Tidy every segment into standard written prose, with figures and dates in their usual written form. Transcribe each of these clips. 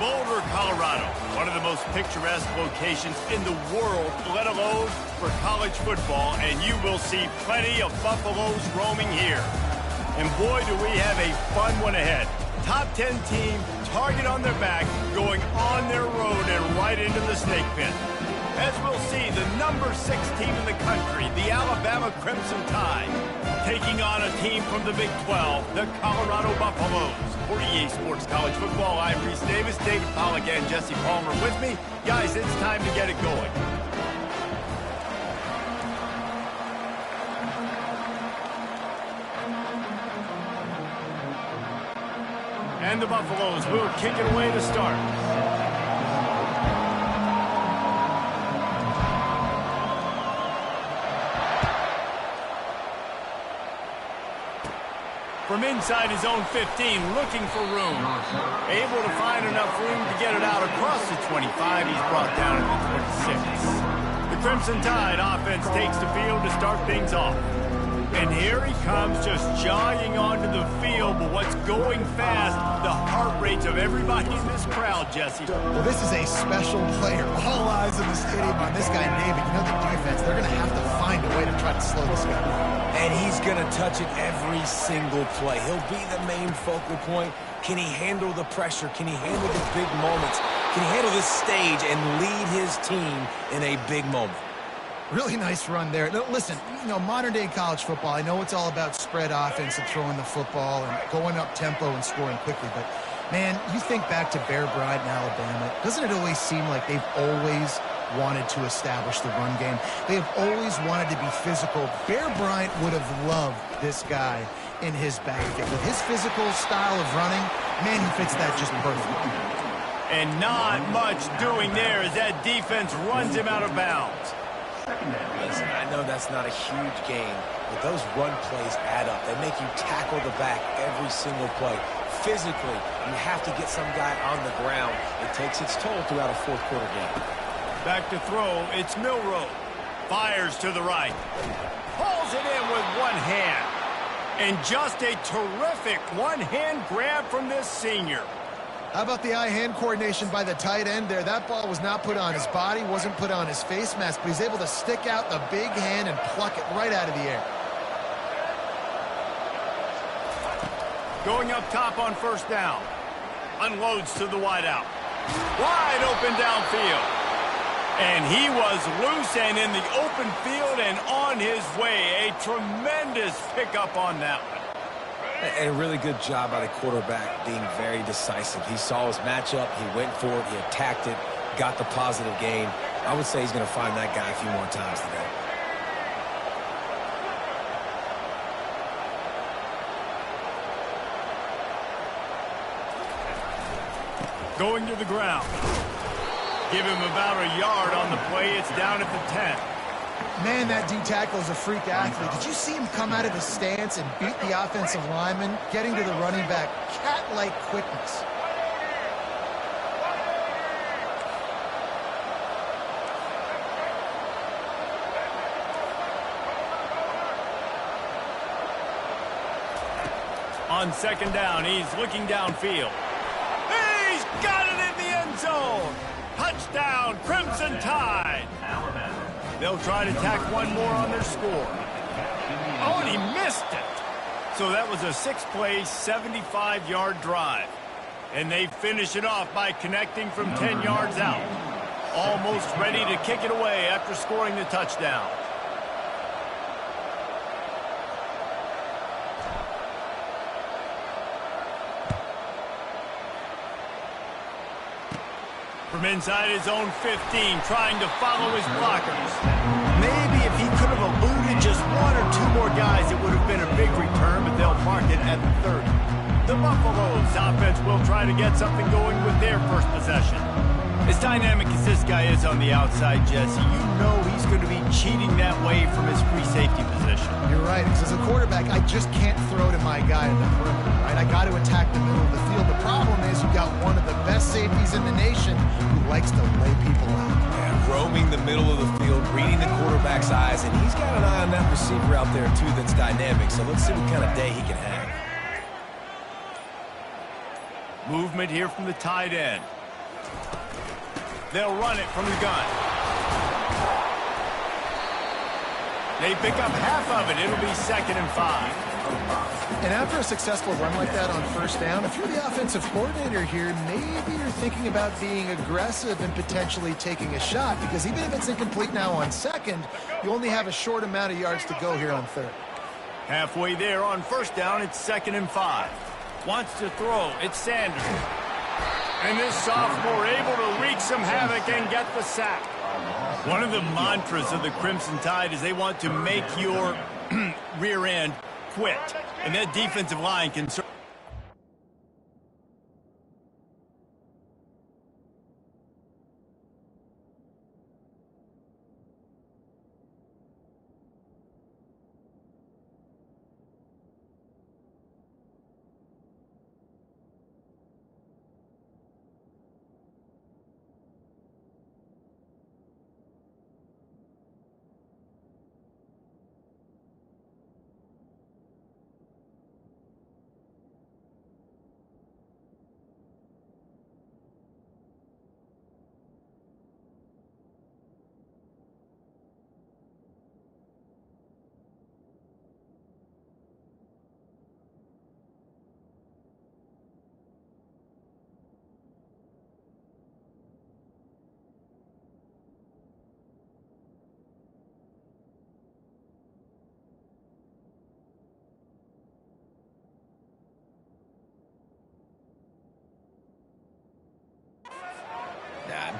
Boulder, Colorado, one of the most picturesque locations in the world, let alone for college football, and you will see plenty of Buffaloes roaming here. And boy, do we have a fun one ahead. Top 10 team, target on their back, going on their road and right into the snake pit. As we'll see, the number 6 team in the country, the Alabama Crimson Tide, taking on a team from the Big 12, the Colorado Buffaloes. For EA Sports College Football, I'm Reese Davis, David Pollack, and Jesse Palmer with me. Guys, it's time to get it going. And the Buffaloes will kick it away to start. From inside his own 15, looking for room. Able to find enough room to get it out across the 25. He's brought down at the 26. The Crimson Tide offense takes the field to start things off. And here he comes, just jogging onto the field. But what's going fast? The heart rates of everybody in this crowd, Jesse. Well, this is a special player. All eyes in the stadium on this guy, David. You know the defense, they're going to have to find a way to try to slow this guy down. And he's going to touch it every single play. He'll be the main focal point. Can he handle the pressure? Can he handle the big moments? Can he handle this stage and lead his team in a big moment? Really nice run there. Listen, you know, modern-day college football, I know it's all about spread offense and throwing the football and going up tempo and scoring quickly, but, man, you think back to Bear Bryant in Alabama, doesn't it always seem like they've always wanted to establish the run game? They have always wanted to be physical. Bear Bryant would have loved this guy in his backfield. With his physical style of running, man, he fits that just perfectly. And not much doing there as that defense runs him out of bounds. Listen, I know that's not a huge gain, but those run plays add up. They make you tackle the back every single play. Physically, you have to get some guy on the ground. It takes its toll throughout a fourth-quarter game. Back to throw, it's Milroe. Fires to the right. Pulls it in with one hand. And just a terrific one-hand grab from this senior. How about the eye-hand coordination by the tight end there? That ball was not put on his body, wasn't put on his face mask, but he's able to stick out the big hand and pluck it right out of the air. Going up top on first down. Unloads to the wideout. Wide open downfield. And he was loose and in the open field and on his way. A tremendous pickup on that one. And a really good job by the quarterback being very decisive. He saw his matchup, he went for it, he attacked it, got the positive gain. I would say he's going to find that guy a few more times today. Going to the ground. Give him about a yard on the play. It's down at the 10. Man, that D-tackle is a freak athlete. Did you see him come out of his stance and beat the offensive lineman, getting to the running back? Cat-like quickness. On second down, he's looking downfield. He's got it in the end zone. Touchdown, Crimson Tide. They'll try to tack one more on their score. Oh, and he missed it. So that was a 6-play, 75-yard drive. And they finish it off by connecting from 10 yards out. Almost ready to kick it away after scoring the touchdown. From inside his own 15, trying to follow his blockers. Maybe if he could have eluded just one or two more guys, it would have been a big return, but they'll mark it at the 30. The Buffaloes offense will try to get something going with their first possession. As dynamic as this guy is on the outside, Jesse, you know he's going to be cheating that way from his free safety position. You're right, because as a quarterback, I just can't throw to my guy in the perimeter, right? I got to attack the middle of the field. The problem is you got one of the best safeties in the nation who likes to lay people out. Yeah, roaming the middle of the field, reading the quarterback's eyes, and he's got an eye on that receiver out there, too, that's dynamic. So let's see what kind of day he can have. Movement here from the tight end. They'll run it from the gun. They pick up half of it. It'll be 2nd and 5. And after a successful run like that on first down, if you're the offensive coordinator here, maybe you're thinking about being aggressive and potentially taking a shot, because even if it's incomplete now on 2nd, you only have a short amount of yards to go here on 3rd. Halfway there on first down, it's 2nd and 5. Wants to throw. It's Sanders. And this sophomore able to wreak some havoc and get the sack. One of the mantras of the Crimson Tide is they want to make your rear end quit. And that defensive line can...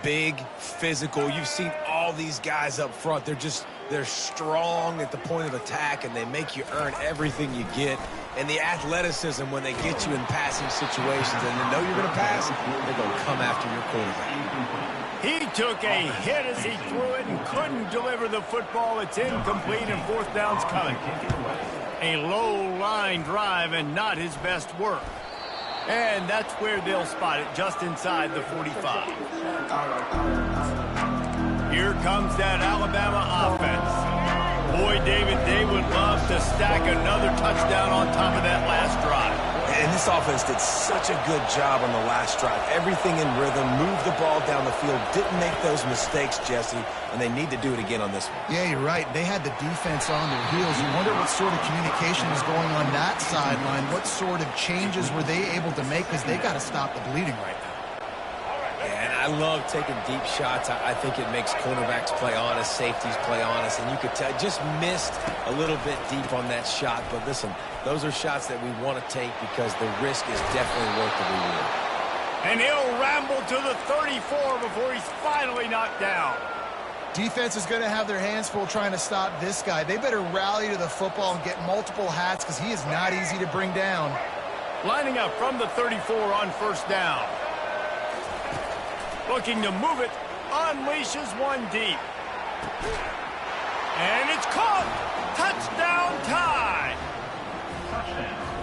Big, physical. You've seen all these guys up front. They're strong at the point of attack, and they make you earn everything you get. And the athleticism when they get you in passing situations and they know you're going to pass, they're going to come after your quarterback. He took a hit as he threw it and couldn't deliver the football. It's incomplete and 4th down's coming. A low-line drive and not his best work. And that's where they'll spot it, just inside the 45. Here comes that Alabama offense. Boy, David, they would love to stack another touchdown on top of that last drive. And this offense did such a good job on the last drive. Everything in rhythm, moved the ball down the field, didn't make those mistakes, Jesse, and they need to do it again on this one. Yeah, you're right. They had the defense on their heels. You wonder what sort of communication was going on that sideline. What sort of changes were they able to make, because they got to stop the bleeding right now. And I love taking deep shots. I think it makes cornerbacks play honest, safeties play honest, and you could tell just missed a little bit deep on that shot. But listen, those are shots that we want to take because the risk is definitely worth the reward. And he'll ramble to the 34 before he's finally knocked down. Defense is going to have their hands full trying to stop this guy. They better rally to the football and get multiple hats, because he is not easy to bring down. Lining up from the 34 on first down. Looking to move it, unleashes one deep. And it's caught! Touchdown tie!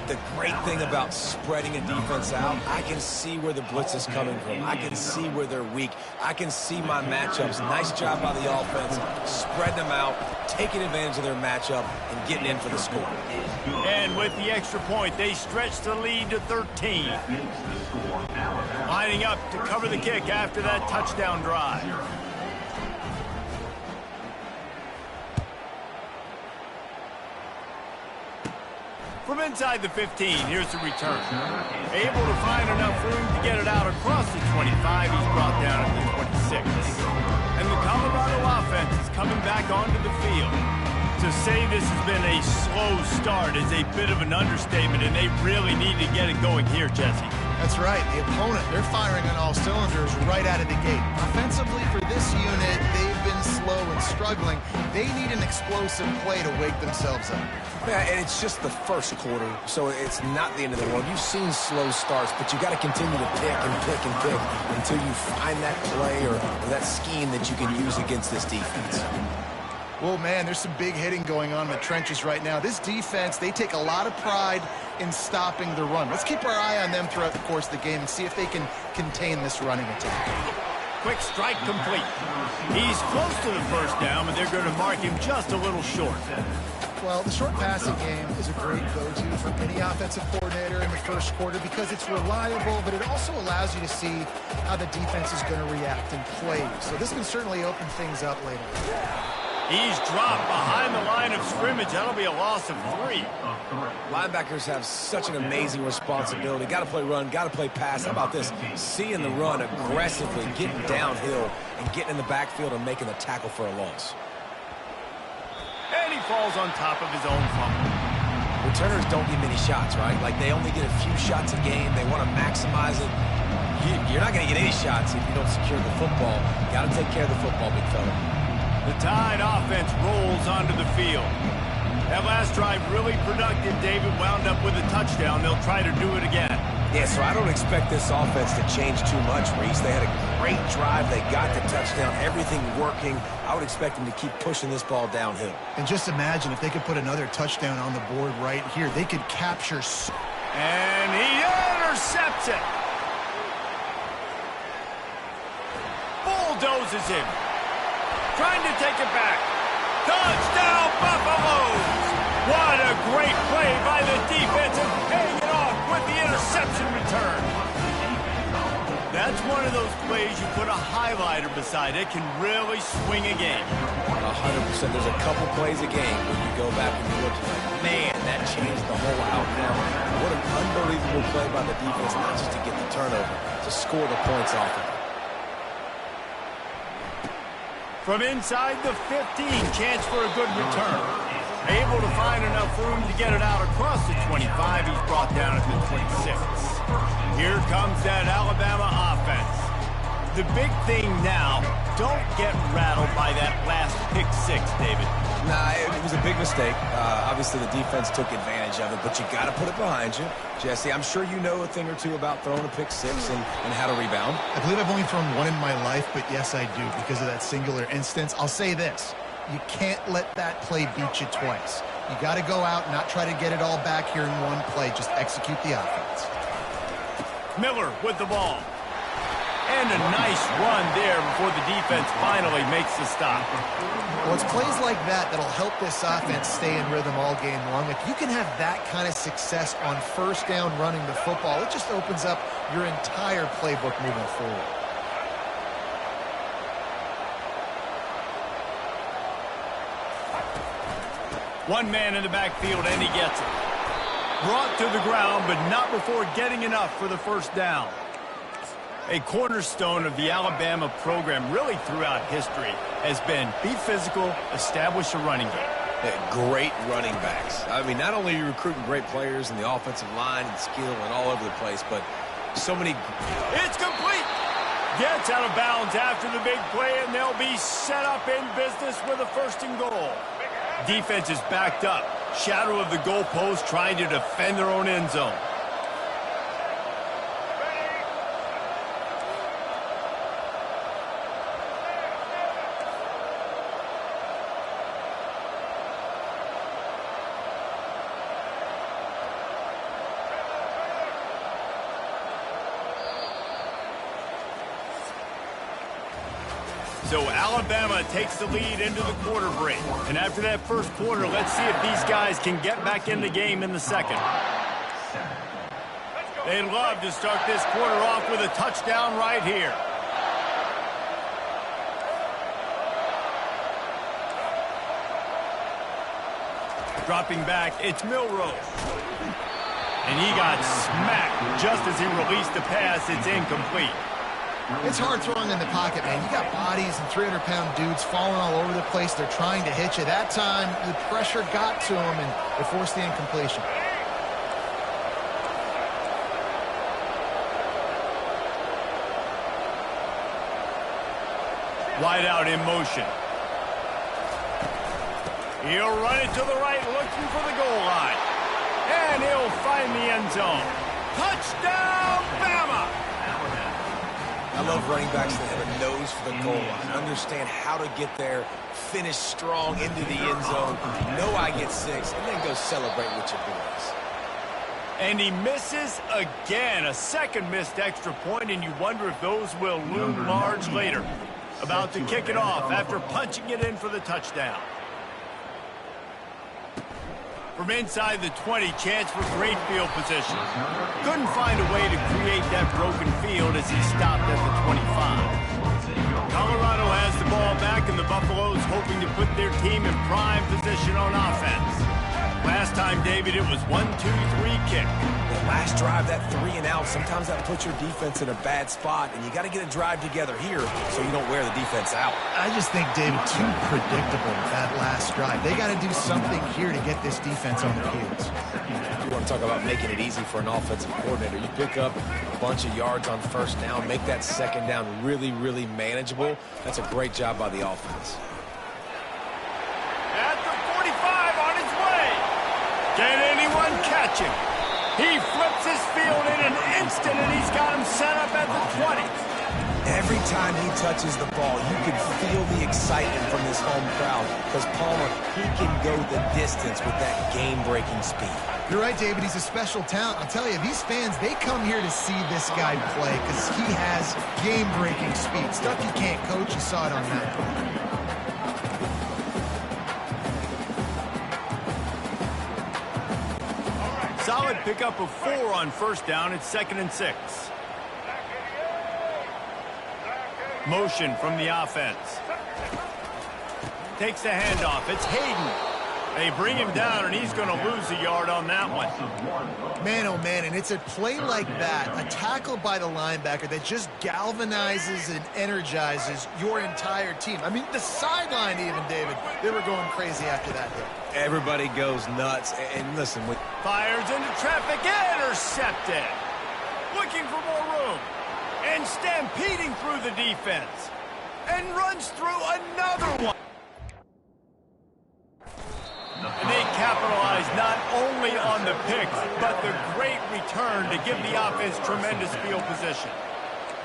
The great thing about spreading a defense out, I can see where the blitz is coming from. I can see where they're weak. I can see my matchups. Nice job by the offense, spreading them out, taking advantage of their matchup, and getting in for the score. And with the extra point, they stretch the lead to 13. Lining up to cover the kick after that touchdown drive. From inside the 15, here's the return. Able to find enough room to get it out across the 25. He's brought down at the 26. And the Colorado offense is coming back onto the field. To say this has been a slow start is a bit of an understatement, and they really need to get it going here, Jesse. That's right. The opponent, they're firing on all cylinders right out of the gate. Offensively for this unit, they've been slow and struggling. They need an explosive play to wake themselves up. Yeah, and it's just the first quarter, so it's not the end of the world. You've seen slow starts, but you got to continue to pick and pick and pick until you find that play or that scheme that you can use against this defense. Well, man, there's some big hitting going on in the trenches right now. This defense, they take a lot of pride in stopping the run. Let's keep our eye on them throughout the course of the game and see if they can contain this running attack. Quick strike complete. He's close to the first down, but they're going to mark him just a little short. Well, the short passing game is a great go-to for any offensive coordinator in the first quarter because it's reliable, but it also allows you to see how the defense is going to react and play. So this can certainly open things up later. He's dropped behind the line of scrimmage. That'll be a loss of 3. Linebackers have such an amazing responsibility. Got to play run, got to play pass. How about this? Seeing the run aggressively, getting downhill, and getting in the backfield and making the tackle for a loss. And he falls on top of his own fumble. Returners don't get many shots, right? Like, they only get a few shots a game. They want to maximize it. You're not going to get any shots if you don't secure the football. Got to take care of the football, big fella. The Tide offense rolls onto the field. That last drive really productive. David wound up with a touchdown. They'll try to do it again. Yeah, so I don't expect this offense to change too much, Reese. They had a great drive. They got the touchdown. Everything working. I would expect them to keep pushing this ball downhill. And just imagine if they could put another touchdown on the board right here. They could capture... And he intercepts it. Bulldozes him. Trying to take it back. Touchdown, Buffaloes! What a great play by the defense and paying it off with the interception return. That's one of those plays you put a highlighter beside. It can really swing a game. 100%. There's a couple plays a game when you go back and you look like, man, that changed the whole outcome. What an unbelievable play by the defense, not just to get the turnover, to score the points off of it. From inside the 15, chance for a good return. Able to find enough room to get it out across the 25. He's brought down at the 26. Here comes that Alabama offense. The big thing now, don't get rattled by that last pick 6, David. Nah, it was a big mistake. Obviously, the defense took advantage of it, but you got to put it behind you. Jesse, I'm sure you know a thing or two about throwing a pick 6 and how to rebound. I believe I've only thrown one in my life, but yes, I do because of that singular instance. I'll say this. You can't let that play beat you twice. You got to go out and not try to get it all back here in one play. Just execute the offense. Miller with the ball. And a nice run there before the defense finally makes the stop. Well, it's plays like that that'll help this offense stay in rhythm all game long. If you can have that kind of success on first down running the football, it just opens up your entire playbook moving forward. One man in the backfield, and he gets it. Brought to the ground, but not before getting enough for the first down. A cornerstone of the Alabama program really throughout history has been be physical, establish a running game. Great running backs. I mean, not only are you recruiting great players in the offensive line and skill and all over the place, but so many... It's complete! Gets out of bounds after the big play, and they'll be set up in business with a 1st and goal. Defense is backed up. Shadow of the goalpost trying to defend their own end zone. So Alabama takes the lead into the quarter break. And after that first quarter, let's see if these guys can get back in the game in the second. They'd love to start this quarter off with a touchdown right here. Dropping back, it's Milrose. And he got smacked just as he released the pass. It's incomplete. It's hard throwing in the pocket, man. You got bodies and 300-pound dudes falling all over the place. They're trying to hit you. That time, the pressure got to them, and it forced the incompletion. Wide out in motion. He'll run it to the right, looking for the goal line. And he'll find the end zone. Touchdown, Bama! I love running backs that have a nose for the goal line. Understand how to get there, finish strong into the end zone, know I get 6, and then go celebrate with your boys. And he misses again. A second missed extra point, and you wonder if those will loom large later. About to kick it off after punching it in for the touchdown. From inside the 20, chance for great field position. Couldn't find a way to create that broken field as he stopped at the 25. Colorado has the ball back, and the Buffaloes hoping to put their team in prime position on offense. Last time, David, it was 1-2-3 kick. The last drive, that 3-and-out, sometimes that puts your defense in a bad spot, and you got to get a drive together here so you don't wear the defense out. I just think, David, too predictable that last drive. They got to do something here to get this defense on their heels. You want to talk about making it easy for an offensive coordinator. You pick up a bunch of yards on first down, make that second down really, really manageable. That's a great job by the offense. At the 45 on his way. Can anyone catch him? He flips his field in an instant, and he's got him set up at the 20. Every time he touches the ball, you can feel the excitement from this home crowd because Palmer, he can go the distance with that game-breaking speed. You're right, David. He's a special talent. I'll tell you, these fans, they come here to see this guy play because he has game-breaking speed. Stuff you can't coach. You saw it on that play. Solid pickup of 4 on first down. It's 2nd and 6. Motion from the offense. Takes the handoff. It's Hayden. They bring him down, and he's going to lose a yard on that one. Man, oh man, and it's a play like that, a tackle by the linebacker that just galvanizes and energizes your entire team. I mean, the sideline even, David, they were going crazy after that hit. Everybody goes nuts. And listen, Fires into traffic, intercepted. Looking for more room. And stampeding through the defense. And runs through another one. And they capitalize not only on the pick, but the great return to give the offense tremendous field position.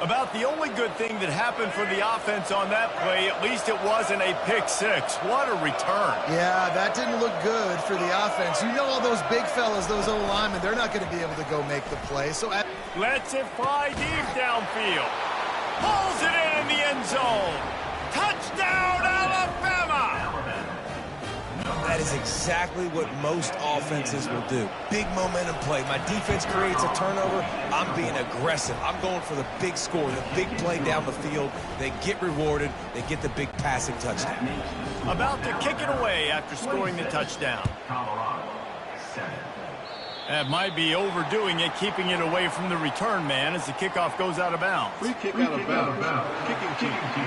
About the only good thing that happened for the offense on that play, at least it wasn't a pick six. What a return. Yeah, that didn't look good for the offense. You know all those big fellas, those O-linemen, they're not going to be able to go make the play. So lets it fly deep downfield. Pulls it in the end zone. Touchdown, Alabama! That is exactly what most offenses will do. Big momentum play. My defense creates a turnover. I'm being aggressive. I'm going for the big score, the big play down the field. They get rewarded. They get the big passing touchdown. About to kick it away after scoring the touchdown. That might be overdoing it, keeping it away from the return man as the kickoff goes out of bounds. Free kick out of bounds. Kicking team.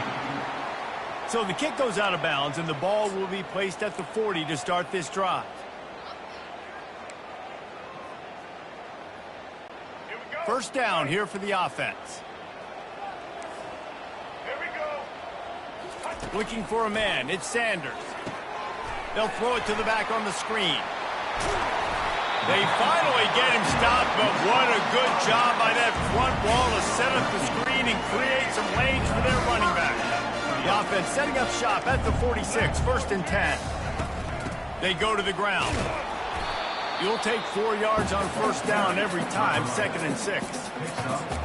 So the kick goes out of bounds, and the ball will be placed at the 40 to start this drive. First down here for the offense. Here we go. Looking for a man. It's Sanders. They'll throw it to the back on the screen. They finally get him stopped, but what a good job by that front wall to set up the screen and create some lanes for their running back. The offense setting up shop at the 46, 1st and 10. They go to the ground. You'll take 4 yards on first down every time, 2nd and 6.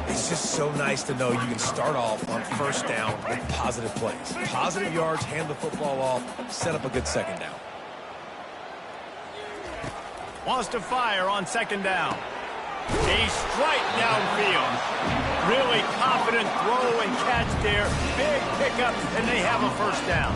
It's just so nice to know you can start off on first down with positive plays. Positive yards, hand the football off, set up a good second down. Wants to fire on 2nd down. A strike downfield. Really confident throw and catch there. Big pickup, and they have a first down.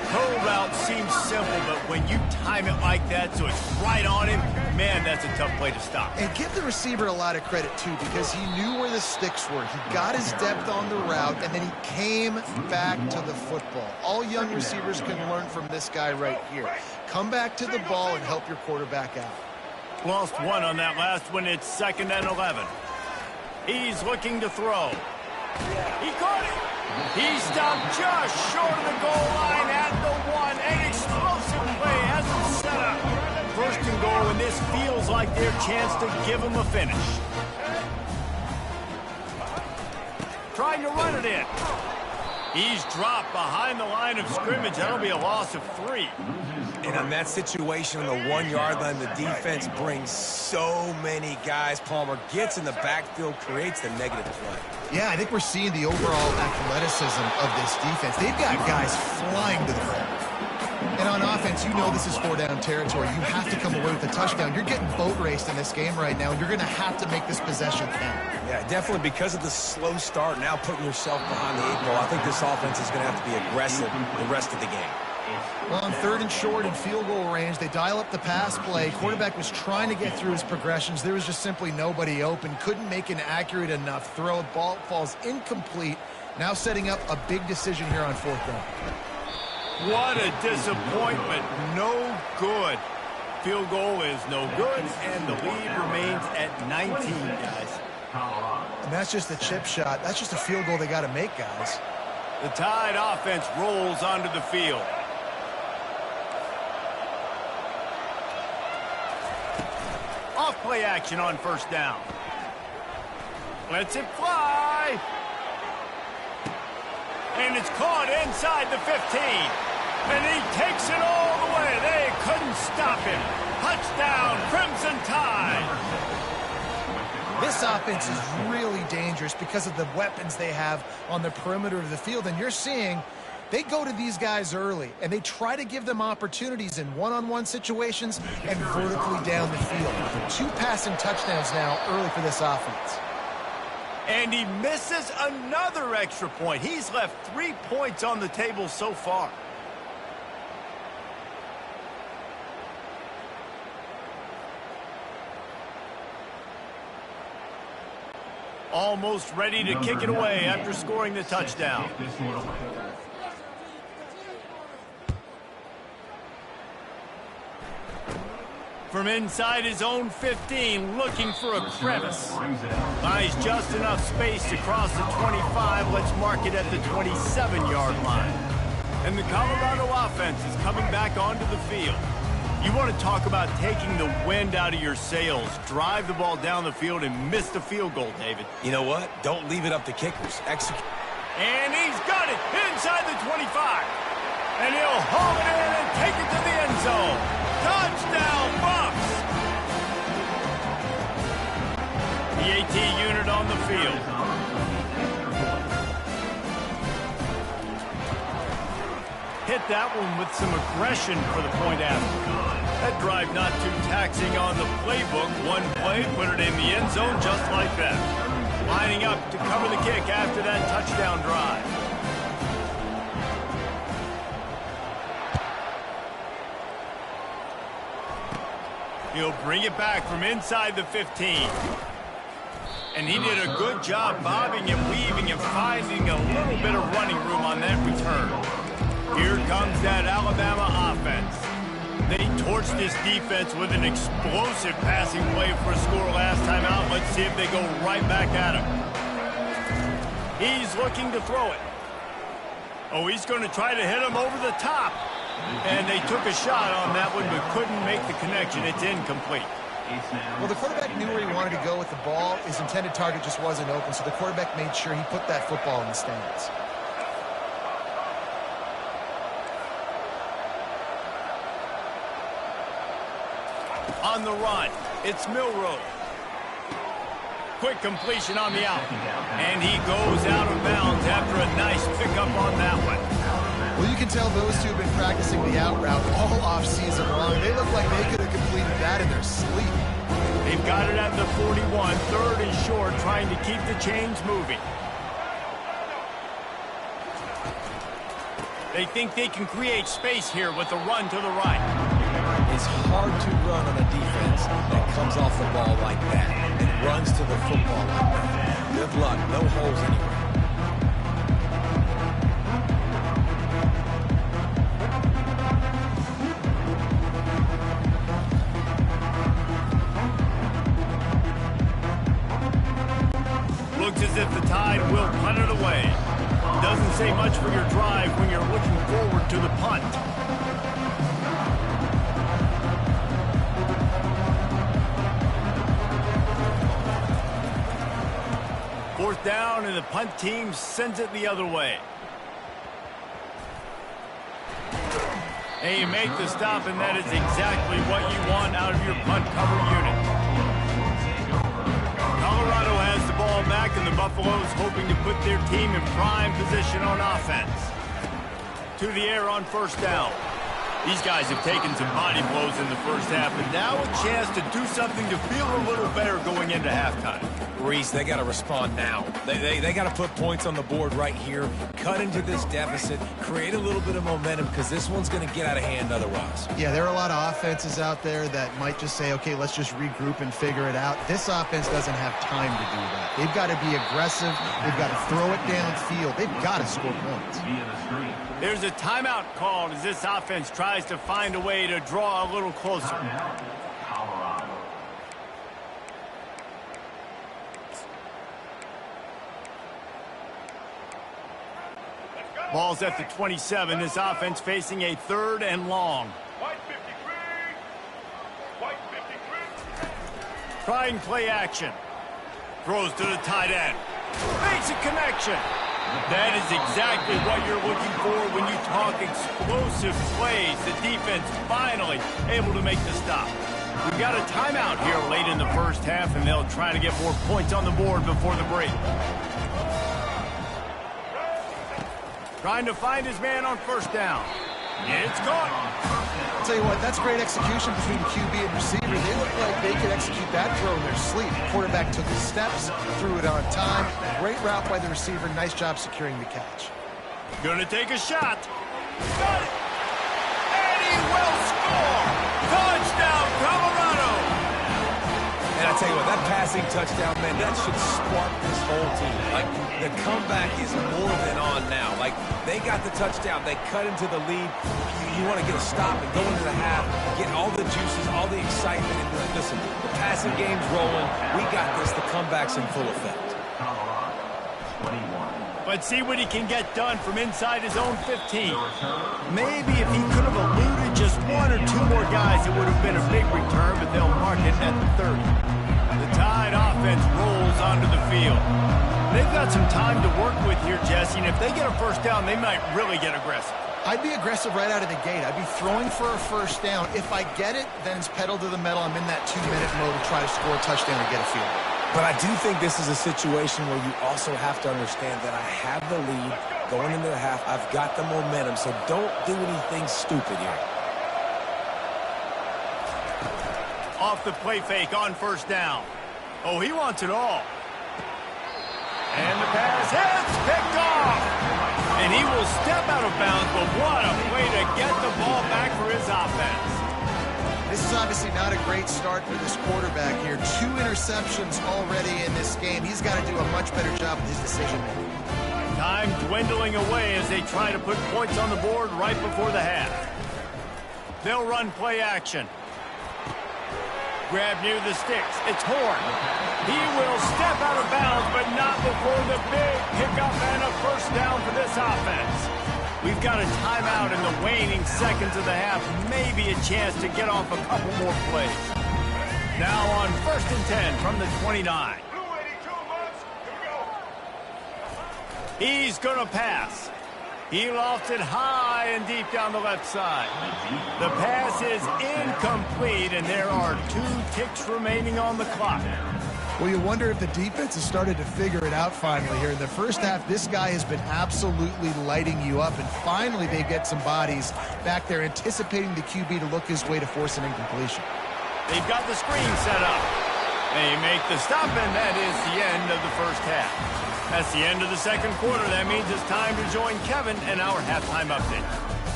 Her route seems simple, but when you time it like that so it's right on him, man, that's a tough play to stop. And give the receiver a lot of credit, too, because he knew where the sticks were. He got his depth on the route, and then he came back to the football. All young receivers can learn from this guy right here. Come back to the ball and help your quarterback out. Lost 1 on that last one. It's 2nd and 11. He's looking to throw. He caught it. He stopped just short of the goal line at the 1. An explosive play has him set up. 1st and goal, and this feels like their chance to give him a finish. Trying to run it in. He's dropped behind the line of scrimmage. That'll be a loss of 3. And on that situation on the 1-yard line, the defense brings so many guys. Palmer gets in the backfield, creates the negative play. Yeah, I think we're seeing the overall athleticism of this defense. They've got guys flying to the ball. And on offense, you know this is 4-down territory. You have to come away with a touchdown. You're getting boat raced in this game right now, and you're going to have to make this possession count. Yeah, definitely because of the slow start, now putting yourself behind the 8 ball, I think this offense is going to have to be aggressive the rest of the game. Well, on 3rd and short and field goal range, they dial up the pass play. Quarterback was trying to get through his progressions. There was just simply nobody open. Couldn't make an accurate enough throw. The ball falls incomplete. Now setting up a big decision here on 4th down. What a disappointment. No good. Field goal is no good, and the lead remains at 19, guys. And that's just a chip shot. That's just a field goal they got to make, guys. The Tide offense rolls onto the field. Off-play action on 1st down. Lets it fly. And it's caught inside the 15. And he takes it all the way. They couldn't stop him. Touchdown, Crimson Tide. This offense is really dangerous because of the weapons they have on the perimeter of the field. And you're seeing they go to these guys early, and they try to give them opportunities in one-on-one situations and vertically down the field. 2 passing touchdowns now early for this offense. And he misses another extra point. He's left 3 points on the table so far. Almost ready to kick it away after scoring the touchdown. From inside his own 15, looking for a crevice. Buys just enough space to cross the 25. Let's mark it at the 27-yard line. And the Colorado offense is coming back onto the field. You want to talk about taking the wind out of your sails. Drive the ball down the field and miss the field goal, David. You know what? Don't leave it up to kickers. Execute. And he's got it inside the 25. And he'll haul it in and take it to the end zone. Touchdown, Bucks! The AT unit on the field. Hit that one with some aggression for the point after. That drive not too taxing on the playbook. One play, put it in the end zone just like that. Lining up to cover the kick after that touchdown drive. He'll bring it back from inside the 15. And he did a good job bobbing and weaving and finding a little bit of running room on that return. Here comes that Alabama offense. They torched this defense with an explosive passing play for a score last time out. Let's see if they go right back at him. He's looking to throw it. Oh, he's going to try to hit him over the top. And they took a shot on that one, but couldn't make the connection. It's incomplete. Well, the quarterback knew where he wanted to go with the ball. His intended target just wasn't open, so the quarterback made sure he put that football in the stands. On the run, it's Milroe. Quick completion on the out. And he goes out of bounds after a nice pickup on that one. Well, you can tell those two have been practicing the out route all off-season long. They look like they could have completed that in their sleep. They've got it at the 41, 3rd and short, trying to keep the chains moving. They think they can create space here with a run to the right. It's hard to run on a defense that comes off the ball like that and runs to the football like that. Good luck. No holes anywhere. Looks as if the Tide will punt it away. Doesn't say much for your drive when you're looking forward to the punt. Fourth down, and the punt team sends it the other way. And you make the stop, and that is exactly what you want out of your punt cover unit. Colorado has the ball back, and the Buffaloes hoping to put their team in prime position on offense. To the air on 1st down. These guys have taken some body blows in the first half, but now a chance to do something to feel a little better going into halftime. Reese, they got to respond now. They got to put points on the board right here, cut into this deficit, create a little bit of momentum, because this one's going to get out of hand otherwise. Yeah, there are a lot of offenses out there that might just say, okay, let's just regroup and figure it out. This offense doesn't have time to do that. They've got to be aggressive. They've got to throw it downfield. They've got to score points. There's a timeout called as this offense tries to find a way to draw a little closer. Ball's at the 27. This offense facing a 3rd and long. White 53. White 53. Trying play action. Throws to the tight end. Makes a connection. That is exactly what you're looking for when you talk explosive plays. The defense finally able to make the stop. We've got a timeout here late in the first half, and they'll try to get more points on the board before the break. Trying to find his man on first down. It's caught. I'll tell you what, that's great execution between QB and receiver. They look like they could execute that throw in their sleep. The quarterback took his steps, threw it on time. Great route by the receiver. Nice job securing the catch. Gonna take a shot. Got it. And he will score. Touchdown, Colorado. And I tell you what, that passing touchdown, man, that should spark this whole team. Like, the comeback is more than on now. Like, they got the touchdown. They cut into the lead. You want to get a stop and go into the half, get all the juices, all the excitement. And listen, the passing game's rolling. We got this. The comeback's in full effect. But see what he can get done from inside his own 15. Maybe if he could have eluded just 1 or 2 more guys, it would have been a big return, but they'll mark it at the 30. The Tide offense rolls onto the field. They've got some time to work with here, Jesse, and if they get a first down, they might really get aggressive. I'd be aggressive right out of the gate. I'd be throwing for a first down. If I get it, then it's pedal to the metal. I'm in that 2-minute mode to try to score a touchdown and get a field. But I do think this is a situation where you also have to understand that I have the lead going into the half. I've got the momentum, so don't do anything stupid here. Off the play fake on first down. Oh, he wants it all. And the pass hits, picked off. And he will step out of bounds, but what a way to get the ball back for his offense. This is obviously not a great start for this quarterback here. 2 interceptions already in this game. He's got to do a much better job with his decision-making. Time dwindling away as they try to put points on the board right before the half. They'll run play action. Grab near the sticks. It's Horn. He will step out of bounds, but not before the big pickup and a first down for this offense. We've got a timeout in the waning seconds of the half. Maybe a chance to get off a couple more plays. Now on 1st and 10 from the 29. He's going to pass. He lofts it high and deep down the left side. The pass is incomplete, and there are 2 ticks remaining on the clock. Well, you wonder if the defense has started to figure it out finally here. In the first half, this guy has been absolutely lighting you up, and finally they get some bodies back there anticipating the QB to look his way to force an incompletion. They've got the screen set up. They make the stop, and that is the end of the first half. That's the end of the second quarter. That means it's time to join Kevin and our halftime update.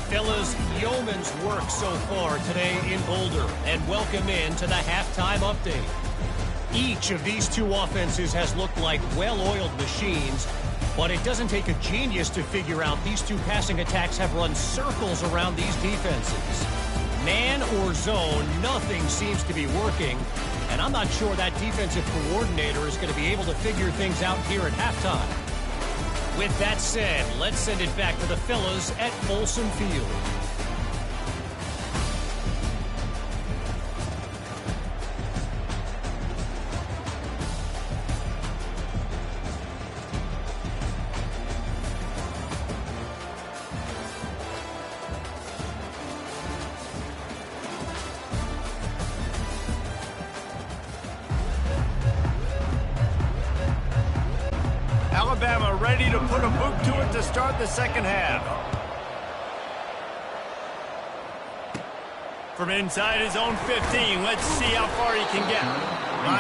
Fellas, yeoman's work so far today in Boulder, and welcome in to the halftime update. Each of these 2 offenses has looked like well-oiled machines, but it doesn't take a genius to figure out these 2 passing attacks have run circles around these defenses. Man or zone, nothing seems to be working, and I'm not sure that defensive coordinator is going to be able to figure things out here at halftime. With that said, let's send it back to the fellas at Folsom Field. Alabama ready to put a boot to it to start the second half. From inside his own 15, let's see how far he can get.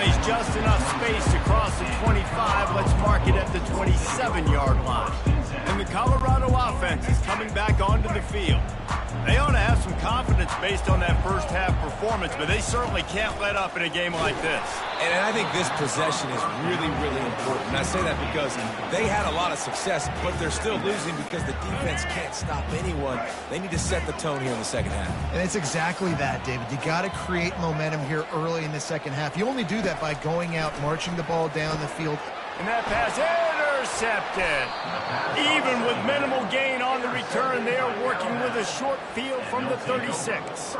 He's just enough space to cross the 25. Let's mark it at the 27-yard line. And the Colorado offense is coming back onto the field. They ought to have some confidence based on that first half performance, but they certainly can't let up in a game like this. And I think this possession is really, really important. And I say that because they had a lot of success, but they're still losing because the defense can't stop anyone. They need to set the tone here in the second half. And it's exactly that, David. You got to create momentum here early in the second half. You only do that by going out, marching the ball down the field. And that pass intercepted. Even with minimal gain on the return, they are working with a short field from the 36.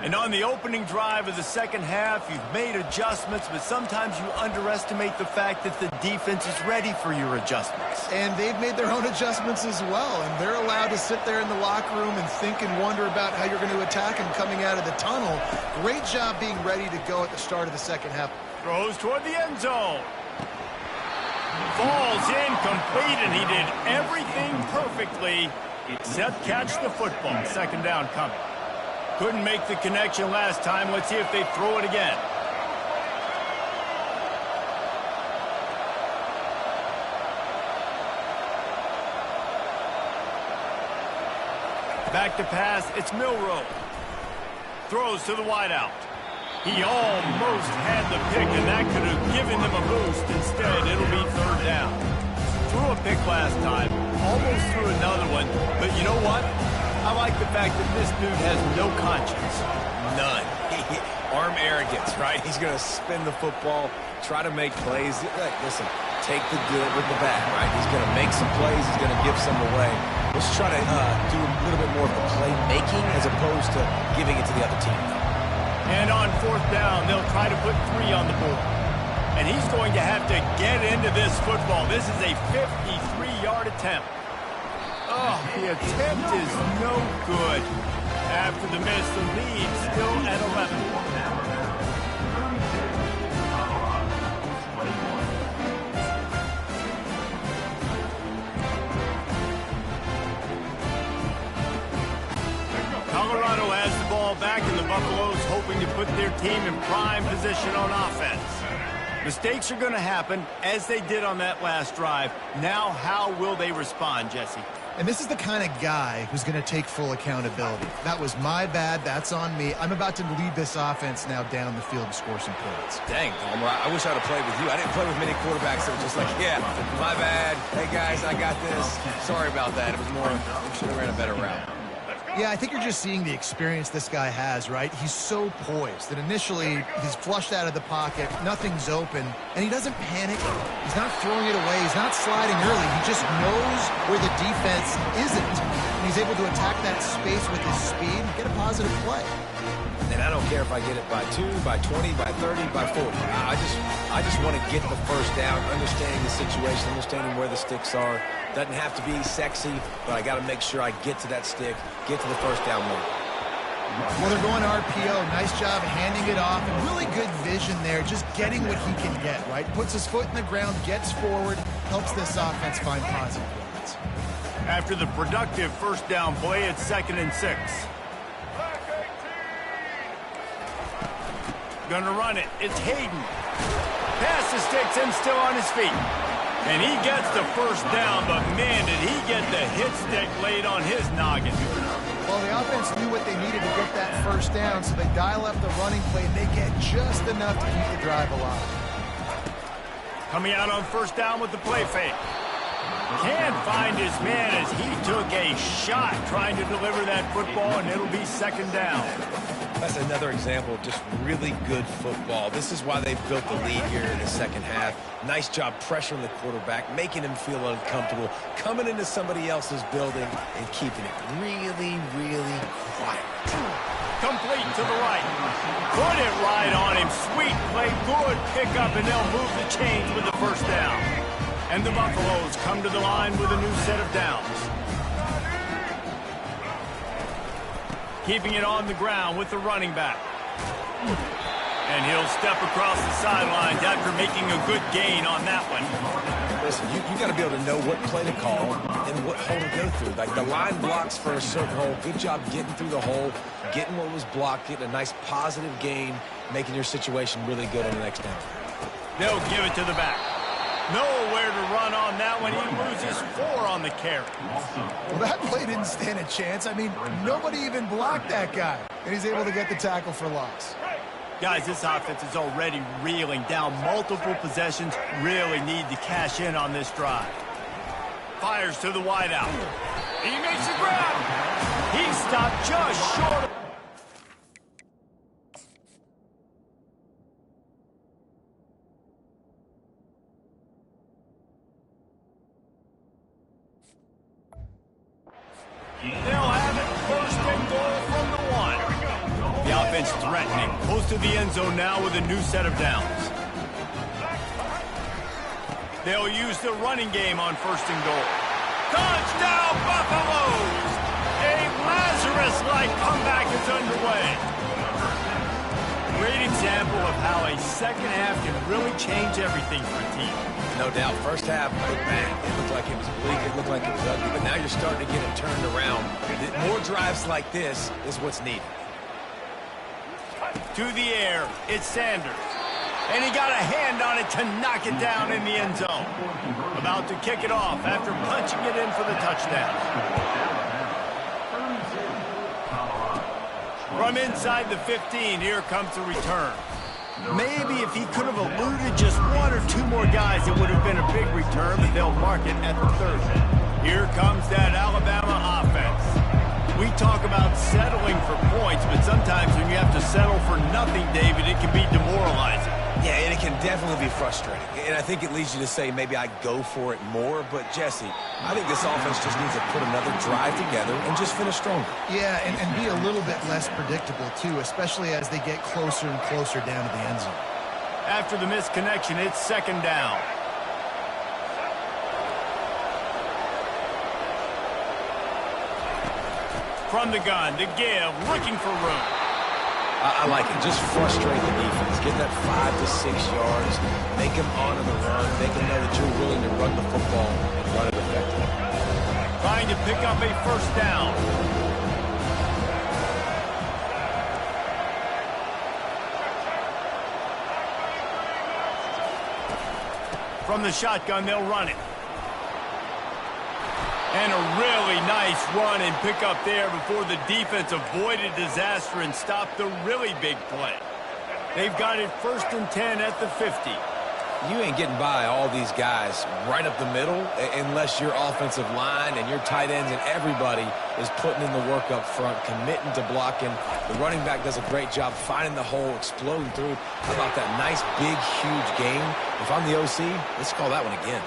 And on the opening drive of the second half, you've made adjustments, but sometimes you underestimate the fact that the defense is ready for your adjustments. And they've made their own adjustments as well, and they're allowed to sit there in the locker room and think and wonder about how you're going to attack them coming out of the tunnel. Great job being ready to go at the start of the second half. Throws toward the end zone. Falls incomplete, and he did everything perfectly except catch the football. Second down coming. Couldn't make the connection last time. Let's see if they throw it again. Back to pass. It's Milroe. Throws to the wideout. He almost had the pick, and that could have given them a boost. Instead, it'll be third down. Threw a pick last time, almost threw another one. But you know what? I like the fact that this dude has no conscience. None. Arm arrogance, right? He's going to spin the football, try to make plays. Listen, take the good with the bad, right? He's going to make some plays. He's going to give some away. Let's try to do a little bit more of the playmaking as opposed to giving it to the other team. And on fourth down, they'll try to put 3 on the board. And he's going to have to get into this football. This is a 53-yard attempt. Oh, the attempt is no good. After the miss, the lead still at 11. Colorado has the ball back, and the Buffaloes hoping to put their team in prime position on offense. Mistakes are going to happen, as they did on that last drive. Now, how will they respond, Jesse? And this is the kind of guy who's going to take full accountability. That was my bad. That's on me. I'm about to lead this offense now down the field to score some points. Dang, Palmer, I wish I'd have played with you. I didn't play with many quarterbacks that were just like, yeah, my bad. Hey, guys, I got this. Sorry about that. It was more, we should have ran a better route. Yeah, I think you're just seeing the experience this guy has, right? He's so poised that initially he's flushed out of the pocket, nothing's open, and he doesn't panic. He's not throwing it away. He's not sliding early. He just knows where the defense isn't, and he's able to attack that space with his speed and get a positive play. And I don't care if I get it by 2, by 20, by 30, by 40. I just want to get the first down, understanding the situation, understanding where the sticks are. Doesn't have to be sexy, but I got to make sure I get to that stick, get to the first down mark. Well, they're going RPO. Nice job handing it off, and really good vision there, just getting what he can get, right? Puts his foot in the ground, gets forward, helps this offense find positive points. After the productive first down play, it's 2nd and 6. Gonna run it. It's Hayden. Pass the sticks and still on his feet. And he gets the first down, but man, did he get the hit stick laid on his noggin. Well, the offense knew what they needed to get that first down, so they dial up the running play, and they get just enough to keep the drive alive. Coming out on first down with the play fake. Can't find his man as he took a shot trying to deliver that football, and it'll be 2nd down. That's another example of just really good football. This is why they've built the lead here in the second half. Nice job pressuring the quarterback, making him feel uncomfortable, coming into somebody else's building and keeping it really, really quiet. Complete to the right. Put it right on him. Sweet play, good pickup, and they'll move the chains with the first down. And the Buffaloes come to the line with a new set of downs. Keeping it on the ground with the running back. And he'll step across the sidelines after making a good gain on that one. Listen, you got to be able to know what play to call and and what hole to go through. Like, the line blocks for a certain hole. Good job getting through the hole, getting what was blocked, getting a nice positive gain, making your situation really good on the next down. They'll give it to the back. Nowhere to run on that one. He loses 4 on the carry. Well, that play didn't stand a chance. I mean, nobody even blocked that guy. And he's able to get the tackle for loss. Guys, this offense is already reeling down multiple possessions. Really need to cash in on this drive. Fires to the wideout. He makes the grab. He stopped just short of... They'll have it first and goal from the 1. The offense threatening, close to the end zone now with a new set of downs. They'll use the running game on first and goal. Touchdown, Buffaloes! A Lazarus-like comeback is underway. Great example of how a second half can really change everything for a team. No doubt. First half, man, it looked like it was bleak. It looked like it was ugly. But now you're starting to get it turned around. More drives like this is what's needed. To the air, it's Sanders. And he got a hand on it to knock it down in the end zone. About to kick it off after punching it in for the touchdown. From inside the 15, here comes the return. Maybe if he could have eluded just 1 or 2 more guys, it would have been a big return, but they'll mark it at the 30. Here comes that Alabama offense. We talk about settling for points, but sometimes when you have to settle for nothing, David, it can be demoralizing. Yeah, and it can definitely be frustrating. And I think it leads you to say maybe I go for it more. But, Jesse, I think this offense just needs to put another drive together and just finish stronger. Yeah, and be a little bit less predictable, too, especially as they get closer and closer down to the end zone. After the missed connection, it's second down. From the gun, to give, looking for room. I like it. Just frustrate the defense. Get that 5 to 6 yards. Make them honor the run. Make them know that you're willing to run the football and run it effectively. Trying to pick up a first down. From the shotgun, they'll run it. And a really nice run and pick up there before the defense avoided disaster and stopped the really big play. They've got it first and 10 at the 50. You ain't getting by all these guys right up the middle unless your offensive line and your tight ends and everybody is putting in the work up front, committing to blocking. The running back does a great job finding the hole, exploding through. How about that nice, big, huge game? If I'm the OC, let's call that one again.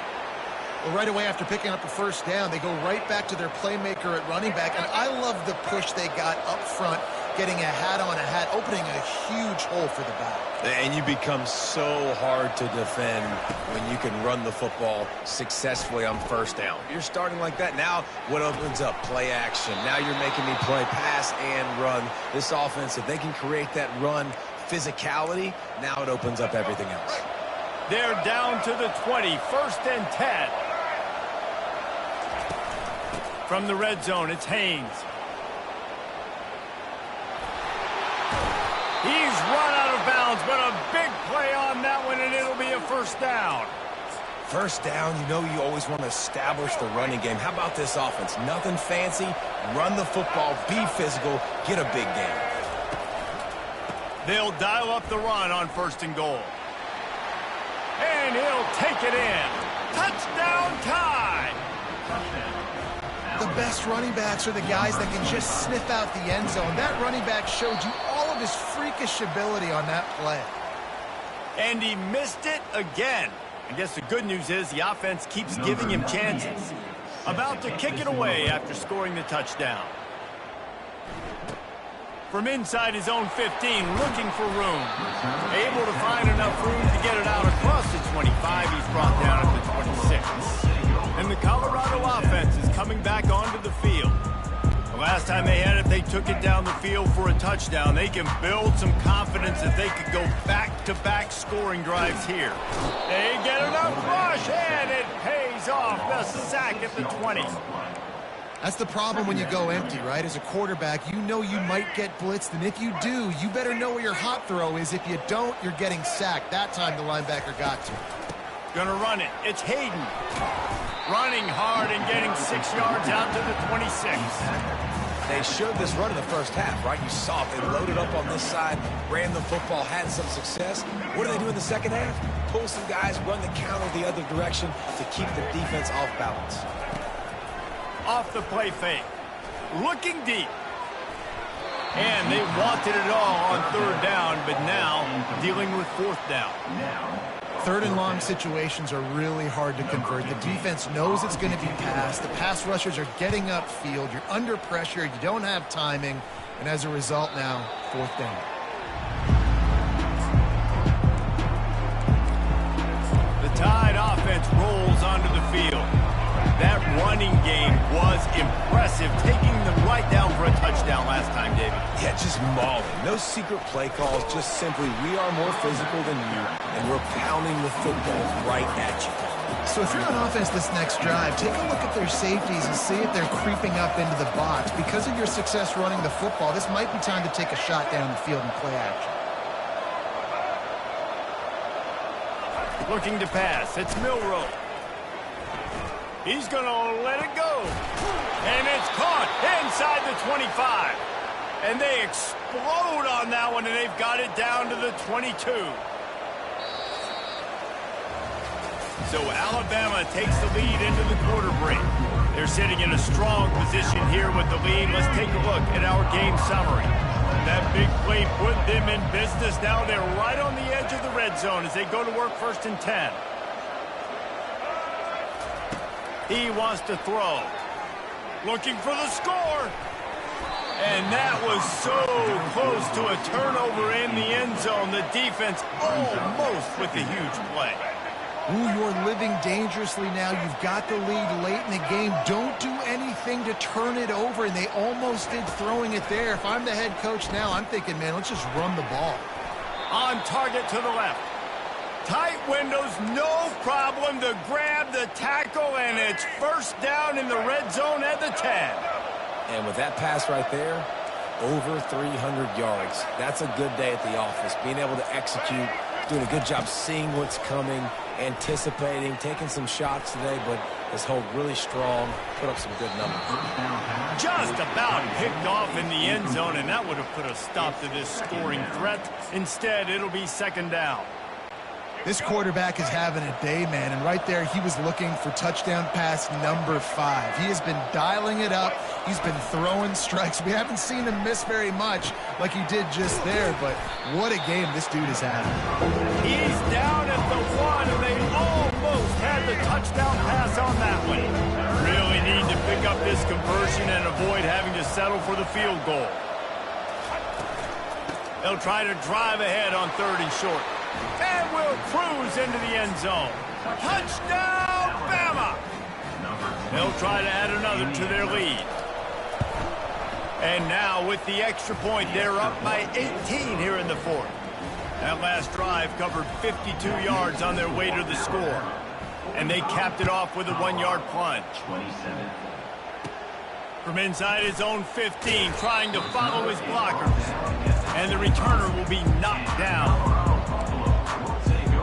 Well, right away after picking up the first down, they go right back to their playmaker at running back. And I love the push they got up front, getting a hat on a hat, opening a huge hole for the back. And you become so hard to defend when you can run the football successfully on first down. You're starting like that. Now what opens up? Play action. Now you're making me play pass and run. This offense, if they can create that run physicality, now it opens up everything else. They're down to the 20, first and 10. From the red zone, it's Haynes. He's run out of bounds, but a big play on that one, and it'll be a first down. First down, you know you always want to establish the running game. How about this offense? Nothing fancy. Run the football, be physical, get a big gain. They'll dial up the run on first and goal. And he'll take it in. Touchdown time! The best running backs are the guys that can just sniff out the end zone. That running back showed you all of his freakish ability on that play. And he missed it again. I guess the good news is the offense keeps giving him chances. About to kick it away after scoring the touchdown. From inside his own 15, looking for room. Able to find enough room to get it out across the 25. He's brought down at the 26. And the Colorado offense is coming back onto the field. The last time they had it, they took it down the field for a touchdown. They can build some confidence that they could go back-to-back scoring drives here. They get enough rush, and it pays he's off. The sack at the 20. That's the problem when you go empty, right? As a quarterback, you know you might get blitzed, and if you do, you better know where your hot throw is. If you don't, you're getting sacked. That time the linebacker got to. Gonna run it. It's Hayden. Running hard and getting 6 yards out to the 26. They showed this run in the first half, right? You saw it. They loaded up on this side, ran the football, had some success. What do they do in the second half? Pull some guys, run the counter the other direction to keep the defense off balance. Off the play fake. Looking deep. And they wanted it all on third down, but now dealing with fourth down. Third and long situations are really hard to convert. The defense knows it's going to be passed. The pass rushers are getting upfield. You're under pressure. You don't have timing. And as a result now, fourth down. The Tide offense rolls onto the field. That running game was impressive, taking them right down for a touchdown last time, David. Yeah, just mauling. No secret play calls, just simply we are more physical than you, and we're pounding the football right at you. So if you're on offense this next drive, take a look at their safeties and see if they're creeping up into the box. Because of your success running the football, this might be time to take a shot down the field and play action. Looking to pass. It's Milroe. He's going to let it go. And it's caught inside the 25. And they explode on that one, and they've got it down to the 22. So Alabama takes the lead into the quarter break. They're sitting in a strong position here with the lead. Let's take a look at our game summary. That big play put them in business. Now they're right on the edge of the red zone as they go to work 1st and 10. He wants to throw. Looking for the score. And that was so close to a turnover in the end zone. The defense almost with a huge play. Ooh, you're living dangerously now. You've got the lead late in the game. Don't do anything to turn it over, and they almost did throwing it there. If I'm the head coach now, I'm thinking, man, let's just run the ball. On target to the left. Tight windows, no problem to grab the tackle, and it's first down in the red zone at the 10. And with that pass right there, over 300 yards. That's a good day at the office. Being able to execute, doing a good job seeing what's coming, anticipating, taking some shots today, but has held really strong, put up some good numbers. Just about picked off in the end zone, and that would have put a stop to this scoring threat. Instead, it'll be second down. This quarterback is having a day, man, and right there he was looking for touchdown pass number 5. He has been dialing it up. He's been throwing strikes. We haven't seen him miss very much like he did just there, but what a game this dude is having. He's down at the 1, and they almost had the touchdown pass on that one. Really need to pick up this conversion and avoid having to settle for the field goal. They'll try to drive ahead on 3rd and short. And will cruise into the end zone. Touchdown, Bama! They'll try to add another to their lead. And now with the extra point, they're up by 18 here in the 4th. That last drive covered 52 yards on their way to the score. And they capped it off with a 1-yard plunge. From inside his own 15, trying to follow his blockers. And the returner will be knocked down.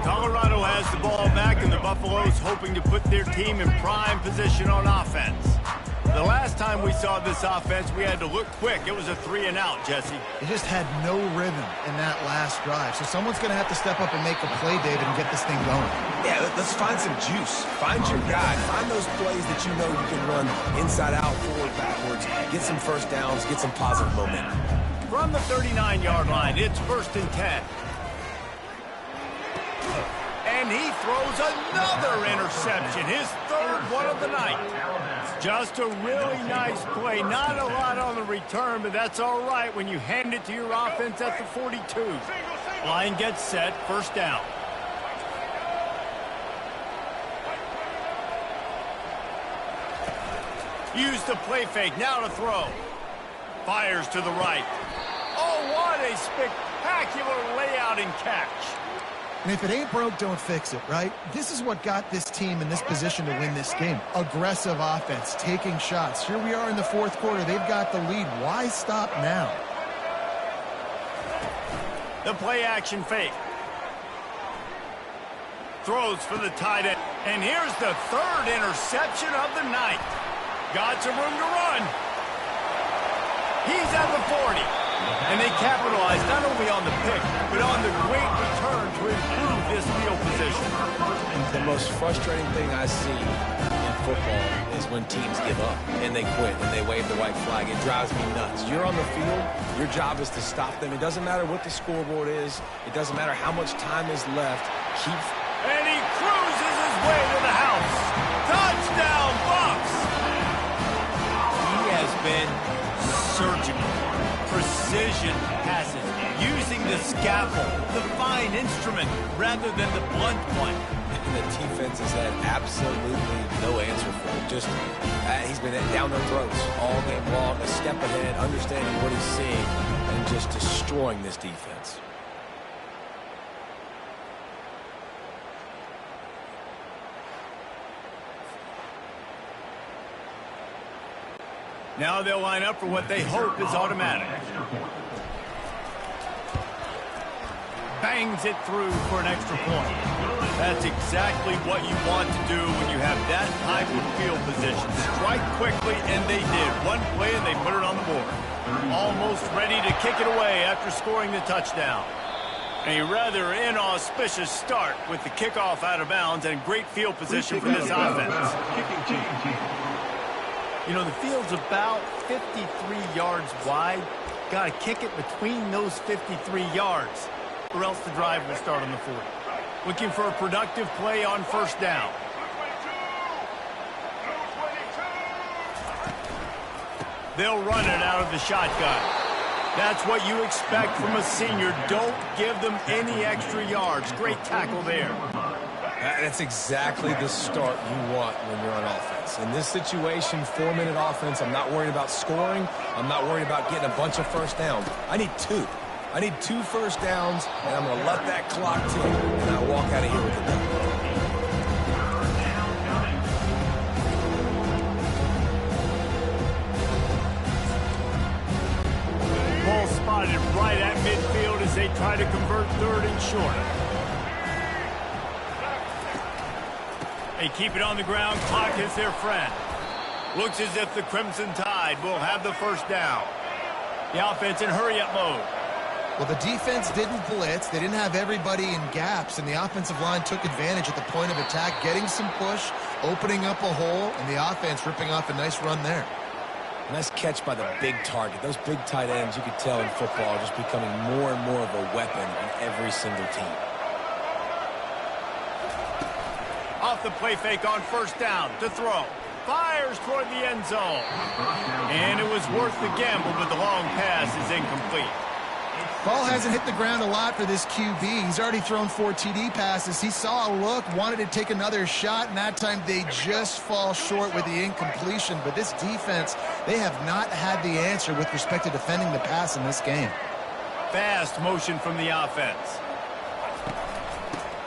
Colorado has the ball back, and the Buffaloes hoping to put their team in prime position on offense. The last time we saw this offense, we had to look quick. It was a 3-and-out, Jesse. They just had no rhythm in that last drive. So someone's going to have to step up and make a play, David, and get this thing going. Yeah, let's find some juice. Find your guy. Find those plays that you know you can run inside out, forward, backwards. Get some first downs. Get some positive momentum. From the 39-yard line, it's 1st and 10. And he throws another interception, his 3rd one of the night. Just a really nice play. Not a lot on the return, but that's all right when you hand it to your offense at the 42. Line gets set, first down. Use the play fake, now to throw. Fires to the right. Oh, what a spectacular layout and catch. And if it ain't broke, don't fix it, right? This is what got this team in this position to win this game. Aggressive offense, taking shots. Here we are in the fourth quarter. They've got the lead. Why stop now? The play action fake. Throws for the tight end. And here's the third interception of the night. Got some room to run. He's at the 40. And they capitalize not only on the pick, but on the great return to improve this field position. The most frustrating thing I see in football is when teams give up and they quit and they wave the white flag. It drives me nuts. You're on the field. Your job is to stop them. It doesn't matter what the scoreboard is. It doesn't matter how much time is left. And he cruises his way to the house. Touchdown, Bucs! He has been surgical. Precision passes, using the scaffold, the fine instrument, rather than the blunt one. And the defense has had absolutely no answer for him. Just, he's been down their throats all game long, a step ahead, understanding what he's seeing, and just destroying this defense. Now they'll line up for what they hope is automatic. Bangs it through for an extra point. That's exactly what you want to do when you have that type of field position. Strike quickly, and they did. One play, and they put it on the board. Almost ready to kick it away after scoring the touchdown. A rather inauspicious start with the kickoff out of bounds and great field position for this offense. You know, the field's about 53 yards wide. Got to kick it between those 53 yards, or else the drive will start on the 40. Looking for a productive play on first down. They'll run it out of the shotgun. That's what you expect from a senior. Don't give them any extra yards. Great tackle there. That's exactly the start you want when you're on offense. In this situation, 4-minute offense, I'm not worried about scoring. I'm not worried about getting a bunch of first downs. I need 2. I need 2 first downs, and I'm going to let that clock tick, and I walk out of here with a dub. Ball spotted right at midfield as they try to convert third and short. They keep it on the ground. Clock is their friend. Looks as if the Crimson Tide will have the first down. The offense in hurry-up mode. Well, the defense didn't blitz. They didn't have everybody in gaps, and the offensive line took advantage at the point of attack, getting some push, opening up a hole, and the offense ripping off a nice run there. Nice catch by the big target. Those big tight ends, you could tell in football, are just becoming more and more of a weapon on every single team. Off the play fake on first down to throw. Fires toward the end zone. And it was worth the gamble, but the long pass is incomplete. Ball hasn't hit the ground a lot for this QB. He's already thrown 4 TD passes. He saw a look, wanted to take another shot, and that time they just fall short with the incompletion. But this defense, they have not had the answer with respect to defending the pass in this game. Fast motion from the offense.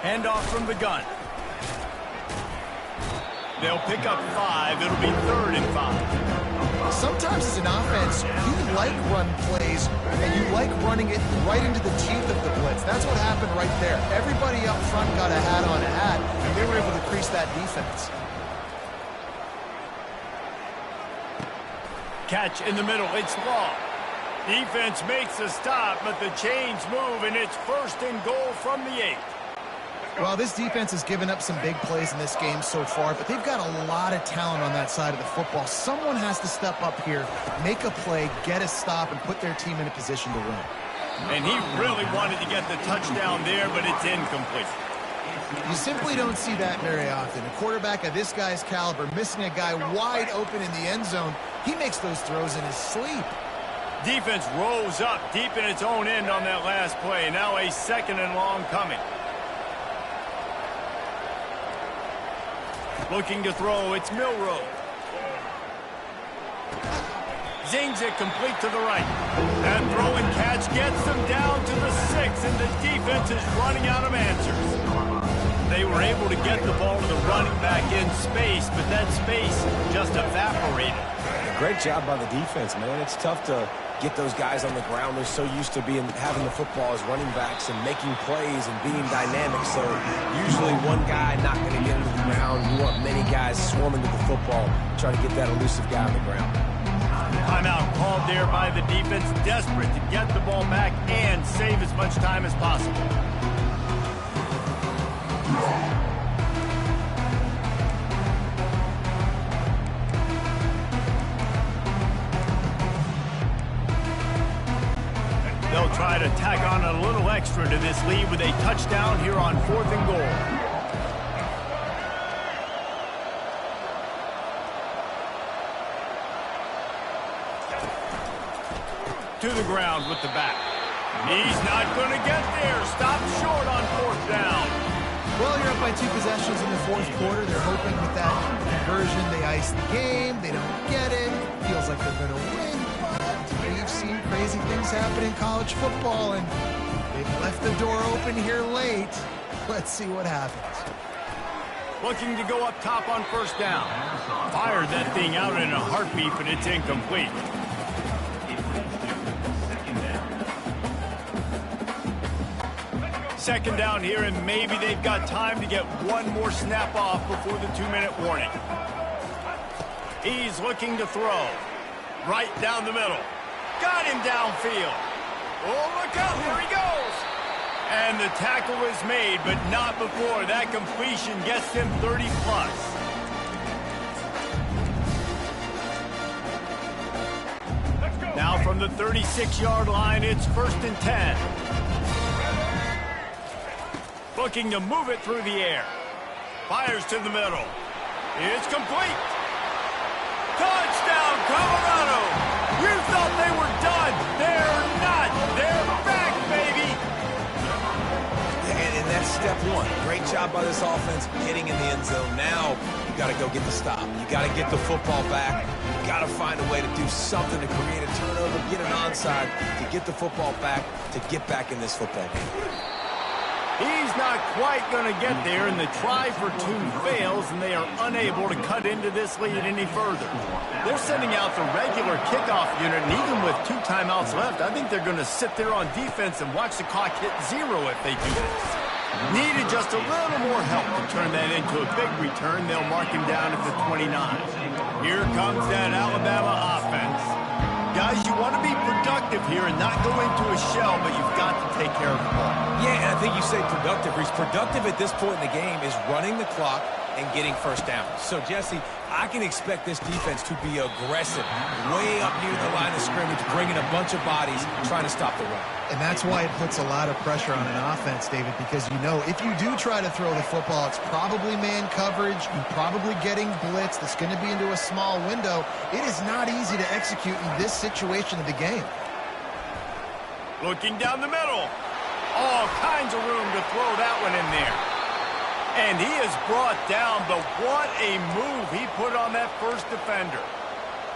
Handoff from the gun. They'll pick up 5. It'll be 3rd and 5. Sometimes as an offense, you like run plays, and you like running it right into the teeth of the blitz. That's what happened right there. Everybody up front got a hat on a hat, and they were able to crease that defense. Catch in the middle. It's long. Defense makes a stop, but the chains move, and it's 1st and goal from the 8. Well, this defense has given up some big plays in this game so far, but they've got a lot of talent on that side of the football. Someone has to step up here, make a play, get a stop, and put their team in a position to win. And he really wanted to get the touchdown there, but it's incomplete. You simply don't see that very often. A quarterback of this guy's caliber missing a guy wide open in the end zone. He makes those throws in his sleep. Defense rose up deep in its own end on that last play. Now a 2nd and long coming. Looking to throw, it's Milroe. Zings it complete to the right. That throw and catch gets them down to the 6, and the defense is running out of answers. They were able to get the ball to the running back in space, but that space just evaporated. Great job by the defense, man. It's tough to get those guys on the ground. They're so used to having the football as running backs and making plays and being dynamic. So usually one guy not going to get into the ground. You want many guys swarming to the football, trying to get that elusive guy on the ground. Timeout called there by the defense, desperate to get the ball back and save as much time as possible. They'll try to tack on a little extra to this lead with a touchdown here on 4th and goal. To the ground with the back. He's not going to get there. Stop short on 4th down. Well, you're up by 2 possessions in the 4th quarter. They're hoping with that conversion they ice the game. They don't get it. Feels like they're going to win. But we've seen crazy things happen in college football, and they've left the door open here late. Let's see what happens. Looking to go up top on 1st down. Fired that thing out in a heartbeat, but it's incomplete. Second down here, and maybe they've got time to get one more snap off before the 2-minute warning. He's looking to throw. Right down the middle. Got him downfield. Oh, look out, here he goes. And the tackle is made, but not before that completion gets him 30+. Now from the 36-yard line, it's 1st and 10. Looking to move it through the air. Fires to the middle. It's complete. Touchdown, Colorado. You thought they were done. They're not. They're back, baby. And that's step one. Great job by this offense getting in the end zone. Now you got to go get the stop. You got to get the football back. You got to find a way to do something to create a turnover, get an onside, to get the football back, to get back in this football game. He's not quite going to get there, and the try for 2 fails, and they are unable to cut into this lead any further. They're sending out the regular kickoff unit, and even with 2 timeouts left, I think they're going to sit there on defense and watch the clock hit 0 if they do this. Needed just a little more help to turn that into a big return. They'll mark him down at the 29. Here comes that Alabama offense. Guys, you want to be productive here and not go into a shell, but you've got to take care of the ball. Yeah, and I think you say productive. He's productive at this point in the game is running the clock and getting 1st down. So, Jesse, I can expect this defense to be aggressive, way up near the line of scrimmage, bringing a bunch of bodies, trying to stop the run. And that's why it puts a lot of pressure on an offense, David, because you know if you do try to throw the football, it's probably man coverage. You're probably getting blitz that's going to be into a small window. It is not easy to execute in this situation of the game. Looking down the middle. All kinds of room to throw that one in there. And he is brought down, but what a move he put on that first defender.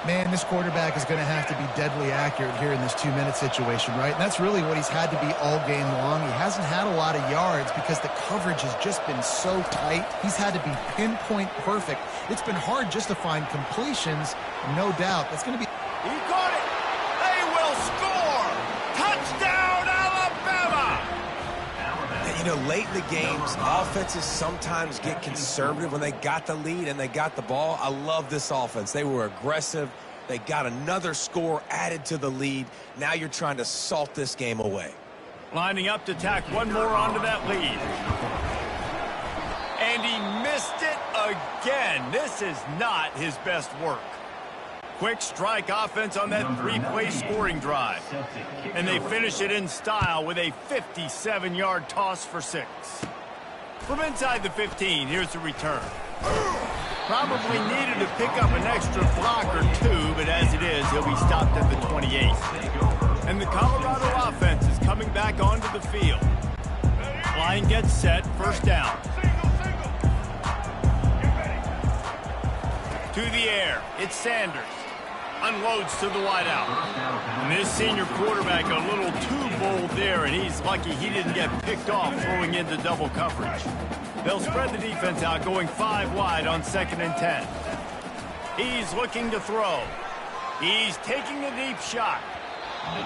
Man, this quarterback is going to have to be deadly accurate here in this 2-minute situation, right? And that's really what he's had to be all game long. He hasn't had a lot of yards because the coverage has just been so tight. He's had to be pinpoint perfect. It's been hard just to find completions, no doubt. That's going to be... He caught it. They will score. Touchdown, Alabama. And, you know, late in the games, offenses sometimes get conservative when they got the lead and they got the ball. I love this offense. They were aggressive. They got another score added to the lead. Now you're trying to salt this game away. Lining up to tack one more onto that lead. And he missed it again. This is not his best work. Quick strike offense on that 3-play scoring drive. And they finish it in style with a 57-yard toss for 6. From inside the 15, here's the return. Probably needed to pick up an extra block or 2, but as it is, he'll be stopped at the 28. And the Colorado offense is coming back onto the field. Line gets set, 1st down. To the air, it's Sanders. unloads to the wideout. And this senior quarterback a little too bold there, and he's lucky he didn't get picked off throwing into double coverage. They'll spread the defense out, going 5 wide on 2nd and 10. He's looking to throw. He's taking a deep shot.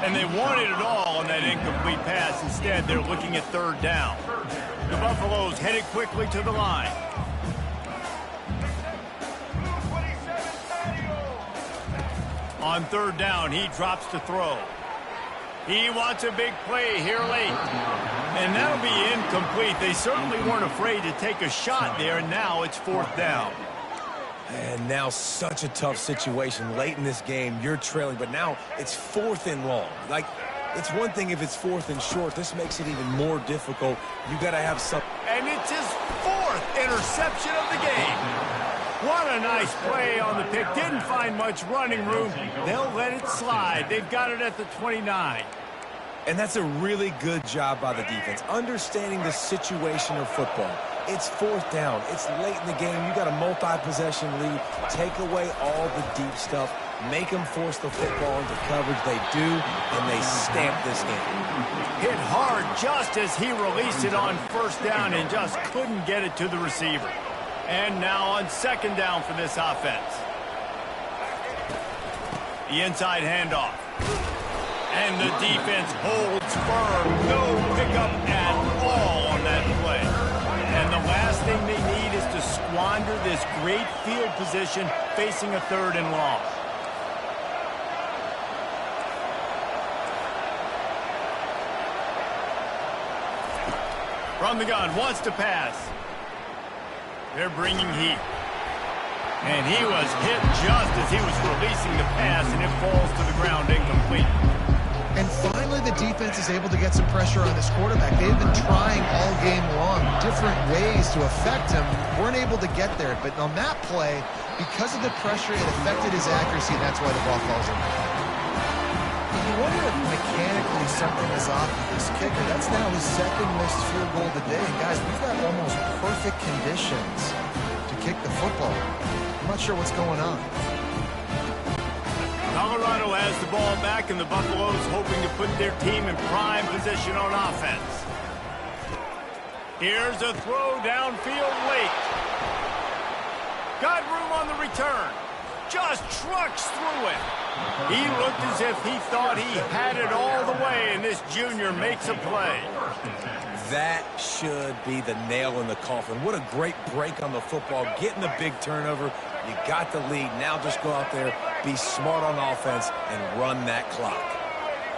And they wanted it all on that incomplete pass. Instead, they're looking at 3rd down. The Buffaloes headed quickly to the line. On 3rd down, he drops to throw. He wants a big play here late. And that'll be incomplete. They certainly weren't afraid to take a shot there, and now it's 4th down. And now such a tough situation. Late in this game, you're trailing, but now it's 4th and long. Like, it's one thing if it's 4th and short. This makes it even more difficult. You got to have some. And it's his 4th interception of the game. What a nice play on the pick. Didn't find much running room. They'll let it slide. They've got it at the 29. And that's a really good job by the defense, understanding the situation of football. It's 4th down. It's late in the game. You got a multi-possession lead. Take away all the deep stuff. Make them force the football into coverage. They do, and they stamp this game. Hit hard just as he released it on 1st down and just couldn't get it to the receiver. And now on 2nd down for this offense. The inside handoff. And the defense holds firm. No pickup at all on that play. And the last thing they need is to squander this great field position facing a 3rd and long. From the gun, wants to pass. They're bringing heat. And he was hit just as he was releasing the pass, and it falls to the ground incomplete. And finally, the defense is able to get some pressure on this quarterback. They've been trying all game long different ways to affect him. Weren't able to get there. But on that play, because of the pressure, it affected his accuracy, and that's why the ball falls in. You wonder if mechanically something is off with this kicker. That's now his 2nd missed field goal of the day. And guys, we've got almost perfect conditions to kick the football. I'm not sure what's going on. Colorado has the ball back, and the Buffaloes hoping to put their team in prime position on offense. Here's a throw downfield late. Got room on the return. Just trucks through it. He looked as if he thought he had it all the way, and this junior makes a play. That should be the nail in the coffin. What a great break on the football. Getting the big turnover. You got the lead. Now just go out there, be smart on offense, and run that clock.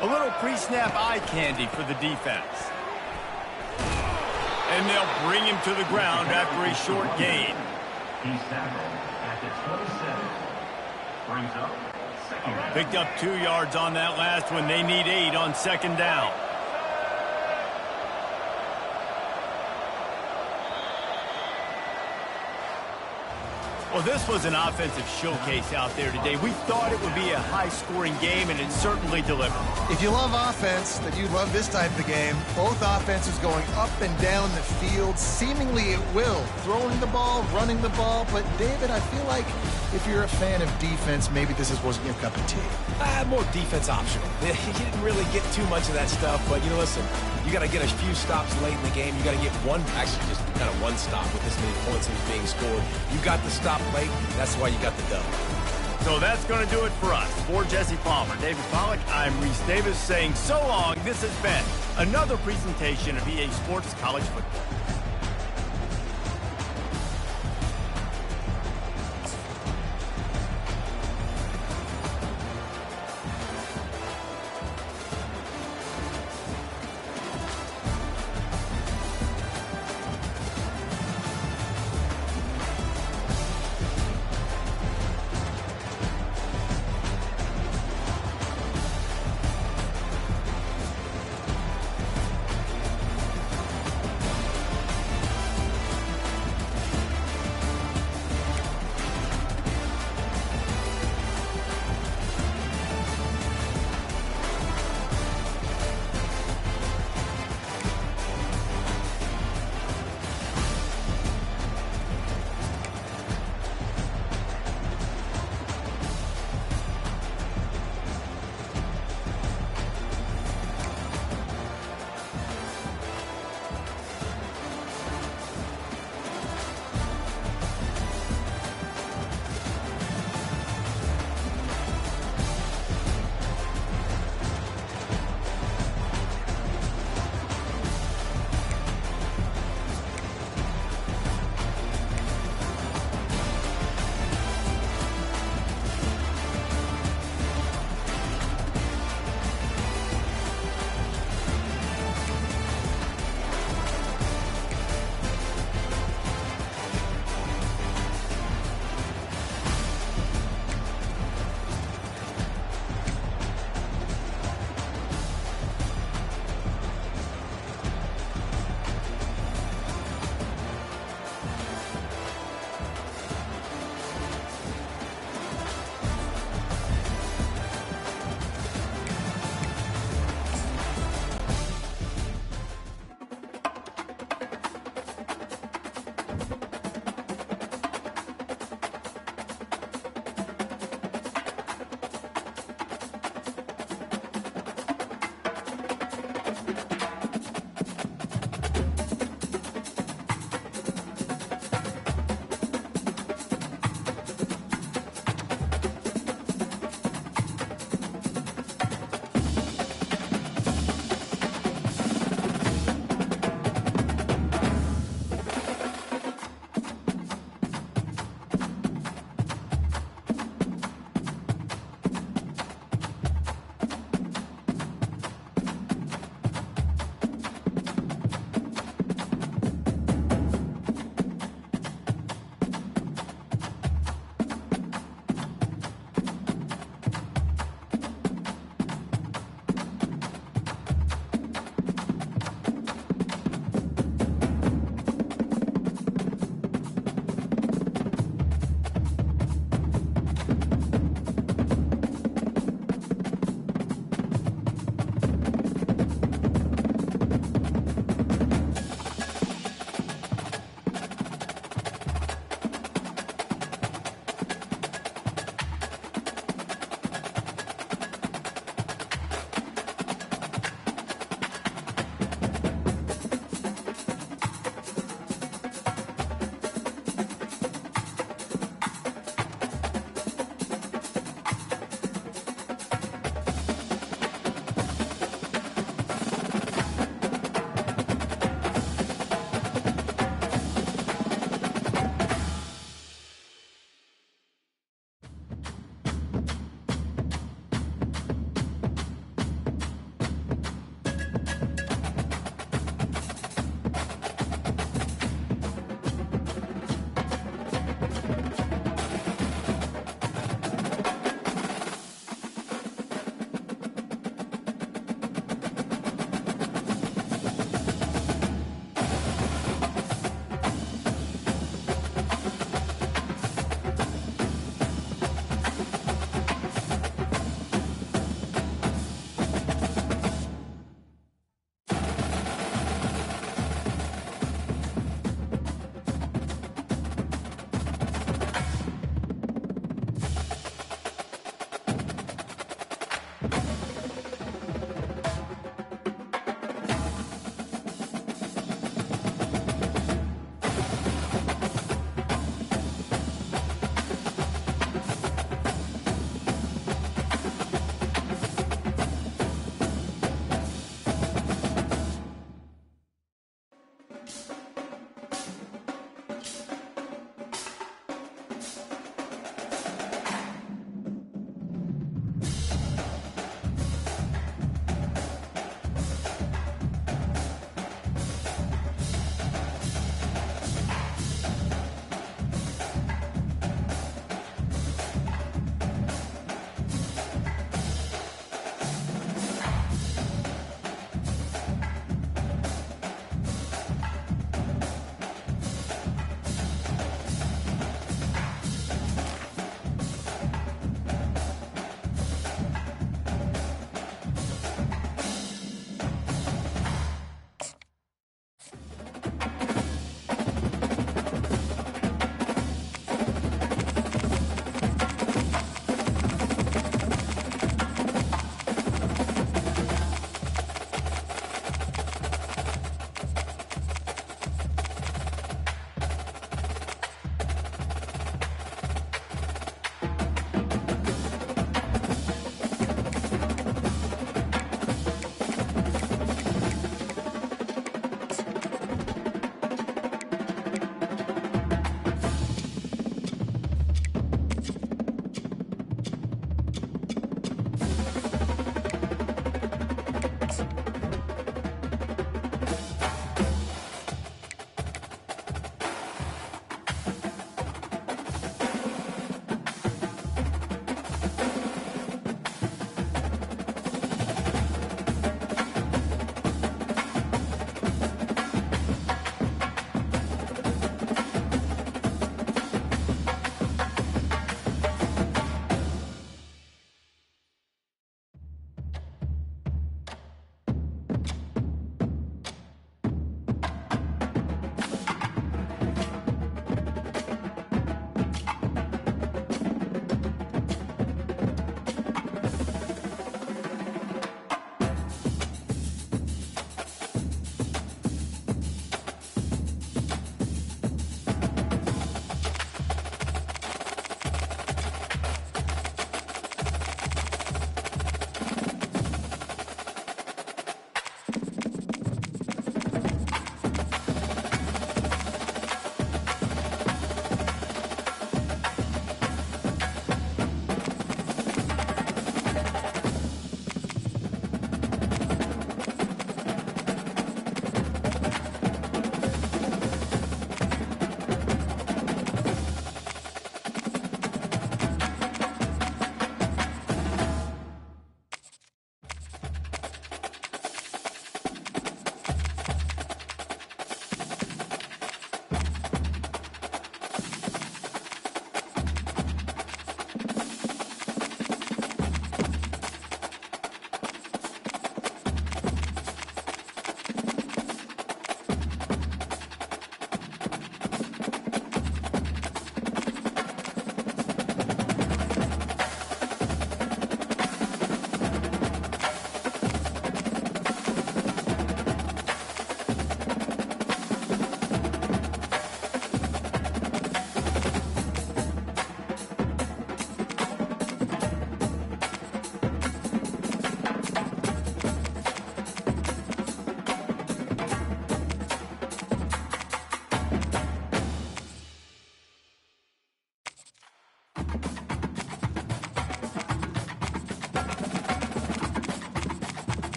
A little pre-snap eye candy for the defense. And they'll bring him to the ground after a short gain. He's tackled at the 27. Brings up 2nd. Picked up 2 yards on that last one. They need 8 on 2nd down. Well, this was an offensive showcase out there today. We thought it would be a high-scoring game, and it certainly delivered. If you love offense, then you love this type of game. Both offenses going up and down the field, seemingly at will. Throwing the ball, running the ball. But, David, I feel like if you're a fan of defense, maybe this wasn't your cup of tea. More defense optional. You didn't really get too much of that stuff, but, you know, listen, you got to get a few stops late in the game. You got to get just kind of one stop with this many points being scored. You got the stop late. That's why you got the dub. So that's going to do it for us. For Jesse Palmer, David Pollack, I'm Reese Davis saying so long. This has been another presentation of EA Sports College Football.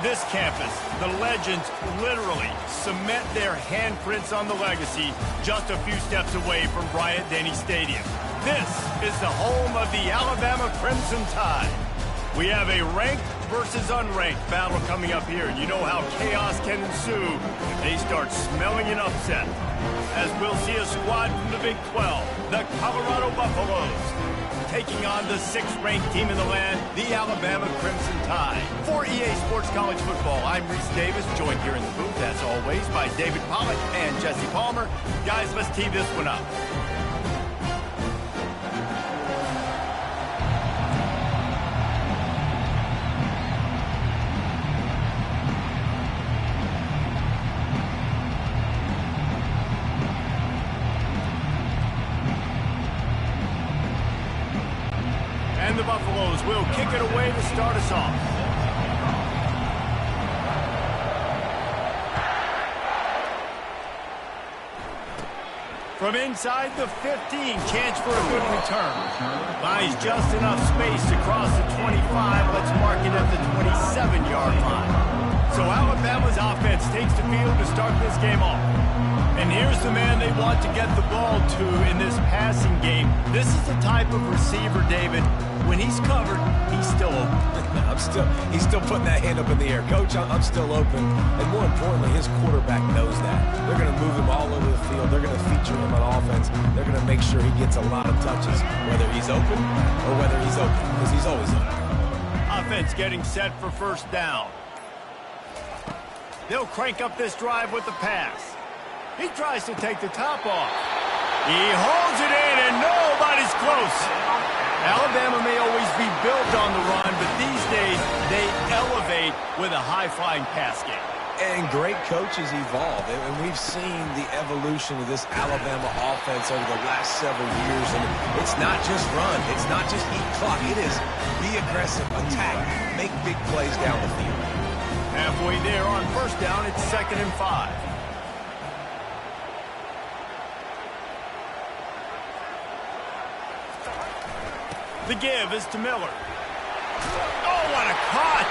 On this campus, the legends literally cement their handprints on the legacy just a few steps away from Bryant-Denny Stadium. This is the home of the Alabama Crimson Tide. We have a ranked versus unranked battle coming up here, and you know how chaos can ensue if they start smelling an upset. As we'll see a squad from the Big 12, the Colorado Buffaloes, taking on the 6th-ranked team in the land, the Alabama Crimson Tide. For EA Sports College Football, I'm Reese Davis, joined here in the booth, as always, by David Pollack and Jesse Palmer. Guys, let's tee this one up. And the Buffaloes will kick it away to start us off. From inside the 15, chance for a good return. Buys just enough space to cross the 25. Let's mark it at the 27-yard line. So Alabama's offense takes the field to start this game off. And here's the man they want to get the ball to in this passing game. This is the type of receiver, David, when he's covered, he's still open. He's still putting that hand up in the air. Coach, I'm still open. And more importantly, his quarterback knows that. They're going to move him all over the field. They're going to feature him on offense. They're going to make sure he gets a lot of touches, whether he's open or whether he's open, because he's always open. Offense getting set for first down. They'll crank up this drive with the pass. He tries to take the top off. He holds it in, and nobody's close. Alabama may always be built on the run, but these days they elevate with a high-flying pass game. And great coaches evolve, and we've seen the evolution of this Alabama offense over the last several years. And it's not just run, it's not just eat clock. It is be aggressive, attack, make big plays down the field. Halfway there on first down, it's 2nd and 5. The give is to Miller. Oh, what a cut!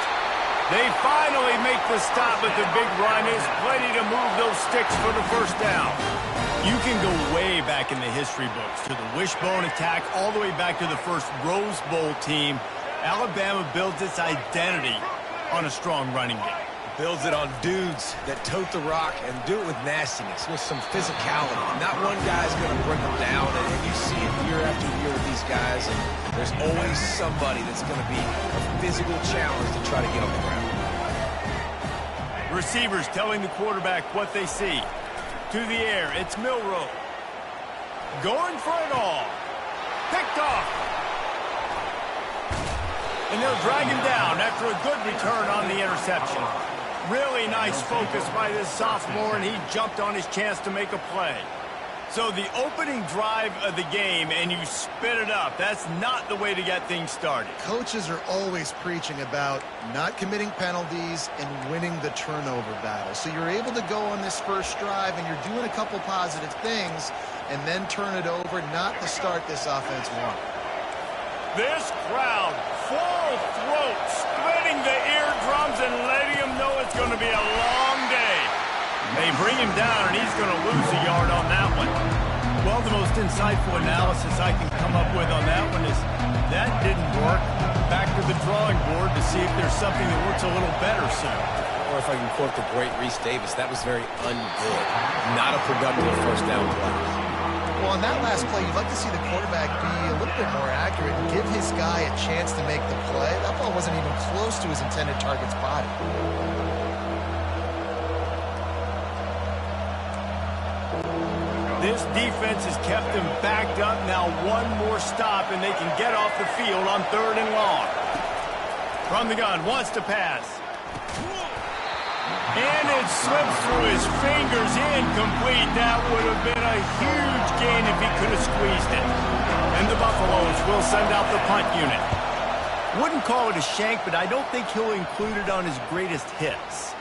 They finally make the stop, but the big run is plenty to move those sticks for the first down. You can go way back in the history books to the wishbone attack, all the way back to the first Rose Bowl team. Alabama builds its identity on a strong running game. Builds it on dudes that tote the rock and do it with nastiness, with some physicality. Not one guy's going to bring them down, and you see it year after year with these guys, and there's always somebody that's going to be a physical challenge to try to get on the ground. Receivers telling the quarterback what they see. To the air, it's Milroe. Going for it all. Picked off. And they'll drag him down after a good return on the interception. Really nice focus by this sophomore, and he jumped on his chance to make a play. So the opening drive of the game, and you spit it up. That's not the way to get things started. Coaches are always preaching about not committing penalties and winning the turnover battle. So you're able to go on this first drive, and you're doing a couple positive things, and then turn it over, not to start this offense wrong. This crowd, full throat, splitting the eardrums and letting him know it's going to be a long day. They bring him down, and he's going to lose a yard on that one. Well, the most insightful analysis I can come up with on that one is that didn't work. Back to the drawing board to see if there's something that works a little better soon. Or if I can quote the great Reese Davis, that was very ungood. Not a productive first down play. Well, on that last play, you'd like to see the quarterback be a little bit more accurate and give his guy a chance to make the play. That ball wasn't even close to his intended target's body. This defense has kept them backed up. Now one more stop, and they can get off the field on 3rd and long. From the gun, wants to pass. And it slips through his fingers, incomplete. That would have been a huge gain if he could have squeezed it. And the Buffaloes will send out the punt unit. Wouldn't call it a shank, but I don't think he'll include it on his greatest hits.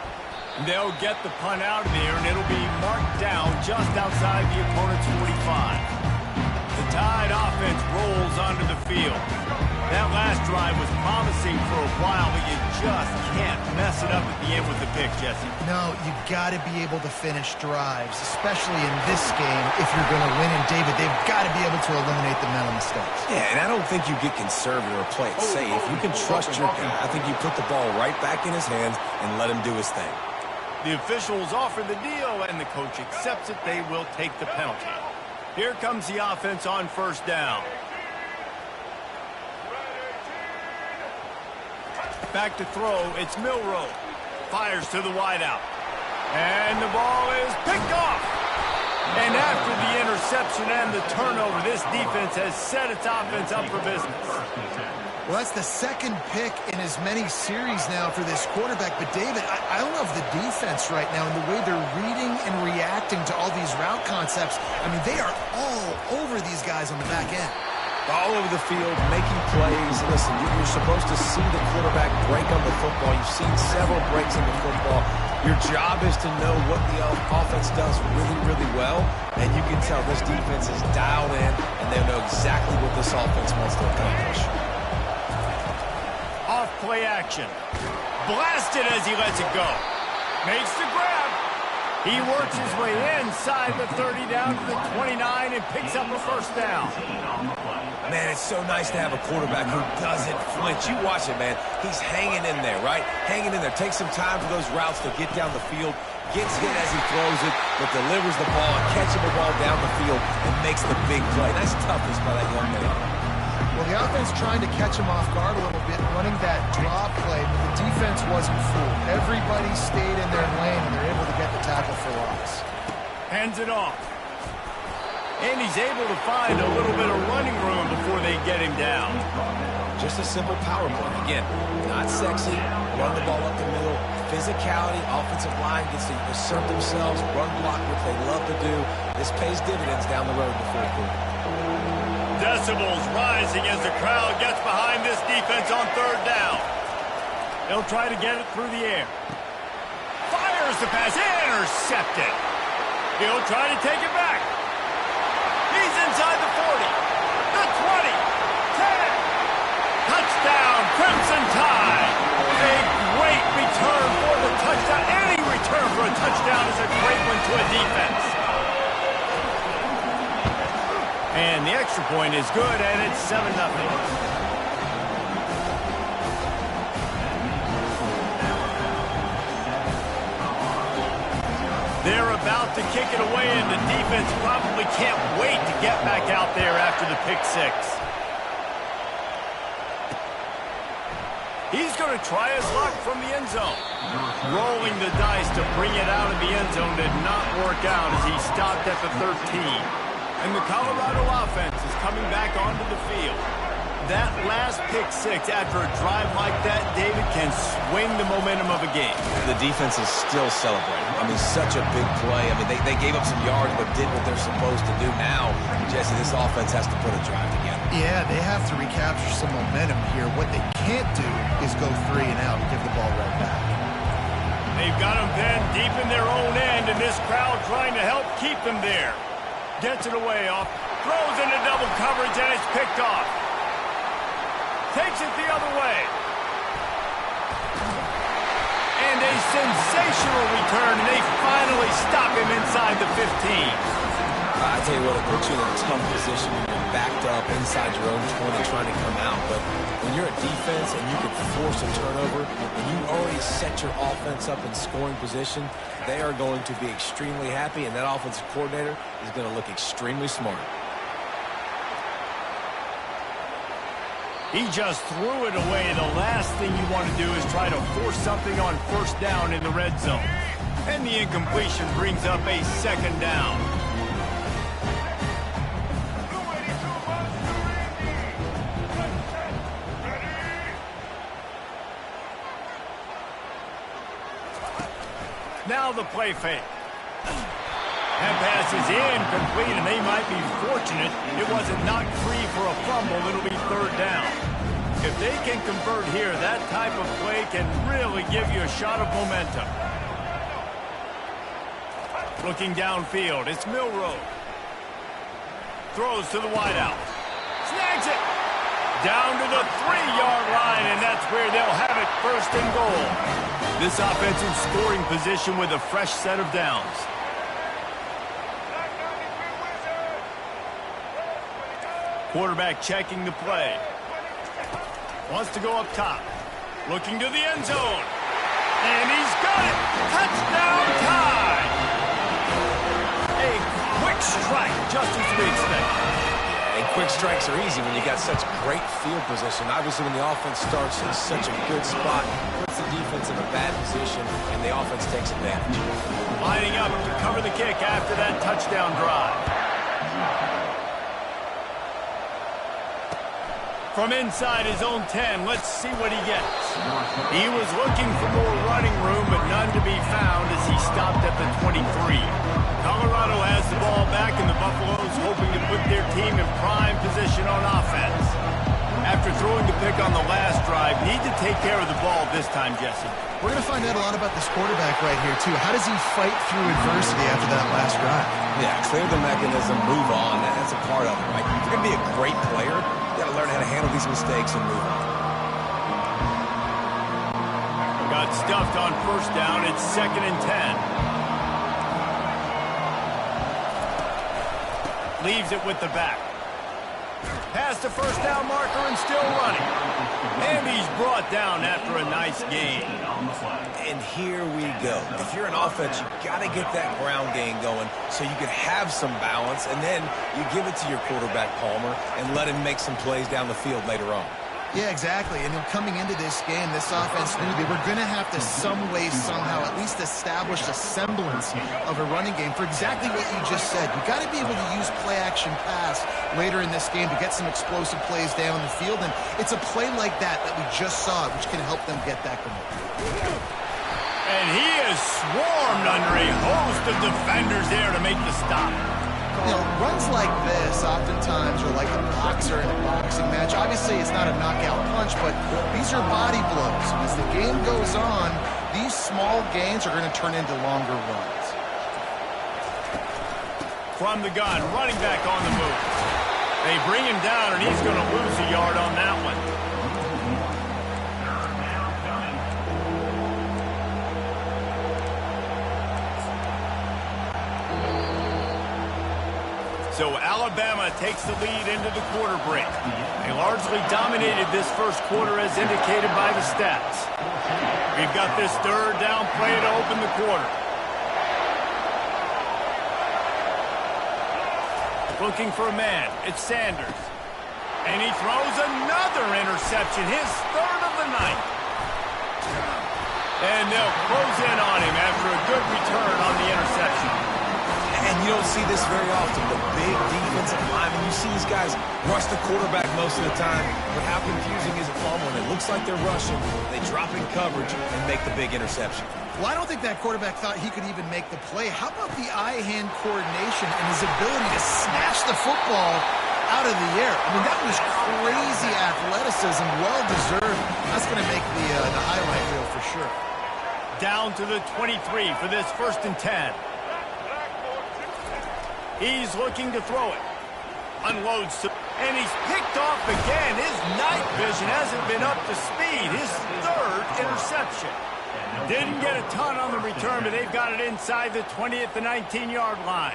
They'll get the punt out of there, and it'll be marked down just outside the opponent's 45. The Tide offense rolls onto the field. That last drive was promising for a while, but you just can't mess it up at the end with the pick, Jesse. No, you got to be able to finish drives, especially in this game if you're going to win. And, David, they've got to be able to eliminate the mental mistakes. Yeah, and I don't think you get conservative or play it safe. You can trust your guy. I think you put the ball right back in his hands and let him do his thing. The officials offer the deal, and the coach accepts it. They will take the penalty. Here comes the offense on first down. Back to throw, it's Milroe. Fires to the wideout. And the ball is picked off. And after the interception and the turnover, this defense has set its offense up for business. Well, that's the second pick in as many series now for this quarterback. But, David, I love the defense right now and the way they're reading and reacting to all these route concepts. I mean, they are all over these guys on the back end. All over the field, making plays. Listen, you're supposed to see the quarterback break on the football. You've seen several breaks in the football. Your job is to know what the offense does really, really well. And you can tell this defense is dialed in, and they know exactly what this offense wants to accomplish. Off play action. Blasted as he lets it go. Makes the grab. He works his way inside the 30 down to the 29 and picks up a first down. Man, it's so nice to have a quarterback who doesn't flinch. You watch it, man. He's hanging in there, right? Hanging in there. Takes some time for those routes to get down the field. Gets hit as he throws it, but delivers the ball, catchable ball down the field, and makes the big play. Nice toughness by that young man. Well, the offense trying to catch him off guard a little bit, running that draw play, but the defense wasn't fooled. Everybody stayed in their lane, and they're able to get the tackle for loss. Hands it off. And he's able to find a little bit of running room before they get him down. Just a simple power play. Again, not sexy. Run the ball up the middle. Physicality, offensive line gets to assert themselves, run block, which they love to do. This pays dividends down the road in the fourth quarter. Decibels rising as the crowd gets behind this defense on third down. They'll try to get it through the air. Fires the pass. Intercepted. He'll try to take it back. He's inside the 40, the 20, 10. Touchdown, Crimson Tide. A great return for the touchdown. Any return for a touchdown is a great one to a defense. And the extra point is good, and it's 7-0. They're about to kick it away, and the defense probably can't wait to get back out there after the pick six. He's going to try his luck from the end zone. Rolling the dice to bring it out of the end zone did not work out as he stopped at the 13. And the Colorado offense is coming back onto the field. That last pick six after a drive like that, David, can swing the momentum of a game. The defense is still celebrating. I mean, such a big play. I mean, they gave up some yards but did what they're supposed to do. Now, Jesse, this offense has to put a drive together. Yeah, they have to recapture some momentum here. What they can't do is go 3 and out and give the ball right back. They've got them pinned deep in their own end, and this crowd trying to help keep them there. Gets it away off, throws into double coverage, and it's picked off. Takes it the other way. And a sensational return, and they finally stop him inside the 15. I tell you what, it puts you in a tough position when you're backed up inside your own 20 trying to come out. But when you're a defense and you can force a turnover and you already set your offense up in scoring position, they are going to be extremely happy, and that offensive coordinator is going to look extremely smart. He just threw it away. The last thing you want to do is try to force something on first down in the red zone. And the incompletion brings up a second down. Now the play fake. That pass is incomplete, and they might be fortunate it wasn't knocked free for a fumble. It'll be third down. If they can convert here, that type of play can really give you a shot of momentum. Looking downfield, it's Milroe. Throws to the wideout. Snags it. Down to the 3-yard line, and that's where they'll have it back, 1st and goal. This offense in scoring position with a fresh set of downs. Quarterback checking the play. Wants to go up top. Looking to the end zone. And he's got it. Touchdown tie. A quick strike, just as we expected. And quick strikes are easy when you got such great field position. Obviously, when the offense starts in such a good spot, puts the defense in a bad position, and the offense takes advantage. Lining up to cover the kick after that touchdown drive. From inside his own 10, let's see what he gets. He was looking for more running room, but none to be found as he stopped at the 23. Colorado has the ball back, and the Buffaloes hoping to put their team in prime position on offense. After throwing the pick on the last drive, need to take care of the ball this time, Jesse. We're going to find out a lot about this quarterback right here, too. How does he fight through adversity after that last drive? Yeah, clear the mechanism, move on. That's a part of it, right? If you're going to be a great player, you got to learn how to handle these mistakes and move on. Got stuffed on 1st down. It's 2nd and 10. Leaves it with the back. Past the 1st down marker and still running. And he's brought down after a nice gain. And here we go. If you're an offense, you got to get that ground game going so you can have some balance, and then you give it to your quarterback, Palmer, and let him make some plays down the field later on. Yeah, exactly. And coming into this game, this offense knew they were going to have to some way, somehow, at least establish a semblance of a running game for exactly what you just said. You got to be able to use play-action pass later in this game to get some explosive plays down the field. And it's a play like that we just saw, which can help them get that going. And he is swarmed under a host of defenders there to make the stop. You know, runs like this oftentimes are like a boxer in a boxing match. Obviously, it's not a knockout punch, but these are body blows. And as the game goes on, these small gains are going to turn into longer runs. From the gun, running back on the move. They bring him down, and he's going to lose a yard on that one. So Alabama takes the lead into the quarter break. They largely dominated this 1st quarter as indicated by the stats. We've got this 3rd down play to open the quarter. Looking for a man. It's Sanders. And he throws another interception, his 3rd of the night. And they'll close in on him after a good return on the interception. And you don't see this very often, the big defensive linemen. You see these guys rush the quarterback most of the time, but how confusing is it for them when it looks like they're rushing, they drop in coverage and make the big interception? Well, I don't think that quarterback thought he could even make the play. How about the eye-hand coordination and his ability to snatch the football out of the air? I mean, that was crazy athleticism, well-deserved. That's going to make the highlight reel for sure. Down to the 23 for this 1st and 10. He's looking to throw it. Unloads, and he's picked off again. His night vision hasn't been up to speed. His 3rd interception. Didn't get a ton on the return, but they've got it inside the 20 at the 19-yard line.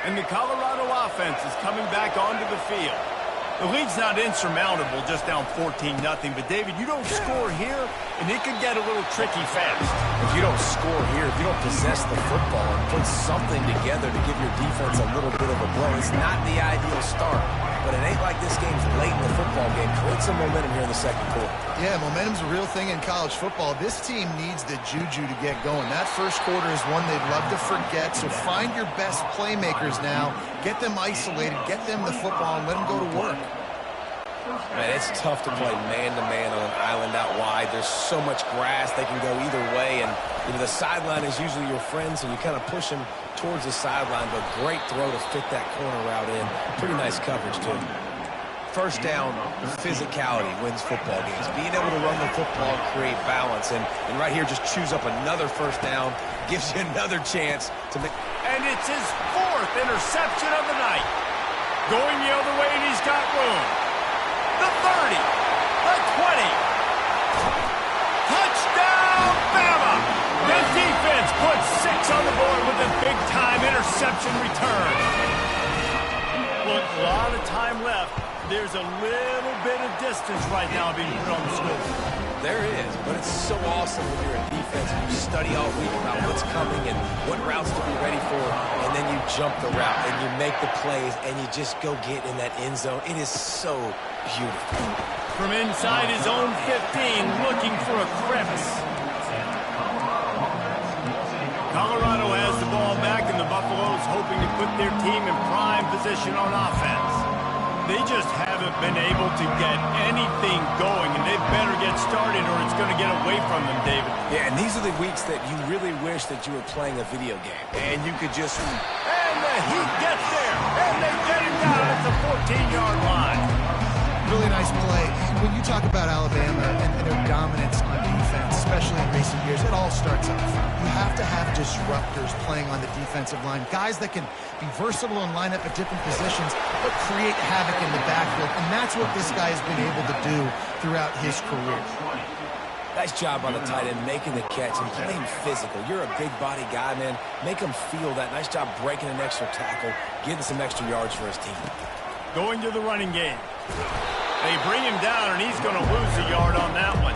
And the Colorado offense is coming back onto the field. The lead's not insurmountable, just down 14-0. But, David, you don't score here, and it could get a little tricky fast. If you don't score here, if you don't possess the football and put something together to give your defense a little bit of a blow, it's not the ideal start. But it ain't like this game's late in the football game. Create some momentum here in the 2nd quarter. Yeah, momentum's a real thing in college football. This team needs the juju to get going. That 1st quarter is one they'd love to forget, so find your best playmakers now. Get them isolated, get them the football, and let them go to work. Man, it's tough to play man-to-man on an island out wide. There's so much grass, they can go either way, and the sideline is usually your friend, so you kind of push them towards the sideline, but great throw to fit that corner route in. Pretty nice coverage, too. 1st down, physicality wins football games. Being able to run the football, create balance, and right here just choose up another 1st down, gives you another chance to make. And it's his 4th interception of the night. Going the other way, and he's got room. The 30. The 20. Touchdown, Bama! The defense puts 6 on the board with a big-time interception return. Look, a lot of time left. There's a little bit of distance right now being put on the score. There is, but it's so awesome when you're in defense and you study all week about what's coming and what routes to be ready for, and then you jump the route and you make the plays and you just go get in that end zone. It is so beautiful. From inside his own 15, looking for a crevice. Colorado has the ball back, and the Buffaloes hoping to put their team in prime position on offense. They just haven't been able to get anything going, and they better get started or it's going to get away from them, David. Yeah, and these are the weeks that you really wish that you were playing a video game, and you could just... And the Heat gets there, and they get him down at the 14-yard line. Really nice play. When you talk about Alabama and their dominance on defense, especially in recent years, it all starts off. You have to have disruptors playing on the defensive line, guys that can be versatile and line up at different positions, but create havoc in the backfield, and that's what this guy has been able to do throughout his career. Nice job on the tight end, making the catch and playing physical. You're a big body guy, man. Make him feel that. Nice job breaking an extra tackle, getting some extra yards for his team. Going to the running game. They bring him down, and he's going to lose a yard on that one.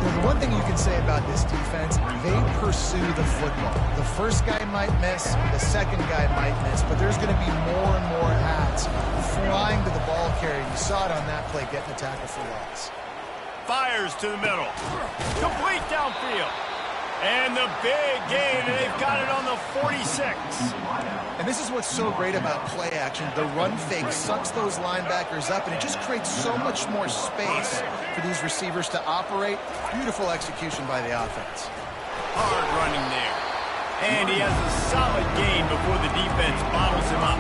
The one thing you can say about this defense, they pursue the football. The first guy might miss, the second guy might miss, but there's going to be more and more hats flying to the ball carrier. You saw it on that play, getting the tackle for loss. Fires to the middle. Complete downfield. And the big gain, and they've got it on the 46. And this is what's so great about play action. The run fake sucks those linebackers up, and it just creates so much more space for these receivers to operate. Beautiful execution by the offense. Hard running there. And he has a solid gain before the defense bottles him up.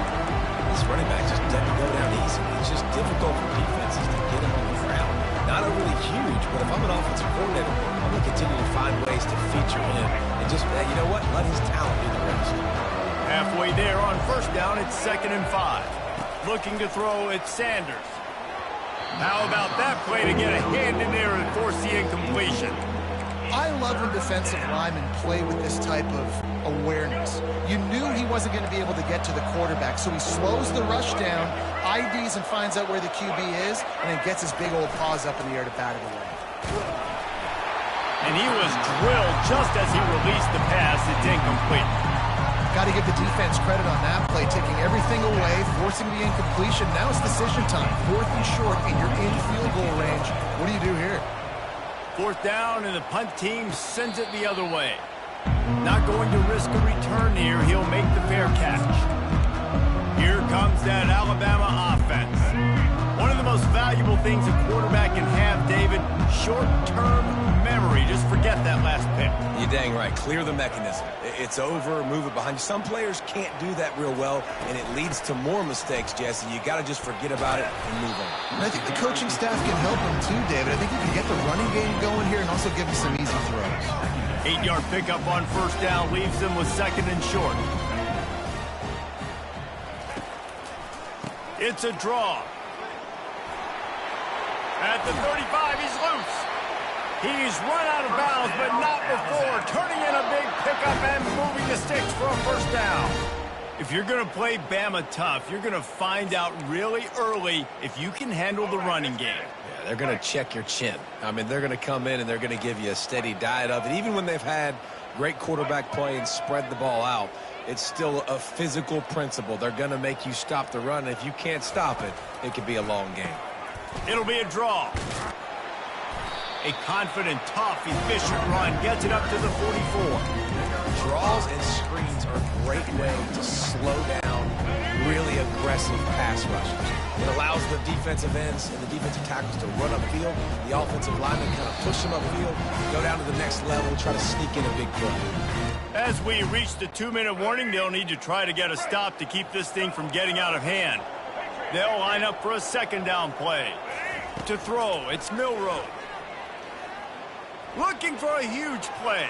This running back just doesn't go down easy. It's just difficult for defenses to get him on the ground. Not overly huge, but if I'm an offensive coordinator, I'm going to continue to find ways to feature him and just, you know what, let his talent do the rest. Halfway there on first down, it's 2nd and 5. Looking to throw, it's Sanders. How about that play to get a hand in there and force the incompletion? I love when defensive linemen play with this type of awareness. You knew he wasn't going to be able to get to the quarterback, so he slows the rush down, IDs and finds out where the QB is, and then gets his big old paws up in the air to bat it away. And he was drilled just as he released the pass. It's incomplete. Got to give the defense credit on that play, taking everything away, forcing the incompletion. Now it's decision time. 4th and short, and you're in field goal range. What do you do here? 4th down, and the punt team sends it the other way. Not going to risk a return here. He'll make the fair catch. Here comes that Alabama offense. One of the most valuable things a quarterback can have, David, short-term memory. Just forget that last pick. You're dang right. Clear the mechanism. It's over, move it behind you. Some players can't do that real well, and it leads to more mistakes, Jesse. You got to just forget about it and move on. And I think the coaching staff can help him too, David. I think he can get the running game going here and also give him some easy throws. 8-yard pickup on first down leaves them with 2nd and short. It's a draw. At the 35, he's loose. He's run out of bounds, but not before turning in a big pickup and moving the sticks for a first down. If you're going to play Bama tough, you're going to find out really early if you can handle the running game. Yeah, they're going to check your chin. I mean, they're going to come in and they're going to give you a steady diet of it. Even when they've had great quarterback play and spread the ball out, it's still a physical principle. They're going to make you stop the run. If you can't stop it, it could be a long game. It'll be a draw. A confident, tough, efficient run gets it up to the 44. Draws and screens are a great way to slow down really aggressive pass rushers. It allows the defensive ends and the defensive tackles to run upfield. The offensive linemen kind of push them upfield, go down to the next level, try to sneak in a big play. As we reach the 2-minute warning, they'll need to try to get a stop to keep this thing from getting out of hand. They'll line up for a 2nd down play. To throw, it's Milroe. Looking for a huge play.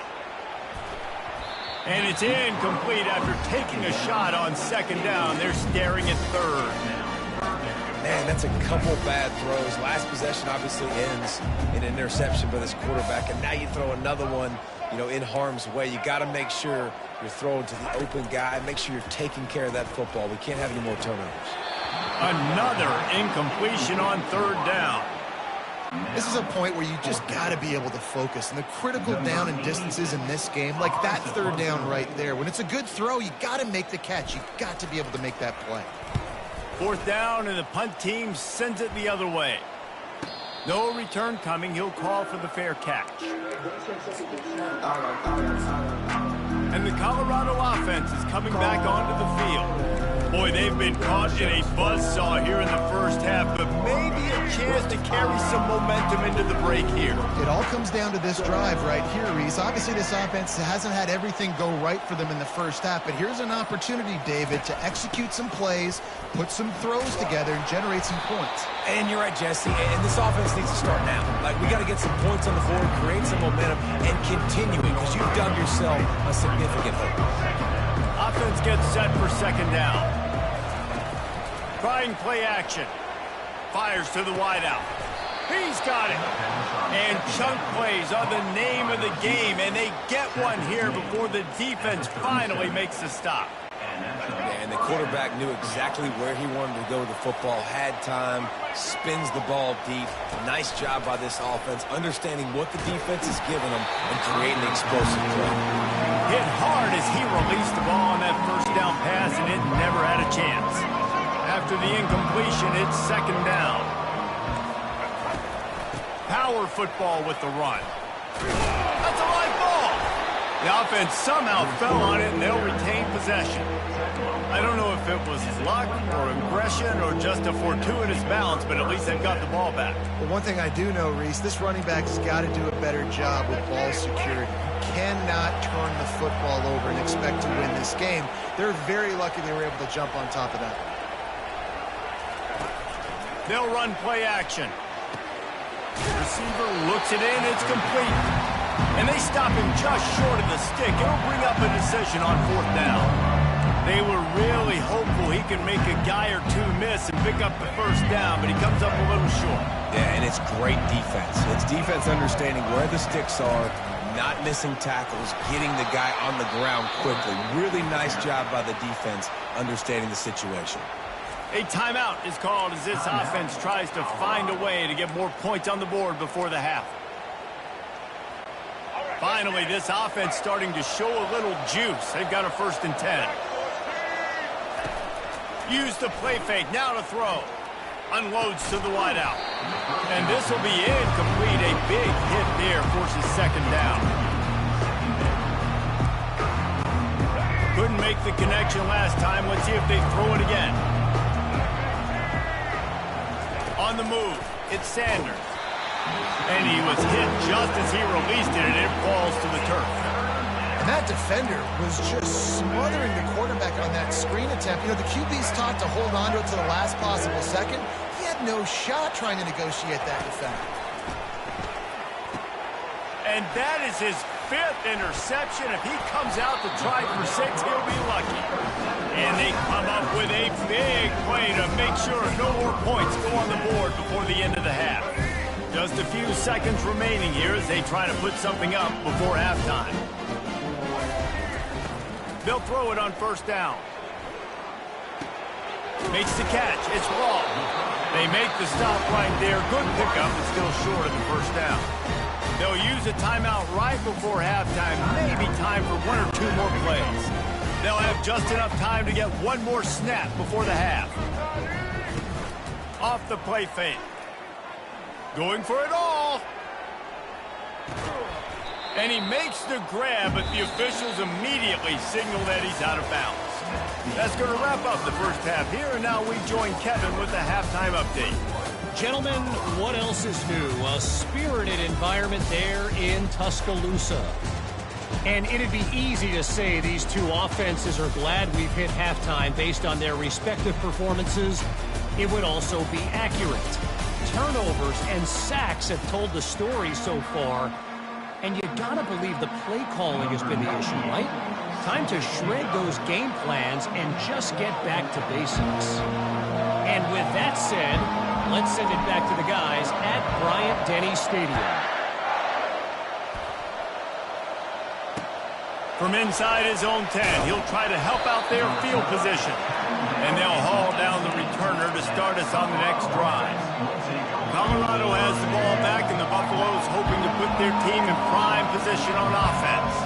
And it's incomplete after taking a shot on second down. They're staring at third. Man, that's a couple bad throws. Last possession obviously ends in an interception by this quarterback, and now you throw another one, in harm's way. You got to make sure you're throwing to the open guy. Make sure you're taking care of that football. We can't have any more turnovers. Another incompletion on third down. This is a point where you just got to be able to focus. And the critical down and distances in this game, like that third down right there, when it's a good throw, you got to make the catch. You got to be able to make that play. Fourth down, and the punt team sends it the other way. No return coming. He'll call for the fair catch. And the Colorado offense is coming back onto the field. Boy, they've been caught in a buzzsaw here in the first half, but maybe a chance to carry some momentum into the break here. It all comes down to this drive right here, Reese. Obviously, this offense hasn't had everything go right for them in the first half, but here's an opportunity, David, to execute some plays, put some throws together, and generate some points. And you're right, Jesse, and this offense needs to start now. Like, we got to get some points on the board, create some momentum, and continue it, because you've dug yourself a significant hole. Offense gets set for second down. Trying play action. Fires to the wideout. He's got it. And chunk plays are the name of the game, and they get one here before the defense finally makes a stop. And the quarterback knew exactly where he wanted to go with the football, had time, spins the ball deep. Nice job by this offense, understanding what the defense is giving them and creating explosive play. Hit hard as he released the ball on that first down pass, and it never had a chance. After the incompletion, it's second down. Power football with the run. That's a live ball. The offense somehow fell on it, and they'll retain possession. I don't know if it was luck or aggression or just a fortuitous bounce, but at least they've got the ball back. Well, one thing I do know, Reese, this running back has got to do a better job with ball security. You cannot turn the football over and expect to win this game. They're very lucky they were able to jump on top of that. They'll run play action. Receiver looks it in. It's complete. And they stop him just short of the stick. It'll bring up a decision on fourth down. They were really hopeful he could make a guy or two miss and pick up the first down, but he comes up a little short. Yeah, and it's great defense. It's defense understanding where the sticks are, not missing tackles, getting the guy on the ground quickly. Really nice job by the defense understanding the situation. A timeout is called as this offense tries to find a way to get more points on the board before the half. Finally, this offense starting to show a little juice. They've got a 1st and 10. Use the play fake, now to throw. Unloads to the wideout. And this will be incomplete. A big hit there forces second down. Couldn't make the connection last time. Let's see if they throw it again. On the move, it's Sanders. And he was hit just as he released it, and it falls to the turf. And that defender was just smothering the quarterback on that screen attempt. The QB's taught to hold on to it to the last possible second. He had no shot trying to negotiate that defender. And that is his 5th interception. If he comes out to try for 6, he'll be lucky. And they come up with a big play to make sure no more points go on the board before the end of the half. Just a few seconds remaining here as they try to put something up before halftime. They'll throw it on first down. Makes the catch. It's Wall. They make the stop right there. Good pickup, but still short of the first down. They'll use a timeout right before halftime. Maybe time for 1 or 2 more plays. They'll have just enough time to get one more snap before the half. Off the play fake. Going for it all. And he makes the grab, but the officials immediately signal that he's out of bounds. That's going to wrap up the first half here, and now we join Kevin with the halftime update. Gentlemen, what else is new? A spirited environment there in Tuscaloosa. And it'd be easy to say these two offenses are glad we've hit halftime based on their respective performances. It would also be accurate. Turnovers and sacks have told the story so far. And you gotta believe the play calling has been the issue, right? Time to shred those game plans and just get back to basics. And with that said, let's send it back to the guys at Bryant-Denny Stadium. From inside his own 10, he'll try to help out their field position. And they'll haul down the returner to start us on the next drive. Colorado has the ball back, and the Buffaloes hoping to put their team in prime position on offense.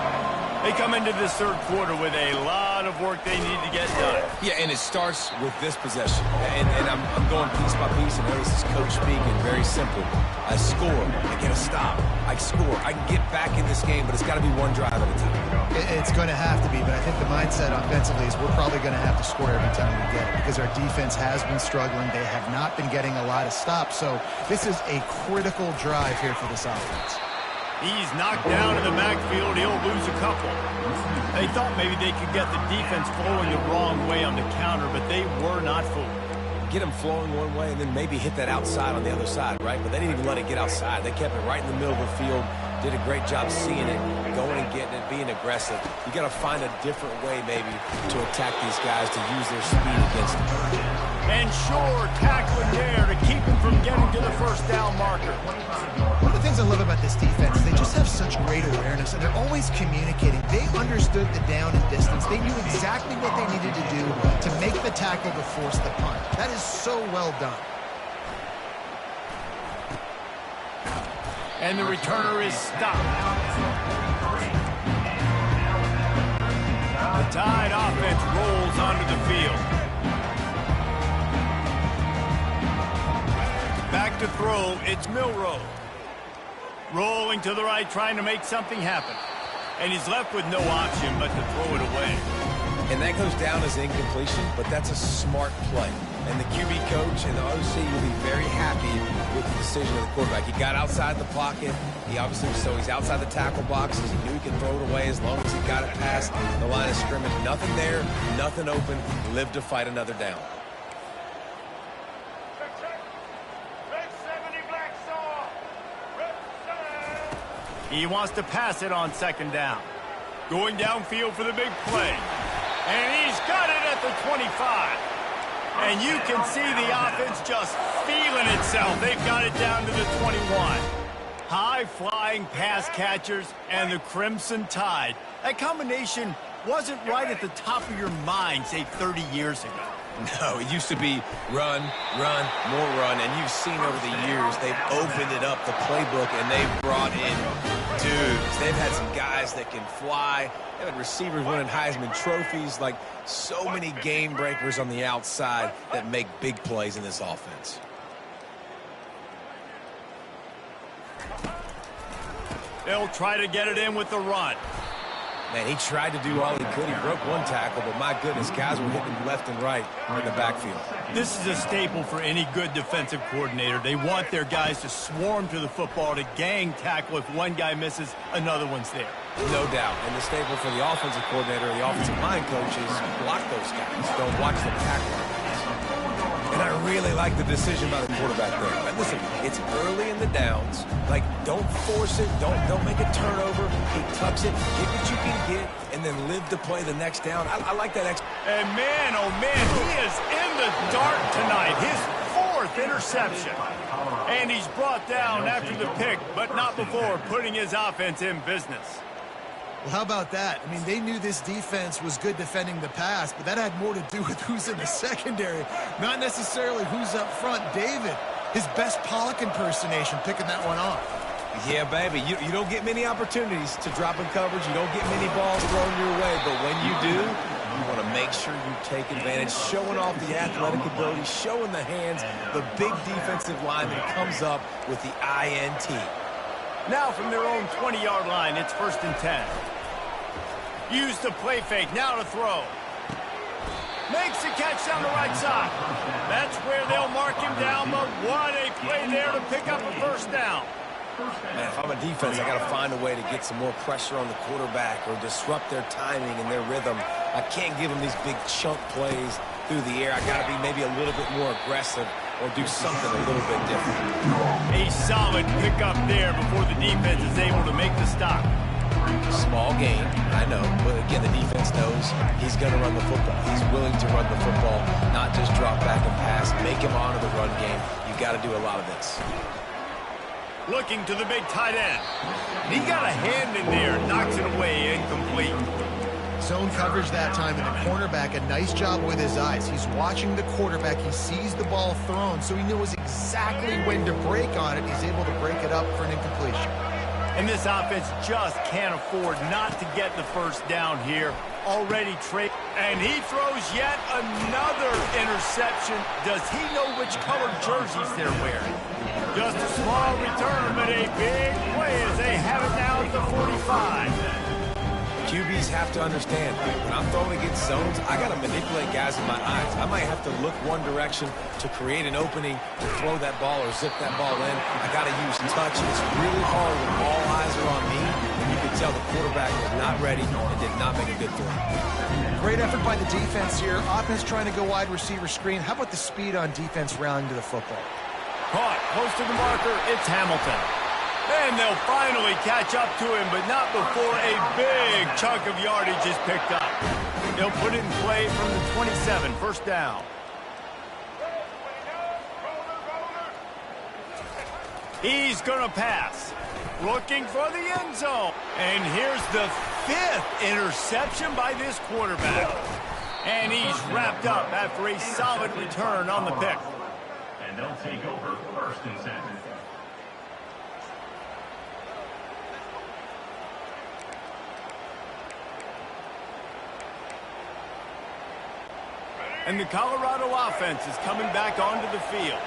They come into this third quarter with a lot of work they need to get done. Yeah, and it starts with this possession. And I'm going piece by piece, and this is coach speaking. Very simple. I score. I get a stop. I score. I can get back in this game, but it's got to be one drive at a time. It's going to have to be, but I think the mindset offensively is we're probably going to have to score every time we get it because our defense has been struggling. They have not been getting a lot of stops, so this is a critical drive here for this offense. He's knocked down in the backfield. He'll lose a couple. They thought maybe they could get the defense flowing the wrong way on the counter, but they were not fooled. Get them flowing one way and then maybe hit that outside on the other side, right? But they didn't even let it get outside. They kept it right in the middle of the field. Did a great job seeing it, going and getting it, being aggressive. You got to find a different way maybe to attack these guys to use their speed against them. And sure, tackling there to keep him from getting to the first down marker. One of the things I love about this defense is they just have such great awareness, and they're always communicating. They understood the down and distance. They knew exactly what they needed to do to make the tackle to force the punt. That is so well done. And the returner is stopped. The Tide offense rolls onto the field. Back to throw, it's Milroe. Rolling to the right, trying to make something happen. And he's left with no option but to throw it away. And that goes down as incompletion, but that's a smart play. And the QB coach and the OC will be very happy with the decision of the quarterback. He got outside the pocket. He obviously, so he's outside the tackle boxes. He knew he could throw it away as long as he got it past the line of scrimmage. Nothing there, nothing open. Live to fight another down. He wants to pass it on second down. Going downfield for the big play. And he's got it at the 25. And you can see the offense just feeling itself. They've got it down to the 21. High-flying pass catchers and the Crimson Tide. That combination wasn't right at the top of your mind, say, 30 years ago. No, it used to be run, run, more run, and you've seen over the years they've opened it up, the playbook, and they've brought in dudes. They've had some guys that can fly. They've had receivers winning Heisman trophies, like so many game breakers on the outside that make big plays in this offense. They'll try to get it in with the run. Man, he tried to do all he could. He broke one tackle, but my goodness, guys were hitting him left and right in the backfield. This is a staple for any good defensive coordinator. They want their guys to swarm to the football, to gang tackle. If one guy misses, another one's there. No doubt. And the staple for the offensive coordinator or the offensive line coach is block those guys. Don't watch them tackle them. And I really like the decision by the quarterback there. But listen, it's early in the downs. Like, don't force it. Don't make a turnover. He tucks it, get what you can get, and then live to play the next down. I like that. And man, oh man, he is in the dark tonight. His fourth interception. And he's brought down after the pick, but not before putting his offense in business. Well, how about that? I mean, they knew this defense was good defending the pass, but that had more to do with who's in the secondary, not necessarily who's up front. David, his best Pollock impersonation, picking that one off. Yeah, baby, you don't get many opportunities to drop in coverage. You don't get many balls thrown your way, but when you do, you want to make sure you take advantage, showing off the athletic ability, showing the hands. The big defensive lineman comes up with the INT. Now from their own 20-yard line, it's 1st and 10. Use the play fake, now to throw. Makes the catch down the right side. That's where they'll mark him down, but what a play there to pick up a first down. Man, if I'm a defense, I got to find a way to get some more pressure on the quarterback or disrupt their timing and their rhythm. I can't give them these big chunk plays through the air. I got to be maybe a little bit more aggressive or do something a little bit different. A solid pickup there before the defense is able to make the stop. Small gain, I know, but again, the defense knows he's going to run the football. He's willing to run the football, not just drop back and pass, make him honor the run game. You've got to do a lot of this. Looking to the big tight end. He got a hand in there, knocks it away, incomplete. Zone coverage that time, and the cornerback, a nice job with his eyes. He's watching the quarterback. He sees the ball thrown, so he knows exactly when to break on it. He's able to break it up for an incompletion. And this offense just can't afford not to get the first down here. Already trade, and he throws yet another interception. Does he know which colored jerseys they're wearing? Just a small return, but a big play as they have it now at the 45. QBs have to understand, when I'm throwing against zones, I got to manipulate guys with my eyes. I might have to look one direction to create an opening to throw that ball or zip that ball in. I got to use touch. It's really hard when all eyes are on me, and you can tell the quarterback was not ready and did not make a good throw. Great effort by the defense here. Offense trying to go wide receiver screen. How about the speed on defense rallying to the football? Caught close to the marker. It's Hamilton. And they'll finally catch up to him, but not before a big chunk of yardage is picked up. They'll put it in play from the 27, first down. He's going to pass. Looking for the end zone. And here's the 5th interception by this quarterback. And he's wrapped up after a solid return on the pick. And they'll take over first and 7. And the Colorado offense is coming back onto the field.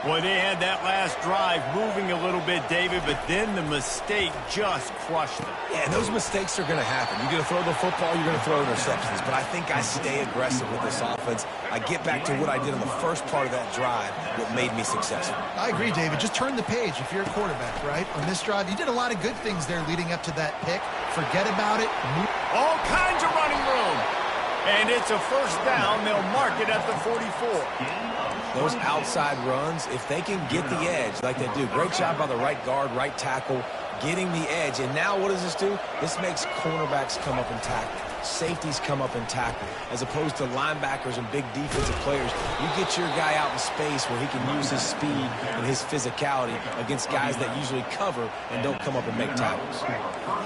Boy, they had that last drive moving a little bit, David, but then the mistake just crushed them. Yeah, and those mistakes are going to happen. You're going to throw the football, you're going to throw interceptions. But I think I stay aggressive with this offense. I get back to what I did in the first part of that drive, what made me successful. I agree, David. Just turn the page if you're a quarterback, right? On this drive, you did a lot of good things there leading up to that pick. Forget about it. All kinds of running room. And it's a first down. They'll mark it at the 44. Those outside runs, if they can get the edge like they do, great job by the right guard, right tackle, getting the edge. And now what does this do? This makes cornerbacks come up and tackle. Safeties come up and tackle. As opposed to linebackers and big defensive players, you get your guy out in space where he can use his speed and his physicality against guys that usually cover and don't come up and make tackles.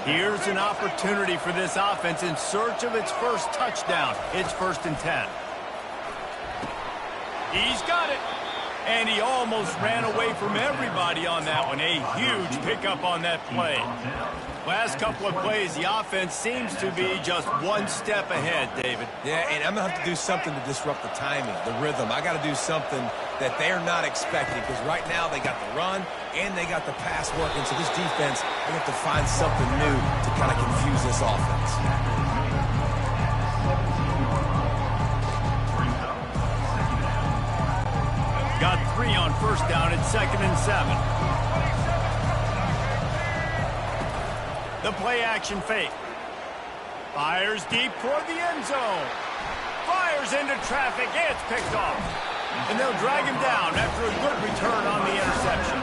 Here's an opportunity for this offense in search of its first touchdown. It's first and 10. He's got it. And he almost ran away from everybody on that one. A huge pickup on that play. Last couple of plays, the offense seems to be just one step ahead, David. Yeah, and I'm going to have to do something to disrupt the timing, the rhythm. I got to do something that they're not expecting, because right now they got the run and they got the pass working. So this defense, they have to find something new to kind of confuse this offense. Got 3 on first down at 2nd and 7. The play action fake. Fires deep toward the end zone. Fires into traffic. It's picked off. And they'll drag him down after a good return on the interception.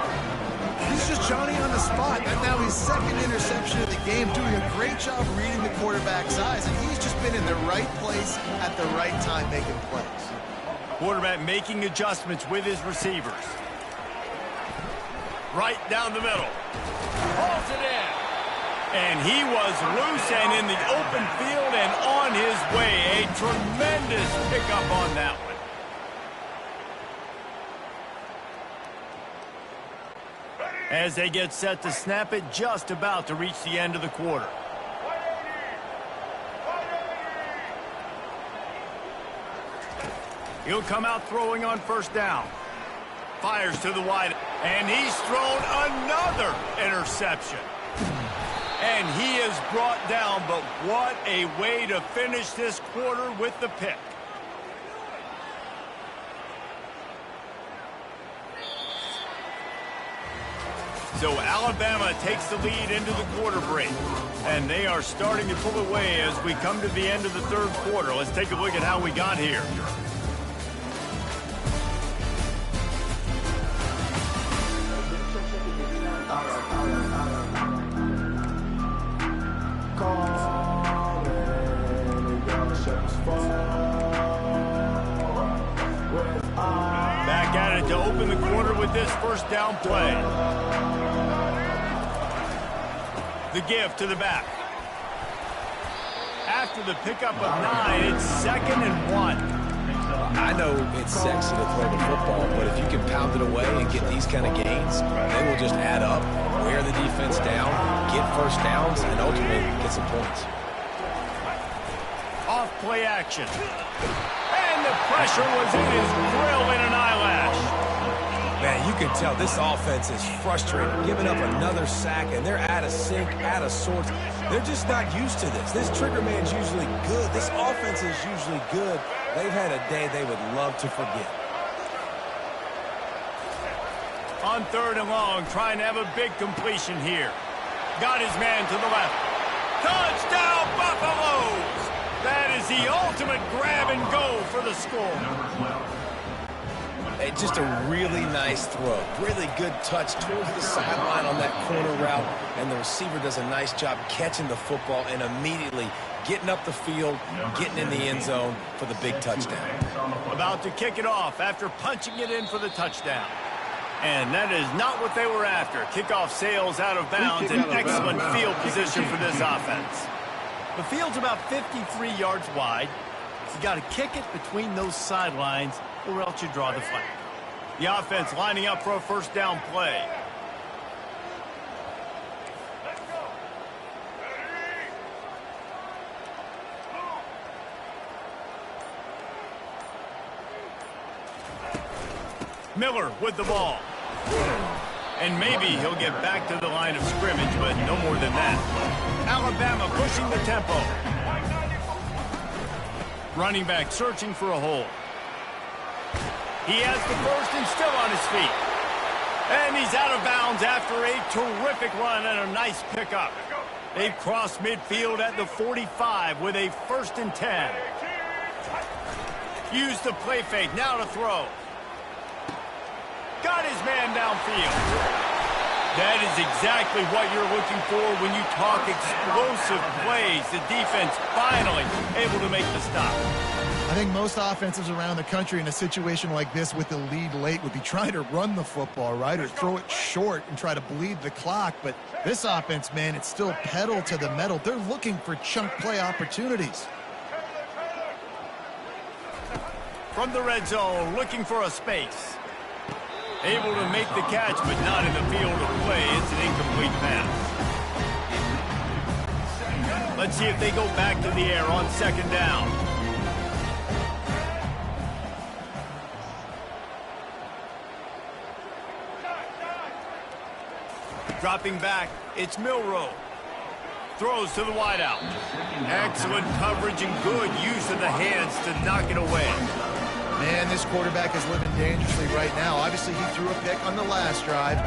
He's just Johnny on the spot. And now his 2nd interception of the game, doing a great job reading the quarterback's eyes. And he's just been in the right place at the right time making plays. Quarterback making adjustments with his receivers. Right down the middle. Pulls it in. And he was loose and in the open field and on his way. A tremendous pickup on that one. As they get set to snap it, just about to reach the end of the quarter. He'll come out throwing on first down. Fires to the wide, and he's thrown another interception. And he is brought down, but what a way to finish this quarter with the pick. So Alabama takes the lead into the quarter break. And they are starting to pull away as we come to the end of the 3rd quarter. Let's take a look at how we got here. Back at it to open the quarter with this first down play. The give to the back. After the pickup of 9, it's 2nd and 1. I know it's sexy to throw the football, but if you can pound it away and get these kind of gains, they will just add up, wear the defense down, get first downs, and ultimately get some points. Off play action. And the pressure was in his grill in an eyelash. Man, you can tell this offense is frustrated, giving up another sack, and they're out of sync, out of sorts. They're just not used to this. This trigger man's usually good. This offense is usually good. They've had a day they would love to forget. On 3rd and long, trying to have a big completion here. Got his man to the left. Touchdown, Buffaloes! That is the ultimate grab and go for the score. Hey, just a really nice throw. Really good touch towards the sideline on that corner route, and the receiver does a nice job catching the football and immediately getting up the field, getting in the end zone for the big touchdown. About to kick it off after punching it in for the touchdown. And that is not what they were after. Kickoff sails out of bounds and excellent field position for this offense. The field's about 53 yards wide. You got to kick it between those sidelines or else you draw the flag. The offense lining up for a first down play. Miller with the ball. And maybe he'll get back to the line of scrimmage, but no more than that. Alabama pushing the tempo. Running back searching for a hole. He has the first and still on his feet. And he's out of bounds after a terrific run and a nice pickup. They've crossed midfield at the 45 with a 1st and 10. Use the play fake, now to throw. Got his man downfield. That is exactly what you're looking for when you talk explosive plays. The defense finally able to make the stop. I think most offenses around the country in a situation like this with the lead late would be trying to run the football, right, or throw it short and try to bleed the clock. But this offense, man, it's still pedal to the metal. They're looking for chunk play opportunities. From the red zone, looking for a space. Able to make the catch, but not in the field of play. It's an incomplete pass. Let's see if they go back to the air on 2nd down. Dropping back, it's Milroe. Throws to the wideout. Excellent coverage and good use of the hands to knock it away. Man, this quarterback is living dangerously right now. Obviously, he threw a pick on the last drive.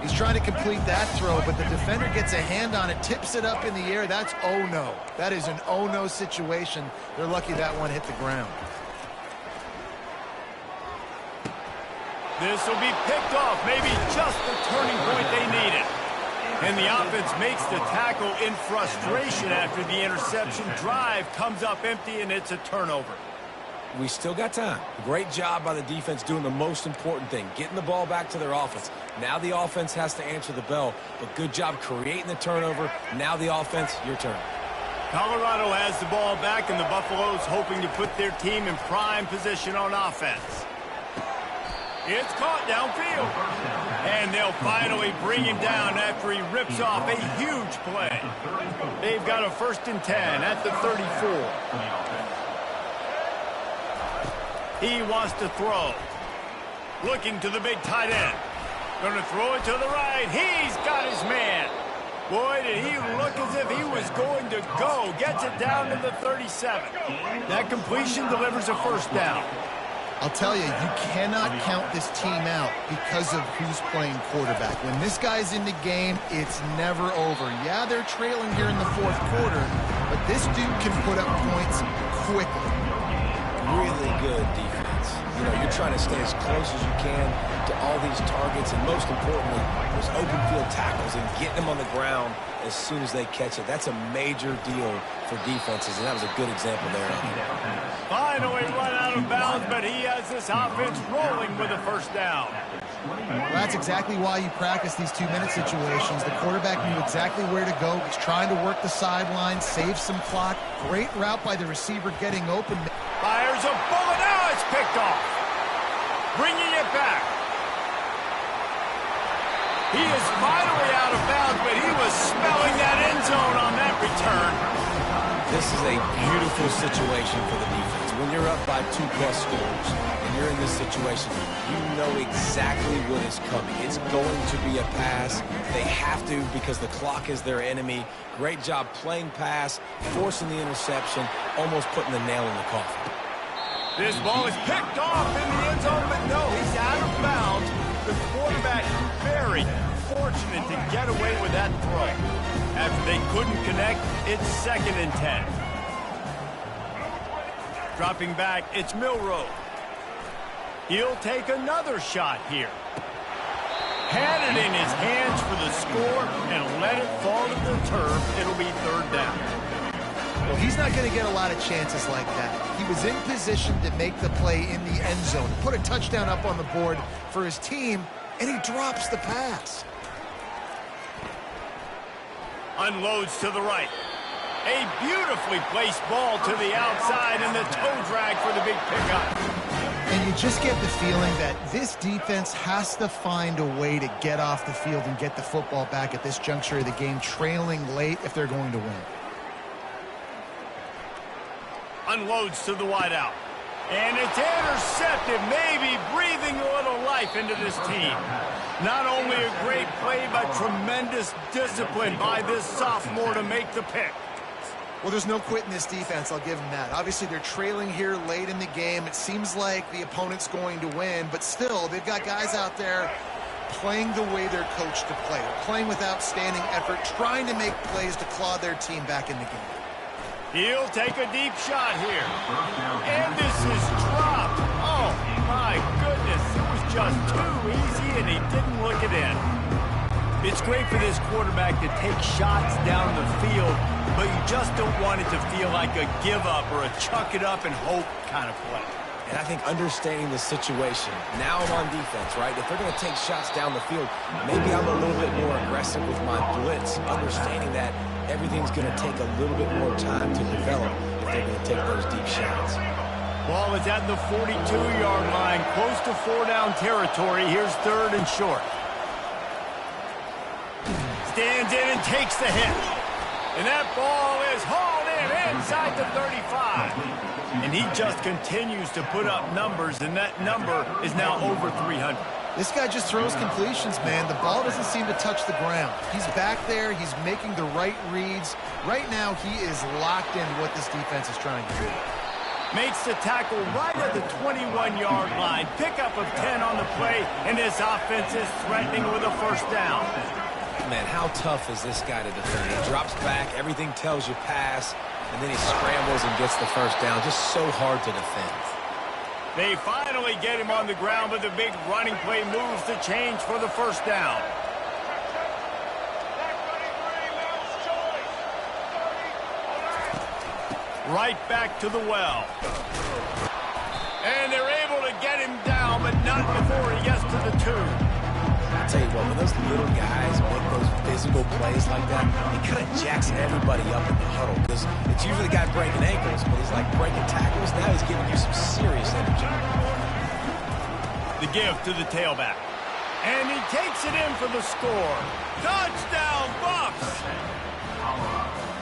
He's trying to complete that throw, but the defender gets a hand on it, tips it up in the air. That's oh-no. That is an oh-no situation. They're lucky that one hit the ground. This will be picked off, maybe just the turning point they needed. And the offense makes the tackle in frustration after the interception. Drive comes up empty, and it's a turnover. We still got time. Great job by the defense doing the most important thing, getting the ball back to their offense. Now the offense has to answer the bell, but good job creating the turnover. Now the offense, your turn. Colorado has the ball back, and the Buffaloes hoping to put their team in prime position on offense. It's caught downfield. And they'll finally bring him down after he rips off a huge play. They've got a 1st and 10 at the 34. He wants to throw. Looking to the big tight end. Going to throw it to the right. He's got his man. Boy, did he look as if he was going to go. Gets it down to the 37. That completion delivers a 1st down. I'll tell you, you cannot count this team out because of who's playing quarterback. When this guy's in the game, it's never over. Yeah, they're trailing here in the 4th quarter, but this dude can put up points quickly. Really good defense. You know, you're trying to stay as close as you can to all these targets, and most importantly, those open field tackles and getting them on the ground as soon as they catch it. That's a major deal for defenses, and that was a good example there. Finally run out of bounds, but he has this offense rolling with a first down. Well, that's exactly why you practice these 2-minute situations. The quarterback knew exactly where to go. He's trying to work the sideline, save some clock. Great route by the receiver getting open. Fires a bullet. Now it's picked off. Bringing it back. He is finally out of bounds, but he was smelling that end zone on that return. This is a beautiful situation for the defense. When you're up by 2+ scores and you're in this situation, you know exactly what is coming. It's going to be a pass. They have to because the clock is their enemy. Great job playing pass, forcing the interception, almost putting the nail in the coffin. This ball is picked off in the end zone, but no, he's out of bounds. The quarterback very fortunate to get away with that throw. After they couldn't connect, it's 2nd and 10. Dropping back, it's Milroe. He'll take another shot here. Had it in his hands for the score and let it fall to the turf. It'll be 3rd down. Well, he's not going to get a lot of chances like that. He was in position to make the play in the end zone, put a touchdown up on the board for his team, and he drops the pass. Unloads to the right. A beautifully placed ball to the outside and the toe drag for the big pickup. And you just get the feeling that this defense has to find a way to get off the field and get the football back at this juncture of the game, trailing late if they're going to win. Unloads to the wideout. And it's intercepted, maybe breathing a little life into this team. Not only a great play, but tremendous discipline by this sophomore to make the pick. Well, there's no quitting this defense, I'll give them that. Obviously, they're trailing here late in the game. It seems like the opponent's going to win, but still, they've got guys out there playing the way they're coached to play. They're playing with outstanding effort, trying to make plays to claw their team back in the game. He'll take a deep shot here. And this is dropped. Oh, my goodness. It was just too easy, and he didn't look it in. It's great for this quarterback to take shots down the field, but you just don't want it to feel like a give-up or a chuck-it-up and hope kind of play. And I think understanding the situation, now I'm on defense, right? If they're going to take shots down the field, maybe I'm a little bit more aggressive with my blitz, understanding that everything's going to take a little bit more time to develop if they're going to take those deep shots. Ball is at the 42-yard line, close to 4-down territory. Here's 3rd and short. Stands in and takes the hit. And that ball is hauled in inside the 35. And he just continues to put up numbers, and that number is now over 300. This guy just throws completions, man. The ball doesn't seem to touch the ground. He's back there. He's making the right reads. Right now, he is locked into what this defense is trying to do. Makes the tackle right at the 21-yard line. Pickup of 10 on the play, and this offense is threatening with a first down. Man, how tough is this guy to defend? He drops back, everything tells you pass, and then he scrambles and gets the first down. Just so hard to defend. They finally get him on the ground, but the big running play moves the change for the first down. Right back to the well. And they're able to get him down, but not before he gets to the 2. I'll tell you what, when those little guys make those physical plays like that, it kind of jacks everybody up in the huddle because it's usually the guy breaking ankles, but he's like breaking tackles. Now he's giving you some serious energy. The give to the tailback. And he takes it in for the score. Touchdown, Bucs!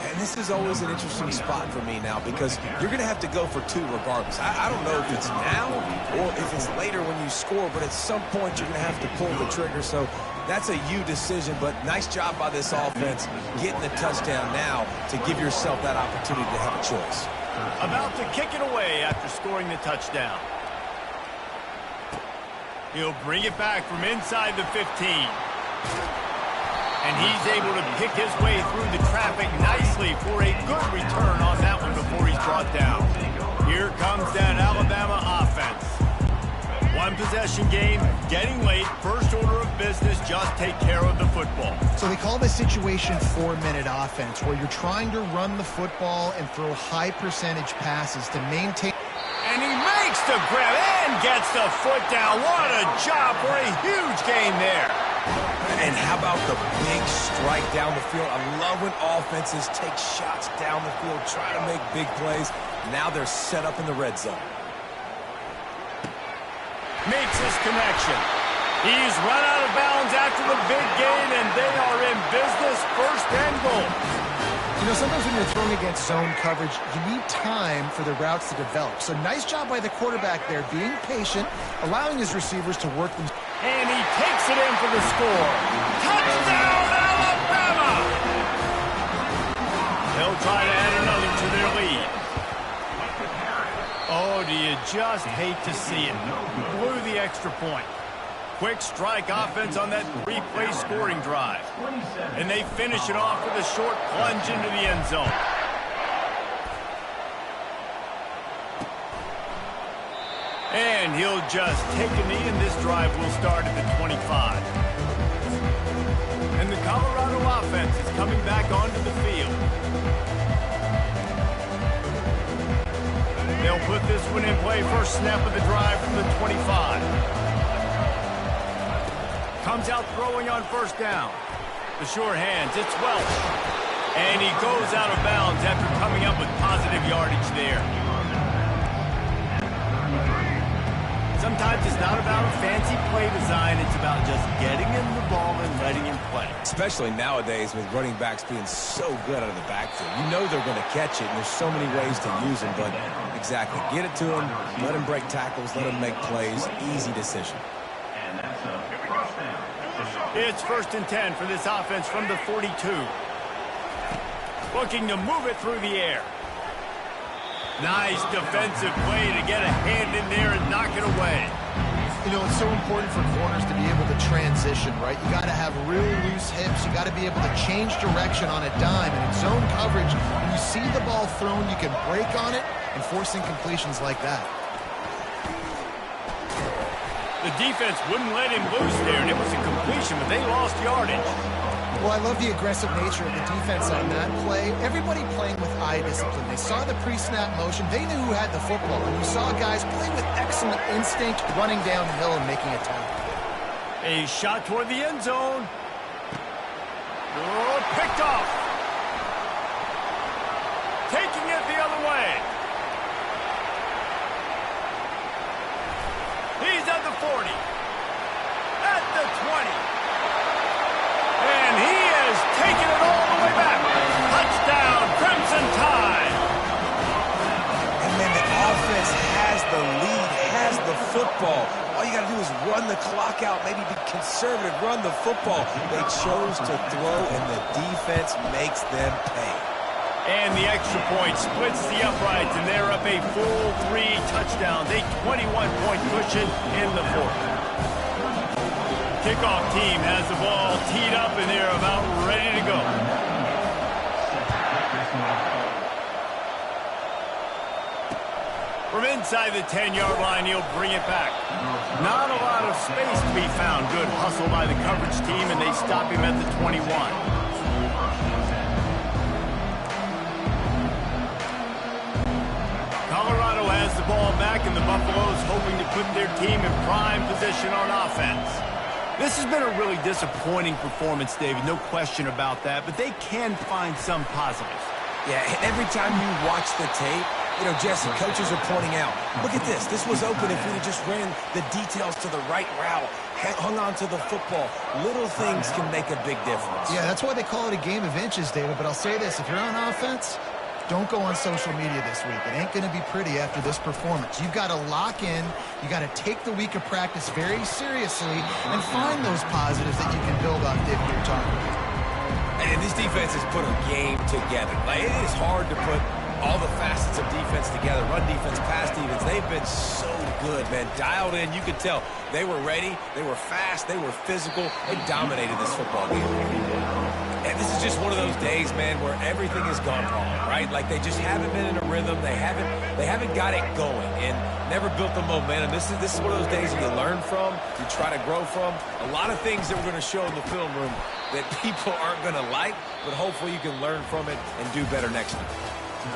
And this is always an interesting spot for me now because you're going to have to go for 2 regardless. I don't know if it's now or if it's later when you score, but at some point you're going to have to pull the trigger. So that's a you decision, but nice job by this offense getting the touchdown now to give yourself that opportunity to have a choice. About to kick it away after scoring the touchdown. He'll bring it back from inside the 15. And he's able to pick his way through the traffic nicely for a good return on that one before he's brought down. Here comes that Alabama offense. possession game, getting late, first order of business, just take care of the football. So they call this situation 4-minute offense, where you're trying to run the football and throw high percentage passes to maintain. And he makes the grab and gets the foot down. What a job for a huge gain there. And how about the big strike down the field? I love when offenses take shots down the field, try to make big plays. Now they're set up in the red zone. Makes his connection. He's run out of bounds after the big gain, and they are in business, first and goal. You know, sometimes when you're throwing against zone coverage, you need time for the routes to develop. So nice job by the quarterback there, being patient, allowing his receivers to work them. And he takes it in for the score. Touchdown, Alabama! They'll try to add another to their lead. Oh, do you just hate to see it? Blew the extra point. Quick strike offense on that three-play scoring drive. And they finish it off with a short plunge into the end zone. And he'll just take a knee, and this drive will start at the 25. And the Colorado offense is coming back onto the field. They'll put this one in play, first snap of the drive from the 25. Comes out throwing on first down. The sure hands, it's Welch. And he goes out of bounds after coming up with positive yardage there. Sometimes it's not about a fancy play design. It's about just getting him the ball and letting him play. Especially nowadays with running backs being so good out of the backfield. You know they're going to catch it, and there's so many ways to use them. But exactly, get it to him, let him break tackles, let him make plays. Easy decision. And that's a first down. It's first and 10 for this offense from the 42. Looking to move it through the air. Nice defensive play to get a hand in there and knock it away. You know, it's so important for corners to be able to transition, right? You got to have real loose hips. You got to be able to change direction on a dime. And in zone coverage, when you see the ball thrown, you can break on it and force incompletions like that. The defense wouldn't let him loose there, and it was a completion, but they lost yardage. Well, I love the aggressive nature of the defense on that play. Everybody playing with eye discipline. They saw the pre-snap motion. They knew who had the football. And you saw guys play with excellent instinct, running down the hill and making a tackle. A shot toward the end zone. Oh, picked off. Taking it the other way. He's at the 40. At the 20. And he has taken it all the way back. Touchdown, Crimson Tide. And then the offense has the lead, has the football. All you got to do is run the clock out, maybe be conservative, run the football. They chose to throw, and the defense makes them pay. And the extra point splits the uprights, and they're up a full 3 touchdowns, a 21-point cushion in the fourth. Kickoff team has the ball teed up, and they're about ready to go. From inside the 10-yard line, he'll bring it back. Not a lot of space to be found. Good hustle by the coverage team, and they stop him at the 21. Colorado has the ball back, and the Buffaloes hoping to put their team in prime position on offense. This has been a really disappointing performance, David, no question about that, but they can find some positives. Yeah, every time you watch the tape, you know, Jesse, coaches are pointing out, look at this. This was open if we just ran the details to the right route, hung on to the football. Little things can make a big difference. Yeah, that's why they call it a game of inches, David. But I'll say this, if you're on offense, don't go on social media this week. It ain't going to be pretty after this performance. You've got to lock in. You got to take the week of practice very seriously and find those positives that you can build on, David, you're talking about. And this defense has put a game together. Like, it is hard to put all the facets of defense together. Run defense, pass defense. They've been so good, man. Dialed in. You could tell they were ready. They were fast. They were physical. They dominated this football game. Yeah, this is just one of those days, man, where everything has gone wrong, right? Like they just haven't been in a rhythm. They haven't got it going and never built the momentum. This is one of those days that you learn from, you try to grow from. A lot of things that we're going to show in the film room that people aren't going to like, but hopefully you can learn from it and do better next time.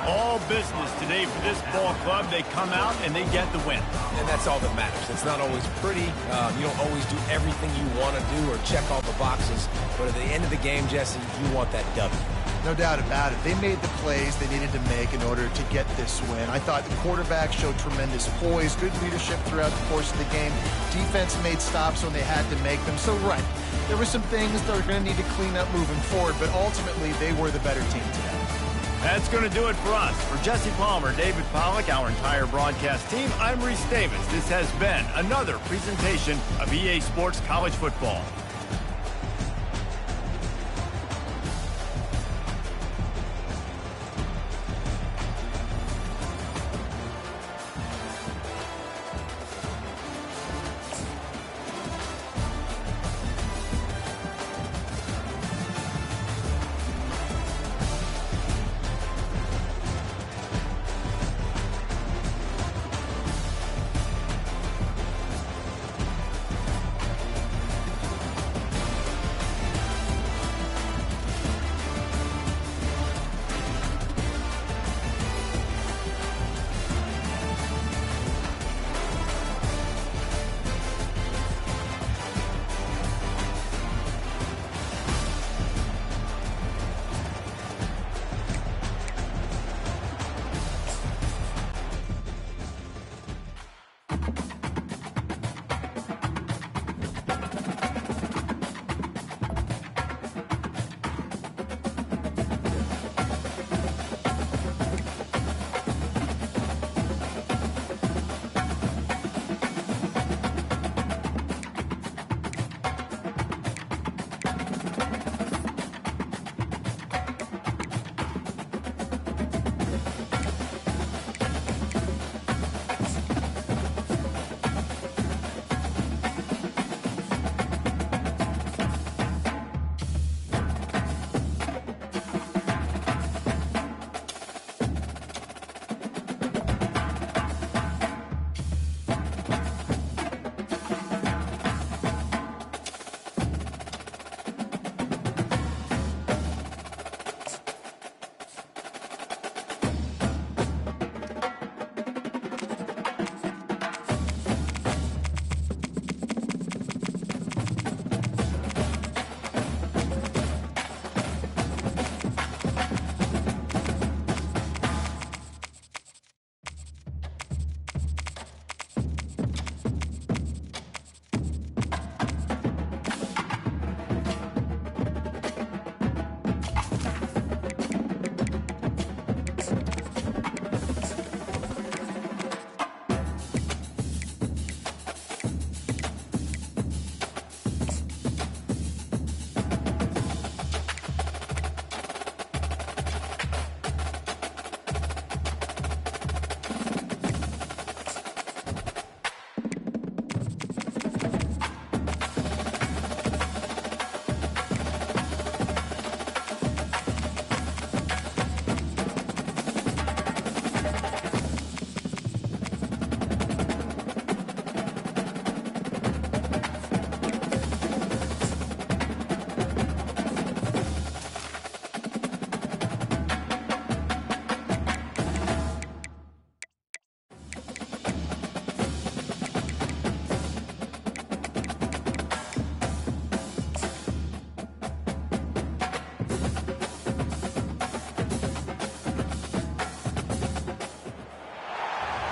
All business today for this ball club. They come out and they get the win. And that's all that matters. It's not always pretty. You don't always do everything you want to do or check all the boxes. But at the end of the game, Jesse, you want that W. No doubt about it. They made the plays they needed to make in order to get this win. I thought the quarterback showed tremendous poise, good leadership throughout the course of the game. Defense made stops when they had to make them. So, right, there were some things that were going to need to clean up moving forward, but ultimately they were the better team today. That's going to do it for us. For Jesse Palmer, David Pollack, our entire broadcast team, I'm Reese Davis. This has been another presentation of EA Sports College Football.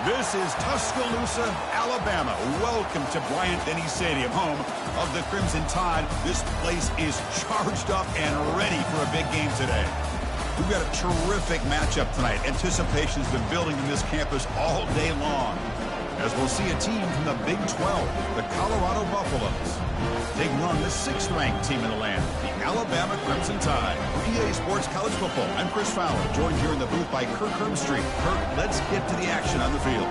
This is Tuscaloosa, Alabama. Welcome to Bryant-Denny Stadium, home of the Crimson Tide. This place is charged up and ready for a big game today. We've got a terrific matchup tonight. Anticipation's been building in this campus all day long, as we'll see a team from the Big 12, the Colorado Buffaloes, taking on the 6th-ranked team in the land, the Alabama Crimson Tide. For EA Sports College Football, I'm Chris Fowler, joined here in the booth by Kirk Herbstreit. Kirk, let's get to the action on the field.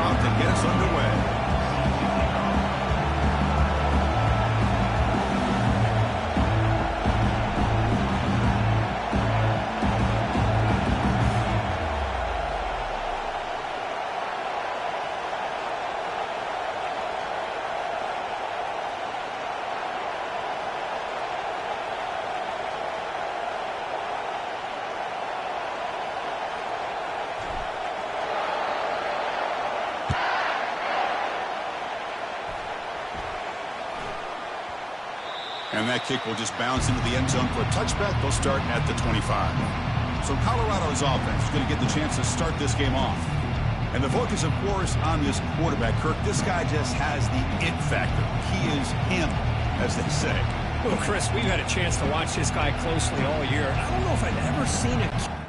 timeout to get us underway. And that kick will just bounce into the end zone for a touchback. They'll start at the 25. So Colorado's offense is going to get the chance to start this game off. And the focus, of course, on this quarterback, Kirk. This guy just has the it factor. He is him, as they say. Well, Chris, we've had a chance to watch this guy closely all year. I don't know if I've ever seen a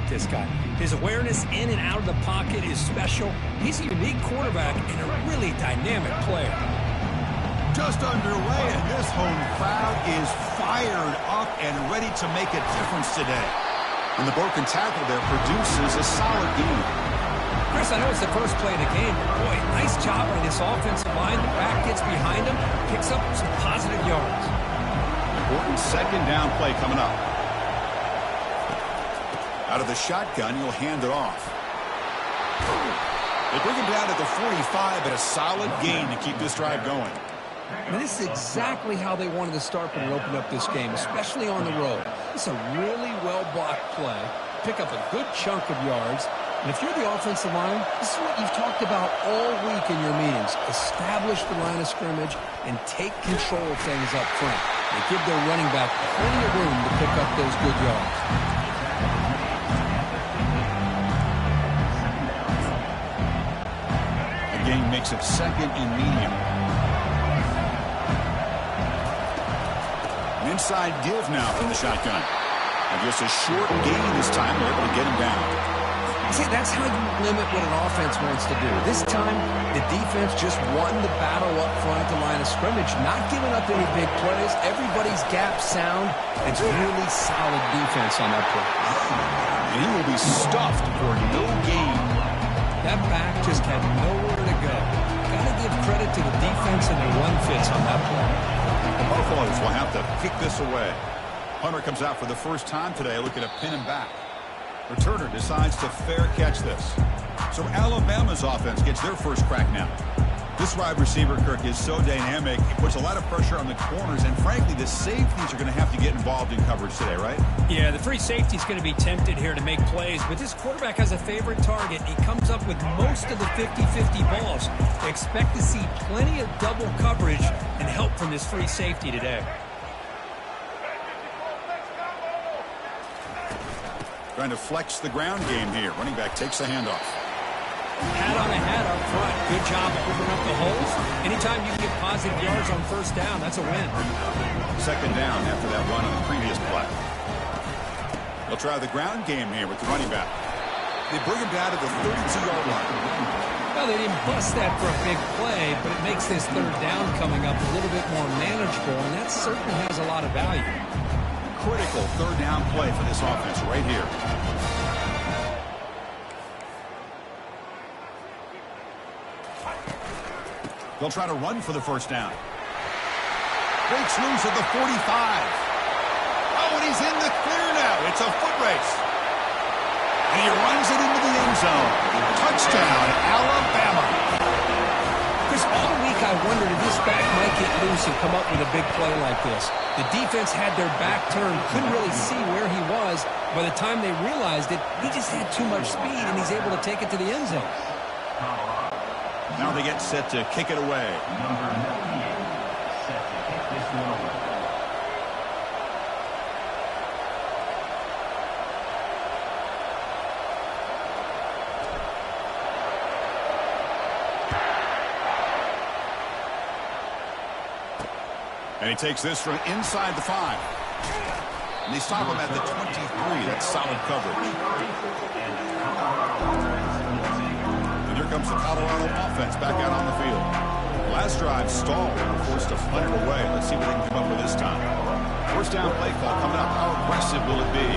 like this guy. His awareness in and out of the pocket is special. He's a unique quarterback and a really dynamic player. Just underway, and this home crowd is fired up and ready to make a difference today. And the broken tackle there produces a solid gain. Chris, I know it's the first play of the game, but boy, nice job by this offensive line. The back gets behind him, picks up some positive yards. Important second down play coming up. Out of the shotgun, he'll hand it off. They bring him down to the 45, but a solid gain to keep this drive going. And this is exactly how they wanted to start when they opened up this game, especially on the road. It's a really well-blocked play. Pick up a good chunk of yards. And if you're the offensive line, this is what you've talked about all week in your meetings. Establish the line of scrimmage and take control of things up front. They give their running back plenty of room to pick up those good yards. The gain makes it second and medium. An inside give now from the shotgun. And just a short gain this time. They're able to get him down. See, that's how you limit what an offense wants to do. This time, the defense just won the battle up front at the line of scrimmage, not giving up any big plays. Everybody's gap sound. It's really solid defense on that play. And he will be stuffed for no gain. That back just had nowhere to go. Got to give credit to the defense and their run fits on that play. The Buffaloes will have to kick this away. Hunter comes out for the first time today, looking to pin him back. Returner decides to fair catch this. So Alabama's offense gets their first crack now. This wide receiver, Kirk, is so dynamic. It puts a lot of pressure on the corners, and frankly, the safeties are going to have to get involved in coverage today, right? Yeah, the free safety's going to be tempted here to make plays, but this quarterback has a favorite target. He comes up with most of the 50-50 balls. They expect to see plenty of double coverage and help from this free safety today. Trying to flex the ground game here. Running back takes the handoff. Hat on a hat up front. Good job opening up the holes. Anytime you can get positive yards on first down, that's a win. Second down after that run on the previous play. They'll try the ground game here with the running back. They bring him down to the 32-yard line. Well, they didn't bust that for a big play, but it makes this third down coming up a little bit more manageable, and that certainly has a lot of value. Critical third down play for this offense right here. They'll try to run for the first down. Breaks loose at the 45. Oh, and he's in the clear now. It's a foot race. And he runs it into the end zone. Touchdown, Alabama. Chris, all week I wondered if this back might get loose and come up with a big play like this. The defense had their back turned, couldn't really see where he was. By the time they realized it, he just had too much speed, and he's able to take it to the end zone. Now they get set to kick it away. Number 98, set to kick this one away. And he takes this from inside the 5. And they stop him at the 23. That's solid coverage. And here comes the Colorado offense back out on the field. Last drive stalled. They were forced to punt it away. Let's see what they can come up with this time. First down play call coming up. How aggressive will it be?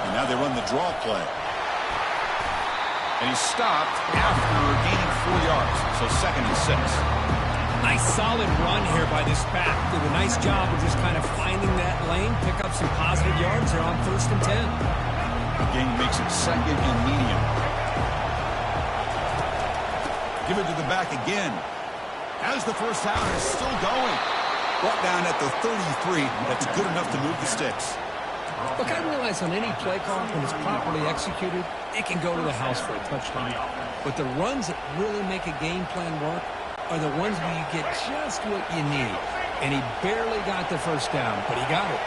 And now they run the draw play. And he's stopped after gaining 4 yards. So second and 6. Nice solid run here by this back. Did a nice job of just kind of finding that lane, pick up some positive yards there on first and 10. The game makes it second and medium. Give it to the back again. As the first down is still going. Brought down at the 33. That's good enough to move the sticks. Look, I realize on any play call, when it's properly executed, it can go to the house for a touchdown. But the runs that really make a game plan work are the ones where you get just what you need. And he barely got the first down, but he got it.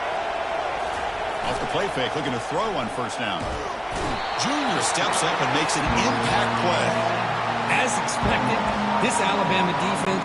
Off the play fake, looking to throw on first down. Junior steps up and makes an impact play. As expected, this Alabama defense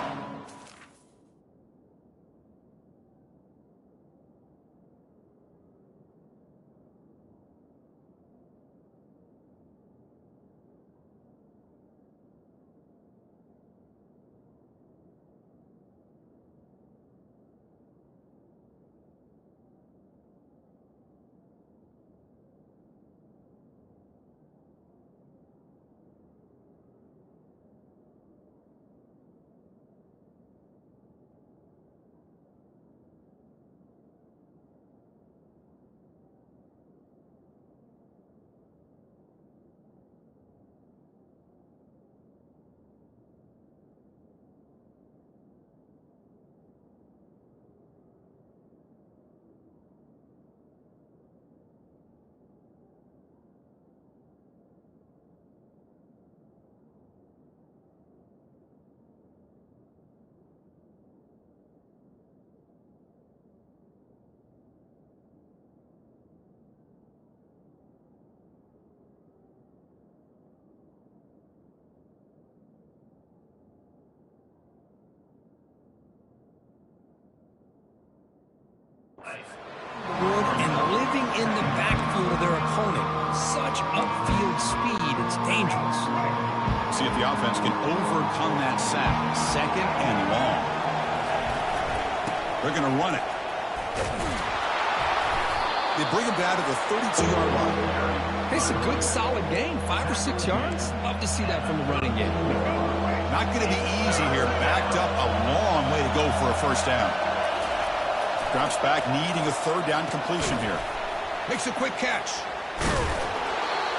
in the backfield of their opponent. Such upfield speed, it's dangerous. See if the offense can overcome that sack. Second and long. They're going to run it. They bring him down to the 32-yard line. It's a good, solid gain. 5 or 6 yards. Love to see that from the running game. Not going to be easy here. Backed up a long way to go for a first down. Drops back, needing a third down completion here. Makes a quick catch.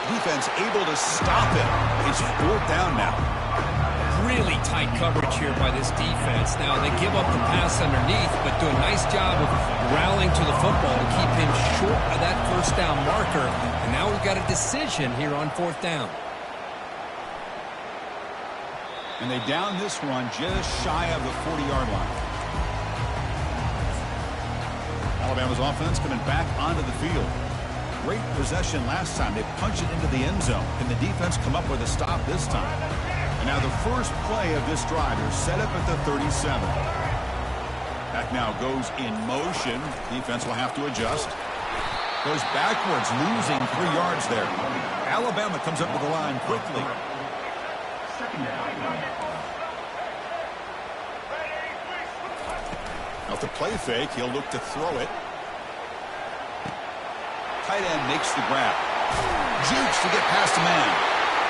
Defense able to stop it. It's fourth down now. Really tight coverage here by this defense. Now, they give up the pass underneath, but do a nice job of rallying to the football to keep him short of that first down marker. And now we've got a decision here on fourth down. And they down this one just shy of the 40-yard line. Alabama's offense coming back onto the field. Great possession last time. They punched it into the end zone. Can the defense come up with a stop this time? And now the first play of this drive is set up at the 37. Back now goes in motion. Defense will have to adjust. Goes backwards, losing 3 yards there. Alabama comes up to the line quickly. Out the play fake, he'll look to throw it. Tight end makes the grab. Jukes to get past the man.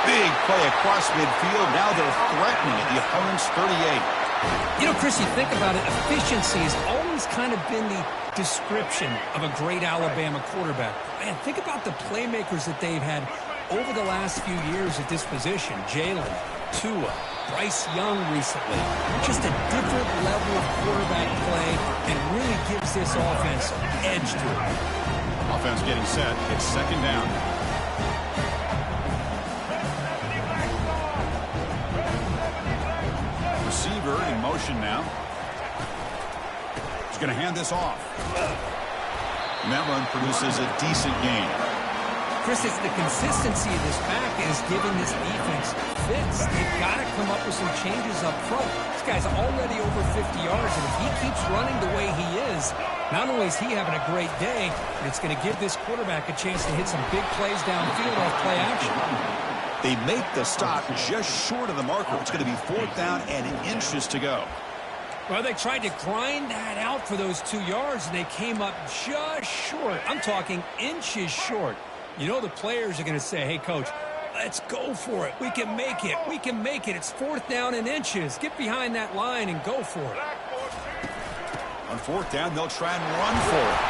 Big play across midfield. Now they're threatening at the opponent's 38. You know, Chris, you think about it, efficiency has always kind of been the description of a great Alabama quarterback. Man, think about the playmakers that they've had over the last few years at this position. Jalen, Tua, Bryce Young recently. Just a different level of quarterback play and really gives this offense edge to it. Offense getting set. It's second down. Receiver in motion now. He's going to hand this off. And that run produces a decent gain. Chris, it's the consistency of this pack is giving this defense fits. They've got to come up with some changes up front. This guy's already over 50 yards, and if he keeps running the way he is, not only is he having a great day, but it's going to give this quarterback a chance to hit some big plays downfield off play action. They make the stop just short of the marker. It's going to be fourth down and inches to go. Well, they tried to grind that out for those 2 yards, and they came up just short. I'm talking inches short. You know the players are going to say, hey, Coach, let's go for it. We can make it. We can make it. It's fourth down and inches. Get behind that line and go for it. On fourth down, they'll try and run for it.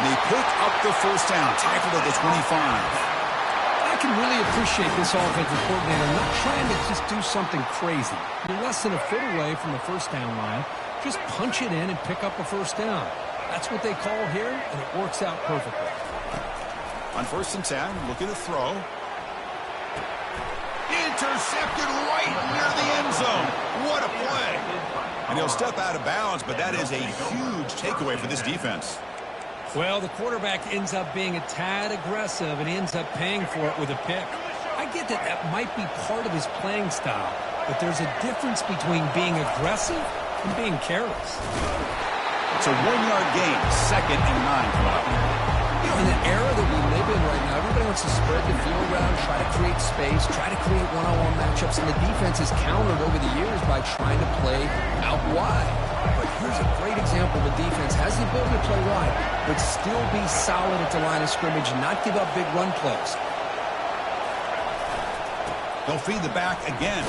And they pick up the first down, tackled at the 25. I can really appreciate this offensive coordinator not trying to just do something crazy. You're less than a foot away from the first down line. Just punch it in and pick up a first down. That's what they call here, and it works out perfectly. On first and 10, looking to throw. Intercepted right near the end zone. What a play. And he'll step out of bounds, but that is a huge takeaway for this defense. Well, the quarterback ends up being a tad aggressive, and he ends up paying for it with a pick. I get that that might be part of his playing style, but there's a difference between being aggressive and being careless. It's a 1-yard gain, second and 9 coming up. In the era that we live in right now, everybody wants to spread the field around, try to create space, try to create one-on-one matchups, and the defense has countered over the years by trying to play out wide. But here's a great example of a defense has the ability to play wide, but still be solid at the line of scrimmage and not give up big run plays. They'll feed the back again.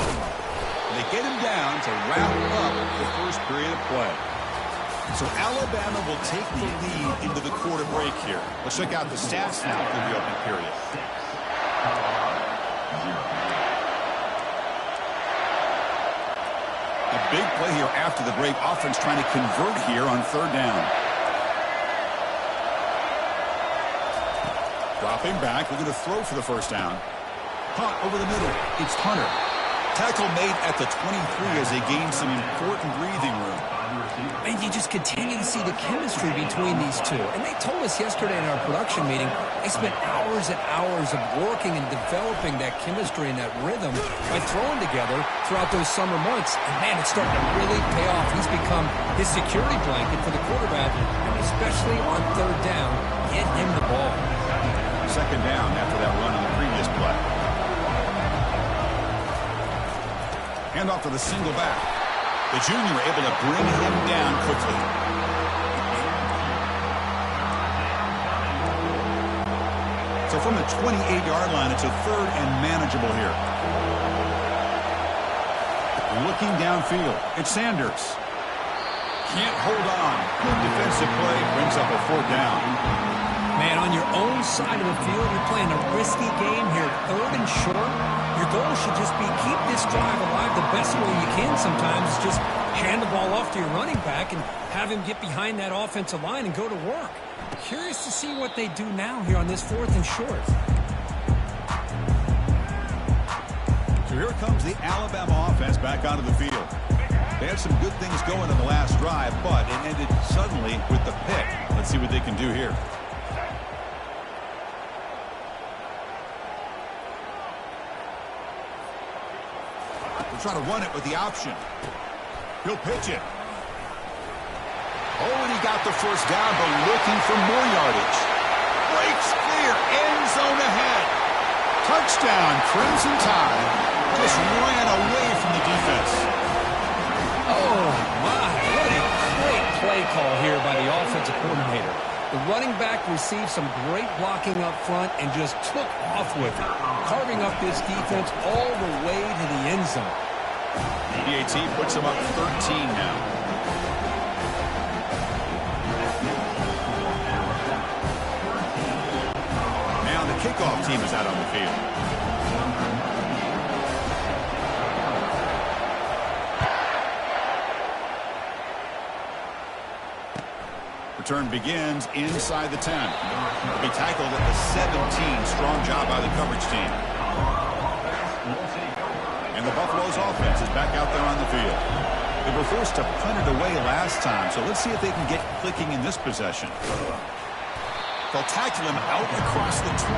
They get him down to wrap up the first period of play. So Alabama will take the lead into the quarter break here. Let's check out the stats now for the opening period. A big play here after the break. Offense trying to convert here on third down. Dropping back. We're going to throw for the first down. Hunt over the middle. It's Hunter. Tackle made at the 23 as they gain some important breathing room. And you just continue to see the chemistry between these two. And they told us yesterday in our production meeting, they spent hours and hours of working and developing that chemistry and that rhythm by throwing together throughout those summer months. And, man, it's starting to really pay off. He's become his security blanket for the quarterback, and especially on third down. Get him the ball. Second down after that run on the previous play. Hand off to the single back. The junior able to bring him down quickly. So from the 28-yard line, it's a third and manageable here. Looking downfield, it's Sanders. Can't hold on. Good defensive play, brings up a fourth down. Man, on your own side of the field, you're playing a risky game here. Third and short. Your goal should just be keep this drive alive the best way you can sometimes. Just hand the ball off to your running back and have him get behind that offensive line and go to work. Curious to see what they do now here on this fourth and short. So here comes the Alabama offense back onto the field. They had some good things going in the last drive, but it ended suddenly with the pick. Let's see what they can do here. They're trying to run it with the option. He'll pitch it. Oh, and he got the first down, but looking for more yardage. Breaks clear, end zone ahead. Touchdown, Crimson Tide. Just ran away from the defense. Oh, my. What a great play call here by the offensive coordinator. The running back received some great blocking up front and just took off with it, carving up this defense all the way to the end zone. PAT puts him up 13 now. Now the kickoff team is out on the field. Return begins inside the 10. They tackled at the 17. Strong job by the coverage team. And the Buffalo's offense is back out there on the field. They were forced to punt it away last time, so let's see if they can get clicking in this possession. They'll tackle him out across the 20.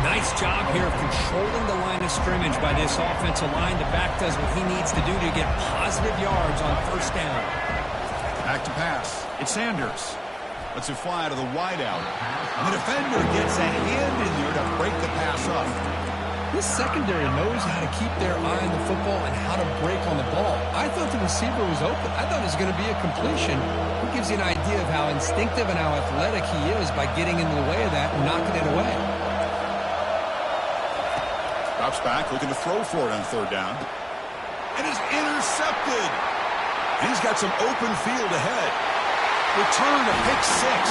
Nice job here of controlling the line of scrimmage by this offensive line. The back does what he needs to do to get positive yards on first down. Back to pass. It's Sanders. Lets it fly to the wideout. And the defender gets a hand in there to break the pass up. This secondary knows how to keep their eye on the football and how to break on the ball. I thought the receiver was open. I thought it was going to be a completion. It gives you an idea of how instinctive and how athletic he is by getting in the way of that and knocking it away. Drops back, looking to throw for it on third down. And is intercepted. And he's got some open field ahead. Return to pick six.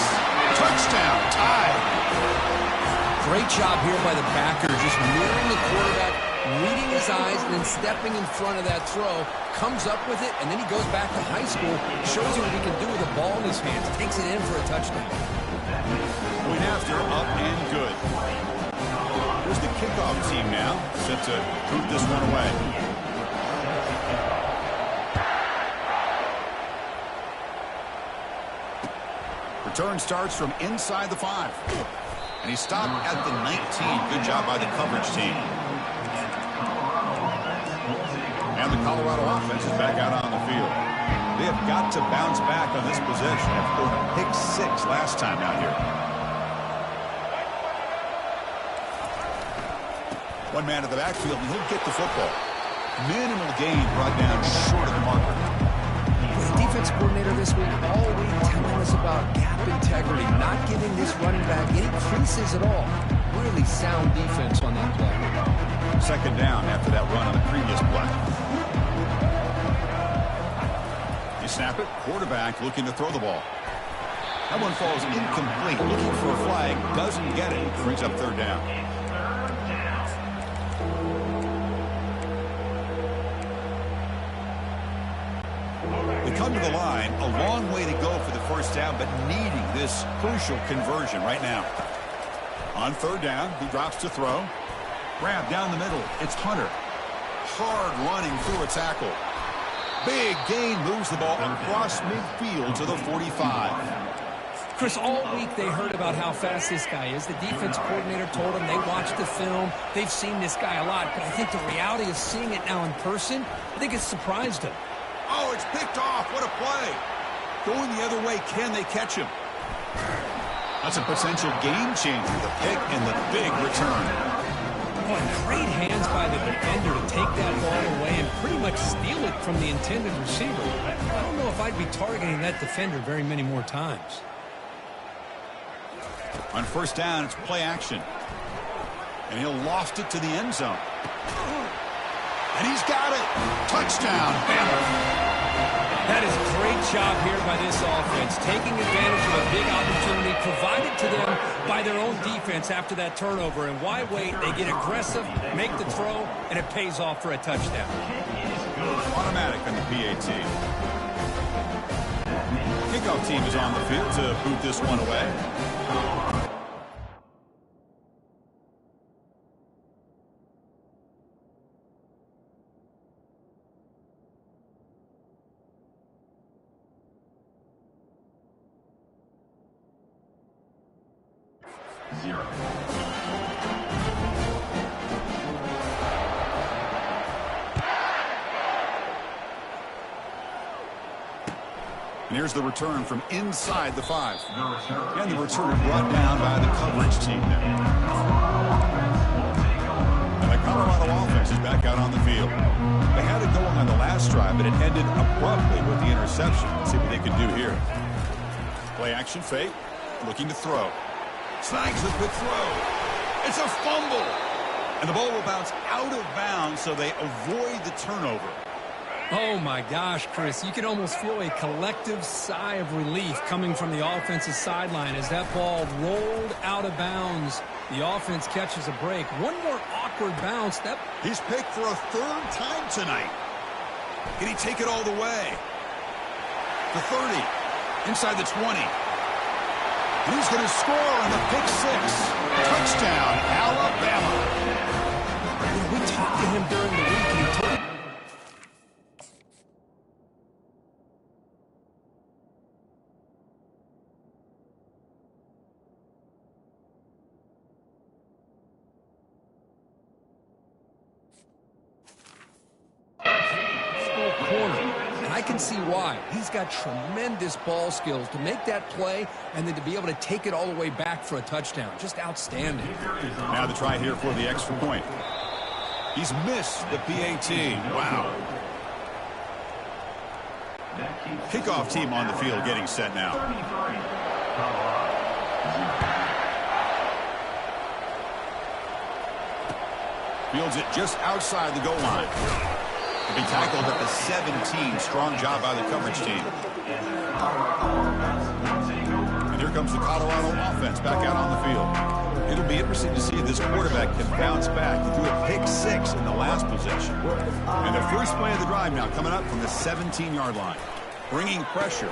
Touchdown, Tide. Great job here by the backer, just mirroring the quarterback, reading his eyes, and then stepping in front of that throw, comes up with it, and then he goes back to high school, shows you what he can do with the ball in his hands, takes it in for a touchdown. Point after, up and good. Here's the kickoff team now, set to boot this one away. Return starts from inside the 5. And he stopped at the 19. Good job by the coverage team. And the Colorado offense is back out on the field. They have got to bounce back on this possession after a pick 6 last time out here. One man at the backfield, and he'll get the football. Minimal gain brought down short of the marker. The defense coordinator this week all week telling us about gap integrity, not giving this running back any creases at all. Really sound defense on that play. Second down after that run on the previous play. You snap it, quarterback looking to throw the ball. That one falls incomplete, looking for a flag, doesn't get it, brings up third down. They come to the line, a long way to go for the first down, but needing this crucial conversion right now. On third down, he drops to throw. Grab down the middle, it's Hunter. Hard running through a tackle. Big gain, moves the ball across midfield to the 45. Chris, all week they heard about how fast this guy is. The defense coordinator told them they watched the film. They've seen this guy a lot, but I think the reality of seeing it now in person, I think it's surprised them. Oh, it's picked off. What a play. Going the other way, can they catch him? That's a potential game changer, the pick and the big return. Oh, great hands by the defender to take that ball away and pretty much steal it from the intended receiver. I don't know if I'd be targeting that defender very many more times. On first down, it's play action. And he'll loft it to the end zone. And he's got it. Touchdown, Bama. That is a great job here by this offense, taking advantage of a big opportunity provided to them by their own defense after that turnover. And why wait? They get aggressive, make the throw, and it pays off for a touchdown. Automatic on the PAT. Kickoff team is on the field to boot this one away. And here's the return from inside the 5. And the return brought down by the coverage team there. And the Colorado offense is back out on the field. They had it going on the last drive, but it ended abruptly with the interception. Let's see what they can do here. Play action fake. Looking to throw. Snags the quick throw. It's a fumble. And the ball will bounce out of bounds, so they avoid the turnover. Oh, my gosh, Chris. You can almost feel a collective sigh of relief coming from the offensive sideline as that ball rolled out of bounds. The offense catches a break. One more awkward bounce. He's picked for a third time tonight. Can he take it all the way? The 30. Inside the 20. And he's going to score on the pick 6. Touchdown, Alabama. We talked to him during the week, and he told I can see why. He's got tremendous ball skills to make that play and then to be able to take it all the way back for a touchdown. Just outstanding. Now the try here for the extra point. He's missed the PAT. Wow. Kickoff team on the field getting set now. Fields it just outside the goal line. To be tackled at the 17. Strong job by the coverage team. And here comes the Colorado offense back out on the field. It'll be interesting to see if this quarterback can bounce back. He threw a pick 6 in the last possession. And the first play of the drive now coming up from the 17-yard line. Bringing pressure.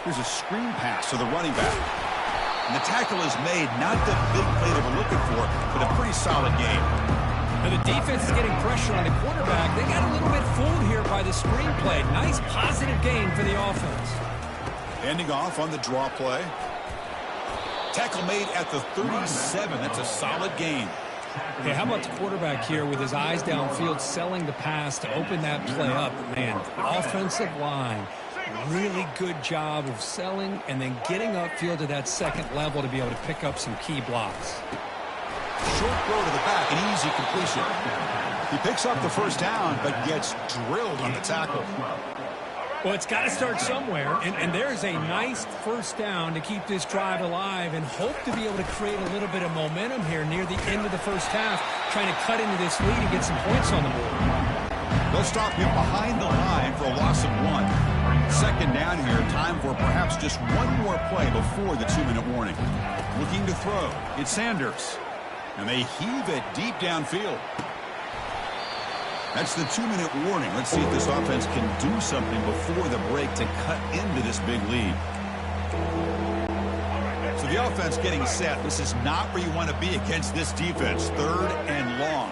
Here's a screen pass to the running back. And the tackle is made. Not the big play they were looking for, but a pretty solid game. And the defense is getting pressure on the quarterback. They got a little bit fooled here by the screen play. Nice positive gain for the offense. Ending off on the draw play. Tackle made at the 37. That's a solid gain. Okay, how about the quarterback here with his eyes downfield selling the pass to open that play up? Man, offensive line, really good job of selling and then getting upfield to that second level to be able to pick up some key blocks. Short throw to the back, an easy completion. He picks up the first down, but gets drilled on the tackle. Well, it's got to start somewhere, and there's a nice first down to keep this drive alive and hope to be able to create a little bit of momentum here near the end of the first half, trying to cut into this lead and get some points on the board. They'll stop him behind the line for a loss of 1. Second down here, time for perhaps just one more play before the 2-minute warning. Looking to throw, it's Sanders. And they heave it deep downfield. That's the 2-minute warning. Let's see if this offense can do something before the break to cut into this big lead. So the offense getting set. This is not where you want to be against this defense. 3rd and long.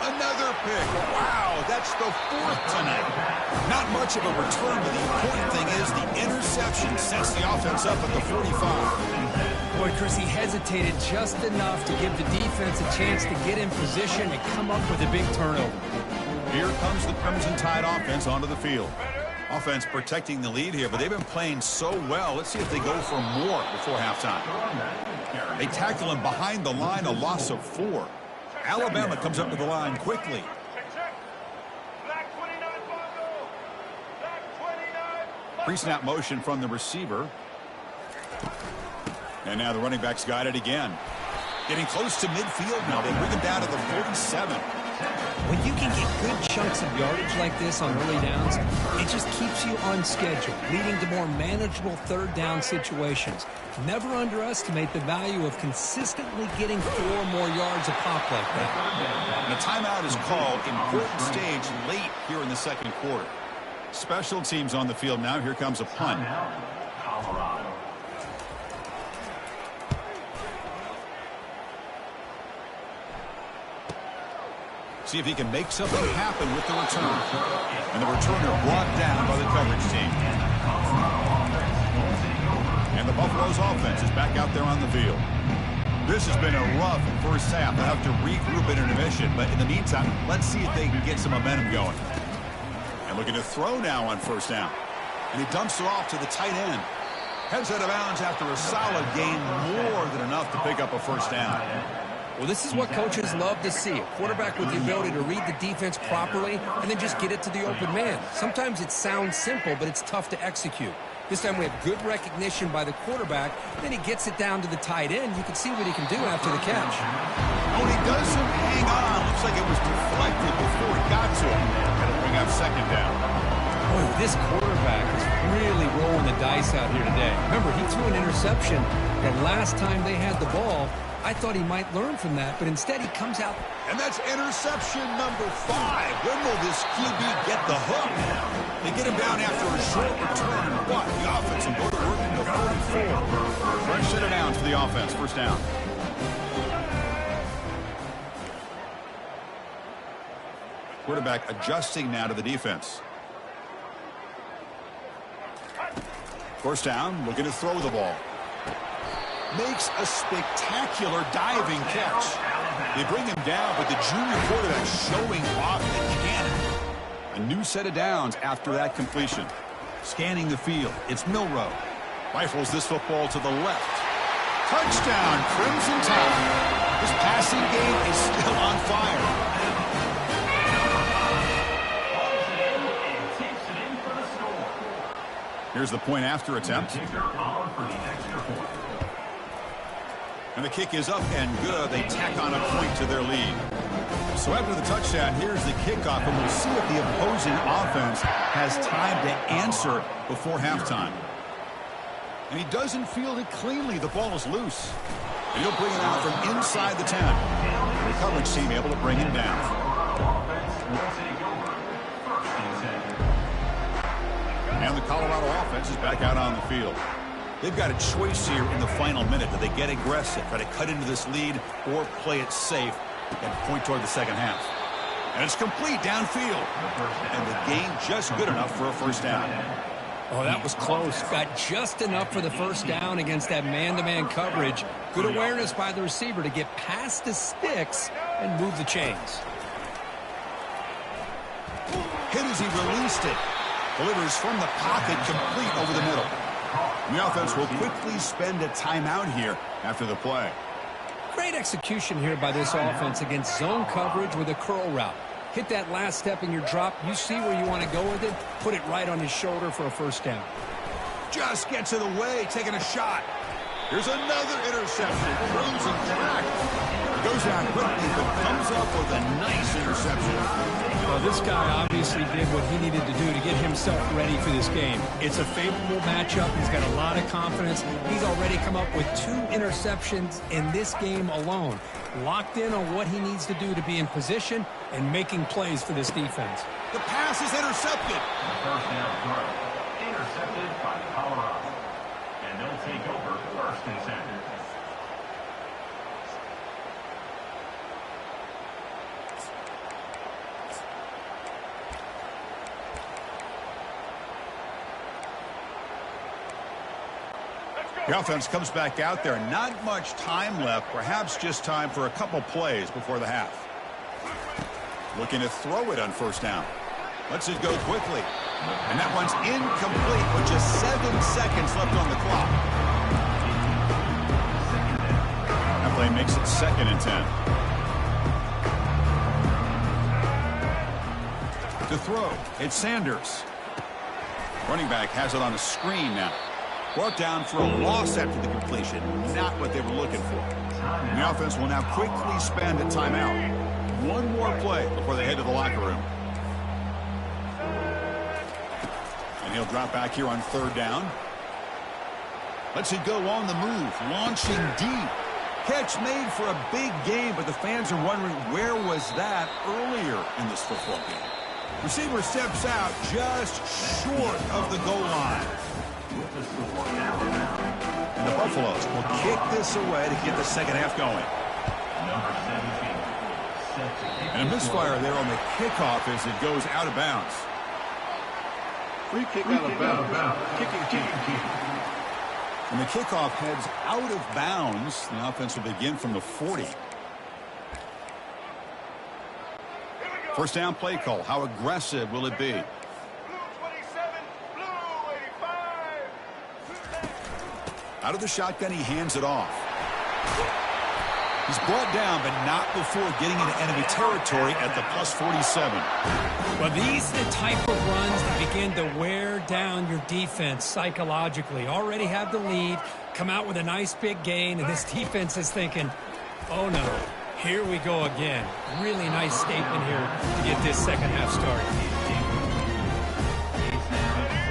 Another pick. Wow, that's the 4th tonight. Not much of a return, but the important thing is the interception sets the offense up at the 45. Boy, Chris, he hesitated just enough to give the defense a chance to get in position and come up with a big turnover. Here comes the Crimson Tide offense onto the field. Offense protecting the lead here, but they've been playing so well. Let's see if they go for more before halftime. They tackle him behind the line, a loss of 4. Alabama comes up to the line quickly. Pre-snap motion from the receiver. And now the running back's got it again. Getting close to midfield now. They bring him down to the 47. When you can get good chunks of yardage like this on early downs, it just keeps you on schedule, leading to more manageable third down situations. Never underestimate the value of consistently getting 4 more yards a pop like that. And a timeout is called. Important stage late here in the second quarter. Special teams on the field now. Here comes a punt. Colorado. See if he can make something happen with the return. And the returner brought down by the coverage team. And the Buffalo's offense is back out there on the field. This has been a rough first half. They'll have to regroup at intermission. But in the meantime, let's see if they can get some momentum going. And looking to throw now on first down. And he dumps it off to the tight end. Heads out of bounds after a solid gain, more than enough to pick up a first down. Well, this is what coaches love to see. A quarterback with the ability to read the defense properly and then just get it to the open man. Sometimes it sounds simple, but it's tough to execute. This time we have good recognition by the quarterback. Then he gets it down to the tight end. You can see what he can do after the catch. Oh, he doesn't hang on. Looks like it was deflected before he got to him. Got to bring up second down. Boy, this quarterback is really rolling the dice out here today. Remember, he threw an interception the last time they had the ball. I thought he might learn from that, but instead he comes out. And that's interception number 5. When will this QB get the hook? They get him down after a short return. But the offense will go to work in the 44. Fresh set of downs for the offense. First down. Quarterback adjusting now to the defense. First down, looking to throw the ball. Makes a spectacular diving catch. They bring him down, but the junior quarterback showing off the cannon. A new set of downs after that completion. Scanning the field, it's Milroe. Rifles this football to the left. Touchdown, Crimson Tide. This passing game is still on fire. Here's the point after attempt. And the kick is up and good. They tack on a point to their lead. So after the touchdown, here's the kickoff, and we'll see if the opposing offense has time to answer before halftime. And he doesn't field it cleanly. The ball is loose. And he'll bring it out from inside the 10. The coverage team able to bring him down. And the Colorado offense is back out on the field. They've got a choice here in the final minute. Do they get aggressive, try to cut into this lead, or play it safe and point toward the second half? And it's complete downfield. And the game just good enough for a first down. Oh, that was close. Got just enough for the first down against that man-to-man coverage. Good awareness by the receiver to get past the sticks and move the chains. Hit as he released it. Delivers from the pocket, complete over the middle. And the offense will quickly spend a timeout here after the play. Great execution here by this offense against zone coverage with a curl route. Hit that last step in your drop. You see where you want to go with it. Put it right on his shoulder for a first down. Just gets it away, taking a shot. Here's another interception. Crimson track. Goes down quickly, but comes up with a nice interception. Well, this guy obviously did what he needed to do to get himself ready for this game. It's a favorable matchup. He's got a lot of confidence. He's already come up with 2 interceptions in this game alone. Locked in on what he needs to do to be in position and making plays for this defense. The pass is intercepted. The first down throw intercepted by Colorado. And they'll take over first and 10. The offense comes back out there. Not much time left. Perhaps just time for a couple plays before the half. Looking to throw it on first down. Lets it go quickly. And that one's incomplete with just 7 seconds left on the clock. That play makes it 2nd and 10. To throw, it's Sanders. Running back has it on a screen now. Brought down for a loss after the completion. Not what they were looking for. And the offense will now quickly spend a timeout. One more play before they head to the locker room. And he'll drop back here on 3rd down. Lets it go on the move. Launching deep. Catch made for a big game, but the fans are wondering where was that earlier in this football game. Receiver steps out just short of the goal line. And the Buffaloes will kick this away to get the second half going. And a misfire there on the kickoff as it goes out of bounds. Free kick out of bounds. Kicking team. And the kickoff heads out of bounds. The offense will begin from the 40. First down play call. How aggressive will it be? Blue 27, blue 85. Out of the shotgun, he hands it off. He's brought down, but not before getting into enemy territory at the +47. Well, these are the type of runs that begin to wear down your defense psychologically. Already have the lead, come out with a nice big gain, and this defense is thinking, oh no, here we go again. Really nice statement here to get this second half started.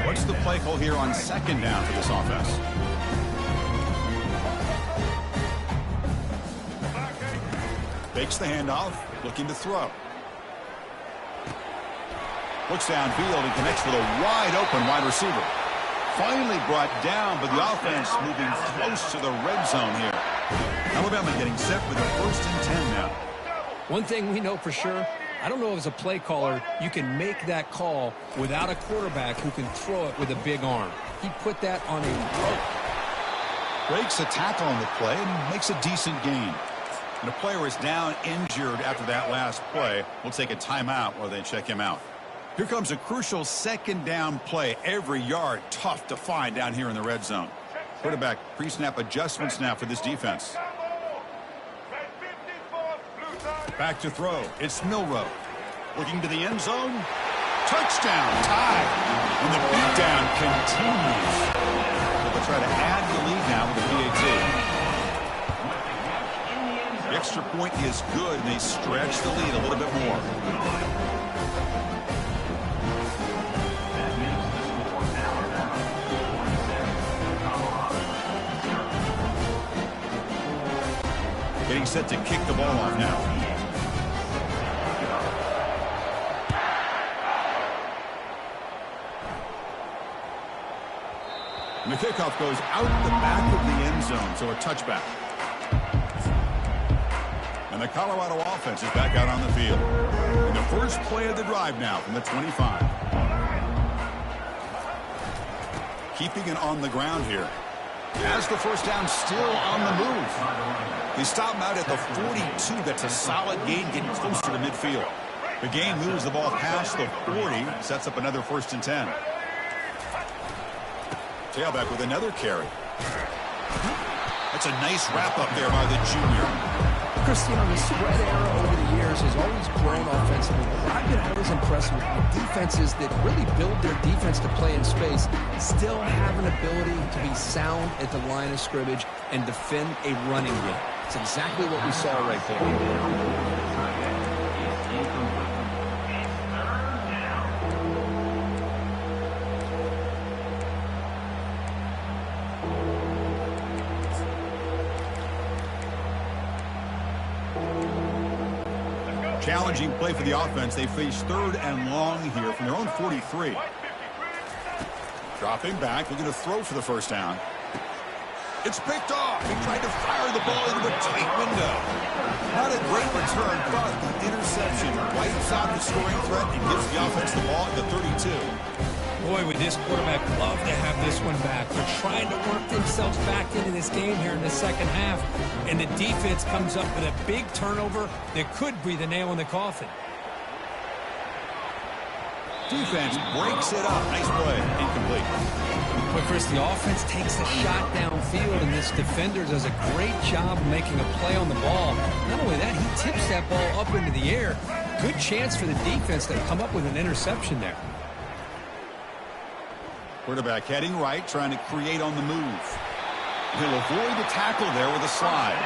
What's the play call here on 2nd down for this offense? Fakes the handoff, looking to throw. Looks downfield and connects with a wide-open wide receiver. Finally brought down, but the offense moving close to the red zone here. Alabama getting set for the 1st and 10 now. One thing we know for sure, I don't know if as a play caller you can make that call without a quarterback who can throw it with a big arm. He put that on a rope. Breaks a tackle on the play and makes a decent gain. And the player is down injured after that last play. We'll take a timeout while they check him out. Here comes a crucial 2nd down play. Every yard tough to find down here in the red zone. Quarterback pre-snap adjustments now for this defense. Back to throw. It's Milroe. Looking to the end zone. Touchdown. Tied. And the beatdown continues. They'll try to add the lead now with the PAT. The extra point is good, and they stretch the lead a little bit more. Getting set to kick the ball off now. And the kickoff goes out the back of the end zone, so a touchback. And the Colorado offense is back out on the field. And the first play of the drive now from the 25. Keeping it on the ground here. As the first down still on the move. They stop him out at the 42. That's a solid gain, getting closer to midfield. The gain moves the ball past the 40. Sets up another 1st and 10. Tailback with another carry. That's a nice wrap-up there by the junior. Christian, the spread era over the years has always grown offensively. I've been always impressed with defenses that really build their defense to play in space, still have an ability to be sound at the line of scrimmage and defend a running game. It's exactly what we saw right there. Challenging play for the offense. They face 3rd and long here from their own 43. Dropping back, looking to throw for the first down. It's picked off. He tried to fire the ball into a tight window. Not a great return, but the interception wipes out the scoring threat and gives the offense the ball at the 32. Boy, would this quarterback love to have this one back. They're trying to work themselves back into this game here in the second half. And the defense comes up with a big turnover that could be the nail in the coffin. Defense breaks it up. Nice play. Incomplete. But Chris, the offense takes a shot downfield, and this defender does a great job of making a play on the ball. Not only that, he tips that ball up into the air. Good chance for the defense to come up with an interception there. Quarterback heading right, trying to create on the move. He'll avoid the tackle there with a slide.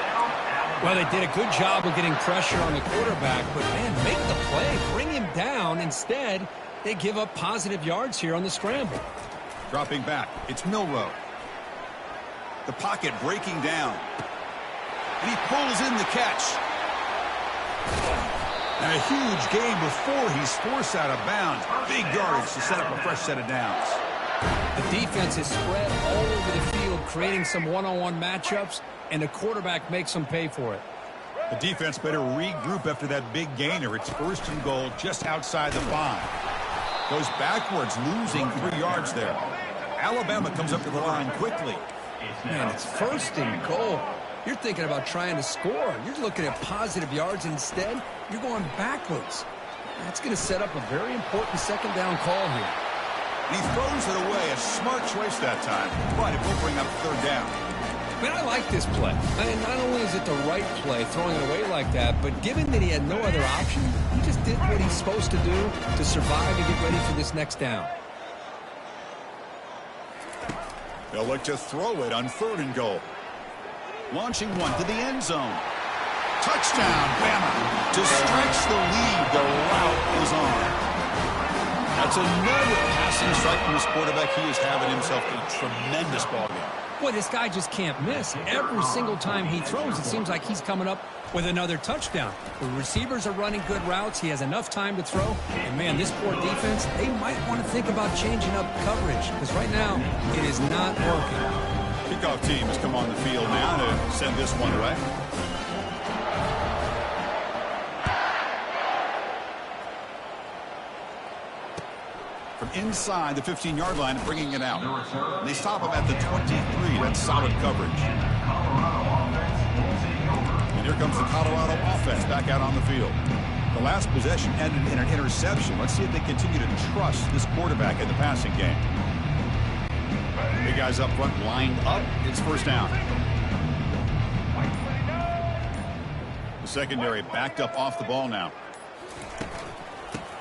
Well, they did a good job of getting pressure on the quarterback, but, man, make the play. Bring him down. Instead, they give up positive yards here on the scramble. Dropping back, it's Milroe. The pocket breaking down. And he pulls in the catch. And a huge gain before he's forced out of bounds. Big yardage to set up a fresh set of downs. The defense is spread all over the field, creating some one-on-one matchups, and the quarterback makes them pay for it. The defense better regroup after that big gainer. It's 1st and goal just outside the 5. Goes backwards, losing 3 yards there. Alabama comes up to the line quickly. Man, it's 1st and goal. You're thinking about trying to score. You're looking at positive yards, and instead, you're going backwards. That's going to set up a very important 2nd down call here. And he throws it away. A smart choice that time, but it will bring up 3rd down. Man, I like this play. And not only is it the right play, throwing it away like that, but given that he had no other option, he just did what he's supposed to do to survive and get ready for this next down. They'll look to throw it on 3rd and goal. Launching one to the end zone. Touchdown, Bama. To stretch the lead, the route is on. That's another passing strike from this quarterback. He is having himself a tremendous ball game. Boy, this guy just can't miss. Every single time he throws, it seems like he's coming up with another touchdown. The receivers are running good routes. He has enough time to throw. And, man, this poor defense, they might want to think about changing up coverage because right now it is not working. Kickoff team has come on the field now to send this one away. From inside the 15-yard line, bringing it out. And they stop him at the 23. That's solid coverage. And here comes the Colorado offense back out on the field. The last possession ended in an interception. Let's see if they continue to trust this quarterback in the passing game. Big guys up front lined up. It's 1st down. The secondary backed up off the ball now.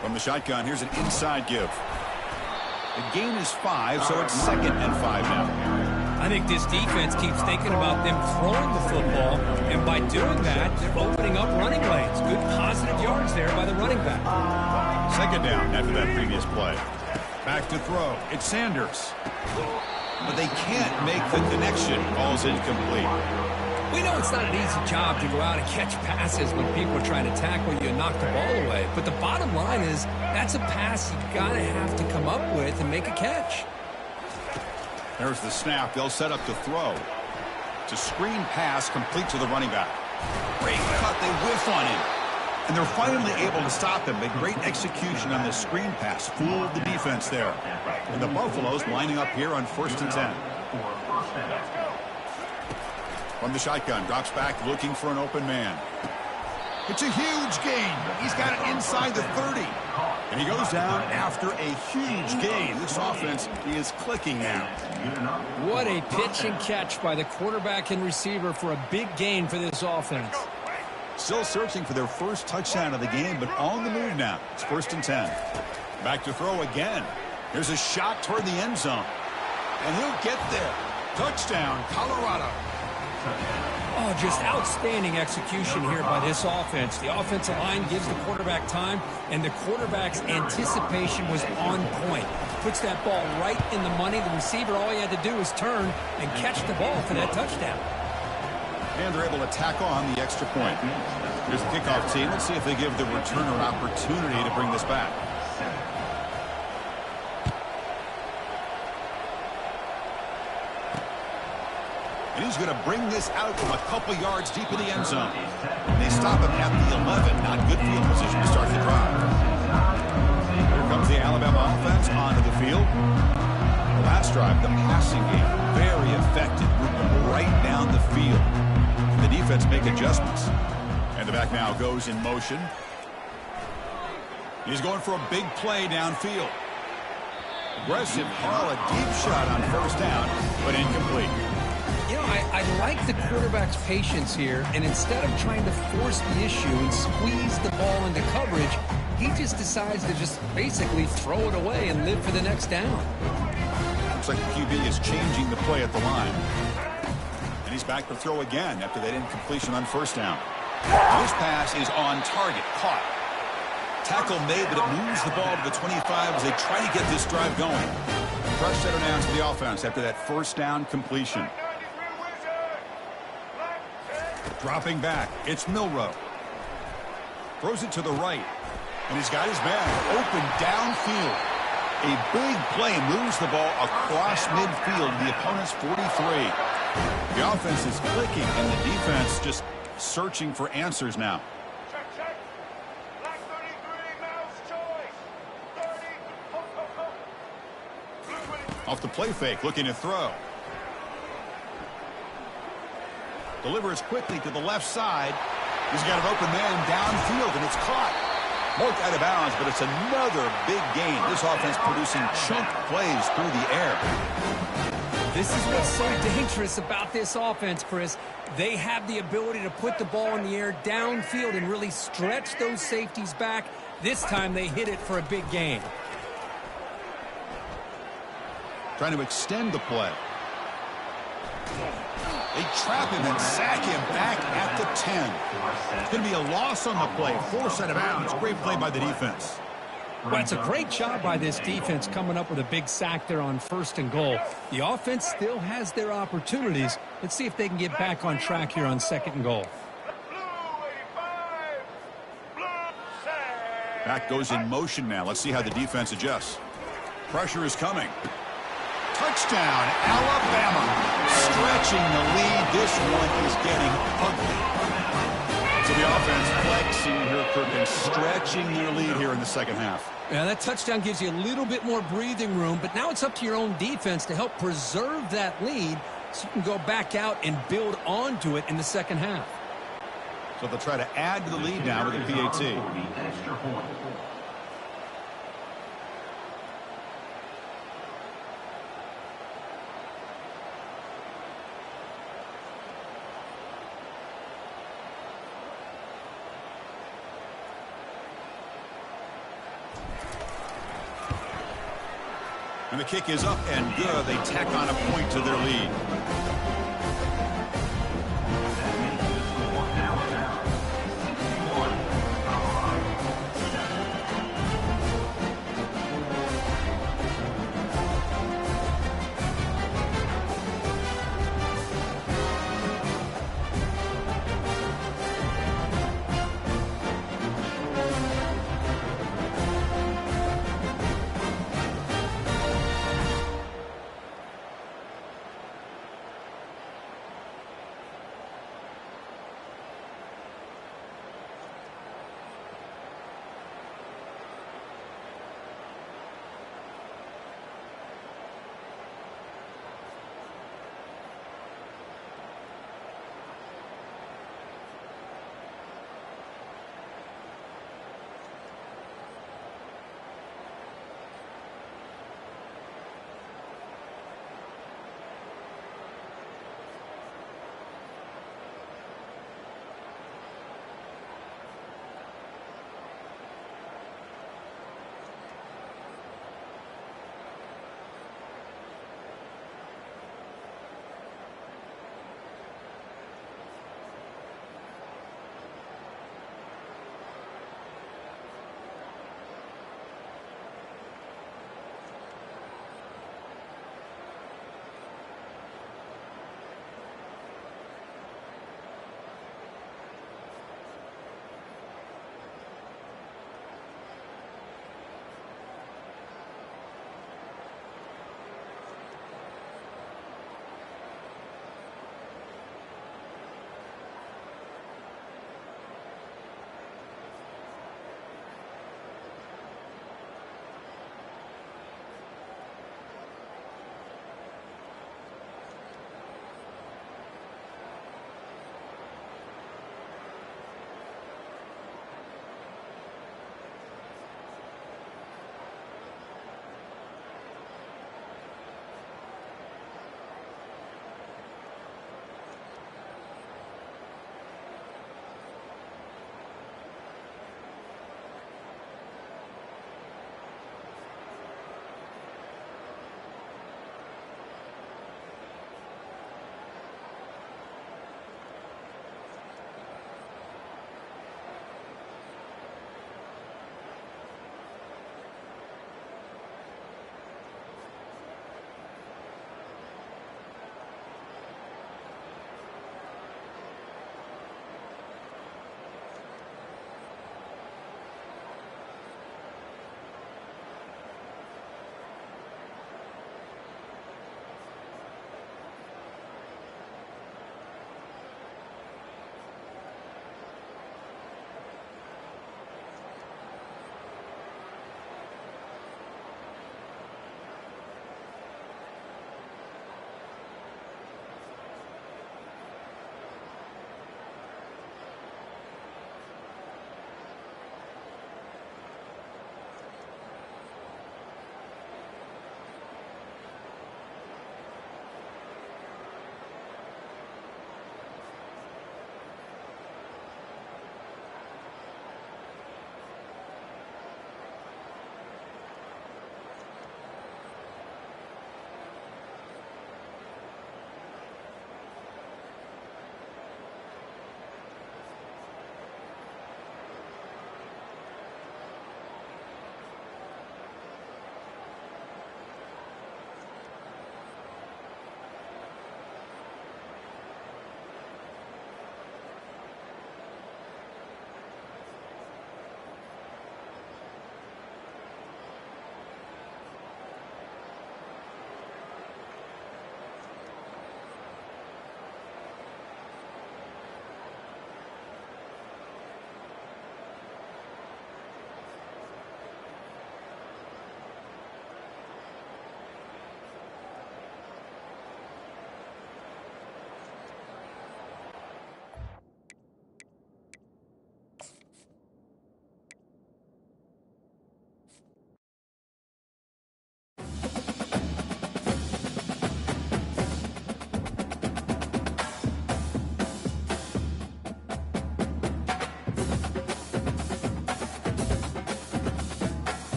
From the shotgun, here's an inside give. The gain is 5, so it's 2nd and 5 now. I think this defense keeps thinking about them throwing the football, and by doing that, they're opening up running lanes. Good positive yards there by the running back. 2nd down after that previous play. Back to throw. It's Sanders. But they can't make the connection. Ball's incomplete. We know it's not an easy job to go out and catch passes when people are trying to tackle you and knock the ball away. But the bottom line is that's a pass you got to have to come up with and make a catch. There's the snap. They'll set up to throw. It's a screen pass complete to the running back. Great cut. They whiff on him. And they're finally able to stop him. A great execution on this screen pass. Fooled the defense there. And the Buffaloes lining up here on 1st and 10. From the shotgun, drops back looking for an open man. It's a huge gain. He's got it inside the 30. And he goes down after a huge gain. This offense is clicking now. What a pitch and catch by the quarterback and receiver for a big gain for this offense. Still searching for their first touchdown of the game, but on the move now. It's 1st and 10. Back to throw again. Here's a shot toward the end zone. And he'll get there. Touchdown, Colorado. Oh, just outstanding execution here by this offense. The offensive line gives the quarterback time, and the quarterback's anticipation was on point. Puts that ball right in the money. The receiver, all he had to do was turn and catch the ball for that touchdown. And they're able to tackle on the extra point. Here's the kickoff team. Let's see if they give the returner an opportunity to bring this back. And he's going to bring this out from a couple yards deep in the end zone. And they stop him at the 11. Not good field position to start the drive. Here comes the Alabama offense onto the field. The last drive, the passing game, very effective. Moving right down the field. And the defense make adjustments. And the back now goes in motion. He's going for a big play downfield. Aggressive call, a deep shot on first down, but incomplete. You know, I like the quarterback's patience here, and instead of trying to force the issue and squeeze the ball into coverage, he just decides to just basically throw it away and live for the next down. Looks like the QB is changing the play at the line. And he's back to throw again after that incompletion on first down. This pass is on target, caught. Tackle made, but it moves the ball to the 25 as they try to get this drive going. Fresh set of downs to the offense after that first down completion. Dropping back, it's Milroe. Throws it to the right, and he's got his man open downfield. A big play moves the ball across midfield to the opponent's 43. The offense is clicking, and the defense just searching for answers now. Off the play fake, looking to throw. Delivers quickly to the left side. He's got an open man downfield, and it's caught. Marked out of bounds, but it's another big gain. This offense producing chunk plays through the air. This is what's so dangerous about this offense, Chris. They have the ability to put the ball in the air downfield and really stretch those safeties back. This time they hit it for a big gain. Trying to extend the play. They trap him and sack him back at the 10. It's going to be a loss on the play. Force out of bounds. Great play by the defense. Well, it's a great job by this defense coming up with a big sack there on 1st and goal. The offense still has their opportunities. Let's see if they can get back on track here on 2nd and goal. Back goes in motion now. Let's see how the defense adjusts. Pressure is coming. Touchdown, Alabama. Stretching the lead. This one is getting ugly. So the offense flexing here, Kirk, stretching their lead here in the second half. Yeah, that touchdown gives you a little bit more breathing room, but now it's up to your own defense to help preserve that lead so you can go back out and build onto it in the second half. So they'll try to add to the lead now with a PAT. And the kick is up and good. They tack on a point to their lead.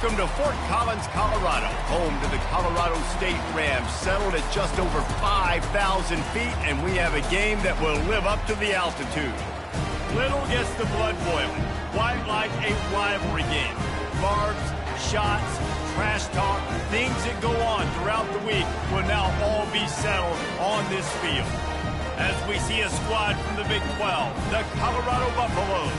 Welcome to Fort Collins, Colorado, home to the Colorado State Rams, settled at just over 5,000 feet, and we have a game that will live up to the altitude. Little gets the blood boiling, quite like a rivalry game. Barbs, shots, trash talk, things that go on throughout the week will now all be settled on this field. As we see a squad from the Big 12, the Colorado Buffaloes,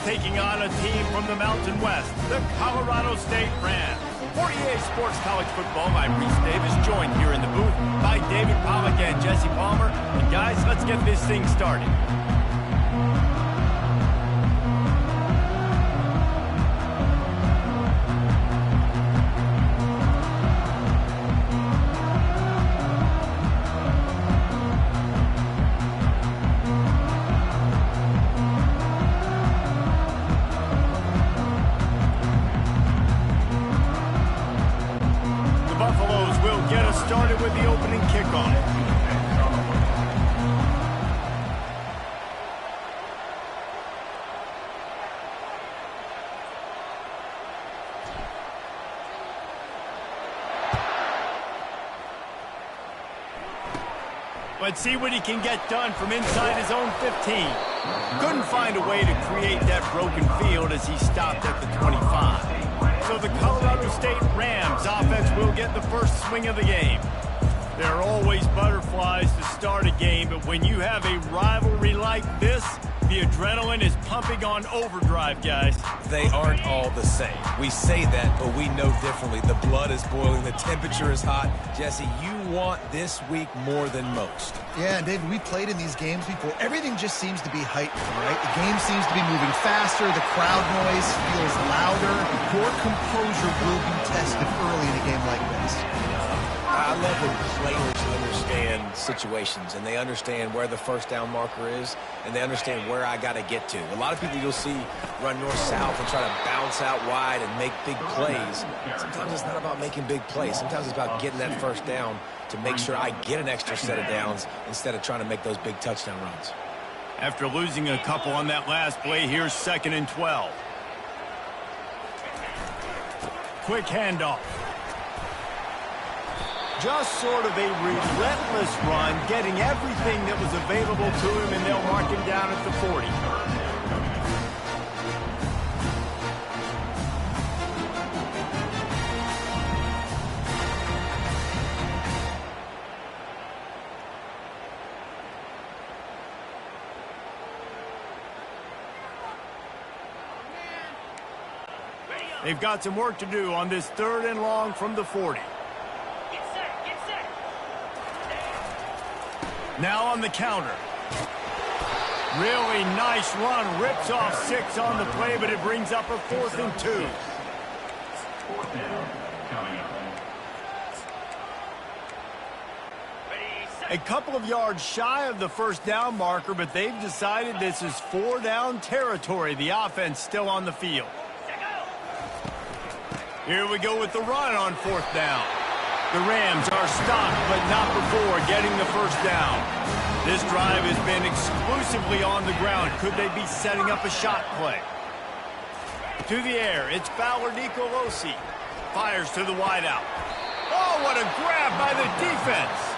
taking on a team from the Mountain West, the Colorado State Rams. For EA Sports College Football, I'm Reese Davis, joined here in the booth by David Pollack and Jesse Palmer. And guys, let's get this thing started. Started with the opening kickoff. Let's see what he can get done from inside his own 15. Couldn't find a way to create that broken field as he stopped at the 25. So the Colorado State Rams offense will get the first swing of the game. There are always butterflies to start a game, but when you have a rivalry like this, the adrenaline is pumping on overdrive, guys. They aren't all the same. We say that, but we know differently. The blood is boiling. The temperature is hot. Jesse, you want this week more than most. Yeah, and David, we played in these games before. Everything just seems to be heightened, right? The game seems to be moving faster. The crowd noise feels louder. Your composure will be tested early in a game like this. I love when players understand situations and they understand where the first down marker is and they understand where I got to get to. A lot of people you'll see run north-south and try to bounce out wide and make big plays. Sometimes it's not about making big plays. Sometimes it's about getting that first down to make sure I get an extra set of downs instead of trying to make those big touchdown runs. After losing a couple on that last play, here's 2nd and 12. Quick handoff. Just sort of a relentless run, getting everything that was available to him, and they'll mark him down at the 40. They've got some work to do on this 3rd and long from the 40. Now on the counter. Really nice run. Rips off 6 on the play, but it brings up a 4th and 2. A couple of yards shy of the first down marker, but they've decided this is 4-down territory. The offense still on the field. Here we go with the run on 4th down. The Rams are stopped, but not before getting the first down. This drive has been exclusively on the ground. Could they be setting up a shot play? To the air, it's Fowler Nicolosi. Fires to the wideout. Oh, what a grab by the defense.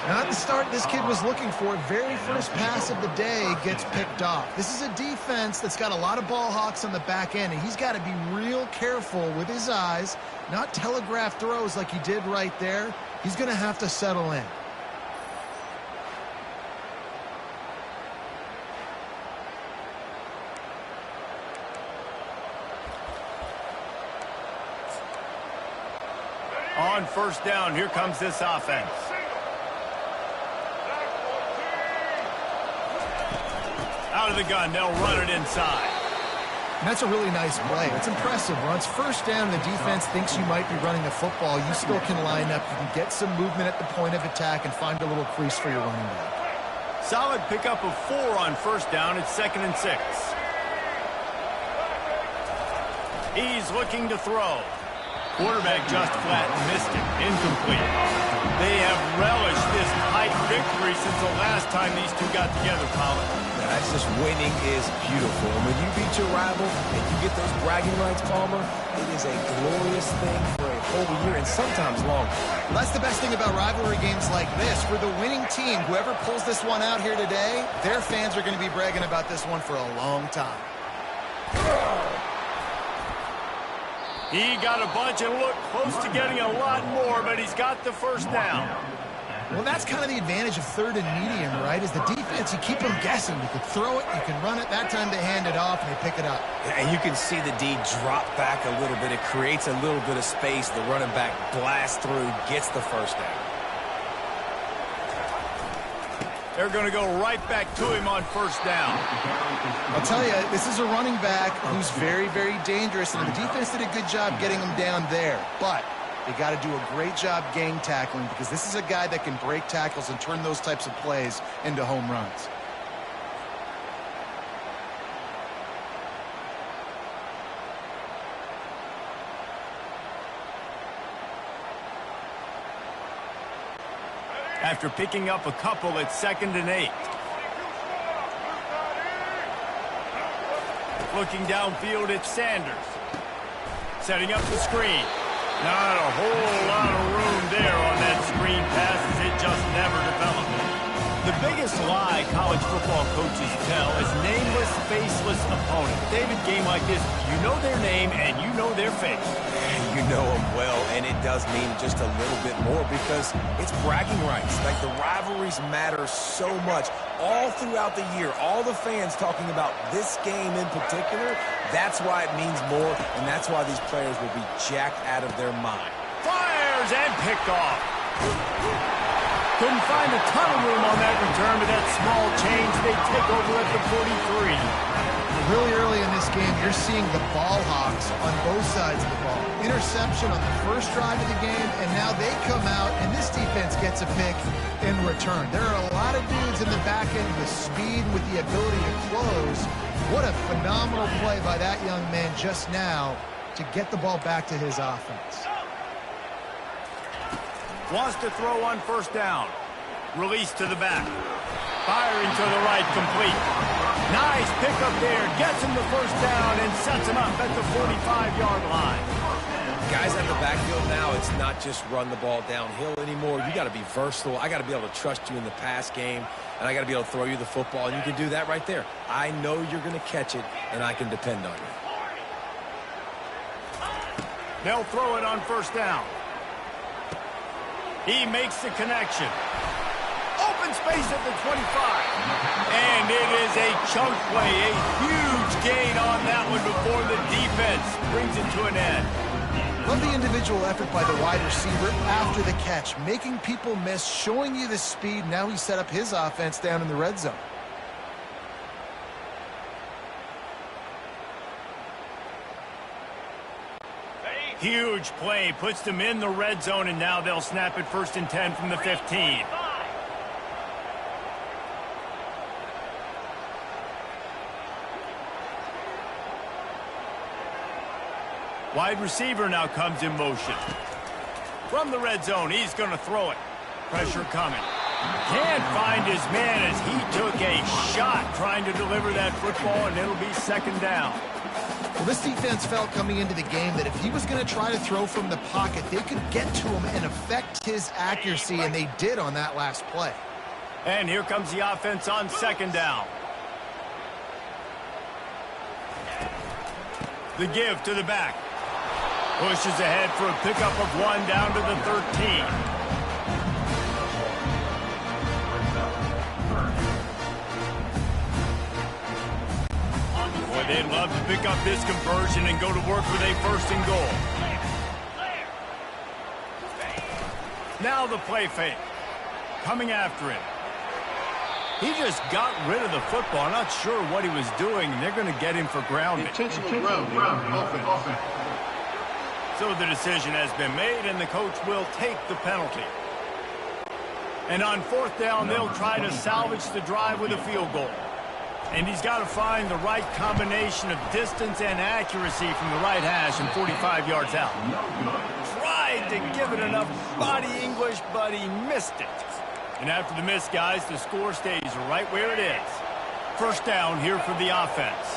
Not the start this kid was looking for. Very first pass of the day gets picked off. This is a defense that's got a lot of ball hawks on the back end, and he's got to be real careful with his eyes, not telegraph throws like he did right there. He's going to have to settle in. On 1st down, here comes this offense. Out of the gun, they'll run it inside. And that's a really nice play. It's impressive. Once 1st down, the defense thinks you might be running the football. You still can line up. You can get some movement at the point of attack and find a little crease for your running back. Solid pickup of 4 on 1st down. It's 2nd and 6. He's looking to throw. Quarterback just flat missed it. Incomplete. They have relished this tight victory since the last time these two got together, Colin. That's just winning is beautiful. And when you beat your rival and you get those bragging rights, Palmer, it is a glorious thing for a whole year and sometimes longer. Well, that's the best thing about rivalry games like this. For the winning team, whoever pulls this one out here today, their fans are going to be bragging about this one for a long time. He got a bunch and looked close to getting a lot more, but he's got the first down. Well, that's kind of the advantage of third and medium, right? Is the defense, you keep them guessing. You can throw it, you can run it. That time they hand it off and they pick it up. And you can see the D drop back a little bit. It creates a little bit of space. The running back blasts through, gets the first down. They're going to go right back to him on first down. I'll tell you, this is a running back who's very, very dangerous, and the defense did a good job getting him down there. But they got to do a great job gang tackling because this is a guy that can break tackles and turn those types of plays into home runs. After picking up a couple at 2nd and 8. Looking downfield at Sanders. Setting up the screen. Not a whole lot of room there on that screen pass as it just never developed. The biggest lie college football coaches tell is nameless, faceless opponent. David, game like this, you know their name and you know their face. You know them well, and it does mean just a little bit more because it's bragging rights. Like, the rivalries matter so much all throughout the year. All the fans talking about this game in particular, that's why it means more, and that's why these players will be jacked out of their mind. Fires and picked off. Couldn't find a ton of room on that return, but that small change, they take over at the 43. Really early in this game, you're seeing the ball hawks on both sides of the ball. Interception on the first drive of the game, and now they come out, and this defense gets a pick in return. There are a lot of dudes in the back end with speed, with the ability to close. What a phenomenal play by that young man just now to get the ball back to his offense. Wants to throw on first down. Release to the back. Firing to the right, complete. Nice pickup there. Gets him the first down and sets him up at the 45-yard line. Guys at the backfield now, it's not just run the ball downhill anymore. You got to be versatile. I got to be able to trust you in the pass game, and I got to be able to throw you the football, and you can do that right there. I know you're going to catch it, and I can depend on you. They'll throw it on first down. He makes the connection. Open space at the 25. And it is a chunk play, a huge gain on that one before the defense brings it to an end. Love the individual effort by the wide receiver after the catch, making people miss, showing you the speed. Now he set up his offense down in the red zone. Huge play, puts them in the red zone, and now they'll snap it 1st and 10 from the 15. Wide receiver now comes in motion. From the red zone, he's going to throw it. Pressure coming. Can't find his man as he took a shot trying to deliver that football, and it'll be 2nd down. Well, this defense felt coming into the game that if he was going to try to throw from the pocket, they could get to him and affect his accuracy, and they did on that last play. And here comes the offense on 2nd down. The give to the back. Pushes ahead for a pickup of 1 down to the 13. They'd love to pick up this conversion and go to work with a 1st and goal. Now the play fake. Coming after him. He just got rid of the football. I'm not sure what he was doing, and they're going to get him for grounding. Intentional grounding. Offense. So the decision has been made, and the coach will take the penalty. And on 4th down, they'll try to salvage the drive with a field goal. And he's got to find the right combination of distance and accuracy from the right hash and 45 yards out. Tried to give it enough body English, but he missed it. And after the miss, guys, the score stays right where it is. First down here for the offense.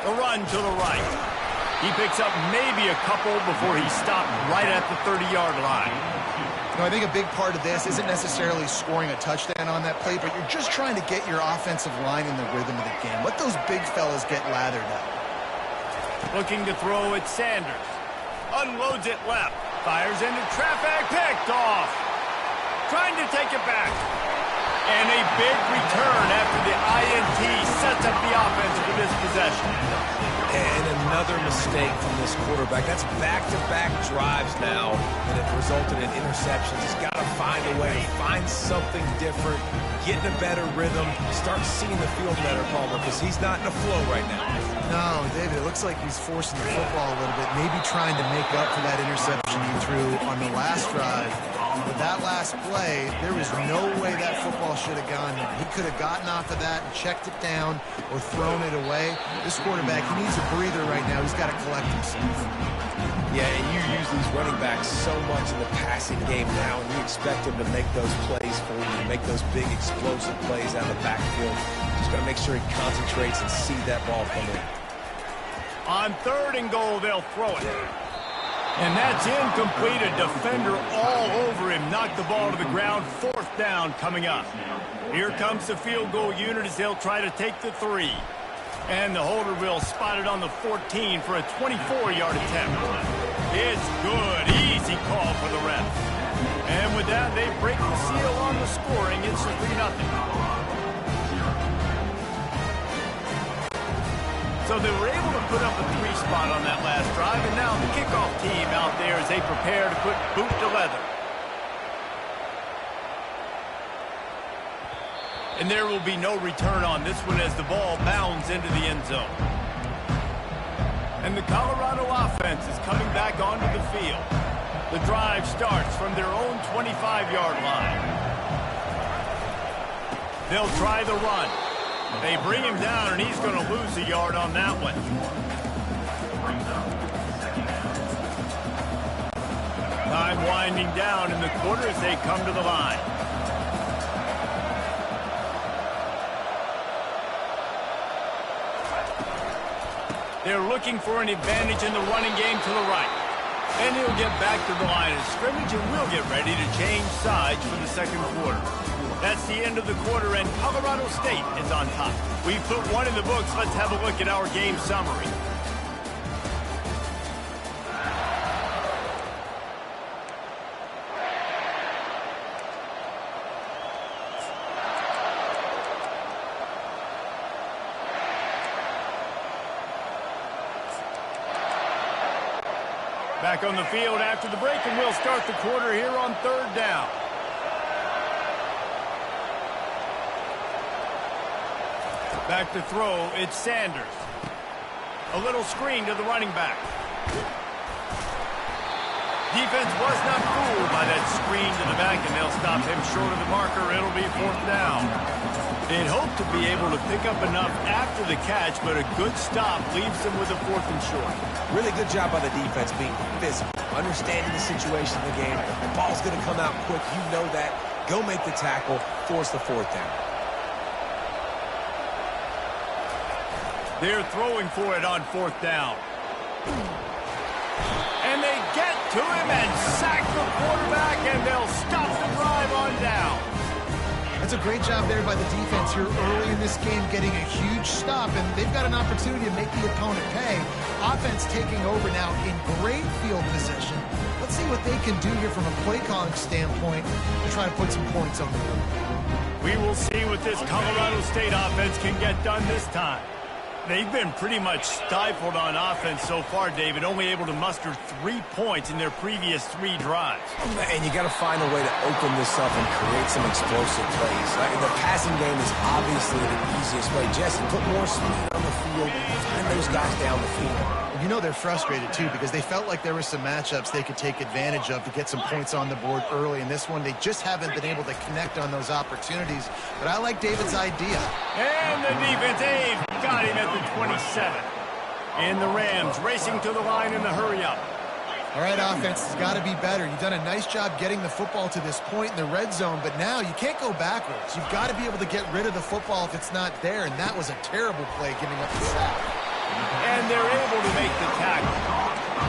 A run to the right. He picks up maybe a couple before he stopped right at the 30-yard line. You know, I think a big part of this isn't necessarily scoring a touchdown on that play, but you're just trying to get your offensive line in the rhythm of the game. Let those big fellas get lathered up. Looking to throw at Sanders. Unloads it left. Fires into traffic. Picked off. Trying to take it back. And a big return after the INT sets up the offense for this possession. And another mistake from this quarterback. That's back-to-back drives now, and it resulted in interceptions. He's got to find a way to find something different, get in a better rhythm, start seeing the field better, Palmer, because he's not in a flow right now. No, David, it looks like he's forcing the football a little bit, maybe trying to make up for that interception he threw on the last drive. But that last play, there was no way that football should have gone there. He could have gotten off of that and checked it down or thrown it away. This quarterback, he needs a breather right now. He's got to collect himself. Yeah, and you use these running backs so much in the passing game now, and you expect them to make those plays for you, make those big explosive plays out of the backfield. Just got to make sure he concentrates and see that ball come in. On 3rd and goal, they'll throw it. And that's incomplete. A defender all over him. Knocked the ball to the ground. 4th down coming up. Here comes the field goal unit as they'll try to take the 3. And the holder will spot it on the 14 for a 24-yard attempt. It's good. Easy call for the ref. And with that, they break the seal on the scoring. It's 3-0. So they were able to put up a 3 spot on that last drive, and now the kickoff team out there as they prepare to put boot to leather. And there will be no return on this one as the ball bounds into the end zone. And the Colorado offense is coming back onto the field. The drive starts from their own 25-yard line. They'll try the run. They bring him down, and he's going to lose a yard on that one. Time winding down in the quarter as they come to the line. They're looking for an advantage in the running game to the right. And he'll get back to the line of scrimmage, and we'll get ready to change sides for the second quarter. That's the end of the quarter, and Colorado State is on top. We've put one in the books. Let's have a look at our game summary. Back on the field after the break, and we'll start the quarter here on 3rd down. Back to throw, it's Sanders. A little screen to the running back. Defense was not fooled by that screen to the back, and they'll stop him short of the marker. It'll be 4th down. They'd hope to be able to pick up enough after the catch, but a good stop leaves them with a 4th and short. Really good job by the defense being physical, understanding the situation in the game. The ball's going to come out quick. You know that. Go make the tackle, force the 4th down. They're throwing for it on 4th down. And they get to him and sack the quarterback, and they'll stop the drive on down. That's a great job there by the defense here early in this game, getting a huge stop, and they've got an opportunity to make the opponent pay. Offense taking over now in great field position. Let's see what they can do here from a play calling standpoint to try to put some points on the board. We will see what this Colorado State offense can get done this time. They've been pretty much stifled on offense so far, David, only able to muster 3 points in their previous 3 drives. And you got to find a way to open this up and create some explosive plays. The passing game is obviously the easiest way. Jesse, put more speed on the field and find those guys down the field. And you know they're frustrated, too, because they felt like there were some matchups they could take advantage of to get some points on the board early. In this one, they just haven't been able to connect on those opportunities. But I like David's idea. And the defense, Dave, got him at the 27. And the Rams racing to the line in the hurry-up. All right, offense has got to be better. You've done a nice job getting the football to this point in the red zone, but now you can't go backwards. You've got to be able to get rid of the football if it's not there, and that was a terrible play giving up the sack. And they're able to make the tackle.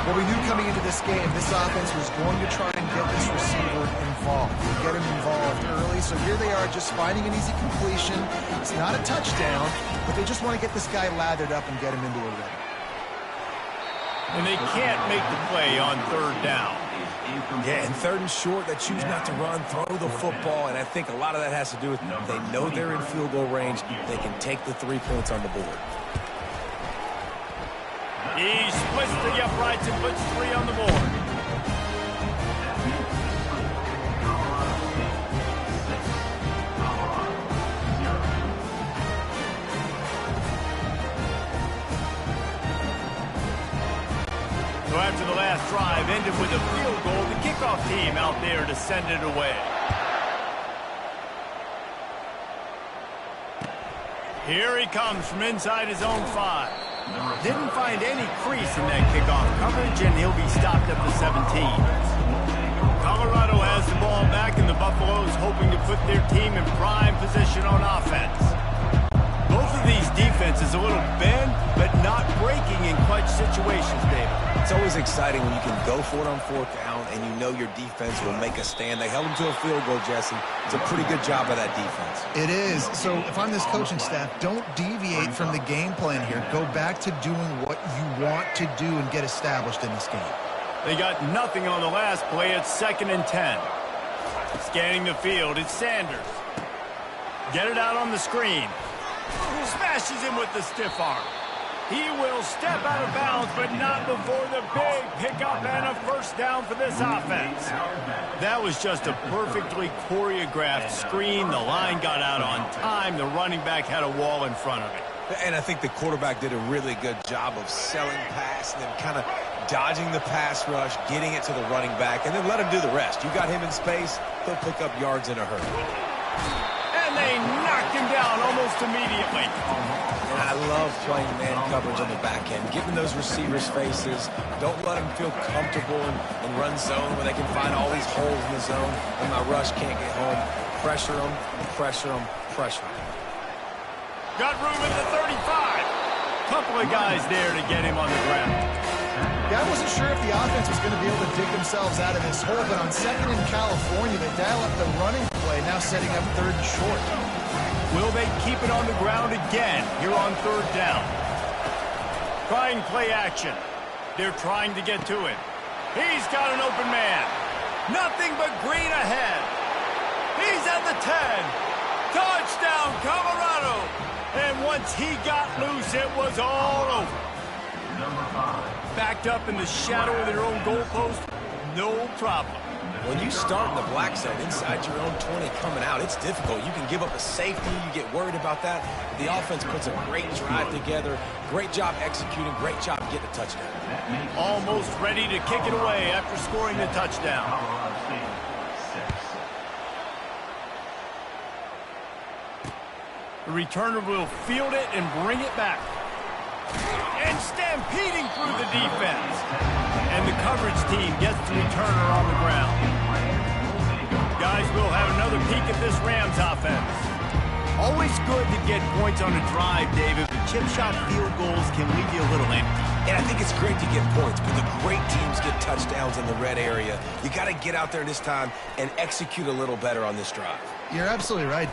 Well, we knew coming into this game, this offense was going to try and get this receiver involved, get him involved early. So here they are just finding an easy completion. It's not a touchdown, but they just want to get this guy lathered up and get him into a rhythm. And they can't make the play on third down. Yeah, and third and short, they choose not to run, throw the football, and I think a lot of that has to do with they know they're in field goal range. They can take the 3 points on the board. He splits the uprights and puts 3 on the board. So after the last drive ended with a field goal, the kickoff team out there to send it away. Here he comes from inside his own 5. Didn't find any crease in that kickoff coverage, and he'll be stopped at the 17. Colorado has the ball back, and the Buffaloes hoping to put their team in prime position on offense. Both of these defenses a little bend, but not breaking in clutch situations, David. It's always exciting when you can go for it on 4th down and you know your defense will make a stand. They held them to a field goal, Jesse. It's a pretty good job by that defense. It is. So if I'm this coaching staff, don't deviate from the game plan here. Go back to doing what you want to do and get established in this game. They got nothing on the last play. It's 2nd and 10. Scanning the field, it's Sanders. Get it out on the screen. Smashes him with the stiff arm. He will step out of bounds, but not before the big pickup and a first down for this offense. That was just a perfectly choreographed screen. The line got out on time. The running back had a wall in front of it. And I think the quarterback did a really good job of selling pass and then kind of dodging the pass rush, getting it to the running back, and then let him do the rest. You got him in space, he'll pick up yards in a hurry. And they knocked him down almost immediately. I love playing man coverage on the back end, giving those receivers faces. Don't let them feel comfortable and run zone where they can find all these holes in the zone and my rush can't get home. Pressure them, pressure them, pressure them. Got room at the 35. Couple of guys there to get him on the ground. Yeah, I wasn't sure if the offense was going to be able to dig themselves out of this hole, but on 2nd in California, they dial up the running play, now setting up 3rd and short. Will they keep it on the ground again here on 3rd down? Trying play action. They're trying to get to it. He's got an open man. Nothing but green ahead. He's at the 10. Touchdown, Colorado. And once he got loose, it was all over. Backed up in the shadow of their own goalpost, no problem. When you start in the black zone inside your own 20 coming out, it's difficult. You can give up a safety. You get worried about that. The offense puts a great drive together. Great job executing. Great job getting a touchdown. Almost ready to kick it away after scoring the touchdown. The returner will field it and bring it back. And stampeding through the defense. And the coverage team gets the returner on the ground. Guys, we'll have another peek at this Rams offense. Always good to get points on a drive, David, but chip shot field goals can leave you a little empty. And I think it's great to get points, but the great teams get touchdowns in the red area. You got to get out there this time and execute a little better on this drive. You're absolutely right.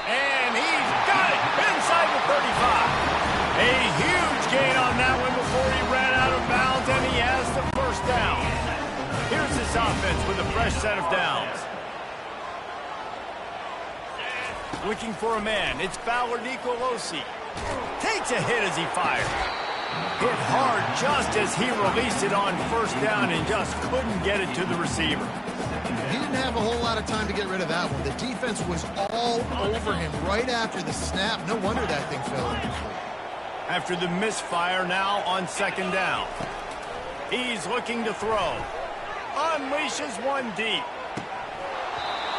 And he's got it inside the 35. A huge gain on that one before he ran out of bounds, and he has the first down. Here's this offense with a fresh set of downs. Looking for a man. It's Fowler Nicolosi. Takes a hit as he fires. Hit hard just as he released it on first down and just couldn't get it to the receiver. He didn't have a whole lot of time to get rid of that one. The defense was all over him right after the snap. No wonder that thing fell incomplete. After the misfire, now on second down. He's looking to throw. Unleashes one deep.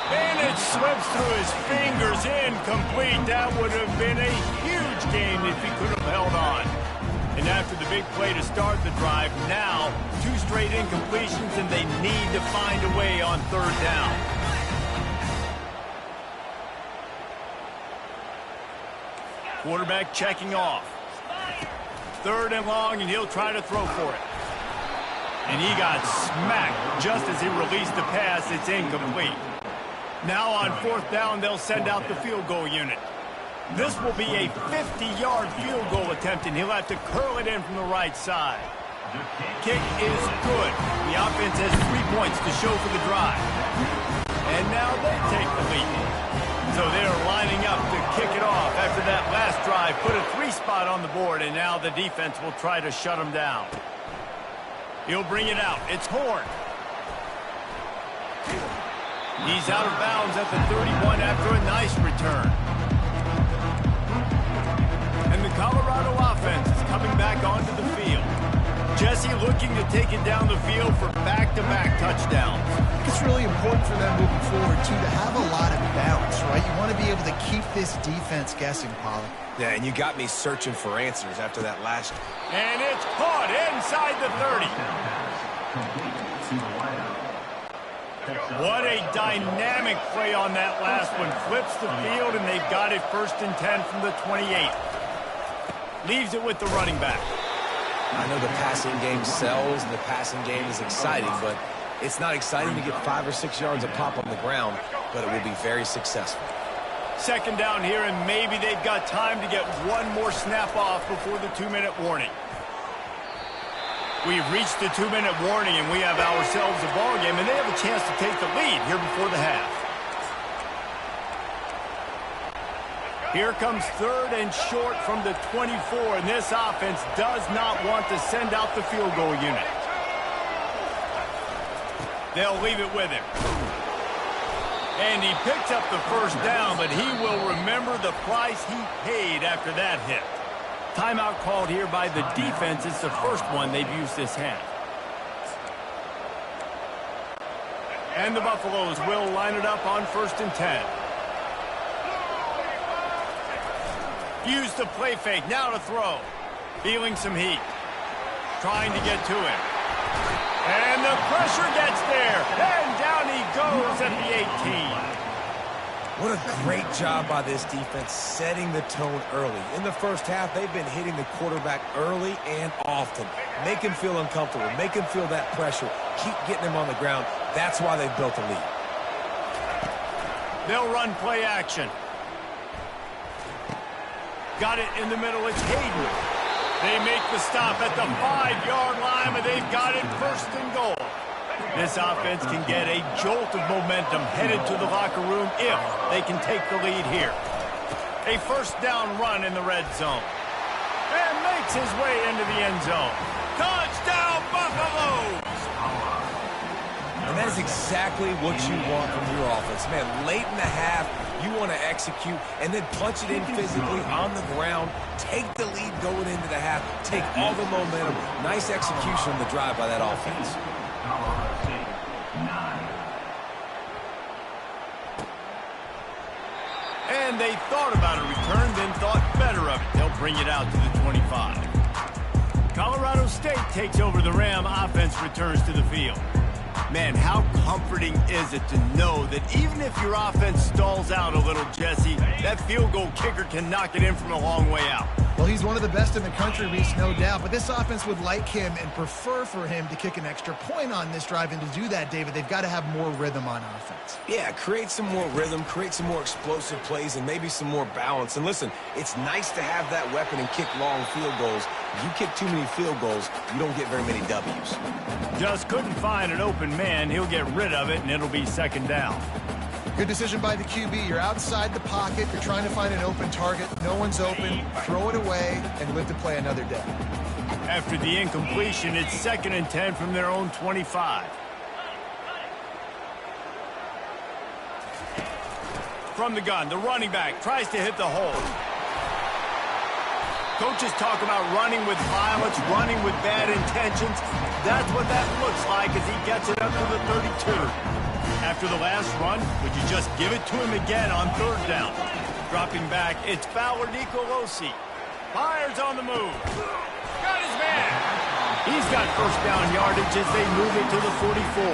And it slips through his fingers, incomplete. That would have been a huge gain if he could have held on. And after the big play to start the drive, now 2 straight incompletions, and they need to find a way on third down. Quarterback checking off. 3rd and long, and he'll try to throw for it. And he got smacked just as he released the pass. It's incomplete. Now on 4th down, they'll send out the field goal unit. This will be a 50-yard field goal attempt, and he'll have to curl it in from the right side. Kick is good. The offense has 3 points to show for the drive. And now they take the lead. So they're lining up to kick it off after that last drive. Put a 3 spot on the board, and now the defense will try to shut them down. He'll bring it out. It's Horn. He's out of bounds at the 31 after a nice return. And the Colorado offense is coming back onto the field. Jesse looking to take it down the field for back-to-back touchdowns. I think it's really important for them moving forward, too, to have a lot of bounce, right? You want to be able to keep this defense guessing, Pollard. Yeah, and you got me searching for answers after that last. And it's caught inside the 30. What a dynamic play on that last one. Flips the field, and they've got it 1st and 10 from the 28. Leaves it with the running back. I know the passing game sells, and the passing game is exciting, but it's not exciting to get 5 or 6 yards a pop on the ground, but it will be very successful. 2nd down here, and maybe they've got time to get one more snap off before the 2-minute warning. We've reached the 2-minute warning, and we have ourselves a ball game, and they have a chance to take the lead here before the half. Here comes 3rd and short from the 24, and this offense does not want to send out the field goal unit. They'll leave it with him. And he picks up the 1st down, but he will remember the price he paid after that hit. Timeout called here by the defense. It's the first one they've used this half. And the Buffaloes will line it up on 1st and 10. Use the play fake, now to throw. Feeling some heat. Trying to get to him. And the pressure gets there. And down he goes at the 18. What a great job by this defense setting the tone early. In the first half, they've been hitting the quarterback early and often. Make him feel uncomfortable. Make him feel that pressure. Keep getting him on the ground. That's why they've built a lead. They'll run play action. Got it in the middle. It's Hayden. They make the stop at the 5-yard line, but they've got it 1st and goal. This offense can get a jolt of momentum headed to the locker room if they can take the lead here. A 1st down run in the red zone. And makes his way into the end zone. Touchdown, Buffaloes! And that is exactly what you want from your offense. Man, late in the half, you want to execute and then punch it in physically on the ground. Take the lead going into the half. Take all the momentum. Nice execution on the drive by that offense. And they thought about a return, then thought better of it. They'll bring it out to the 25. Colorado State takes over the Ram. Offense returns to the field. Man, how comforting is it to know that even if your offense stalls out a little, Jesse, that field goal kicker can knock it in from a long way out. Well, he's one of the best in the country, Reese, no doubt. But this offense would like him and prefer for him to kick an extra point on this drive. And to do that, David, they've got to have more rhythm on offense. Yeah, create some more rhythm, create some more explosive plays, and maybe some more balance. And listen, it's nice to have that weapon and kick long field goals. If you kick too many field goals, you don't get very many W's. Just couldn't find an open man. He'll get rid of it, and it'll be 2nd down. Good decision by the QB. You're outside the pocket. You're trying to find an open target. No one's open. Throw it away and live to play another day. After the incompletion, it's 2nd and 10 from their own 25. From the gun, the running back tries to hit the hole. Coaches talk about running with violence, running with bad intentions. That's what that looks like as he gets it up to the 32. After the last run, would you just give it to him again on third down? Dropping back, it's Fowler Nicolosi. Fires on the move. Got his man. He's got first down yardage as they move it to the 44.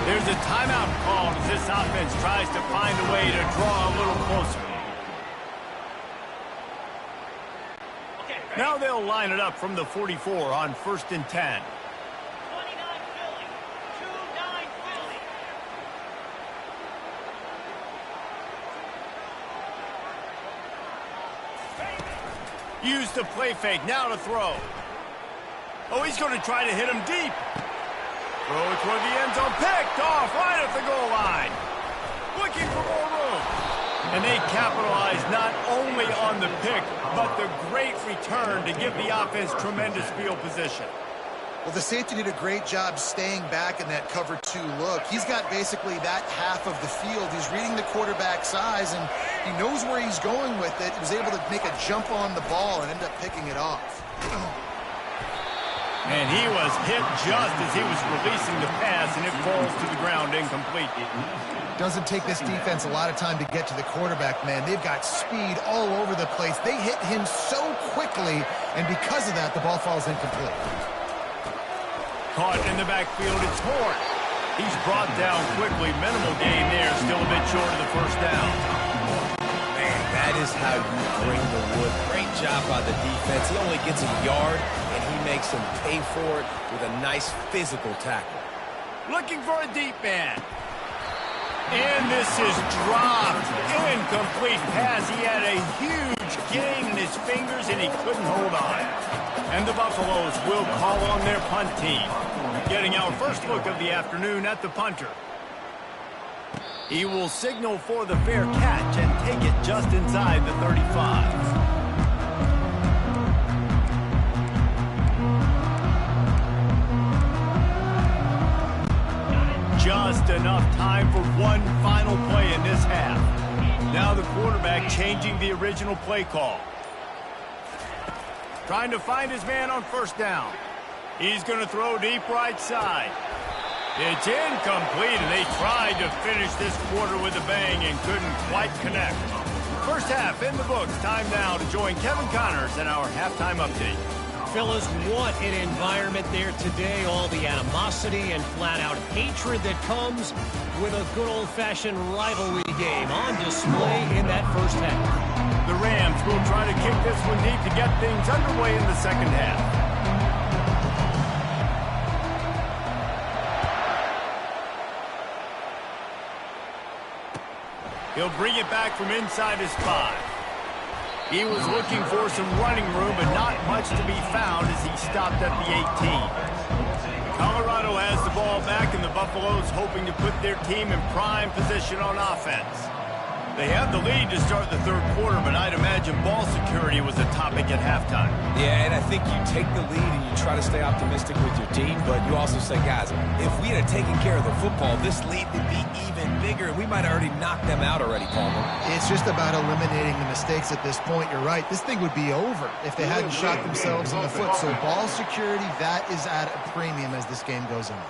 There's a timeout called as this offense tries to find a way to draw a little closer. Now they'll line it up from the 44 on 1st and 10. 29 Philly. 2-9 Philly. Use the play fake. Now to throw. Oh, he's going to try to hit him deep. Throw it toward the end zone. Picked off right at the goal line. Looking for more room. And they capitalize not only on the pick, but the great return to give the offense tremendous field position. Well, the safety did a great job staying back in that cover 2 look. He's got basically that half of the field. He's reading the quarterback's size, and he knows where he's going with it. He was able to make a jump on the ball and end up picking it off. And he was hit just as he was releasing the pass, and it falls to the ground incomplete. Doesn't take this defense a lot of time to get to the quarterback, man. They've got speed all over the place. They hit him so quickly, and because of that, the ball falls incomplete. Caught in the backfield, it's Horn. He's brought down quickly. Minimal gain there, still a bit short of the first down. Man, that is how you bring the wood. Great job by the defense. He only gets a yard, and he makes him pay for it with a nice physical tackle. Looking for a deep man. And this is dropped. Incomplete pass. He had a huge gain in his fingers, and he couldn't hold on. And the Buffaloes will call on their punt team. Getting our first look of the afternoon at the punter. He will signal for the fair catch and take it just inside the 35. Just enough time for one final play in this half. Now the quarterback changing the original play call. Trying to find his man on first down. He's going to throw deep right side. It's incomplete, and they tried to finish this quarter with a bang and couldn't quite connect. First half in the books. Time now to join Kevin Connors in our halftime update. Fellas, what an environment there today. All the animosity and flat-out hatred that comes with a good old-fashioned rivalry game on display in that first half. The Rams will try to kick this one deep to get things underway in the second half. He'll bring it back from inside his 5. He was looking for some running room, but not much to be found as he stopped at the 18. Colorado has the ball back, and the Buffaloes hoping to put their team in prime position on offense. They have the lead to start the third quarter, but I'd imagine ball security was a topic at halftime. Yeah, and I think you take the lead and you try to stay optimistic with your team, but you also say, guys, if we had taken care of the football, this lead would be even bigger. We might have already knocked them out already, Palmer. It's just about eliminating the mistakes at this point. You're right. This thing would be over if they hadn't shot themselves in the foot. So ball security, that is at a premium as this game goes on.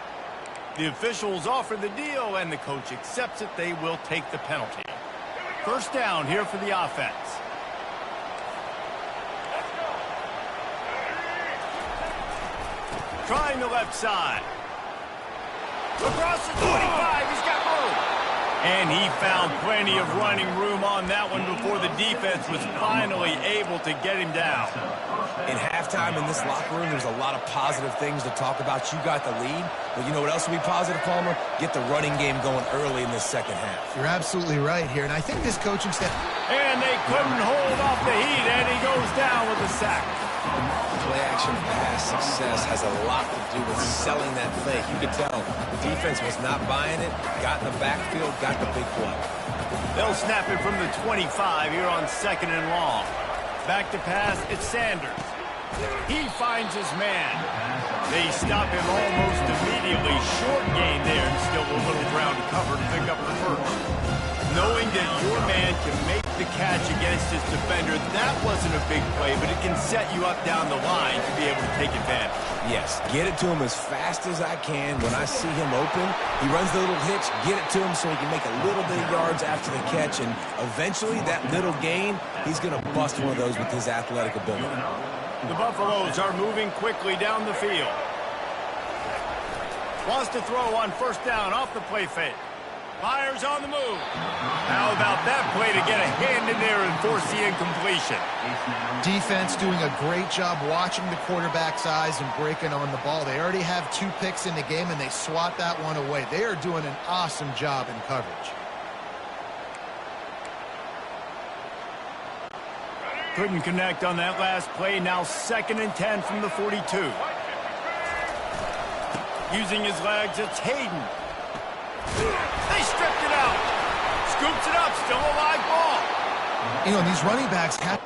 The officials offer the deal, and the coach accepts it. They will take the penalty. First down here for the offense. Trying the left side. Across the 25, he's got room. And he found plenty of running room on that one before the defense was finally able to get him down. In halftime in this locker room, there's a lot of positive things to talk about. You got the lead, but you know what else will be positive, Palmer? Get the running game going early in this second half. You're absolutely right here, and I think this coaching staff... And they couldn't hold off the heat, and he goes down with a sack. Play-action pass success has a lot to do with selling that fake. You could tell the defense was not buying it, got in the backfield, got the big play. They'll snap it from the 25 here on second and long. Back to pass, it's Sanders. He finds his man. They stop him almost immediately. Short gain there, and still a little ground to cover to pick up the first. knowing that your man can make the catch against his defender, that wasn't a big play, but it can set you up down the line to be able to take advantage. Yes, get it to him as fast as I can. When I see him open, he runs the little hitch, get it to him so he can make a little bit of yards after the catch, and eventually that little gain, he's going to bust one of those with his athletic ability. The Buffaloes are moving quickly down the field. Wants to throw on first down off the play fake. Fires on the move. How about that play to get a hand in there and force the incompletion? Defense doing a great job watching the quarterback's eyes and breaking on the ball. They already have 2 picks in the game, and they swat that one away. They are doing an awesome job in coverage. Couldn't connect on that last play. Now 2nd and 10 from the 42. Using his legs, it's Hayden. They stripped it out. Scoops it up. Still a live ball. You know, these running backs have...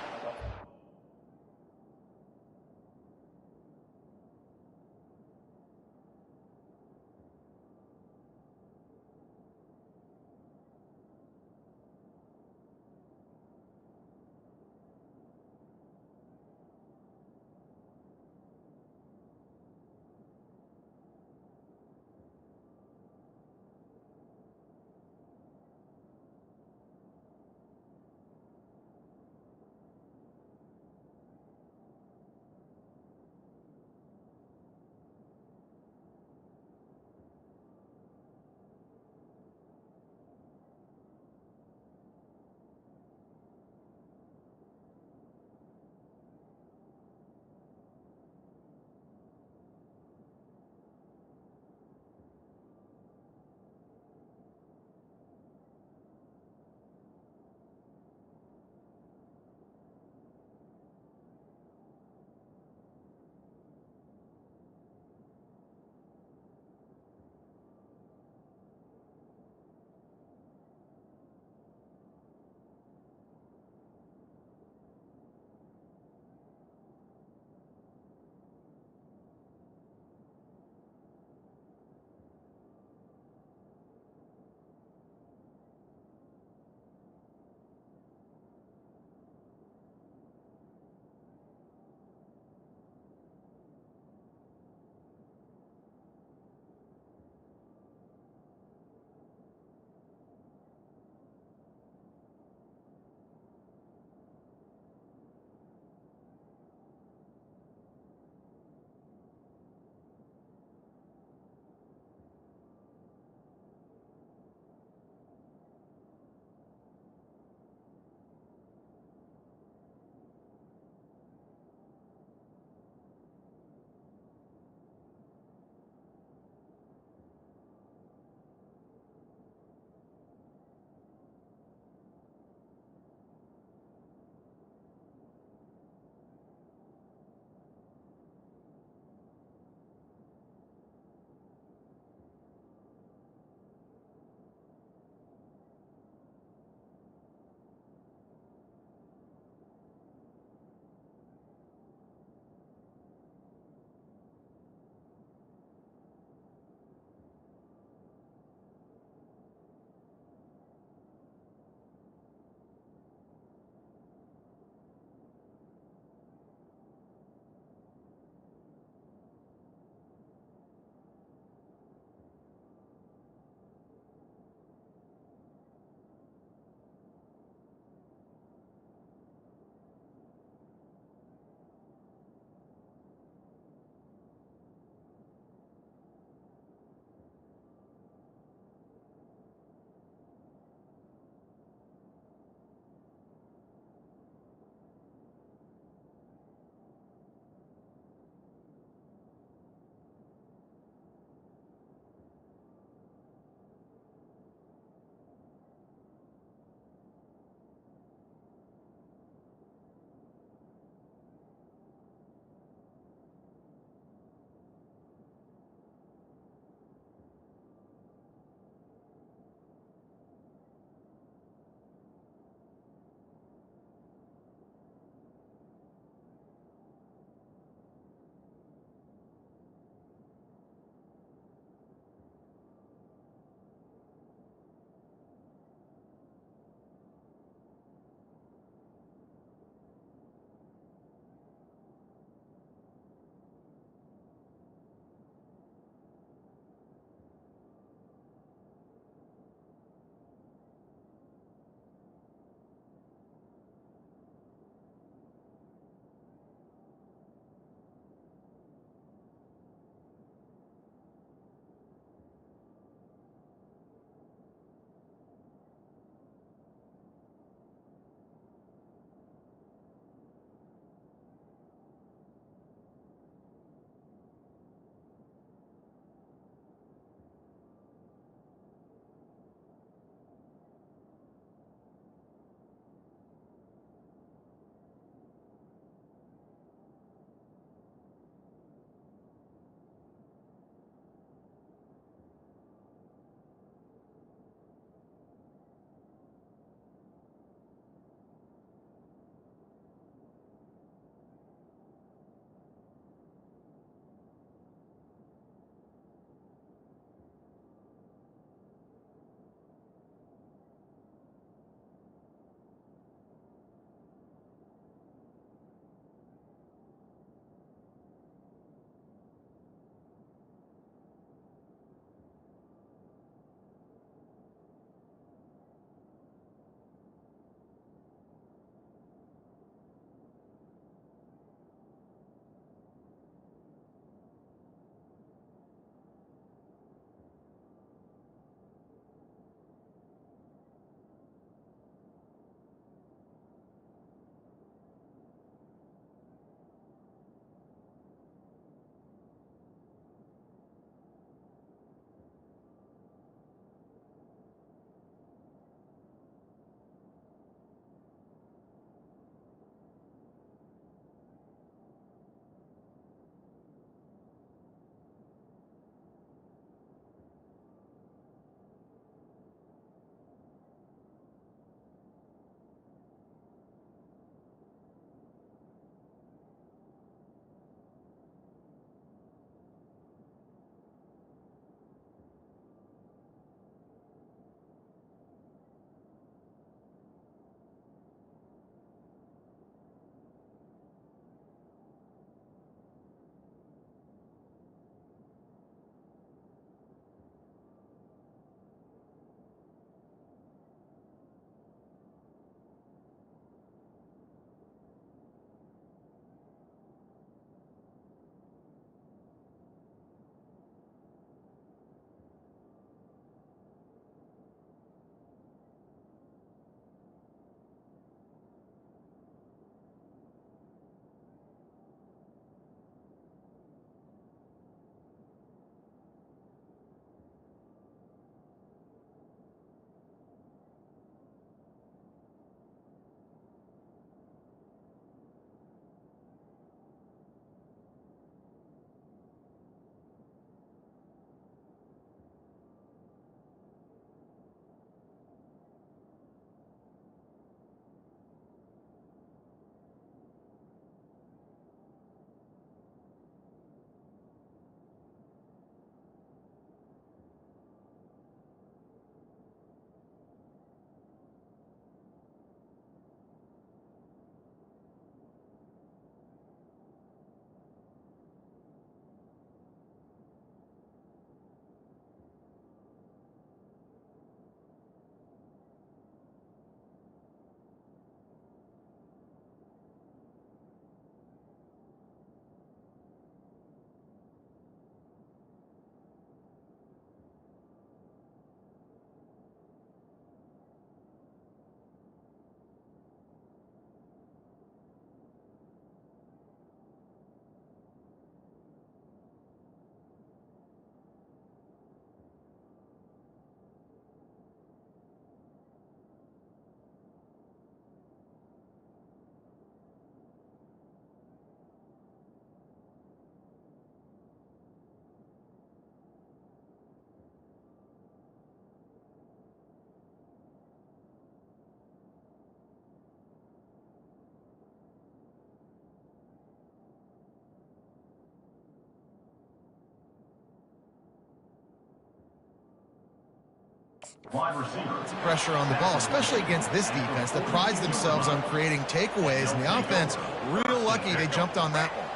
Wide receiver. Pressure on the ball, especially against this defense that prides themselves on creating takeaways, and the offense, real lucky they jumped on that one.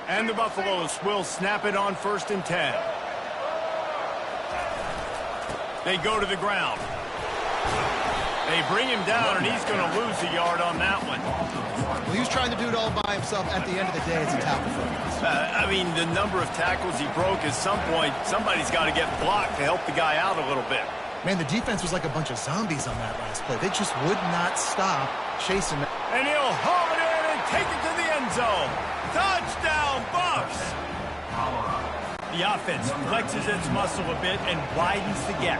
And the Buffaloes will snap it on 1st and 10. They go to the ground. They bring him down, and he's going to lose a yard on that one. Well, he was trying to do it all by himself. At the end of the day, it's a tackle for him. I mean, the number of tackles he broke, at some point, somebody's got to get blocked to help the guy out a little bit. Man, the defense was like a bunch of zombies on that last play. They just would not stop chasing him. And he'll haul it in and take it to the end zone. Touchdown, Buffs! The offense flexes its muscle a bit and widens the gap.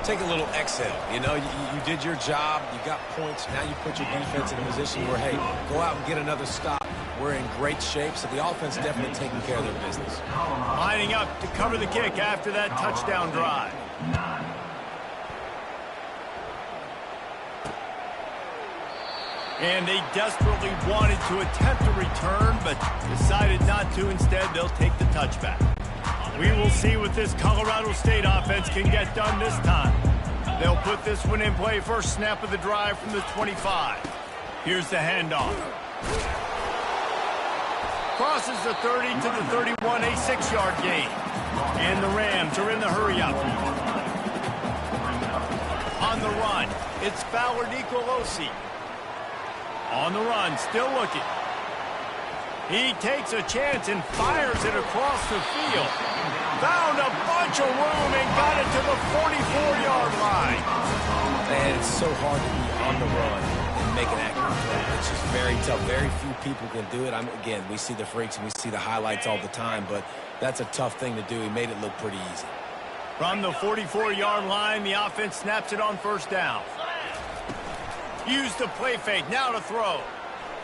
Take a little exhale. You know, you did your job. You got points. Now you put your defense in a position where, hey, go out and get another stop. We're in great shape, so the offense definitely taking care of their business. Lining up to cover the kick after that touchdown drive. And they desperately wanted to attempt a return, but decided not to. Instead, they'll take the touchback. We will see what this Colorado State offense can get done this time. They'll put this one in play. First snap of the drive from the 25. Here's the handoff. Crosses the 30 to the 31, a 6-yard gain. And the Rams are in the hurry-up. On the run, it's Fowler Nicolosi. On the run, still looking. He takes a chance and fires it across the field. Found a bunch of room and got it to the 44-yard line. Man, it's so hard to be on the run and make an accurate throw. It's just very tough. Very few people can do it. Again, we see the freaks and we see the highlights all the time, but that's a tough thing to do. He made it look pretty easy. From the 44-yard line, the offense snaps it on 1st down. Use the play fake, now to throw.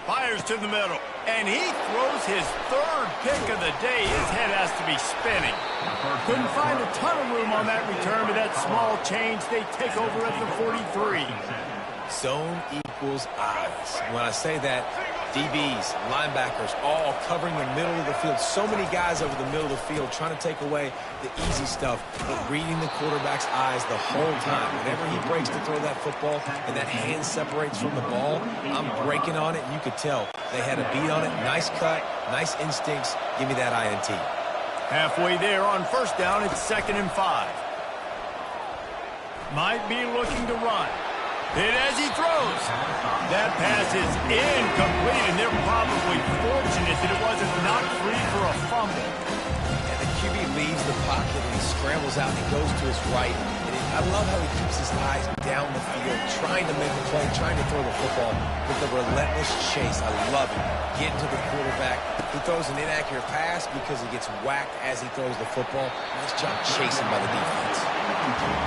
Fires to the middle, and he throws his 3rd pick of the day. His head has to be spinning. Couldn't find a ton of room on that return, but that small change, they take over at the 43. Zone equals eyes. When I say that, DBs, linebackers, all covering the middle of the field. So many guys over the middle of the field trying to take away the easy stuff, but reading the quarterback's eyes the whole time. Whenever he breaks to throw that football and that hand separates from the ball, I'm breaking on it, and you could tell they had a beat on it. Nice cut, nice instincts. Give me that INT. Halfway there on 1st down, it's 2nd and 5. Might be looking to run. Hit as he throws. That pass is incomplete, and they're probably fortunate that it wasn't knocked free for a fumble. And the QB leaves the pocket, and he scrambles out, and he goes to his right. And I love how he keeps his eyes down the field, trying to make a play, trying to throw the football with the relentless chase. I love it. Getting to the quarterback. He throws an inaccurate pass because he gets whacked as he throws the football. Nice job chasing by the defense.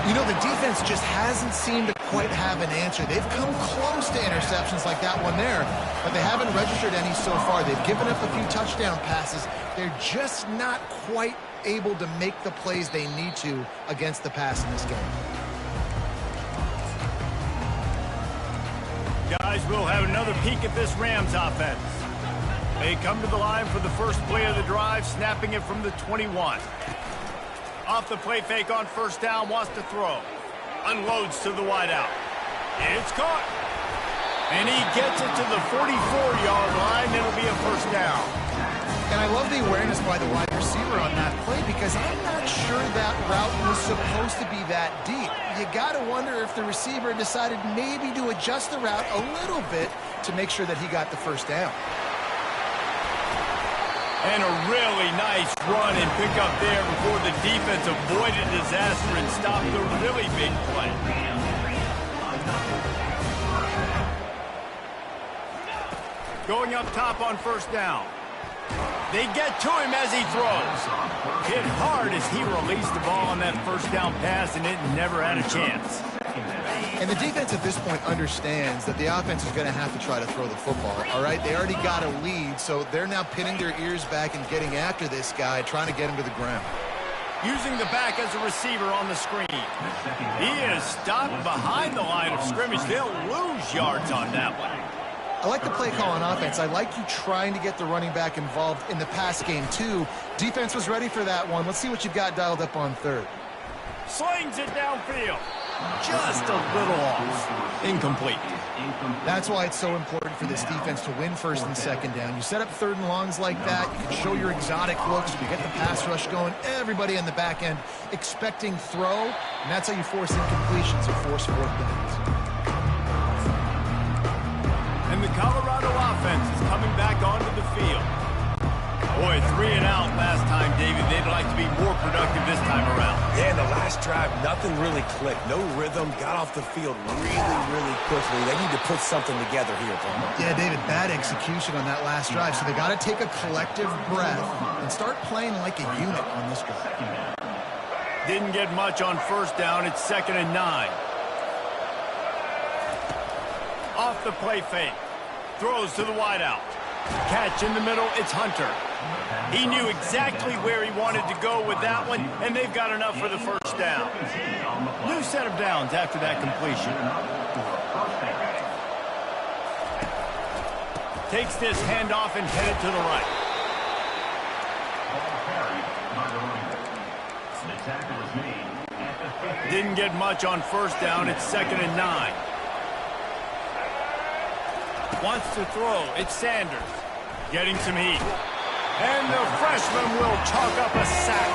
You know, the defense just hasn't seemed to quite have an answer. They've come close to interceptions like that one there, but they haven't registered any so far. They've given up a few touchdown passes. They're just not quite able to make the plays they need to against the pass in this game. Guys, we'll have another peek at this Rams offense. They come to the line for the first play of the drive, snapping it from the 21. Off the play fake on 1st down, wants to throw. Unloads to the wideout. It's caught. And he gets it to the 44-yard line. It'll be a 1st down. And I love the awareness by the wide receiver on that play because I'm not sure that route was supposed to be that deep. You got to wonder if the receiver decided maybe to adjust the route a little bit to make sure that he got the 1st down. And a really nice run and pick up there before the defense avoided disaster and stopped a really big play. Going up top on 1st down. They get to him as he throws. Hit hard as he released the ball on that 1st down pass, and it never had a chance. And the defense at this point understands that the offense is going to have to try to throw the football, all right? They already got a lead, so they're now pinning their ears back and getting after this guy, trying to get him to the ground. Using the back as a receiver on the screen. He is stopped behind the line of scrimmage. They'll lose yards on that one. I like the play call on offense. I like you trying to get the running back involved in the pass game, too. Defense was ready for that one. Let's see what you've got dialed up on 3rd. Slings it downfield. just a little off. Incomplete. That's why it's so important for this defense to win first and second down. You set up third and longs like that, you can show your exotic looks, you get the pass rush going, everybody on the back end expecting throw, and that's how you force incompletions or force fourth downs. And the Colorado offense is coming back onto the field. Boy, 3 and out last time, David. They'd like to be more productive this time around. Yeah, in the last drive, nothing really clicked. No rhythm, got off the field really quickly. They need to put something together here, Palmer. Yeah, David, bad execution on that last drive, so they got to take a collective breath and start playing like a unit on this drive. Didn't get much on first down. It's 2nd and 9. Off the play fake. Throws to the wideout. Catch in the middle. It's Hunter. He knew exactly where he wanted to go with that one, and they've got enough for the first down. New set of downs after that completion. Takes this handoff and headed to the right. Didn't get much on first down. It's 2nd and 9. Wants to throw. It's Sanders. Getting some heat. And the freshman will chalk up a sack.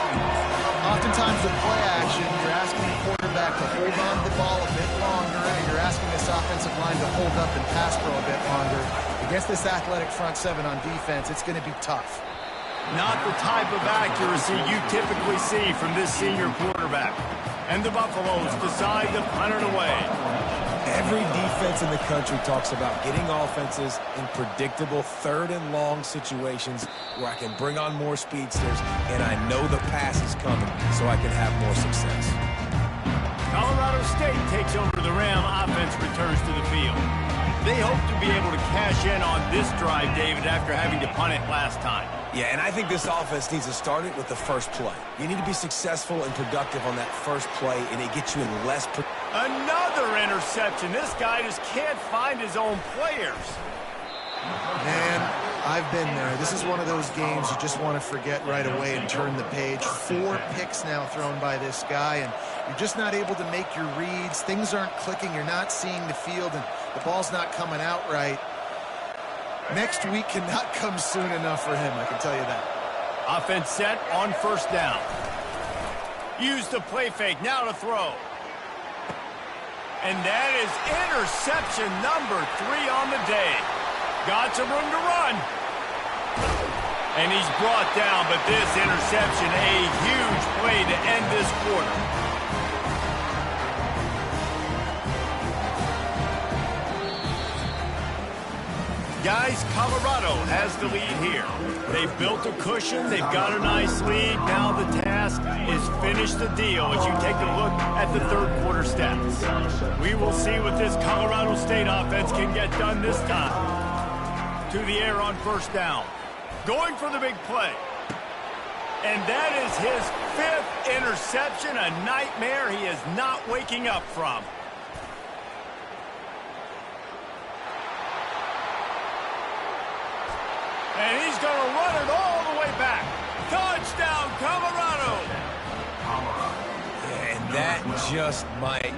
Oftentimes with play action, you're asking the quarterback to hold on to the ball a bit longer, and you're asking this offensive line to hold up and pass pro a bit longer. Against this athletic front seven on defense, it's going to be tough. Not the type of accuracy you typically see from this senior quarterback. And the Buffaloes decide to punt it away. Every defense in the country talks about getting offenses in predictable third and long situations where I can bring on more speedsters and I know the pass is coming so I can have more success. Colorado State takes over the Ram. Offense returns to the field. They hope to be able to cash in on this drive, David, after having to punt it last time. Yeah, and I think this offense needs to start it with the first play. You need to be successful and productive on that first play, and it gets you in less... Another interception. This guy just can't find his own players. Man, I've been there. This is one of those games you just want to forget right away and turn the page. 4 picks now thrown by this guy, and you're just not able to make your reads. Things aren't clicking. You're not seeing the field, and the ball's not coming out right. Next week cannot come soon enough for him, I can tell you that. Offense set on first down. Use the play fake. Now to throw. And that is interception number 3 on the day. Got some room to run. And he's brought down, but this interception, a huge play to end this quarter. Guys, Colorado has the lead here. They've built a cushion. They've got a nice lead. Now the task is finish the deal as you take a look at the third quarter stats. We will see what this Colorado State offense can get done this time. To the air on first down. Going for the big play. And that is his 5th interception, a nightmare he is not waking up from. And he's going to run it all the way back. Touchdown, Colorado! And that just might...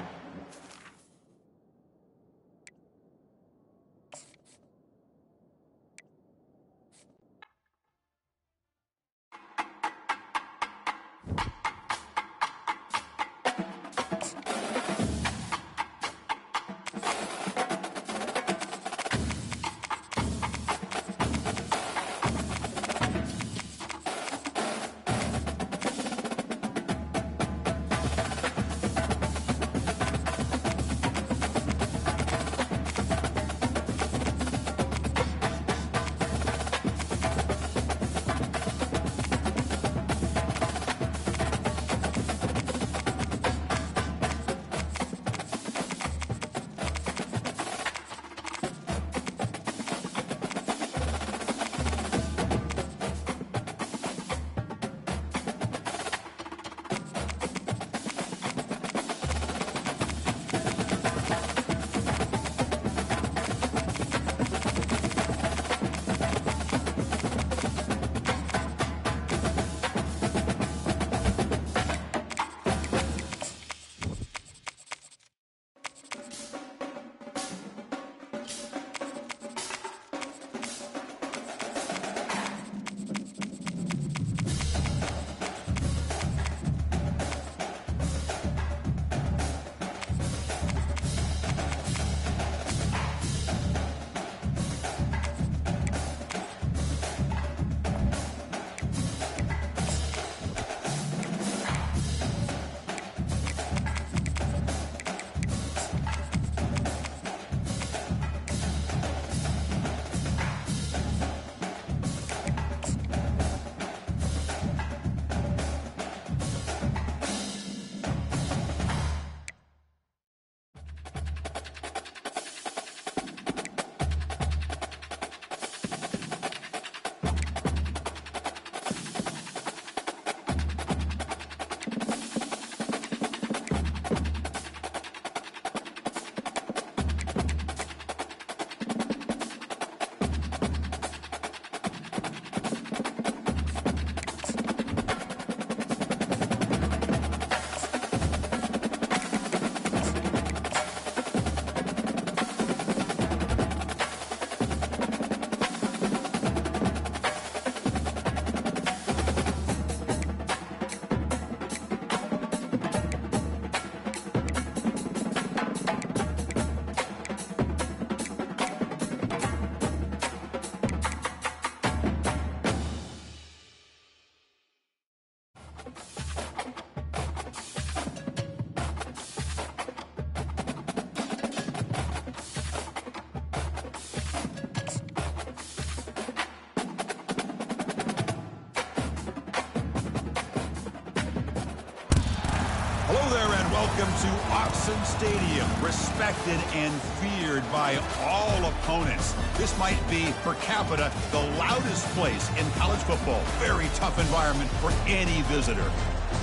Hello there and welcome to Autzen Stadium, respected and feared by all opponents. This might be, per capita, the loudest place in college football. Very tough environment for any visitor.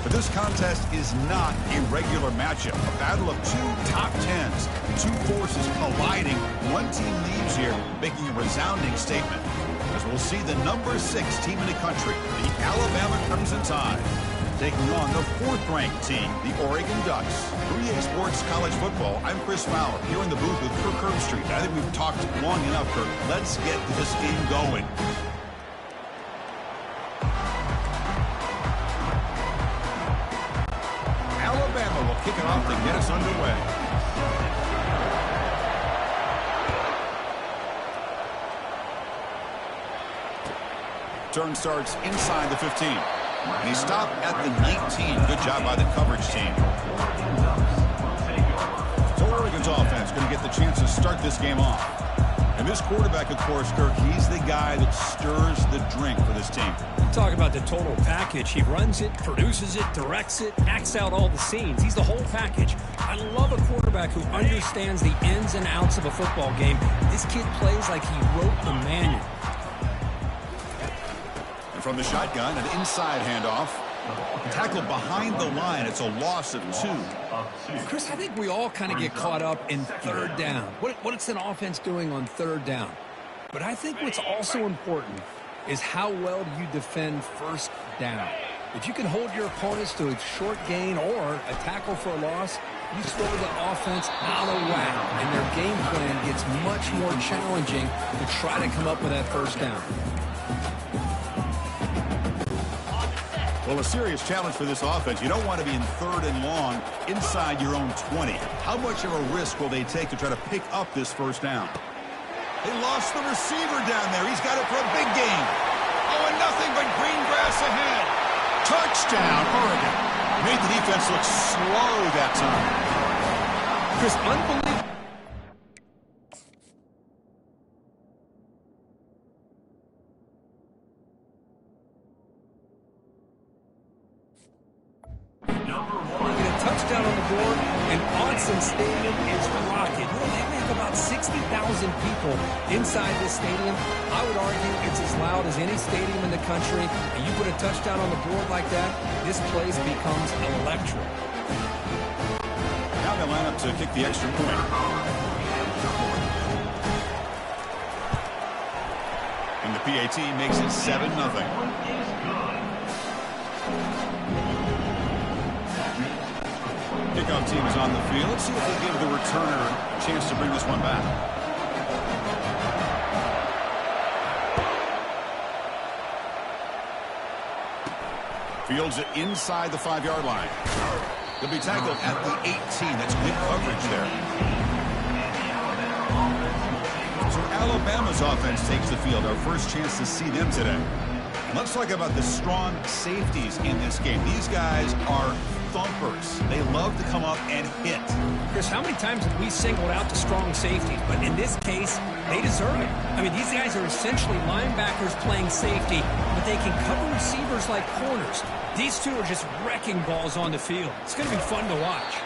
But this contest is not a regular matchup. A battle of two top tens, two forces colliding. One team leaves here making a resounding statement, as we'll see the number 6 team in the country, the Alabama Crimson Tide, taking on the 4th-ranked team, the Oregon Ducks. 3A Sports College Football, I'm Chris Fowler, here in the booth with Kirk Herbstreit. I think we've talked long enough, Kirk. Let's get this game going. Alabama will kick it off to get us underway. Turn starts inside the 15. And he stopped at the 19. Good job by the coverage team. So Oregon's offense going to get the chance to start this game off. And this quarterback, of course, Kirk, he's the guy that stirs the drink for this team. Talk about the total package. He runs it, produces it, directs it, acts out all the scenes. He's the whole package. I love a quarterback who understands the ins and outs of a football game. This kid plays like he wrote the manual. And from the shotgun, an inside handoff. Tackled behind the line. It's a loss of 2. Chris, I think we all kind of get caught up in third down. What's an offense doing on third down? But I think what's also important is how well do you defend first down. If you can hold your opponents to a short gain or a tackle for a loss, you throw the offense out of whack, and their game plan gets much more challenging to try to come up with that first down. Well, a serious challenge for this offense. You don't want to be in 3rd and long inside your own 20. How much of a risk will they take to try to pick up this first down? They lost the receiver down there. He's got it for a big gain. Oh, and nothing but green grass ahead. Touchdown, Oregon. Made the defense look slow that time. Chris, unbelievable. Touchdown on the board, and Autzen Stadium is rocking. You know, they make about 60,000 people inside this stadium. I would argue it's as loud as any stadium in the country, and you put a touchdown on the board like that, this place becomes electric. Now they line up to kick the extra point. And the PAT makes it 7-0. Kickoff team is on the field. Let's see if they give the returner a chance to bring this one back. Fields it inside the 5-yard line. They'll be tackled at the 18. That's good coverage there. So Alabama's offense takes the field. Our first chance to see them today. Let's talk about the strong safeties in this game. These guys are thumpers. They love to come up and hit. Chris, how many times have we singled out the strong safeties? But in this case, they deserve it. I mean, these guys are essentially linebackers playing safety, but they can cover receivers like corners. These two are just wrecking balls on the field. It's going to be fun to watch.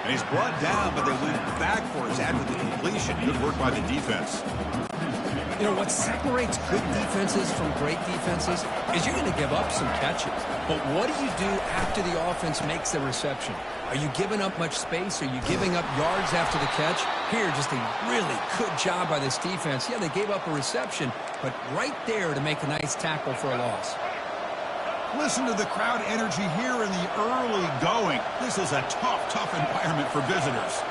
And he's brought down, but they went back for his after the completion. Good work by the defense. You know, what separates good defenses from great defenses is you're going to give up some catches. But what do you do after the offense makes the reception? Are you giving up much space? Are you giving up yards after the catch? Here, just a really good job by this defense. Yeah, they gave up a reception, but right there to make a nice tackle for a loss. Listen to the crowd energy here in the early going. This is a tough environment for visitors.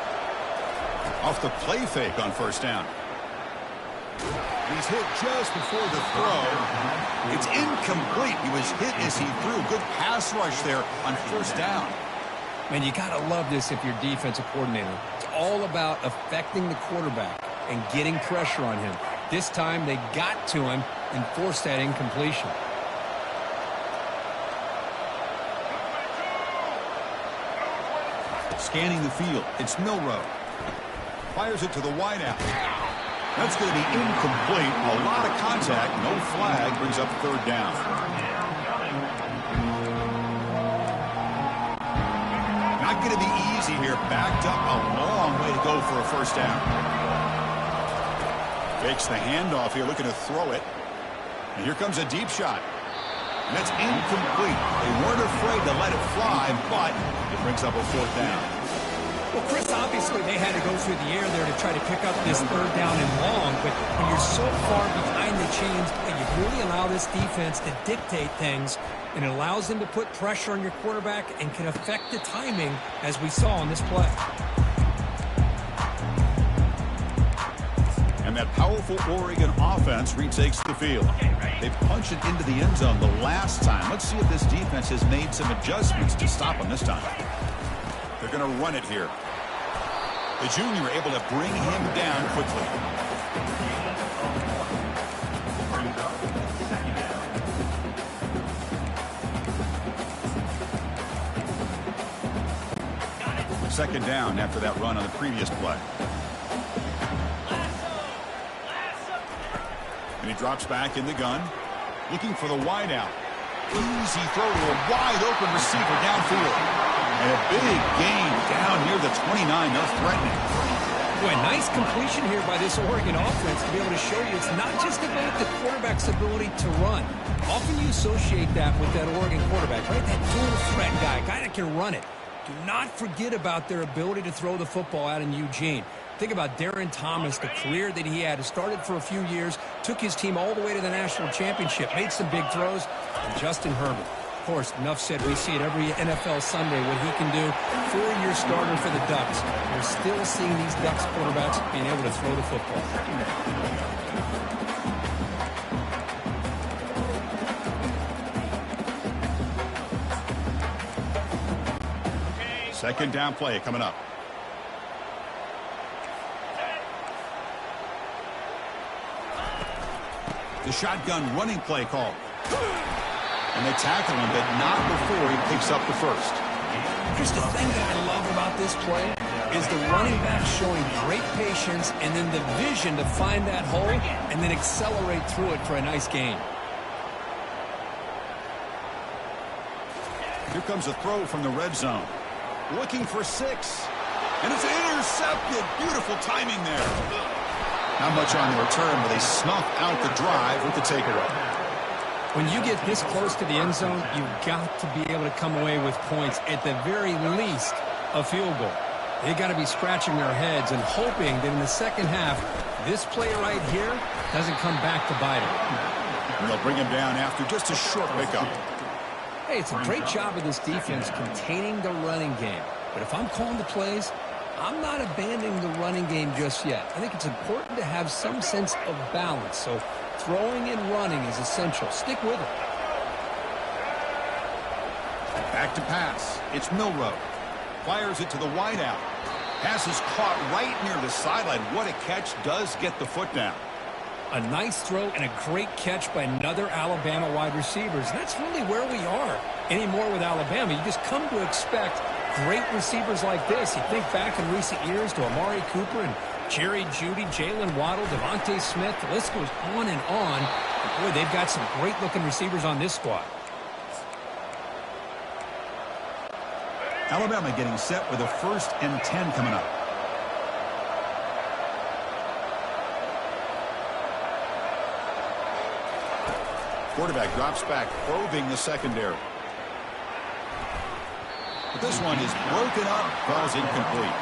Off the play fake on first down. He's hit just before the throw. It's incomplete. He was hit as he threw. Good pass rush there on first down. Man, you got to love this if you're defensive coordinator. It's all about affecting the quarterback and getting pressure on him. This time they got to him and forced that incompletion. Scanning the field. It's Milroe. Fires it to the wideout. That's going to be incomplete. A lot of contact. No flag. Brings up third down. Not not going to be easy here. Backed up a long way to go for a first down. Takes the handoff here, looking to throw it. And here comes a deep shot. And that's incomplete. They weren't afraid to let it fly, but it brings up a fourth down. Well, Chris, obviously they had to go through the air there to try to pick up this third down and long, but when you're so far behind the chains, you really allow this defense to dictate things, and it allows them to put pressure on your quarterback and can affect the timing, as we saw on this play. And that powerful Oregon offense retakes the field. They punched it into the end zone the last time. Let's see if this defense has made some adjustments to stop them this time. They're going to run it here. The junior able to bring him down quickly. Second down after that run on the previous play. And he drops back in the gun, looking for the wide out. Easy throw to a wide open receiver downfield. And a big gain down near the 29. They're threatening. Boy, nice completion here by this Oregon offense to be able to show you it's not just about the quarterback's ability to run. Often you associate that with that Oregon quarterback, right? That dual threat guy that can run it. Do not forget about their ability to throw the football out in Eugene. Think about Darren Thomas, the career that he had. Started for a few years, took his team all the way to the national championship, made some big throws, and Justin Herbert. Of course, enough said, we see it every NFL Sunday what he can do. 4-year starter for the Ducks. We're still seeing these Ducks quarterbacks being able to throw the football. Second down play coming up. The shotgun running play call. And they tackle him, but not before he picks up the first. Here's the thing that I love about this play is the running back showing great patience and then the vision to find that hole and then accelerate through it for a nice gain. Here comes a throw from the red zone. Looking for 6. And it's intercepted. Beautiful timing there. Not much on the return, but they snuff out the drive with the takeaway. When you get this close to the end zone, you've got to be able to come away with points, at the very least, a field goal. They've got to be scratching their heads and hoping that in the second half, this play right here doesn't come back to bite them. And they'll bring him down after just a short pickup. Hey, it's a great job of this defense containing the running game. But if I'm calling the plays, I'm not abandoning the running game just yet. I think it's important to have some sense of balance. So throwing and running is essential. Stick with it. Back to pass. It's Milroe. Fires it to the wideout. Pass is caught right near the sideline. What a catch. Does get the foot down. A nice throw and a great catch by another Alabama wide receivers. And that's really where we are anymore with Alabama. You just come to expect great receivers like this. You think back in recent years to Amari Cooper and Jerry Jeudy, Jalen Waddle, Devontae Smith. The list goes on and on. And boy, they've got some great-looking receivers on this squad. Alabama getting set with a 1st and 10 coming up. Quarterback drops back, probing the secondary. But this one is broken up, falls incomplete.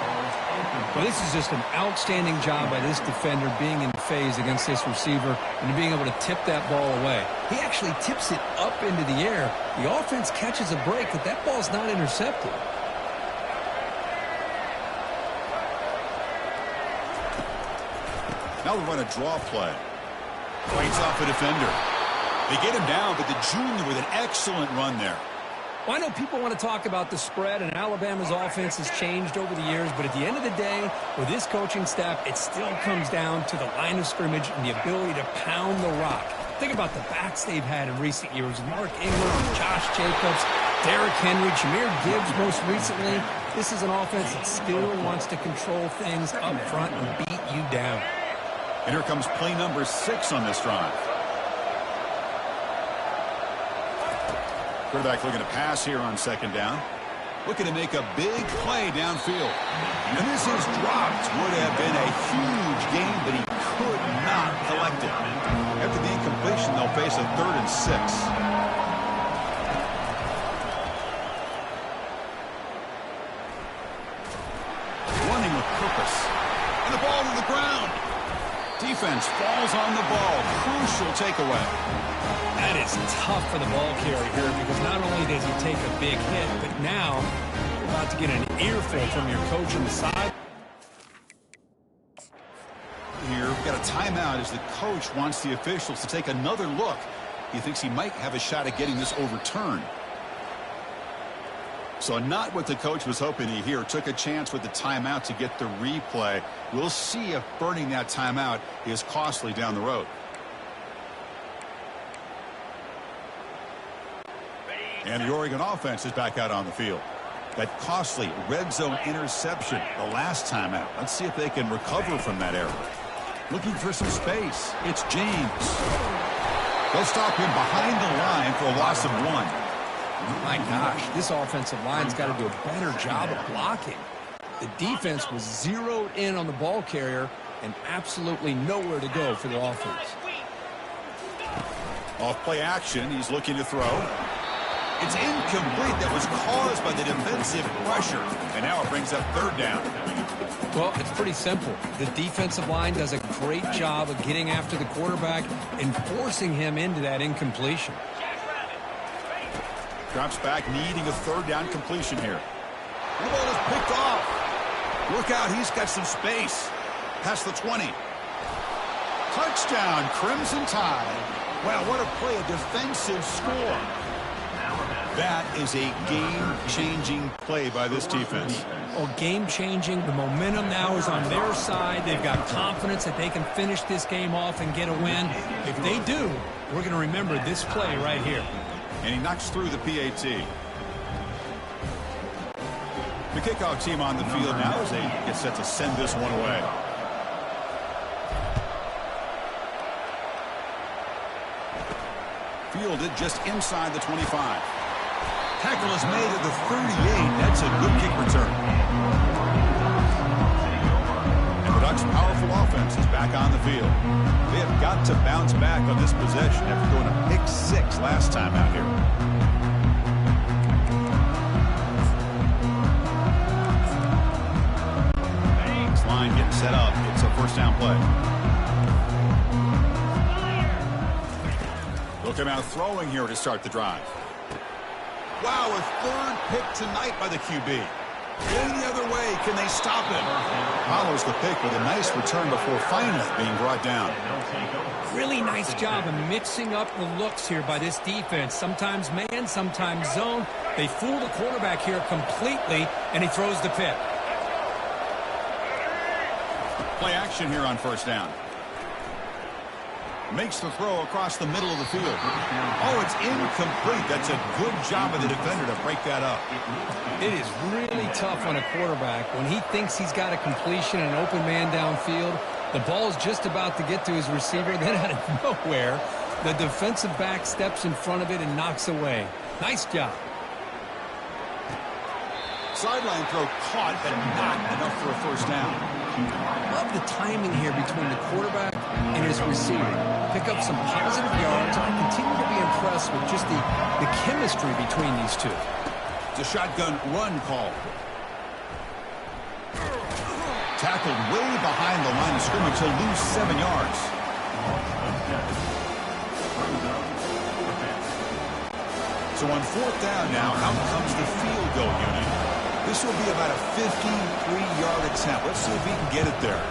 Well, this is just an outstanding job by this defender being in phase against this receiver and being able to tip that ball away. He actually tips it up into the air. The offense catches a break, but that ball's not intercepted. Now we run a draw play. Fights off a defender. They get him down, but the junior with an excellent run there. Well, I know people want to talk about the spread, and Alabama's offense has changed over the years, but at the end of the day, with this coaching staff, it still comes down to the line of scrimmage and the ability to pound the rock. Think about the backs they've had in recent years. Mark Ingram, Josh Jacobs, Derrick Henry, Jahmyr Gibbs most recently. This is an offense that still wants to control things up front and beat you down. And here comes play number 6 on this drive. Quarterback looking to pass here on 2nd down. looking to make a big play downfield. And this is dropped. Would have been a huge gain, but he could not collect it. After the incompletion, they'll face a 3rd and 6. And the ball to the ground. Defense falls on the ball. Crucial takeaway. That is tough for the ball carrier here because not only does he take a big hit, but now you're about to get an earful from your coach on the side. Here, we've got a timeout as the coach wants the officials to take another look. He thinks he might have a shot at getting this overturned. So not what the coach was hoping to hear. Took a chance with the timeout to get the replay. We'll see if burning that timeout is costly down the road. And the Oregon offense is back out on the field. That costly red zone interception the last timeout. Let's see if they can recover from that error. Looking for some space. It's James. They'll stop him behind the line for a loss of 1. My gosh, this offensive line's got to do a better job of blocking. The defense was zeroed in on the ball carrier and absolutely nowhere to go for the offense. Off play action, he's looking to throw. It's incomplete. That was caused by the defensive pressure. And now it brings up 3rd down. Well, it's pretty simple. The defensive line does a great job of getting after the quarterback and forcing him into that incompletion. Drops back, needing a 3rd down completion here. The ball is picked off. Look out, he's got some space. Past the 20. Touchdown, Crimson Tide. Wow, what a play, a defensive score. That is a game-changing play by this defense. Well, game-changing. The momentum now is on their side. They've got confidence that they can finish this game off and get a win. If they do, we're going to remember this play right here. And he knocks through the PAT. The kickoff team on the field now as they get set to send this one away. Fielded just inside the 25. Tackle is made at the 38. That's a good kick return. And the Ducks' powerful offense is back on the field. They have got to bounce back on this possession after going a pick 6 last time out here. This line getting set up. It's a 1st down play. They'll come out throwing here to start the drive. Wow, a 3rd pick tonight by the QB. Going the other way, can they stop him? Follows the pick with a nice return before finally being brought down. Really nice job of mixing up the looks here by this defense. Sometimes man, sometimes zone. They fool the quarterback here completely, and he throws the pick. Play action here on 1st down. Makes the throw across the middle of the field. Oh, it's incomplete. That's a good job of the defender to break that up. It is really tough on a quarterback when he thinks he's got a completion and an open man downfield. The ball's just about to get to his receiver. Then out of nowhere, the defensive back steps in front of it and knocks away. Nice job. Sideline throw caught, but not enough for a 1st down. Love the timing here between the quarterback and his receiver. Pick up some positive yards. I continue to be impressed with just the chemistry between these two. It's a shotgun run call. Tackled way behind the line of scrimmage. He'll lose 7 yards. So on 4th down now, out comes the field goal unit. This will be about a 53-yard attempt. Let's see if he can get it there.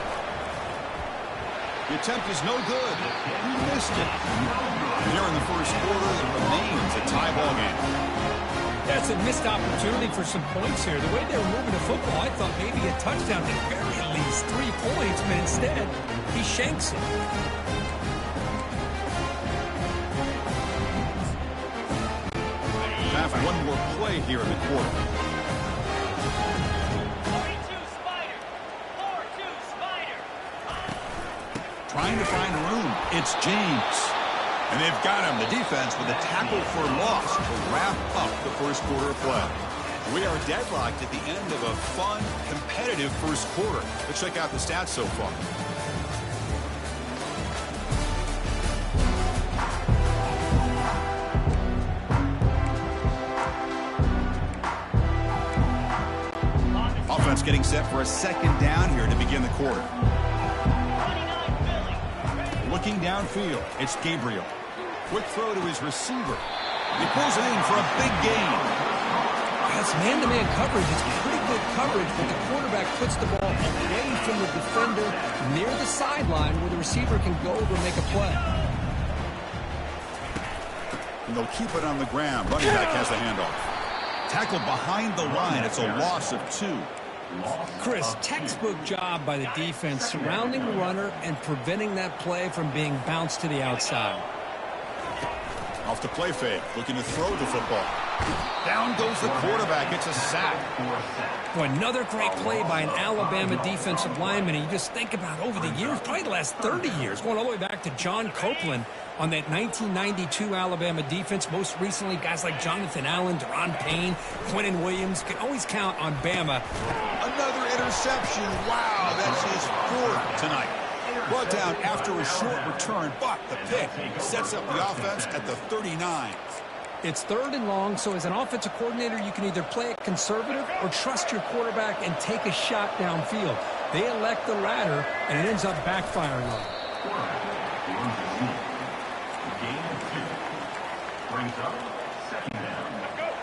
The attempt is no good. He missed it. And here in the 1st quarter, it remains a tie ball game. That's a missed opportunity for some points here. The way they were moving the football, I thought maybe a touchdown at very least 3 points, but instead, he shanks it. Time for one more play here in the quarter. 42 Spider. 4-2 Spider. Trying to find room. It's James. And they've got him, the defense, with a tackle for loss to wrap up the 1st quarter of play. We are deadlocked at the end of a fun, competitive first quarter. Let's check out the stats so far. Offense getting set for a second down here to begin the quarter. Looking downfield, it's Gabriel. Quick throw to his receiver. He pulls it in for a big gain. That's man-to-man coverage. It's pretty good coverage, but the quarterback puts the ball away from the defender near the sideline where the receiver can go over and make a play. And they'll keep it on the ground. Running back has the handoff. Tackled behind the line. It's a loss of 2. Chris, textbook job by the defense surrounding the runner and preventing that play from being bounced to the outside. Off the play fake, looking to throw the football. Down goes the quarterback. It's a sack. Well, another great play by an Alabama defensive lineman. And you just think about over the years, probably the last 30 years, going all the way back to John Copeland on that 1992 Alabama defense. Most recently, guys like Jonathan Allen, Deron Payne, Quentin Williams. Can always count on Bama. Another interception. Wow, that's his 4th tonight. Brought down after a short return, but the pick sets up the offense at the 39. It's 3rd and long, so as an offensive coordinator, you can either play it conservative or trust your quarterback and take a shot downfield. They elect the latter, and it ends up backfiring on them.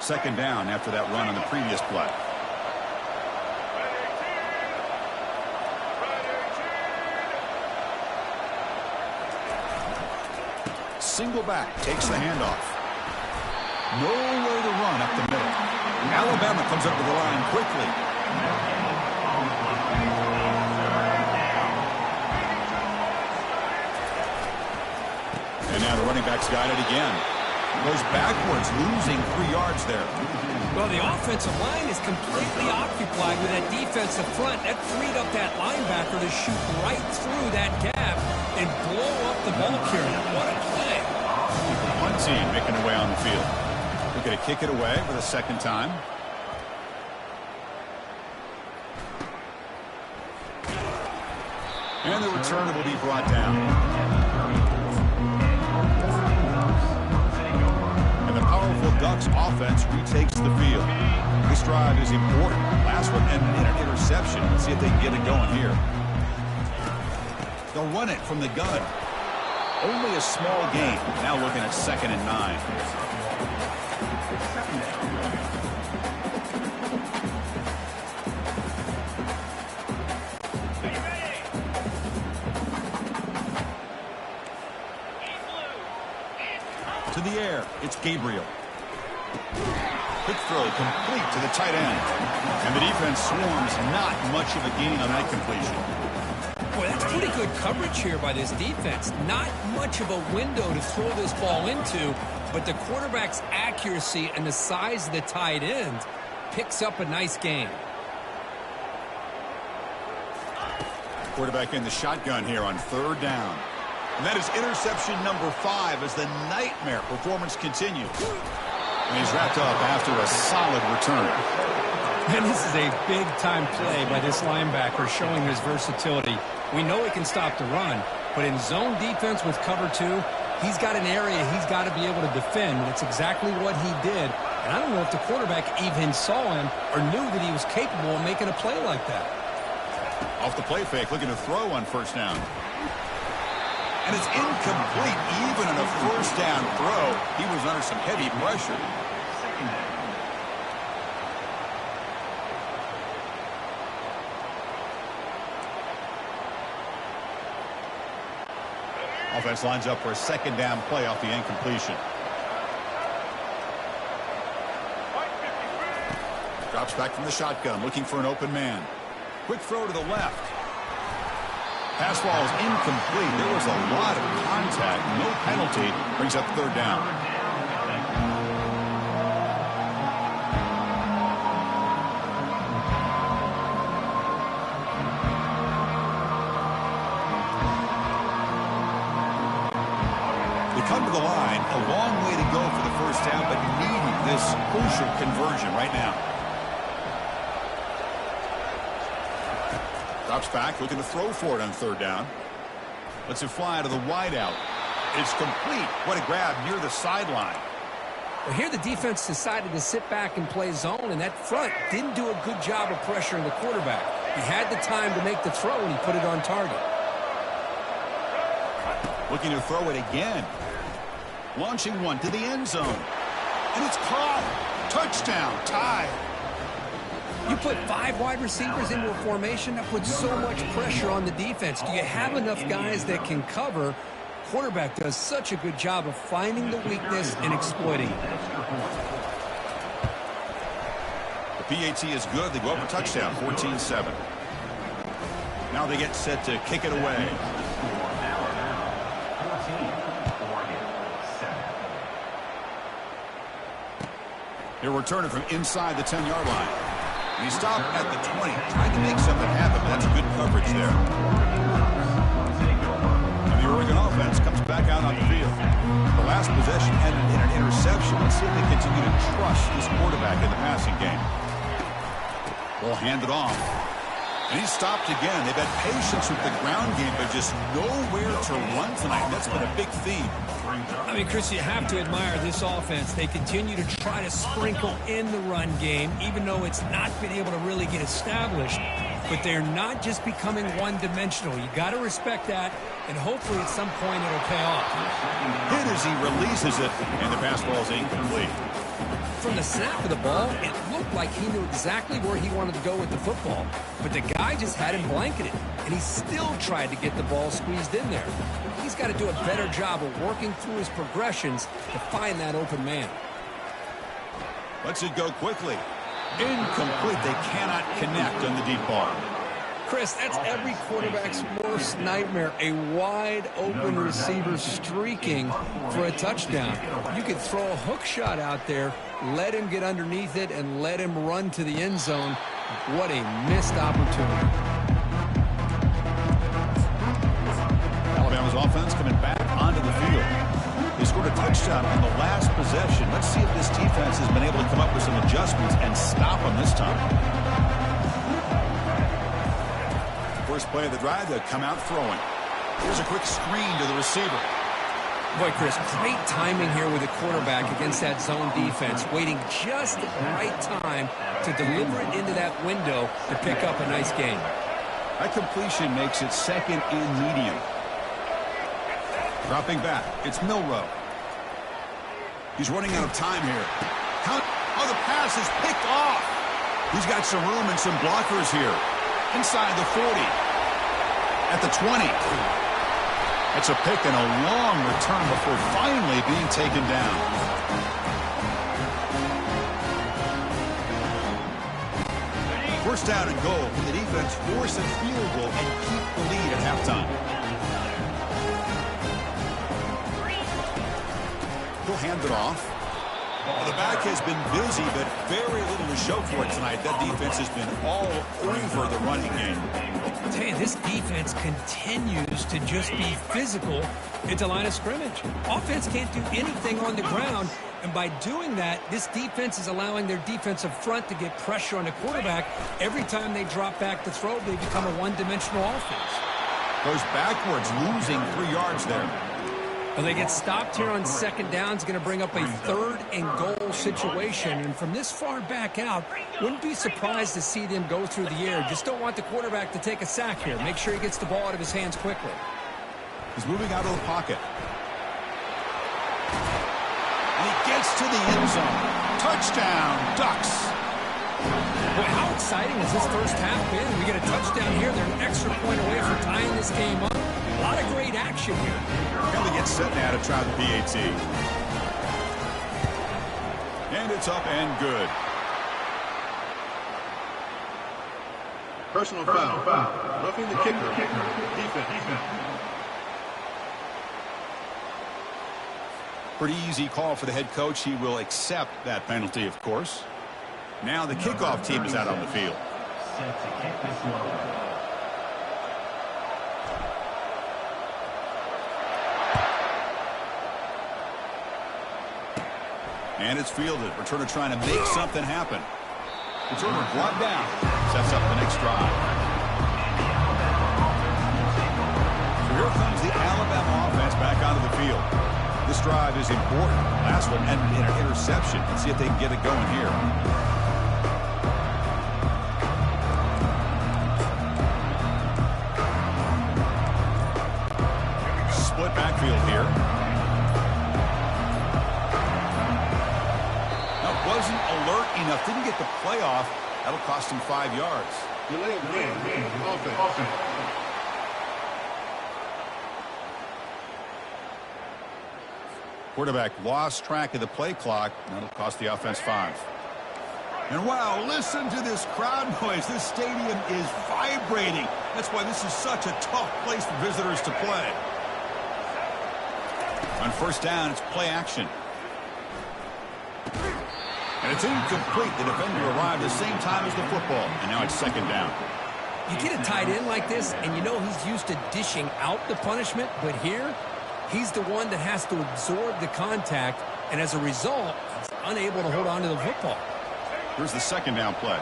Second down after that run on the previous play. Single back, takes the handoff. Nowhere to run up the middle. Alabama comes up to the line quickly. And now the running back's got it again. Goes backwards, losing 3 yards there. Well, the offensive line is completely occupied with that defensive front. That freed up that linebacker to shoot right through that gap and blow up the ball carrier. What a play. Punt team making their way on the field. We're going to kick it away for the second time. And the return will be brought down. And the powerful Ducks offense retakes the field. This drive is important. Last one ended in an interception. Let's see if they can get it going here. They'll run it from the gun. Only a small gain. Now looking at 2nd and 9. To the air, it's Gabriel. Quick throw complete to the tight end. And the defense swarms, not much of a gain on that completion. Boy, that's pretty good coverage here by this defense. Not much of a window to throw this ball into, but the quarterback's accuracy and the size of the tight end picks up a nice gain. Quarterback in the shotgun here on 3rd down. And that is interception number 5 as the nightmare performance continues. And he's wrapped up after a solid return. And this is a big-time play by this linebacker showing his versatility. We know he can stop the run, but in zone defense with cover 2, he's got an area he's got to be able to defend, and it's exactly what he did. And I don't know if the quarterback even saw him or knew that he was capable of making a play like that. Off the play fake, looking to throw on 1st down. And it's incomplete. Even on a 1st down throw, he was under some heavy pressure. Offense lines up for a 2nd down play off the incompletion. Drops back from the shotgun, looking for an open man. Quick throw to the left. Pass ball is incomplete. There was a lot of contact. No penalty. Brings up 3rd down. Come to the line, a long way to go for the 1st down, but needing this crucial conversion right now. Drops back, looking to throw for it on third down. Lets it fly out of the wideout. It's complete. What a grab near the sideline. Well, here the defense decided to sit back and play zone, and that front didn't do a good job of pressuring the quarterback. He had the time to make the throw, and he put it on target. Looking to throw it again. Launching one to the end zone. And it's caught. Touchdown. Tie. You put 5 wide receivers into a formation, that puts so much pressure on the defense. Do you have enough guys that can cover? Quarterback does such a good job of finding the weakness and exploiting it. The PAT is good. They go up for touchdown, 14-7. Now they get set to kick it away. He'll return it from inside the 10-yard line. He stopped at the 20, trying to make something happen, but that's good coverage there. And the Oregon offense comes back out on the field. The last possession ended in an interception. Let's see if they continue to crush this quarterback in the passing game. Ball handed off. And he stopped again. They've had patience with the ground game, but just nowhere to run tonight. That's been a big theme. I mean, Chris, you have to admire this offense. They continue to try to sprinkle in the run game, even though it's not been able to really get established. But they're not just becoming one-dimensional. You got to respect that, and hopefully at some point it'll pay off. Hit as he releases it, and the pass ball is incomplete. From the snap of the ball, it looked like he knew exactly where he wanted to go with the football. But the guy just had him blanketed, and he still tried to get the ball squeezed in there. He's got to do a better job of working through his progressions to find that open man. Lets it go quickly. Incomplete. They cannot connect on the deep ball. Chris, that's every quarterback's worst nightmare, a wide-open receiver streaking for a touchdown. You could throw a hook shot out there, let him get underneath it, and let him run to the end zone. What a missed opportunity. Alabama's offense coming back onto the field. They scored a touchdown on the last possession. Let's see if this defense has been able to come up with some adjustments and stop them this time. First play of the drive, they'll come out throwing. Here's a quick screen to the receiver. Boy, Chris, great timing here with the quarterback against that zone defense, waiting just at the right time to deliver it into that window to pick up a nice gain. That completion makes it second and medium. Dropping back, it's Milroe. He's running out of time here. Oh, the pass is picked off. He's got some room and some blockers here. Inside the 40. At the 20. It's a pick and a long return before finally being taken down. First down and goal. Can the defense force a field goal and keep the lead at halftime? He'll hand it off. Well, the back has been busy, but very little to show for it tonight. That defense has been all over the running game. I'll tell you, this defense continues to just be physical at the line of scrimmage. Offense can't do anything on the ground, and by doing that, this defense is allowing their defensive front to get pressure on the quarterback. Every time they drop back to throw, they become a one-dimensional offense. Goes backwards, losing 3 yards there. Well, they get stopped here on second down. It's going to bring up a third and goal situation. And from this far back out, wouldn't be surprised to see them go through the air. Just don't want the quarterback to take a sack here. Make sure he gets the ball out of his hands quickly. He's moving out of the pocket. And he gets to the end zone. Touchdown, Ducks. Boy, how exciting has this first half been? We get a touchdown here. They're an extra point away from tying this game up. A lot of great action here. And they get set now to try the PAT. And it's up and good. Personal foul. Roughing the kicker. Defense. Pretty easy call for the head coach. He will accept that penalty, of course. Now the kickoff team is out on the field. Set to kick this one. And it's fielded. Returner trying to make something happen. Returner brought down. Sets up the next drive. Here comes the Alabama offense back onto the field. This drive is important. Last one ended in an interception. Let's see if they can get it going here. Split backfield here. That wasn't alert enough. Didn't get the play off. That'll cost him 5 yards. Delay of game. Offense. Quarterback lost track of the play clock. That'll cost the offense 5. And wow, listen to this crowd noise. This stadium is vibrating. That's why this is such a tough place for visitors to play. On first down, it's play action. And it's incomplete. The defender arrived at the same time as the football. And now it's second down. You get a tight end like this, and you know he's used to dishing out the punishment, but here, he's the one that has to absorb the contact, and as a result, he's unable to hold on to the football. Here's the second down play.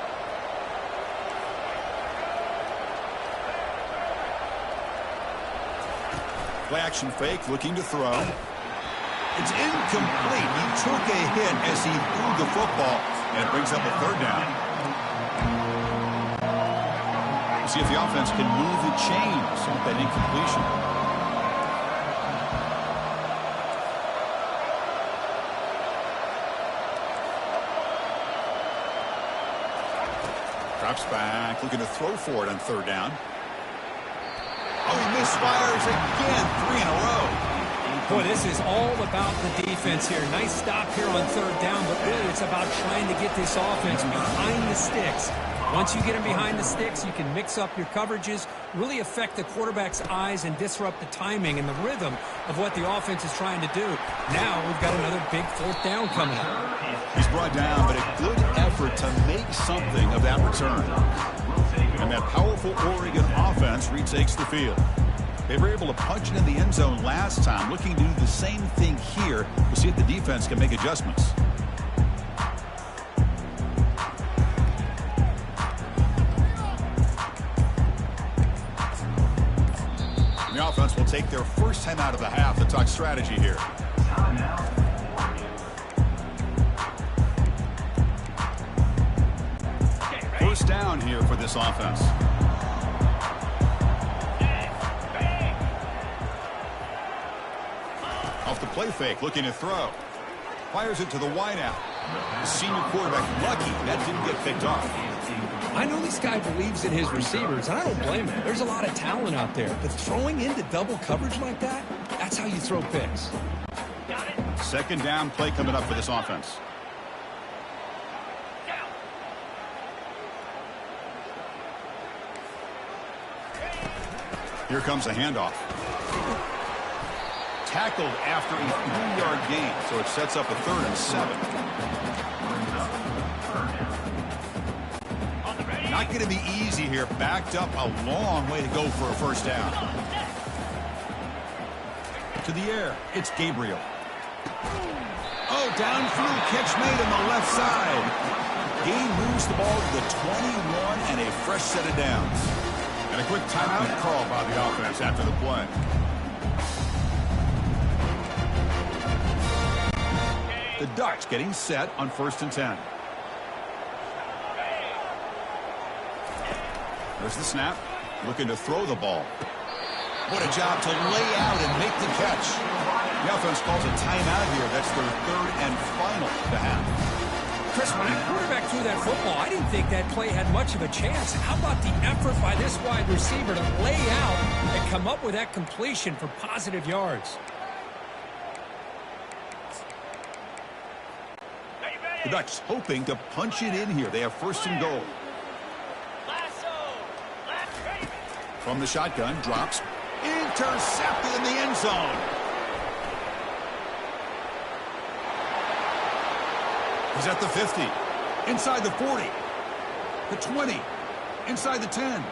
Play action fake, looking to throw. It's incomplete. He took a hit as he threw the football, and it brings up a third down. See if the offense can move the chains with that incompletion. Drops back, looking to throw for it on third down. Oh, he misfires again, 3 in a row. Boy, this is all about the defense here. Nice stop here on third down, but really it's about trying to get this offense behind the sticks. Once you get them behind the sticks, you can mix up your coverages, really affect the quarterback's eyes and disrupt the timing and the rhythm of what the offense is trying to do. Now we've got another big fourth down coming up. He's brought down, but a good effort to make something of that return. And that powerful Oregon offense retakes the field. They were able to punch it in the end zone last time, looking to do the same thing here. We'll see if the defense can make adjustments. The offense will take their first time out of the half to talk strategy here. First down here for this offense. Off the play fake, looking to throw. Fires it to the wideout. The senior quarterback lucky that didn't get picked off. I know this guy believes in his receivers, and I don't blame him. There's a lot of talent out there, but throwing into double coverage like that, that's how you throw picks. Second down play coming up for this offense. Here comes a handoff. Tackled after a 3-yard gain, so it sets up a 3rd and 7. Not going to be easy here. Backed up a long way to go for a first down. To the air, it's Gabriel. Oh, downfield catch made on the left side. Gain moves the ball to the 21 and a fresh set of downs. And a quick timeout call by the offense after the play. The Ducks getting set on 1st and 10. There's the snap. Looking to throw the ball. What a job to lay out and make the catch. The offense calls a timeout here. That's their 3rd and final to have. Chris, when that quarterback threw that football, I didn't think that play had much of a chance. How about the effort by this wide receiver to lay out and come up with that completion for positive yards? The Ducks hoping to punch it in here. They have 1st and goal. From the shotgun, drops. Intercepted in the end zone. He's at the 50. Inside the 40. The 20. Inside the 10.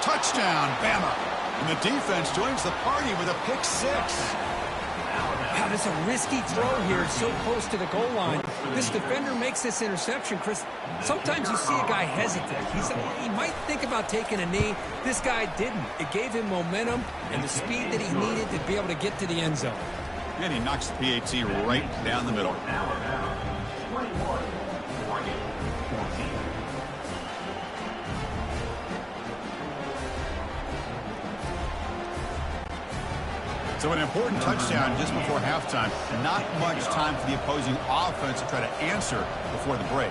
Touchdown, Bama. And the defense joins the party with a pick 6. Wow, that's a risky throw here, so close to the goal line. This defender makes this interception, Chris. Sometimes you see a guy hesitate. He might think about taking a knee. This guy didn't. It gave him momentum and the speed that he needed to be able to get to the end zone. And he knocks the PAT right down the middle. So an important touchdown just before halftime. Not much time for the opposing offense to try to answer before the break.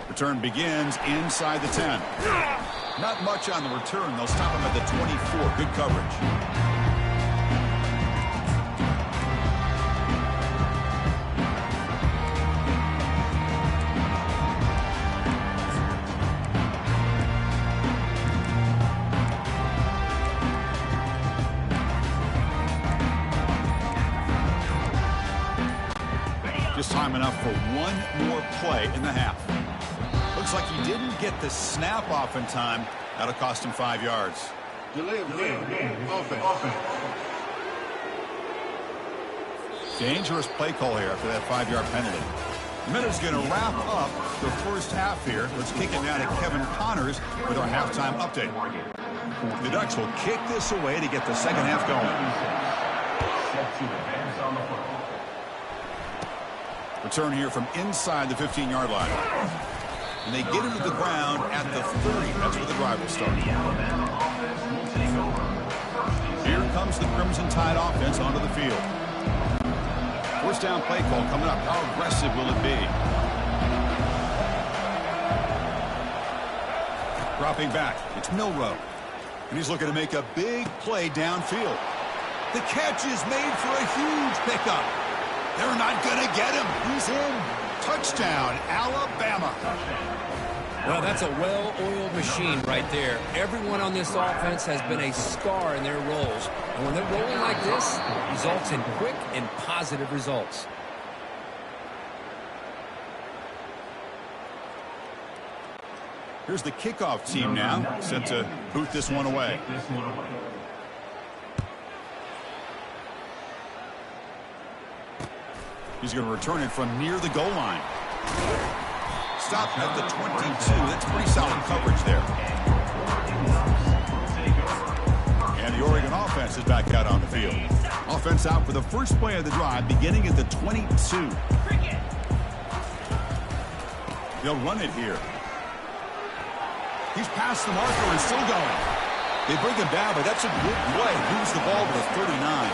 Return begins inside the 10. Not much on the return. They'll stop him at the 24. Good coverage. Just time enough for one more play in the half. Looks like he didn't get the snap off in time. That'll cost him 5 yards. Delay of game. Offense. Dangerous play call here after that 5-yard penalty. Minutes going to wrap up the first half here. Let's kick it now to Kevin Connors with our halftime update. The Ducks will kick this away to get the second half going. Return here from inside the 15-yard line. And they get him to the ground at the 30. That's where the drive will start. Here comes the Crimson Tide offense onto the field. First down play call coming up. How aggressive will it be? Dropping back. It's Milroe. And he's looking to make a big play downfield. The catch is made for a huge pickup. They're not going to get him. He's in. Touchdown, Alabama. Well, that's a well-oiled machine right there. Everyone on this offense has been a star in their roles. And when they're rolling like this, it results in quick and positive results. Here's the kickoff team now, set to boot this one away. He's going to return it from near the goal line. Stop at the 22. That's pretty solid coverage there. And the Oregon offense is back out on the field. Offense out for the first play of the drive, beginning at the 22. They'll run it here. He's past the marker and still going. They bring him down, but that's a good play. Moves the ball to the 39.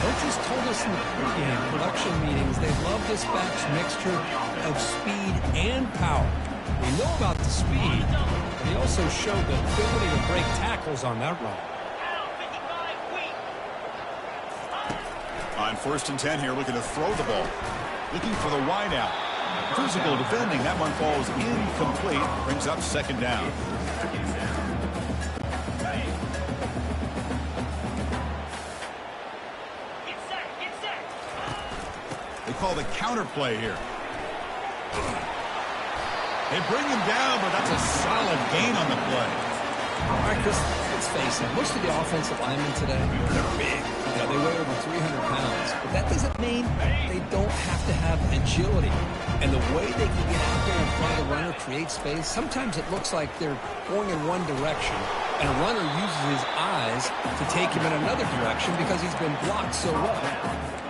Coaches told us in the pregame production meetings they love this back's mixture of speed and power. We know about the speed, but he also showed the ability to break tackles on that run. On 1st and 10 here, looking to throw the ball. Looking for the wide out. Physical defending. That one falls incomplete. Brings up second down. They call the counter play here. They bring him down, but that's a solid gain on the play. All right, Chris, let's face it. Most of the offensive linemen today, they're big. You know, they weigh over 300 pounds. But that doesn't mean they don't have to have agility. And the way they can get out there in front of the runner, create space, sometimes it looks like they're going in one direction, and a runner uses his eyes to take him in another direction because he's been blocked so well.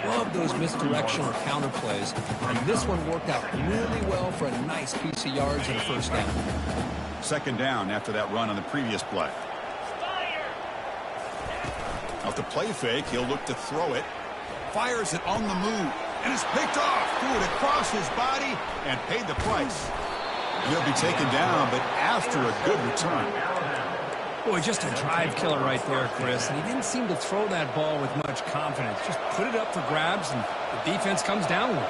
Love those misdirectional counter plays, and this one worked out really well for a nice piece of yards and a first down. Second down after that run on the previous play. Off the play fake, he'll look to throw it. Fires it on the move, and it's picked off. Threw it across his body and paid the price. He'll be taken down, but after a good return. Boy, just a drive killer right there, Chris. And he didn't seem to throw that ball with much confidence. Just put it up for grabs, and the defense comes down with it.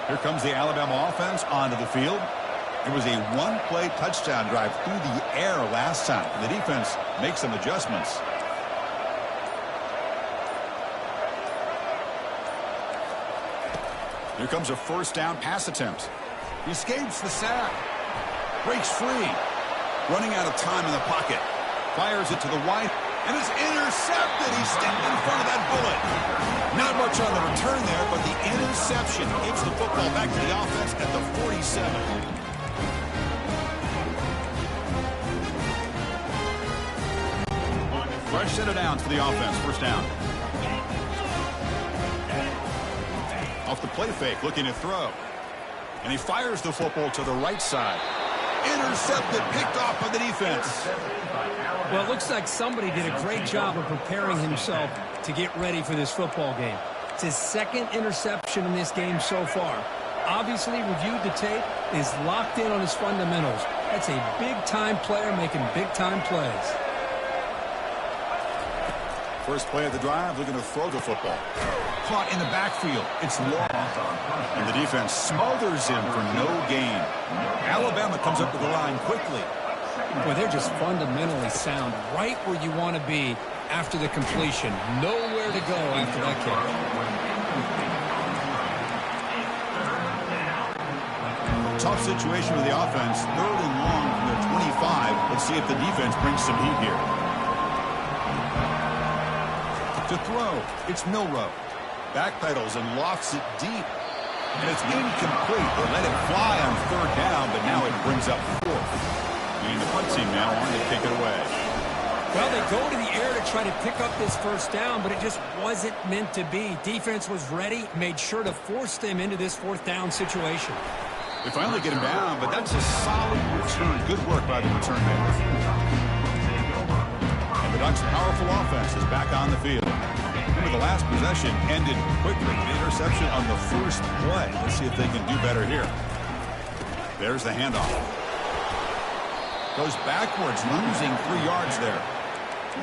Here comes the Alabama offense onto the field. It was a one-play touchdown drive through the air last time. The defense makes some adjustments. Here comes a first down pass attempt. He escapes the sack. Breaks free. Running out of time in the pocket. Fires it to the right, and it's intercepted. He stepped in front of that bullet. Not much on the return there, but the interception gives the football back to the offense at the 47. Fresh set of downs for the offense. First down. Off the play fake, looking to throw. And he fires the football to the right side. Intercepted, picked off by the defense. Well, it looks like somebody did a great job of preparing himself to get ready for this football game. It's his second interception in this game so far. Obviously reviewed the tape, is locked in on his fundamentals. That's a big-time player making big-time plays. First play of the drive, looking to throw the football. Caught in the backfield. It's long. And the defense smothers him for no gain. Alabama comes up to the line quickly. Boy, they're just fundamentally sound, right where you want to be after the completion. Nowhere to go after that kick. Tough situation with the offense. Third and long from their 25. Let's see if the defense brings some heat here. To throw, it's Milroe. Backpedals and lofts it deep. And it's incomplete. They let it fly on third down, but now it brings up fourth. And the punt team now on to kick it away. Well, they go to the air to try to pick up this first down, but it just wasn't meant to be. Defense was ready, made sure to force them into this fourth down situation. They finally get him down, but that's a solid return. Good work by the return man. And the Ducks' powerful offense is back on the field. Remember, the last possession ended quickly. The interception on the first play. Let's see if they can do better here. There's the handoff. Goes backwards, losing 3 yards there.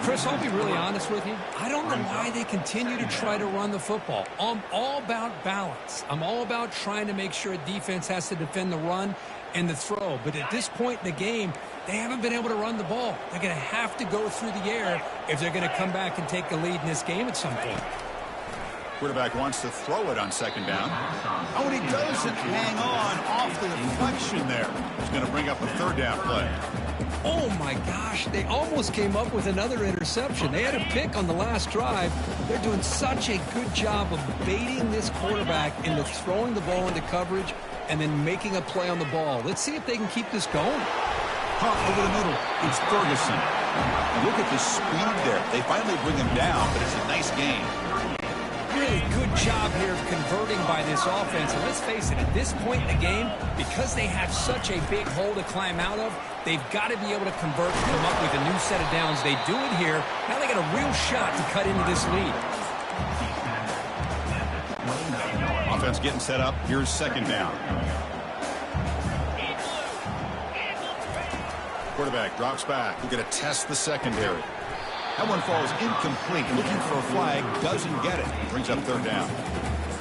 Chris, I'll be really honest with you. I don't know why they continue to try to run the football. I'm all about balance. I'm all about trying to make sure a defense has to defend the run and the throw. But at this point in the game, they haven't been able to run the ball. They're going to have to go through the air if they're going to come back and take the lead in this game at some point. Quarterback wants to throw it on second down. Oh, and he doesn't hang on off the deflection there. He's going to bring up a third down play. Oh, my gosh. They almost came up with another interception. They had a pick on the last drive. They're doing such a good job of baiting this quarterback into throwing the ball into coverage and then making a play on the ball. Let's see if they can keep this going. Caught over the middle. It's Ferguson. Look at the speed there. They finally bring him down, but it's a nice game. Really good job here of converting by this offense. And let's face it, at this point in the game, because they have such a big hole to climb out of, they've got to be able to convert and come up with a new set of downs. They do it here. Now they got a real shot to cut into this lead. Offense getting set up. Here's second down. Quarterback drops back. We're going to test the secondary. That one falls incomplete. Looking for a flag. Doesn't get it. Brings up third down.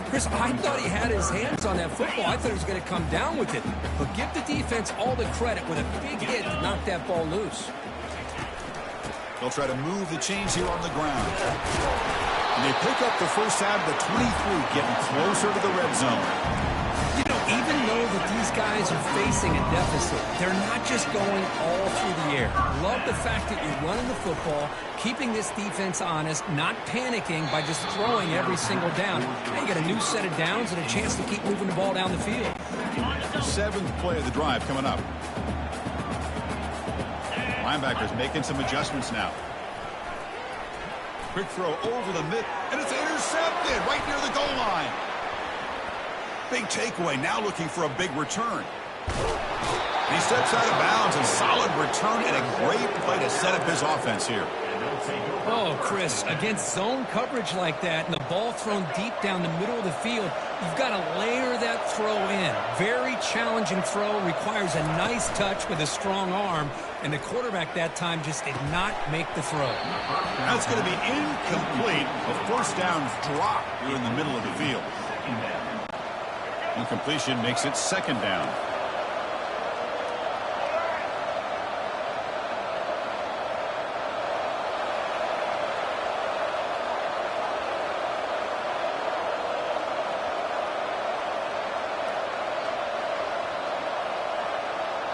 Chris, I thought he had his hands on that football. I thought he was going to come down with it. But give the defense all the credit with a big hit to knock that ball loose. They'll try to move the chains here on the ground. And they pick up the first out of the 23, getting closer to the red zone. You know, Even though that these guys are facing a deficit, they're not just going all through the air. Love the fact that you're running the football, keeping this defense honest, not panicking by just throwing every single down. Now you got a new set of downs and a chance to keep moving the ball down the field. The 7th play of the drive coming up. Linebackers making some adjustments now. Quick throw over the mid, and it's intercepted right near the goal line. Big takeaway, now looking for a big return. He steps out of bounds, and solid return and a great play to set up his offense here. Oh, Chris, against zone coverage like that and the ball thrown deep down the middle of the field, you've got to layer that throw in. Very challenging throw, requires a nice touch with a strong arm, and the quarterback that time just did not make the throw. That's going to be incomplete. A first down drop here in the middle of the field. Incompletion makes it 2nd down.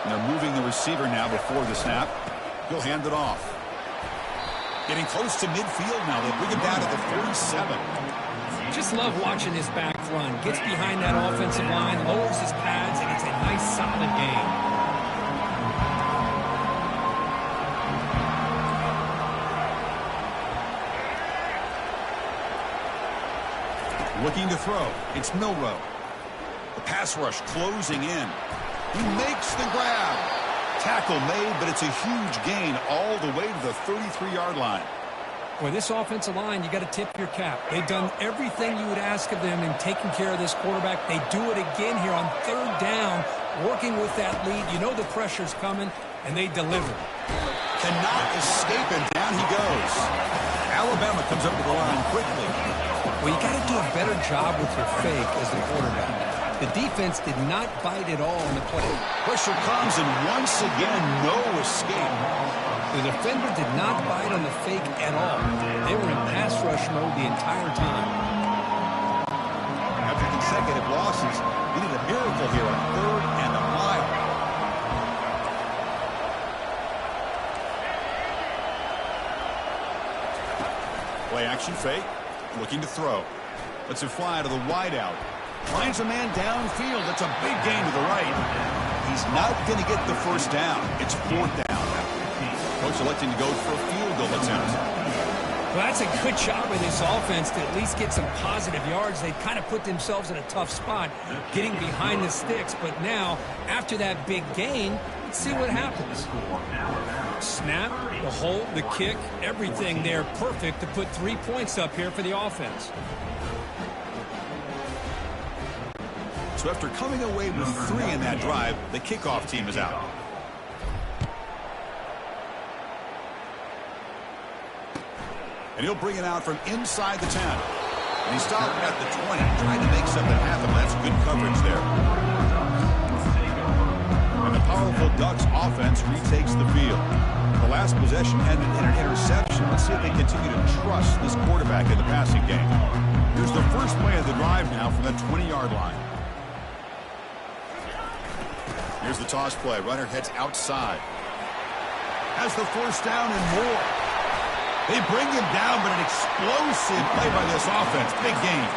And they're moving the receiver now before the snap. He'll hand it off. Getting close to midfield now. They bring him down to the 47. Just love watching this back run. Gets behind that offensive line, lowers his pads, and it's a nice, solid game. Looking to throw. It's Milroe. The pass rush closing in. He makes the grab. Tackle made, but it's a huge gain all the way to the 33-yard line. Boy, this offensive line, you got to tip your cap. They've done everything you would ask of them in taking care of this quarterback. They do it again here on 3rd down, working with that lead. You know the pressure's coming, and they deliver. Cannot escape, and down he goes. Alabama comes up to the line quickly. Well, you got to do a better job with your fake as the quarterback. The defense did not bite at all in the play. Pressure comes, and once again, no escape. The defender did not bite on the fake at all. They were in pass rush mode the entire time. After consecutive losses, we need a miracle here on 3rd and a mile. Play action fake. Looking to throw. Lets it fly to the wideout. Finds a man downfield. That's a big gain to the right. He's not going to get the first down. It's 4th down. Coach electing to go for a field goal attempt. Well, that's a good job of this offense to at least get some positive yards. They kind of put themselves in a tough spot getting behind the sticks. But now, after that big gain, let's see what happens. Snap, the hold, the kick, everything there perfect to put 3 points up here for the offense. So after coming away with 3 in that drive, the kickoff team is out. And he'll bring it out from inside the 10. And he stopped at the 20, trying to make something happen. That's good coverage there. And the powerful Ducks offense retakes the field. The last possession ended in an interception. Let's see if they continue to trust this quarterback in the passing game. Here's the first play of the drive now from the 20-yard line. Here's the toss play. Runner heads outside. Has the first down and more. They bring him down, but an explosive play by this offense. Big game.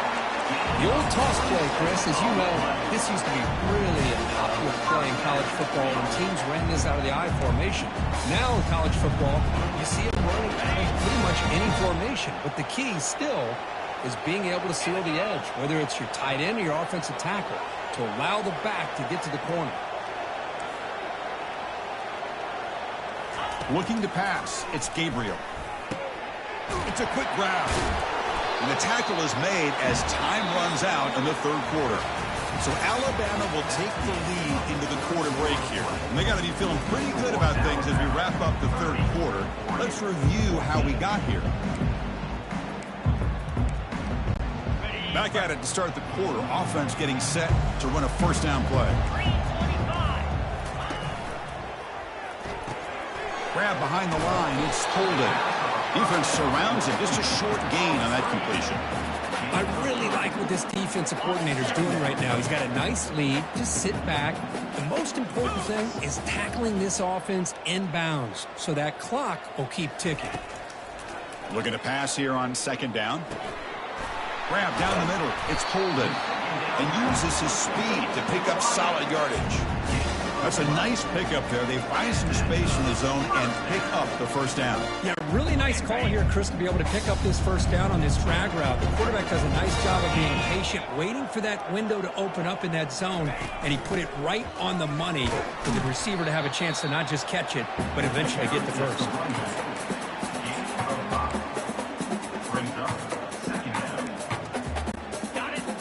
The old toss play, Chris, as you know, this used to be really a popular play in college football, and teams ran this out of the I formation. Now in college football, you see it running out of pretty much any formation, but the key still is being able to seal the edge, whether it's your tight end or your offensive tackle, to allow the back to get to the corner. Looking to pass, it's Gabriel. It's a quick grab. And the tackle is made as time runs out in the 3rd quarter. So Alabama will take the lead into the quarter break here. And they got to be feeling pretty good about things as we wrap up the 3rd quarter. Let's review how we got here. Back at it to start the quarter. Offense getting set to run a first down play. Grab behind the line. It's Holden. Defense surrounds him. Just a short gain on that completion. I really like what this defensive coordinator is doing right now. He's got a nice lead. Just sit back. The most important thing is tackling this offense inbounds so that clock will keep ticking. Looking to pass here on second down. Grab down the middle. It's Holden. And uses his speed to pick up solid yardage. That's a nice pickup there. They find some space in the zone and pick up the first down. Yeah, really nice call here, Chris, to be able to pick up this first down on this drag route. The quarterback does a nice job of being patient, waiting for that window to open up in that zone, and he put it right on the money for the receiver to have a chance to not just catch it, but eventually get the first.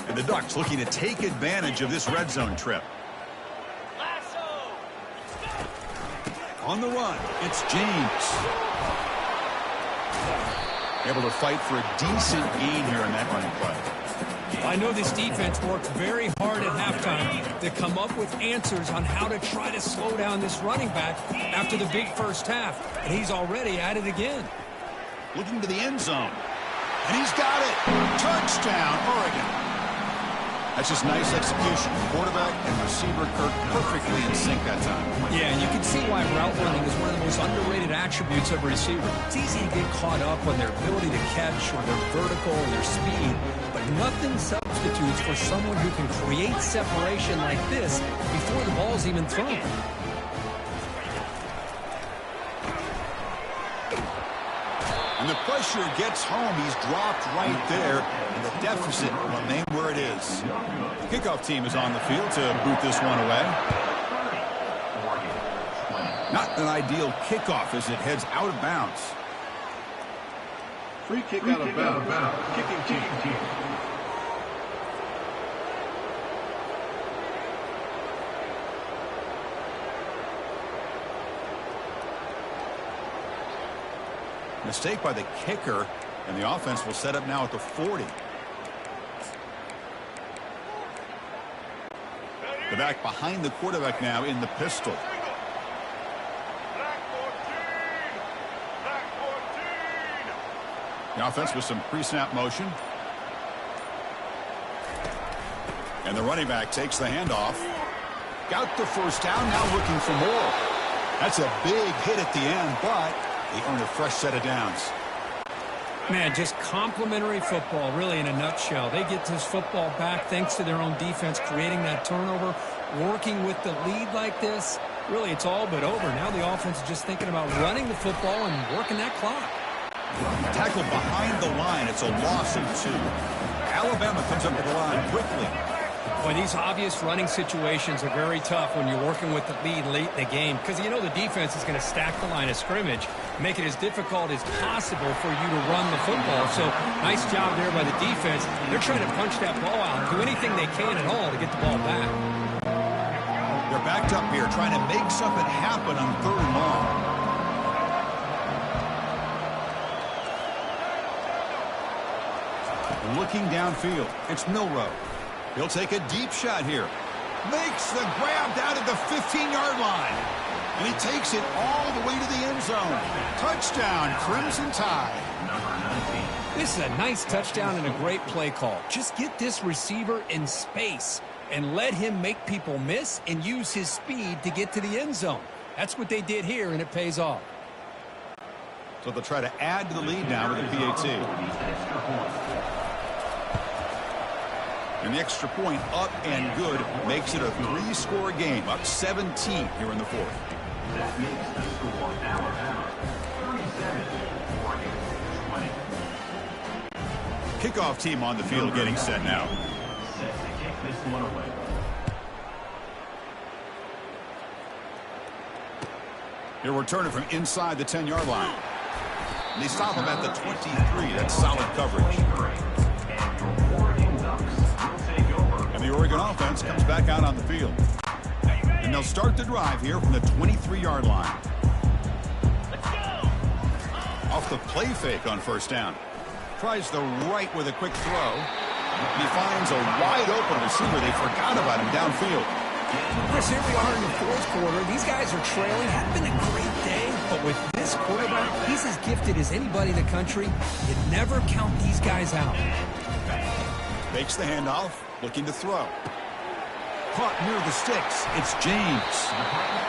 And the Ducks looking to take advantage of this red zone trip. On the run, it's James. Able to fight for a decent gain here in that running play. I know this defense worked very hard at halftime to come up with answers on how to try to slow down this running back after the big first half. And he's already at it again. Looking to the end zone. And he's got it. Touchdown, Oregon. That's just nice execution. Quarterback and receiver Kirk perfectly in sync that time. Yeah, and you can see why route running is one of the most underrated attributes of a receiver. It's easy to get caught up on their ability to catch or their vertical or their speed, but nothing substitutes for someone who can create separation like this before the ball's even thrown. And the pressure gets home. He's dropped right there, and the deficit will remain where it is. The kickoff team is on the field to boot this one away. Not an ideal kickoff as it heads out of bounds. Free kick out of bounds. Kicking team. Mistake by the kicker, and the offense will set up now at the 40. The back behind the quarterback now in the pistol. The offense with some pre-snap motion. And the running back takes the handoff. Got the first down, now looking for more. That's a big hit at the end, but they earn a fresh set of downs. Man, just complimentary football, really, in a nutshell. They get this football back thanks to their own defense, creating that turnover, working with the lead like this. Really, it's all but over. Now the offense is just thinking about running the football and working that clock. Tackled behind the line. It's a loss of 2. Alabama comes up to the line quickly. Boy, these obvious running situations are very tough when you're working with the lead late in the game because you know the defense is going to stack the line of scrimmage, make it as difficult as possible for you to run the football. So nice job there by the defense. They're trying to punch that ball out, do anything they can at all to get the ball back. They're backed up here trying to make something happen on 3rd and long. Looking downfield, it's Milroe. He'll take a deep shot here. Makes the grab down at the 15-yard line. And he takes it all the way to the end zone. Touchdown, Crimson Tide. This is a nice touchdown and a great play call. Just get this receiver in space and let him make people miss and use his speed to get to the end zone. That's what they did here, and it pays off. So they'll try to add to the lead now with the PAT. And the extra point up and good makes it a 3-score game, up 17 here in the 4th. That makes the score Alabama 37-20. Kickoff team on the field getting set now. Set to kick this one away. He'll return it from inside the 10-yard line. And they stop him at the 23. That's solid coverage. And the Oregon offense comes back out on the field. And they'll start the drive here from the 23-yard line. Off the play fake on first down. Tries the right with a quick throw. And he finds a wide-open receiver. They forgot about him downfield. Chris, here we are in the 4th quarter. These guys are trailing. Hadn't been a great day, but with this quarterback, he's as gifted as anybody in the country. You never count these guys out. Fakes the handoff, looking to throw. Caught near the sticks. It's James.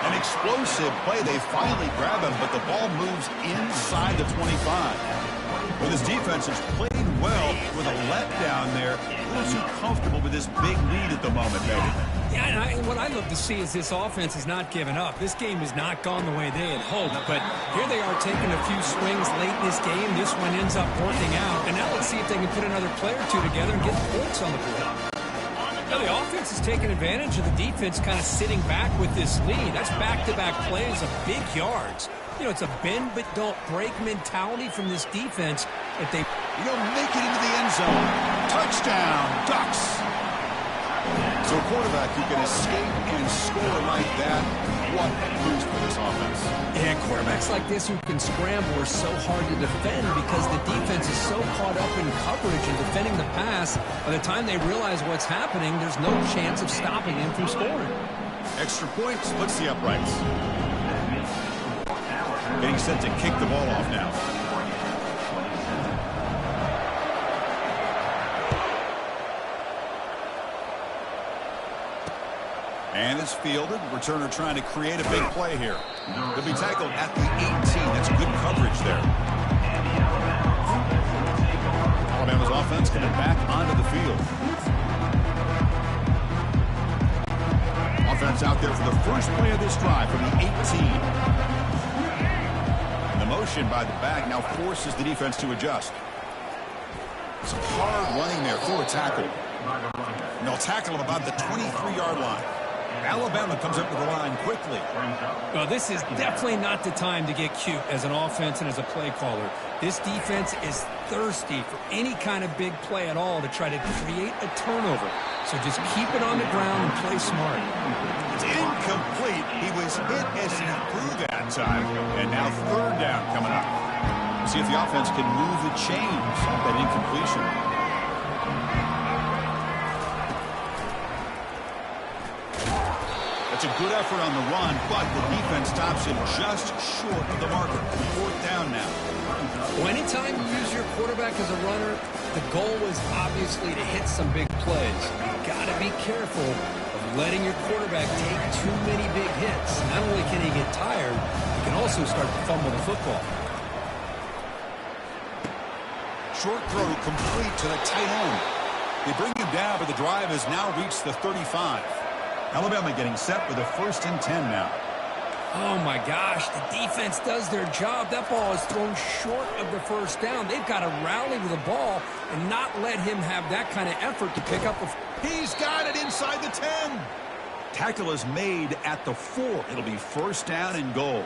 An explosive play. They finally grab him, but the ball moves inside the 25. Well, this defense has played well with a letdown there. A little too comfortable with this big lead at the moment, maybe. Yeah, and what I love to see is this offense has not given up. This game has not gone the way they had hoped, but here they are taking a few swings late in this game. This one ends up working out, and now let's see if they can put another play or two together and get points on the board. Now the offense is taking advantage of the defense kind of sitting back with this lead. That's back-to-back plays of big yards. You know, it's a bend but don't break mentality from this defense that they make it into the end zone. Touchdown, Ducks. So a quarterback who can escape and score like that, what a boost for this offense. Yeah, quarterbacks like this who can scramble are so hard to defend because the defense is so caught up in coverage and defending the pass. By the time they realize what's happening, there's no chance of stopping him from scoring. Extra point splits the uprights. Getting set to kick the ball off now. And it's fielded. Returner trying to create a big play here. He'll be tackled at the 18. That's good coverage there. Alabama's offense coming back onto the field. Offense out there for the first play of this drive from the 18. And the motion by the back now forces the defense to adjust. Some hard running there for a tackle. And they'll tackle him about the 23-yard line. Alabama comes up to the line quickly. Well, this is definitely not the time to get cute as an offense and as a play caller. This defense is thirsty for any kind of big play at all to try to create a turnover. So just keep it on the ground and play smart. It's incomplete. He was hit as he threw that time. And now third down coming up. See if the offense can move the chains off that incompletion. It's a good effort on the run, but the defense stops him just short of the marker. Fourth down now. Well, anytime you use your quarterback as a runner, the goal is obviously to hit some big plays. You've got to be careful of letting your quarterback take too many big hits. Not only can he get tired, he can also start to fumble the football. Short throw complete to the tight end. They bring him down, but the drive has now reached the 35. Alabama getting set with a 1st and 10 now. Oh, my gosh. The defense does their job. That ball is thrown short of the first down. They've got to rally with the ball and not let him have that kind of effort to pick up a... He's got it inside the 10. Tackle is made at the 4. It'll be 1st down and goal.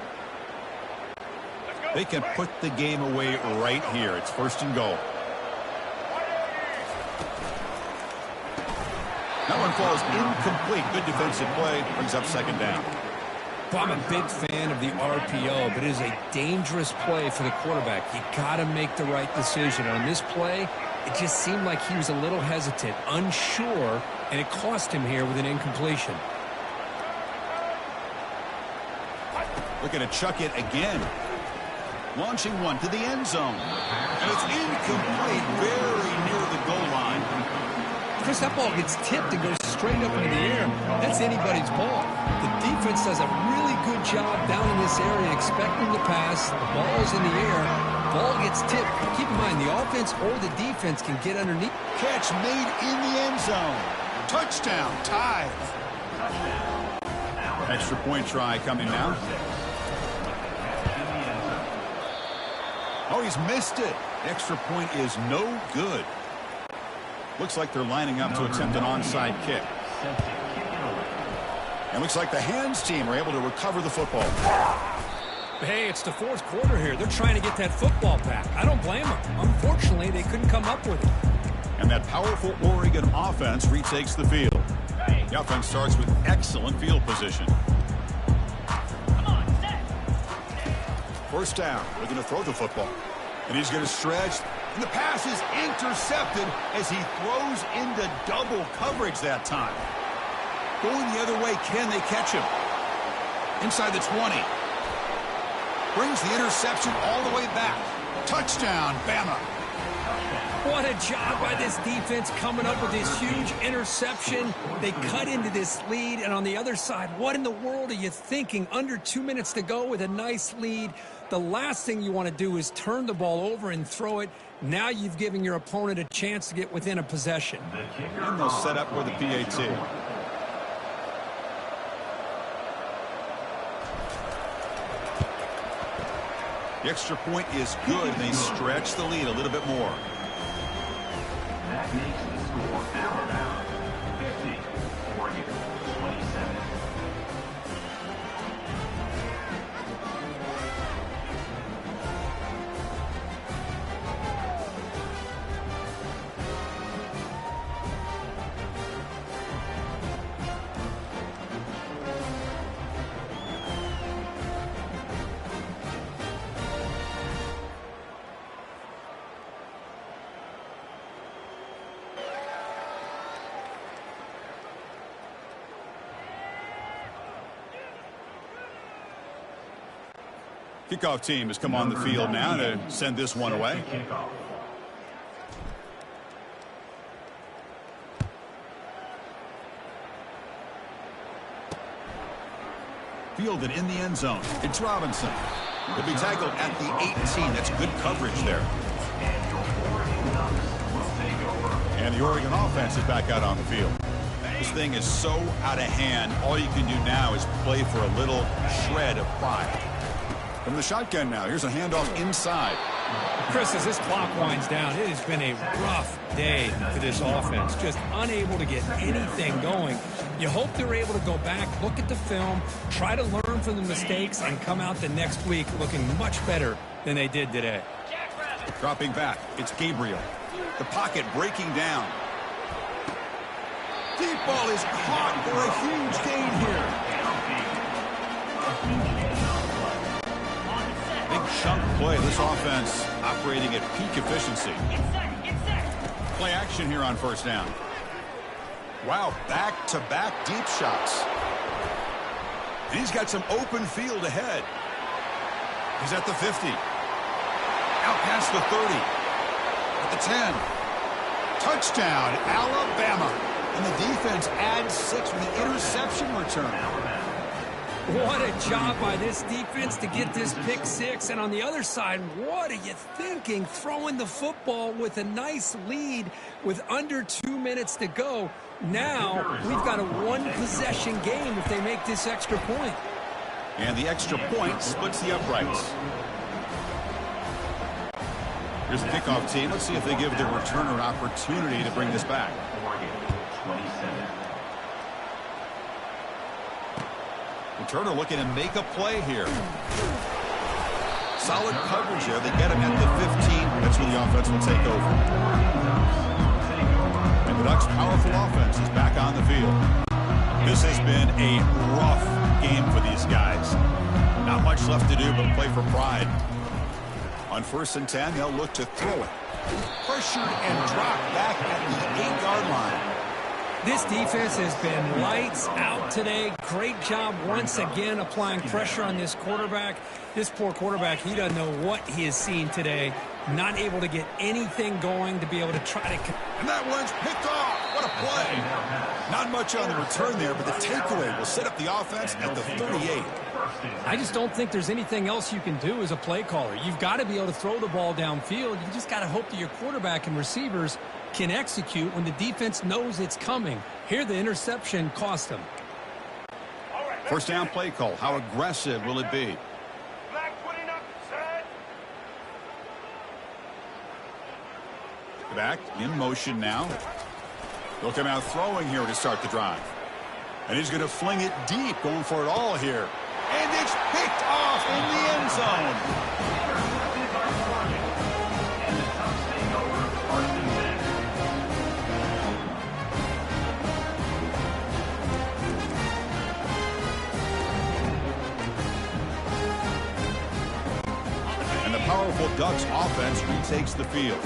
They can put the game away right here. It's 1st and goal. That one falls incomplete. Good defensive play. Brings up 2nd down. Well, I'm a big fan of the RPO, but it is a dangerous play for the quarterback. You got to make the right decision. On this play, it just seemed like he was a little hesitant, unsure, and it cost him here with an incompletion. Looking to chuck it again. Launching one to the end zone. And it's incomplete, very near the goal line. Chris, that ball gets tipped and goes straight up into the air. That's anybody's ball. The defense does a really good job down in this area expecting the pass. The ball's in the air. Ball gets tipped. Keep in mind, the offense or the defense can get underneath. Catch made in the end zone. Touchdown, tied. Extra point try coming now. Oh, he's missed it. Extra point is no good. Looks like they're lining up to attempt an onside kick. And looks like the hands team are able to recover the football. Hey, it's the 4th quarter here. They're trying to get that football back. I don't blame them. Unfortunately, they couldn't come up with it. And that powerful Oregon offense retakes the field. The offense starts with excellent field position. 1st down. Looking to throw the football. And he's going to stretch. And the pass is intercepted as he throws into double coverage that time. Going the other way, can they catch him? Inside the 20. Brings the interception all the way back. Touchdown, Bama. What a job by this defense coming up with this huge interception. They cut into this lead, and on the other side, what in the world are you thinking? Under 2 minutes to go with a nice lead. The last thing you want to do is turn the ball over and throw it. Now you've given your opponent a chance to get within a possession. And they'll set up for the PAT. The extra point is good. They stretch the lead a little bit more. That makes the score Alabama 50, Oregon 27. Kickoff team has come on the field now to send this one away. Fielded in the end zone. It's Robinson. He'll be tackled at the 18. That's good coverage there. And the Oregon offense is back out on the field. This thing is so out of hand. All you can do now is play for a little shred of pride. From the shotgun now, here's a handoff inside. Chris, as this clock winds down, it has been a rough day for this offense. Just unable to get anything going. You hope they're able to go back, look at the film, try to learn from the mistakes, and come out the next week looking much better than they did today. Dropping back, it's Gabriel. The pocket breaking down. Deep ball is caught for a huge gain here. Big chunk play. This offense operating at peak efficiency. Play action here on first down. Wow, back-to-back deep shots. And he's got some open field ahead. He's at the 50. Out past the 30. At the 10. Touchdown, Alabama. And the defense adds 6 with the interception return. What a job by this defense to get this pick 6. And on the other side, what are you thinking? Throwing the football with a nice lead with under 2 minutes to go. Now we've got a one-possession game if they make this extra point. And the extra point splits the uprights. Here's the kickoff team. Let's see if they give the returner an opportunity to bring this back. Returner looking to make a play here. Solid coverage there. They get him at the 15. That's where the offense will take over. And the Ducks' powerful offense is back on the field. This has been a rough game for these guys. Not much left to do but play for pride. On 1st and 10, they'll look to throw it. Pressured and dropped back at the 8-yard line. This defense has been lights out today. Great job once again applying pressure on this quarterback. This poor quarterback, he doesn't know what he has seen today. Not able to get anything going to be able to try to... And that one's picked off. What a play. Not much on the return there, but the takeaway will set up the offense at the 38. I just don't think there's anything else you can do as a play caller. You've got to be able to throw the ball downfield. You just got to hope that your quarterback and receivers can execute when the defense knows it's coming. Here, the interception cost them. First down play call. How aggressive will it be? Back in motion now. They'll come out throwing here to start the drive. And he's going to fling it deep, going for it all here. And it's picked off in the end zone. And the powerful Ducks offense retakes the field.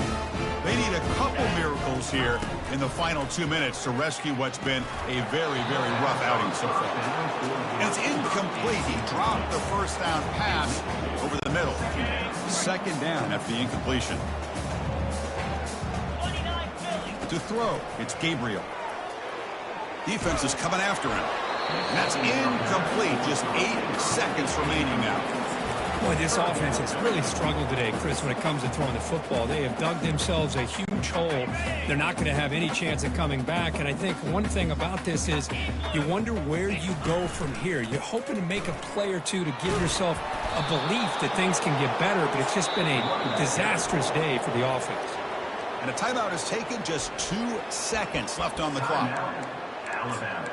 They need a couple miracles here in the final 2 minutes to rescue what's been a very, very rough outing so far. And it's incomplete. He dropped the first down pass over the middle. Second down after the incompletion. To throw, it's Gabriel. Defense is coming after him. And that's incomplete. Just 8 seconds remaining now. Boy, this offense has really struggled today, Chris, when it comes to throwing the football. They have dug themselves a huge hole. They're not going to have any chance of coming back. And I think one thing about this is you wonder where you go from here. You're hoping to make a play or two to give yourself a belief that things can get better, but it's just been a disastrous day for the offense. And a timeout is taken. Just 2 seconds left on the clock. Alabama.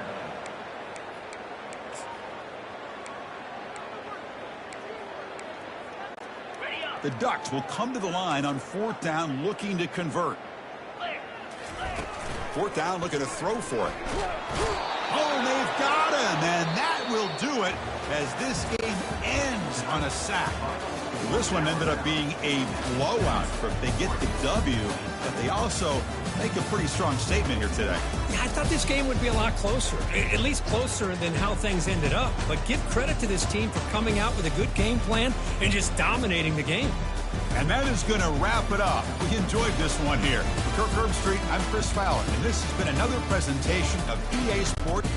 The Ducks will come to the line on 4th down, looking to convert. 4th down, looking to throw for it. Oh, they've got him, and that will do it as this game ends on a sack. This one ended up being a blowout. They get the W, but they also make a pretty strong statement here today. Yeah, I thought this game would be a lot closer, at least closer than how things ended up. But give credit to this team for coming out with a good game plan and just dominating the game. And that is going to wrap it up. We enjoyed this one here. For Kirk Herbstreit, I'm Chris Fowler, and this has been another presentation of EA Sports.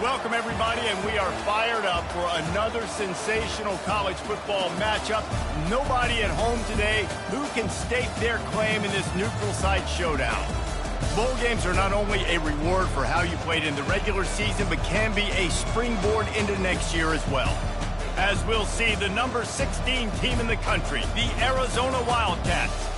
Welcome, everybody, and we are fired up for another sensational college football matchup. Nobody at home today who can stake their claim in this neutral site showdown. Bowl games are not only a reward for how you played in the regular season, but can be a springboard into next year as well. As we'll see, the number 16 team in the country, the Arizona Wildcats,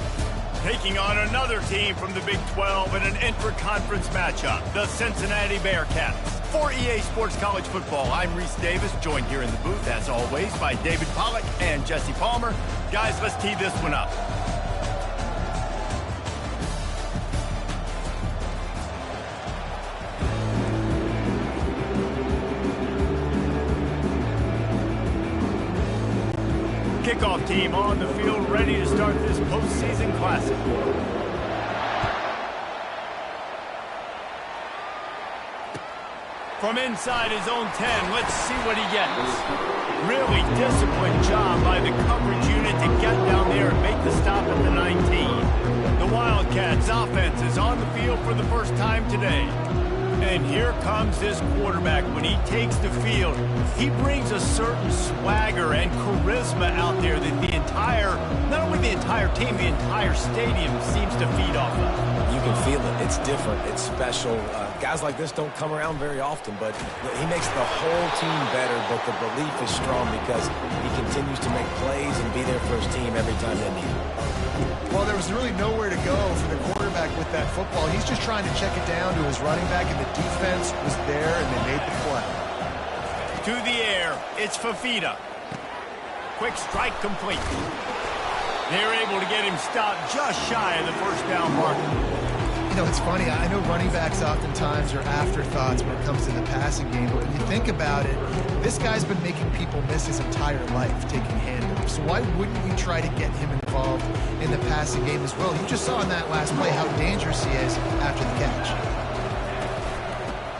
taking on another team from the Big 12 in an intra-conference matchup, the Cincinnati Bearcats. For EA Sports College Football, I'm Reese Davis, joined here in the booth, as always, by David Pollack and Jesse Palmer. Guys, let's tee this one up. Kickoff team on the field, ready to start this postseason classic. From inside his own 10, let's see what he gets. Really disciplined job by the coverage unit to get down there and make the stop at the 19. The Wildcats offense is on the field for the first time today. And here comes this quarterback. When he takes the field, he brings a certain swagger and charisma out there that the entire, not only the entire team, the entire stadium seems to feed off of. You can feel it. It's different. It's special. Guys like this don't come around very often, but he makes the whole team better, but the belief is strong because he continues to make plays and be there for his team every time they need him. Well, there was really nowhere to go for the quarterback with that football. He's just trying to check it down to his running back, and the defense was there, and they made the play. To the air, it's Fafita. Quick strike complete. They're able to get him stopped just shy of the first down mark. You know, it's funny. I know running backs oftentimes are afterthoughts when it comes to the passing game, but when you think about it, this guy's been making people miss his entire life taking handoffs. So why wouldn't you try to get him involved in the passing game as well? You just saw in that last play how dangerous he is after the catch.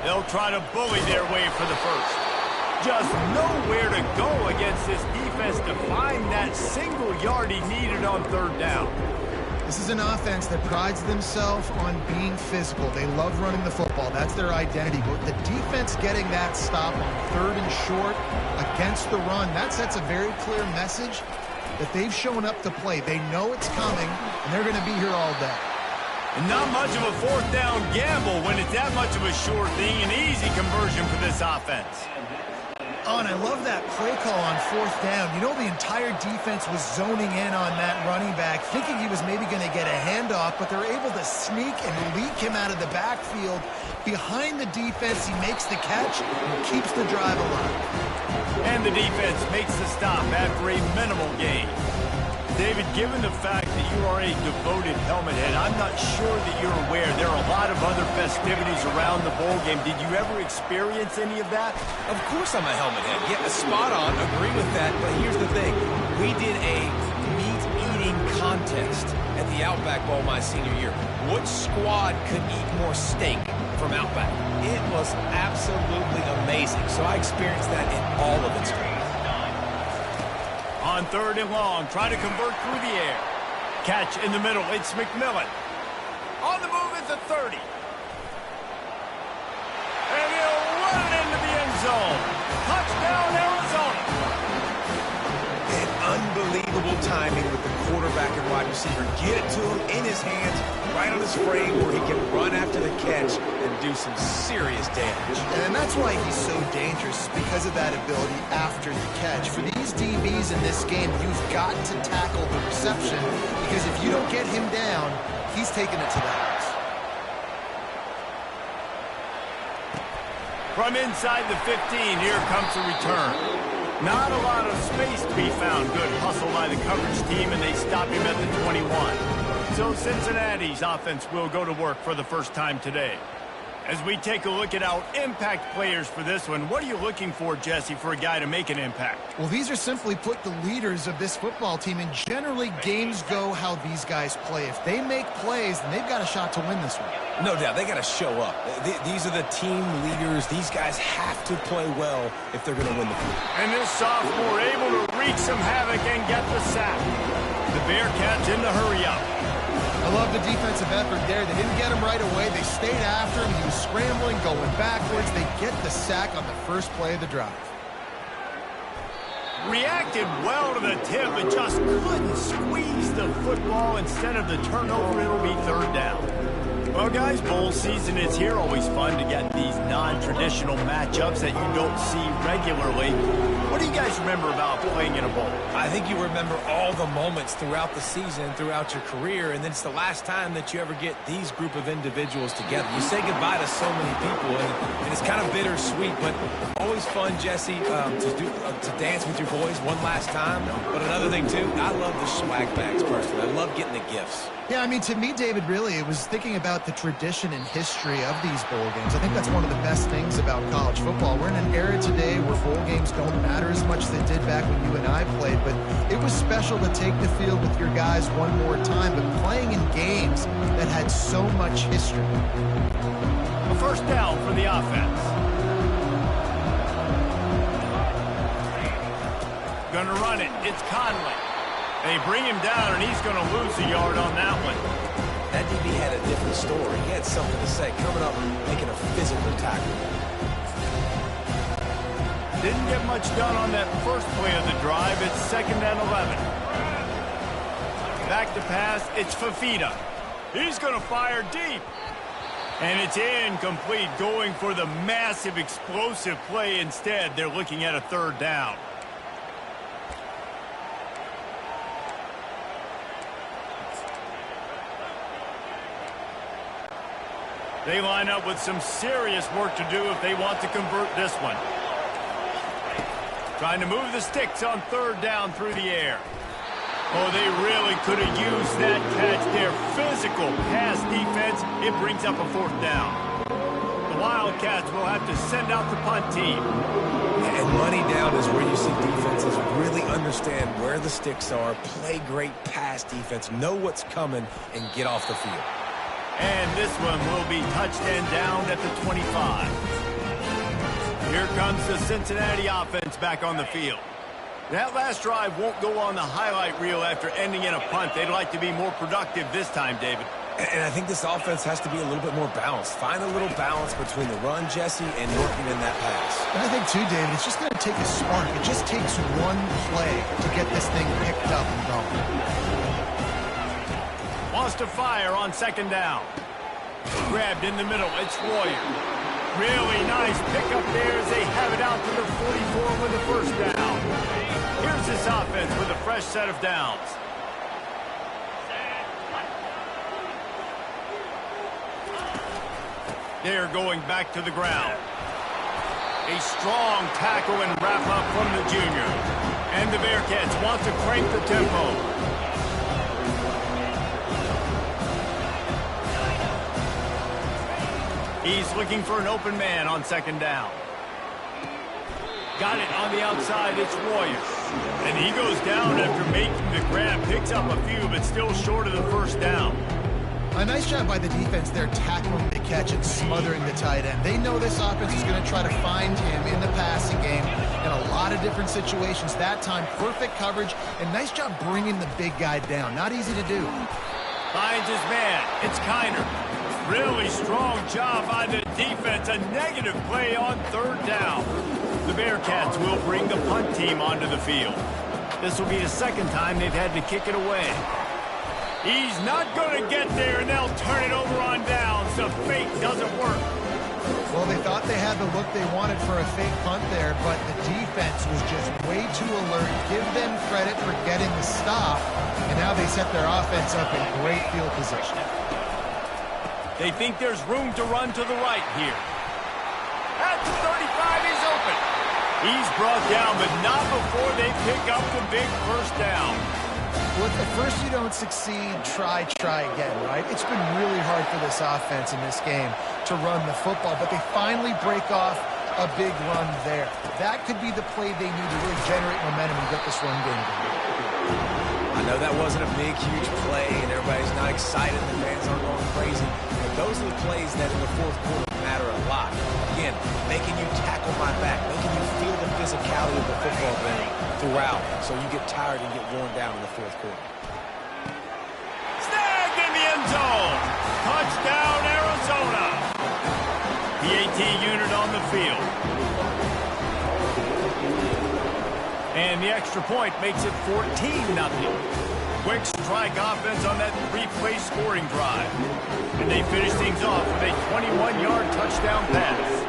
They'll try to bully their way for the first. Just nowhere to go against this defense to find that single yard he needed on third down. This is an offense that prides themselves on being physical. They love running the football. That's their identity. But the defense getting that stop on third and short against the run, that sets a very clear message that they've shown up to play. They know it's coming, and they're going to be here all day. And not much of a fourth down gamble when it's that much of a sure thing. An easy conversion for this offense. Oh, and I love that play call on fourth down. You know, the entire defense was zoning in on that running back, thinking he was maybe going to get a handoff, but they're able to sneak and leak him out of the backfield. Behind the defense, he makes the catch and keeps the drive alive. And the defense makes the stop after a minimal gain. David, given the fact that you are a devoted helmet head, I'm not sure that you're aware there are a lot of other festivities around the bowl game. Did you ever experience any of that? Of course I'm a helmet head. Yeah, spot on. Agree with that. But here's the thing. We did a meat-eating contest at the Outback Bowl my senior year. Which squad could eat more steak from Outback? It was absolutely amazing. So I experienced that in all of its forms. On third and long, try to convert through the air. Catch in the middle, it's McMillan. On the move, it's a 30. And he'll run it into the end zone. Touchdown, Arizona. And unbelievable timing with the quarterback and wide receiver. Get it to him in his hands, right on his frame where he can run after the catch and do some serious damage. And that's why he's so dangerous, because of that ability after the catch. For these DBs in this game, you've got to tackle the reception, because if you don't get him down, he's taking it to the house. From inside the 15, here comes the return. Not a lot of space to be found. Good hustle by the coverage team, and they stop him at the 21. So Cincinnati's offense will go to work for the first time today. As we take a look at our impact players for this one, what are you looking for, Jesse, for a guy to make an impact? Well, these are simply put the leaders of this football team, and generally games go how these guys play. If they make plays, then they've got a shot to win this one. No doubt, they got to show up. These are the team leaders. These guys have to play well if they're going to win the game. And this sophomore able to wreak some havoc and get the sack. The Bearcats in the hurry up. I love the defensive effort there. They didn't get him right away. They stayed after him. He was scrambling, going backwards. They get the sack on the first play of the drive. Reacted well to the tip and just couldn't squeeze the football. Instead of the turnover, it'll be third down. Well, guys, bowl season is here. Always fun to get these non-traditional matchups that you don't see regularly. What do you guys remember about playing in a bowl? I think you remember all the moments throughout the season, throughout your career, and then it's the last time that you ever get these group of individuals together. You say goodbye to so many people, and it's kind of bittersweet, but always fun, Jesse, to dance with your boys one last time. But another thing, too, I love the swag bags, personally. I love getting the gifts. Yeah, I mean, to me, David, really, it was thinking about the tradition and history of these bowl games. I think that's one of the best things about college football. We're in an era today where bowl games don't matter as much as they did back when you and I played, but it was special to take the field with your guys one more time, but playing in games that had so much history. A first down for the offense. Gonna run it. It's Conley. They bring him down, and he's going to lose a yard on that one. That DB had a different story. He had something to say, coming up and making a physical tackle. Didn't get much done on that first play of the drive. It's 2nd and 11. Back to pass. It's Fafita. He's going to fire deep. And it's incomplete, going for the massive explosive play instead. They're looking at a third down. They line up with some serious work to do if they want to convert this one. Trying to move the sticks on third down through the air. Oh, they really could have used that catch there. Physical pass defense. It brings up a fourth down. The Wildcats will have to send out the punt team. And money down is where you see defenses really understand where the sticks are, play great pass defense, know what's coming, and get off the field. And this one will be touched and down at the 25. Here comes the Cincinnati offense back on the field. That last drive won't go on the highlight reel after ending in a punt. They'd like to be more productive this time, David. And I think this offense has to be a little bit more balanced. Find a little balance between the run, Jesse, and working in that pass. And I think, too, David, it's just going to take a spark. It just takes one play to get this thing picked up and going. Wants to fire on 2nd down. Grabbed in the middle. It's Royer. Really nice pickup there as they have it out to the 44 with the first down. Here's this offense with a fresh set of downs. They're going back to the ground. A strong tackle and wrap up from the junior. And the Bearcats want to crank the tempo. He's looking for an open man on 2nd down. Got it on the outside. It's Royer. And he goes down after making the grab. Picks up a few, but still short of the first down. A nice job by the defense there, tackling the catch and smothering the tight end. They know this offense is going to try to find him in the passing game in a lot of different situations. That time, perfect coverage, and nice job bringing the big guy down. Not easy to do. Finds his man. It's Kiner. Really strong job by the defense. A negative play on 3rd down. The Bearcats will bring the punt team onto the field. This will be the 2nd time they've had to kick it away. He's not going to get there, and they'll turn it over on downs. The fake doesn't work. Well, they thought they had the look they wanted for a fake punt there, but the defense was just way too alert. Give them credit for getting the stop, and now they set their offense up in great field position. They think there's room to run to the right here. At the 35, he's open. He's brought down, but not before they pick up the big first down. Well, if at first you don't succeed, try again, right? It's been really hard for this offense in this game to run the football, but they finally break off a big run there. That could be the play they need to really generate momentum and get this run game going. I know that wasn't a big, huge play, and everybody's not excited. The fans aren't going crazy. But those are the plays that in the 4th quarter matter a lot. Again, making you tackle my back, making you feel the physicality of the football game throughout, so you get tired and get worn down in the 4th quarter. Snagged in the end zone. Touchdown, Arizona. The AT unit on the field. And the extra point makes it 14-0. Quick strike offense on that three-play scoring drive. And they finish things off with a 21-yard touchdown pass.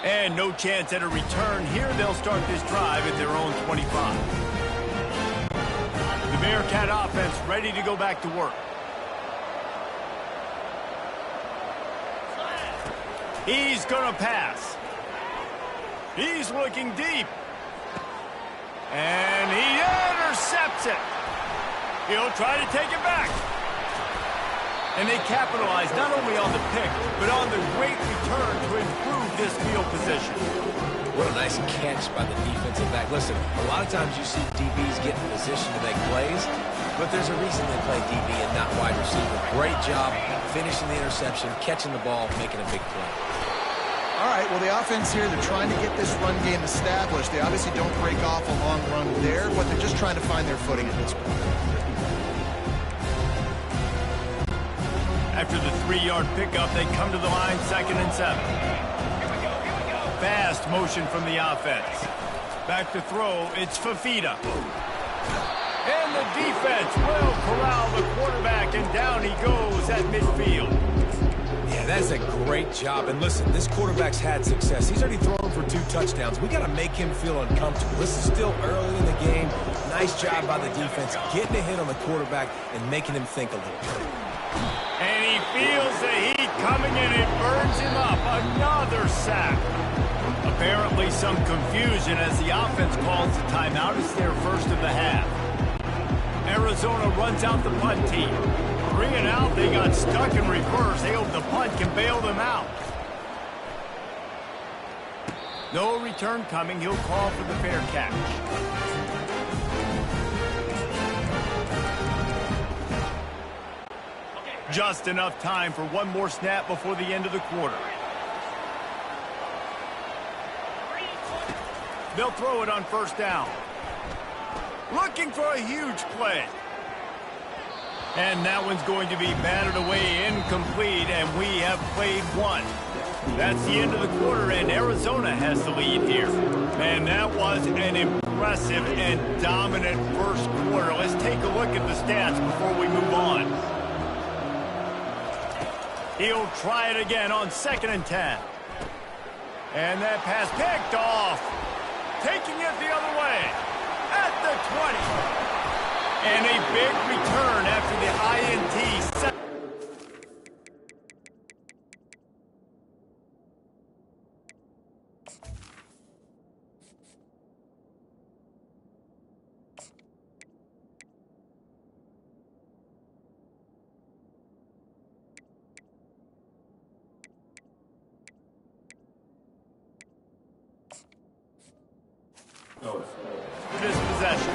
And no chance at a return. Here they'll start this drive at their own 25. The Bearcat offense ready to go back to work. He's going to pass. He's looking deep. And he intercepts it. He'll try to take it back. And they capitalize not only on the pick, but on the great return to improve this field position. What a nice catch by the defensive back. Listen, a lot of times you see DBs get in position to make plays, but there's a reason they play DB and not wide receiver. Great job finishing the interception, catching the ball, making a big play. All right, well, the offense here, they're trying to get this run game established. They obviously don't break off a long run there, but they're just trying to find their footing at this point. After the 3-yard pickup, they come to the line, 2nd and 7. Fast motion from the offense. Back to throw, it's Fafita. And the defense will corral the quarterback, and down he goes at midfield. Yeah, that's a great job. And listen, this quarterback's had success. He's already thrown for 2 touchdowns. We got to make him feel uncomfortable. This is still early in the game. Nice job by the defense, getting a hit on the quarterback and making him think a little bit. And he feels the heat coming and it burns him up. Another sack. Apparently some confusion as the offense calls the timeout. It's their first of the half. Arizona runs out the punt team. Bring it out. They got stuck in reverse. They hope the punt can bail them out. No return coming. He'll call for the fair catch. Just enough time for one more snap before the end of the quarter. They'll throw it on 1st down. Looking for a huge play. And that one's going to be batted away, incomplete, and we have played one. That's the end of the quarter, and Arizona has the lead here. Man, that was an impressive and dominant first quarter. Let's take a look at the stats before we move on. He'll try it again on 2nd and 10. And that pass picked off. Taking it the other way. At the 20. And a big return after the INT. This possession.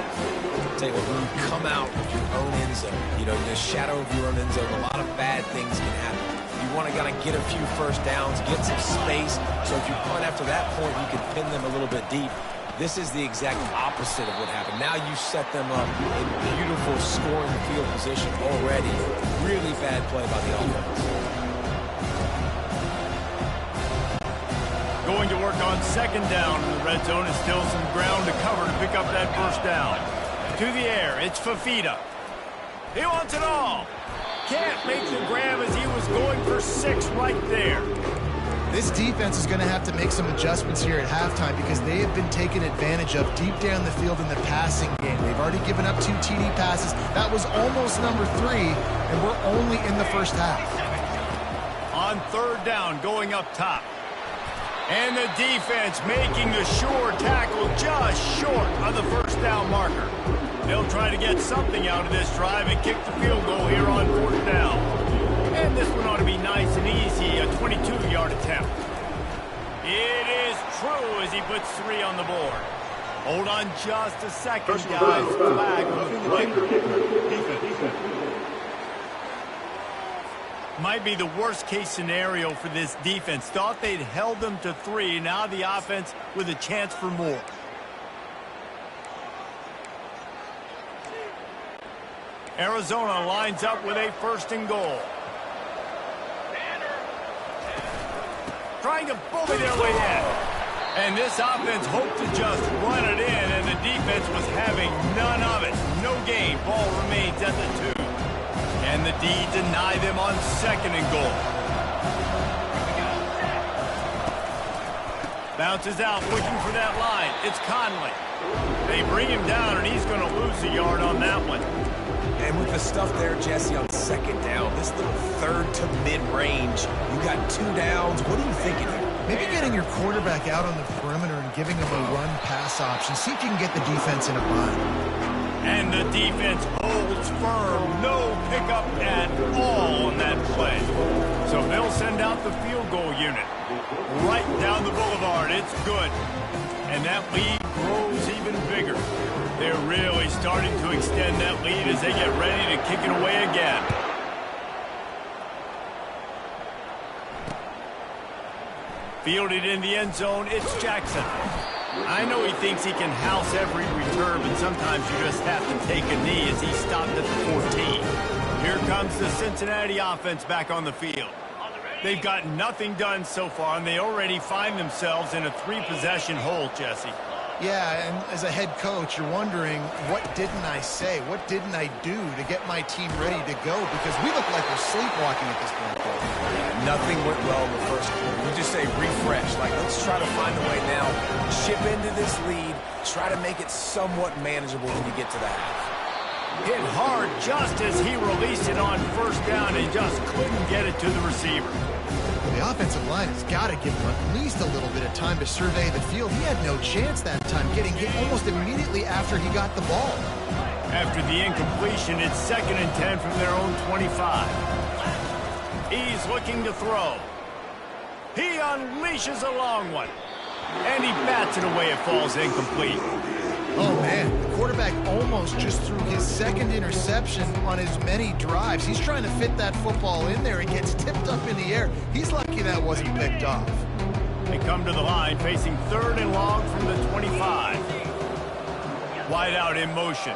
Tell you what, when you come out of your own end zone, you know, the shadow of your own end zone, a lot of bad things can happen. You want to kind of get a few first downs, get some space, so if you punt after that point, you can pin them a little bit deep. This is the exact opposite of what happened. Now you set them up in beautiful scoring field position already. Really bad play by the offense. Going to work on 2nd down in the red zone. Is still some ground to cover to pick up that 1st down. To the air, it's Fafita. He wants it all. Can't make the grab as he was going for 6 right there. This defense is going to have to make some adjustments here at halftime because they have been taken advantage of deep down the field in the passing game. They've already given up 2 TD passes. That was almost number 3, and we're only in the first half. On 3rd down, going up top. And the defense making the sure tackle just short of the 1st down marker. They'll try to get something out of this drive and kick the field goal here on 4th down. And this one ought to be nice and easy, a 22-yard attempt. It is true as he puts 3 on the board. Hold on just a second, guys. Flag on the kicker. Might be the worst-case scenario for this defense. Thought they'd held them to 3. Now the offense with a chance for more. Arizona lines up with a 1st and goal. Trying to bully their way in. And this offense hoped to just run it in, and the defense was having none of it. No gain. Ball remains at the 2. And the D deny them on 2nd and goal. Bounces out, looking for that line. It's Conley. They bring him down, and he's going to lose a yard on that one. And with the stuff there, Jesse, on 2nd down, this little 3rd to mid-range, you got 2 downs. What are you thinking here? Maybe getting your quarterback out on the perimeter and giving him a run-pass option. See if you can get the defense in a bind. And the defense holds firm. No pickup at all on that play. So they'll send out the field goal unit. Right down the boulevard. It's good. And that lead grows even bigger. They're really starting to extend that lead as they get ready to kick it away again. Fielded in the end zone, it's Jackson. I know he thinks he can house every return, but sometimes you just have to take a knee as he stopped at the 14. Here comes the Cincinnati offense back on the field. They've got nothing done so far, and they already find themselves in a 3-possession hole, Jesse. Yeah, and as a head coach, you're wondering, what didn't I say? What didn't I do to get my team ready to go? Because we look like we're sleepwalking at this point. Nothing went well in the 1st quarter. You just say refresh. Like, let's try to find a way now. Chip into this lead. Try to make it somewhat manageable when you get to the half. Hit hard just as he released it on 1st down and just couldn't get it to the receiver. The offensive line has got to give him at least a little bit of time to survey the field. He had no chance that time, getting hit almost immediately after he got the ball. After the incompletion, it's 2nd and 10 from their own 25. He's looking to throw. He unleashes a long one. And he bats it away. It falls incomplete. Oh, man. The quarterback almost just threw his 2nd interception on as many drives. He's trying to fit that football in there. It gets tipped up in the air. He's lucky that wasn't picked off. They come to the line facing 3rd and long from the 25. Wide out in motion.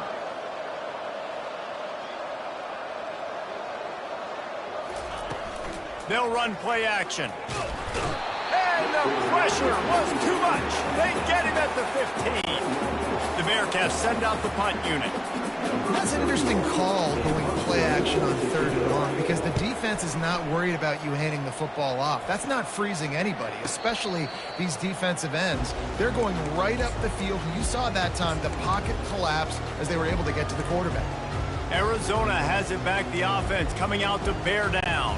They'll run play action. And the pressure was too much. They get him at the 15. The Bearcats send out the punt unit. That's an interesting call, going play action on 3rd and long, because the defense is not worried about you handing the football off. That's not freezing anybody, especially these defensive ends. They're going right up the field. You saw that time the pocket collapse as they were able to get to the quarterback. Arizona has it back. The offense coming out to bear down.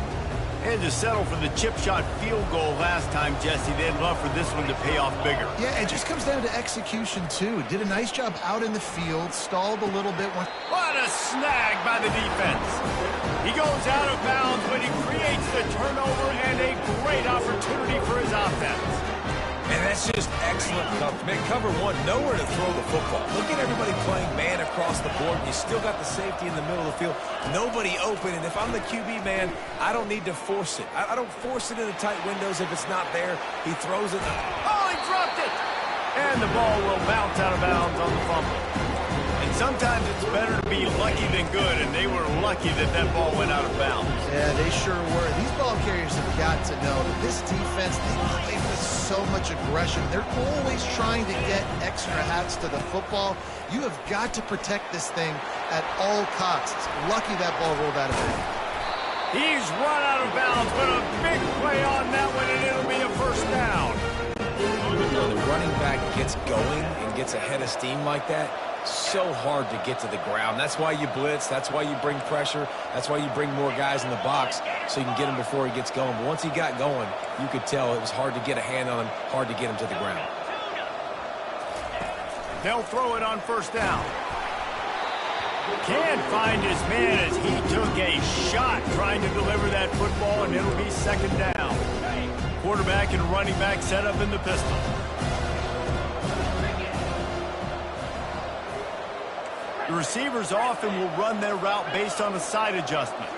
And to settle for the chip shot field goal last time, Jesse. They'd love for this one to pay off bigger. Yeah, it just comes down to execution, too. Did a nice job out in the field, stalled a little bit. What a snag by the defense. He goes out of bounds, but he creates the turnover and a great opportunity for his offense. And that's just excellent coverage. Man, cover one, nowhere to throw the football. Look at everybody playing man across the board. You still got the safety in the middle of the field. Nobody open. And if I'm the QB, man, I don't need to force it. I don't force it in the tight windows if it's not there. He throws it. Oh, he dropped it! And the ball will bounce out of bounds on the fumble. And sometimes it's better to be lucky than good, and they were lucky that that ball went out of bounds. Yeah, they sure were. These ball carriers have got to know that this defense, they play with so much aggression. They're always trying to get extra hats to the football. You have got to protect this thing at all costs. Lucky that ball rolled out of bounds. He's run out of bounds, but a big play on that one, and it'll be a 1st down. When the running back gets going and gets ahead of steam like that, so hard to get to the ground. That's why you blitz. That's why you bring pressure. That's why you bring more guys in the box so you can get him before he gets going. But once he got going, you could tell it was hard to get a hand on him, hard to get him to the ground. They'll throw it on 1st down. Can't find his man as he took a shot trying to deliver that football, and it'll be 2nd down. Quarterback and running back set up in the pistol. The receivers often will run their route based on a side adjustment.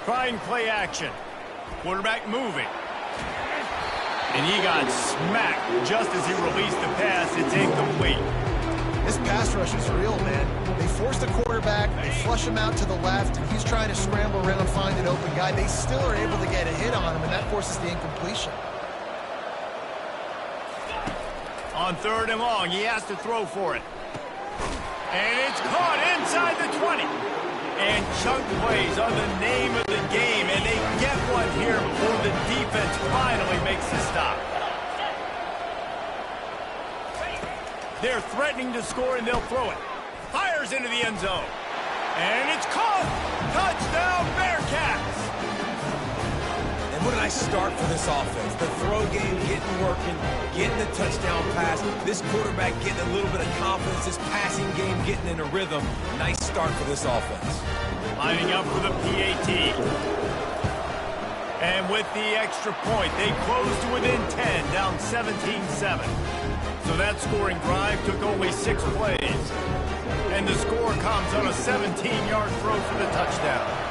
Trying play action. Quarterback moving. And he got smacked just as he released the pass. It's incomplete. This pass rush is real, man. They force the quarterback, they flush him out to the left, and he's trying to scramble around and find an open guy. They still are able to get a hit on him, and that forces the incompletion. On 3rd and long, he has to throw for it. And it's caught inside the 20. And chunk plays are the name of the game, and they get one here before the defense finally makes the stop. They're threatening to score, and they'll throw it. Fires into the end zone. And it's caught. Touchdown, Bearcats. And what a nice start for this offense. The throw game getting working, getting the touchdown pass. This quarterback getting a little bit of confidence. This passing game getting in a rhythm. Nice start for this offense. Lining up for the PAT. And with the extra point, they close to within 10, down 17-7. So that scoring drive took only 6 plays. And the score comes on a 17-yard throw for the touchdown.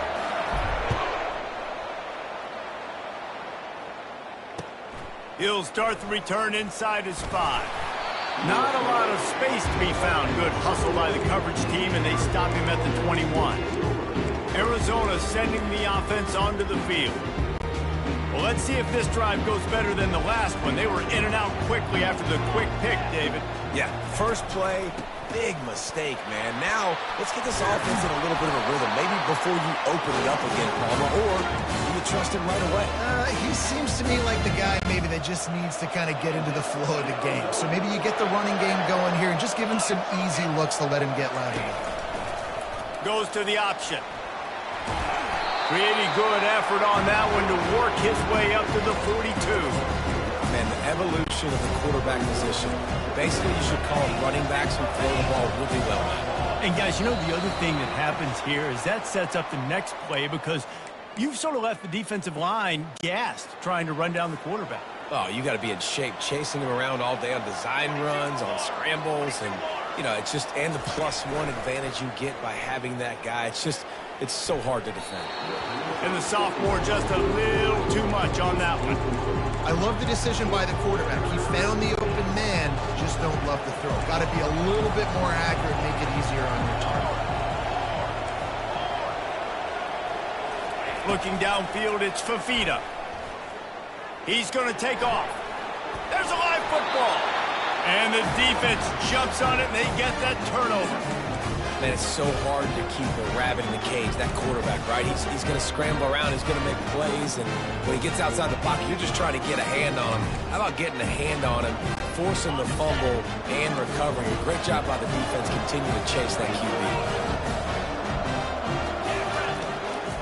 He'll start the return inside his 5. Not a lot of space to be found. Good hustle by the coverage team, and they stop him at the 21. Arizona sending the offense onto the field. Well, let's see if this drive goes better than the last one. They were in and out quickly after the quick pick, David. Yeah, first play, big mistake, man. Now, let's get this offense in a little bit of a rhythm. Maybe before you open it up again, Palmer, or do you trust him right away? He seems to me like the guy maybe that just needs to kind of get into the flow of the game. So maybe you get the running game going here and just give him some easy looks to let him get lathered up. Goes to the option. Pretty good effort on that one to work his way up to the 42. Man, the evolution of the quarterback position. Basically, you should call them running backs who throw the ball really well. And guys, you know the other thing that happens here is that sets up the next play because you've sort of left the defensive line gassed trying to run down the quarterback. Oh, you got to be in shape, chasing him around all day on design runs, on scrambles, and, you know, it's just, and the +1 advantage you get by having that guy. It's just, it's so hard to defend. And the sophomore just a little too much on that one. I love the decision by the quarterback. He found the open man, just don't love the throw. Got to be a little bit more accurate, make it easier on your target. Looking downfield, it's Fafita. He's going to take off. There's a live football. And the defense jumps on it, and they get that turnover. Man, it's so hard to keep a rabbit in the cage, that quarterback, right? He's going to scramble around, he's going to make plays, and when he gets outside the pocket, you're just trying to get a hand on him. How about getting a hand on him, forcing the fumble, and recovering? A great job by the defense, continue to chase that QB.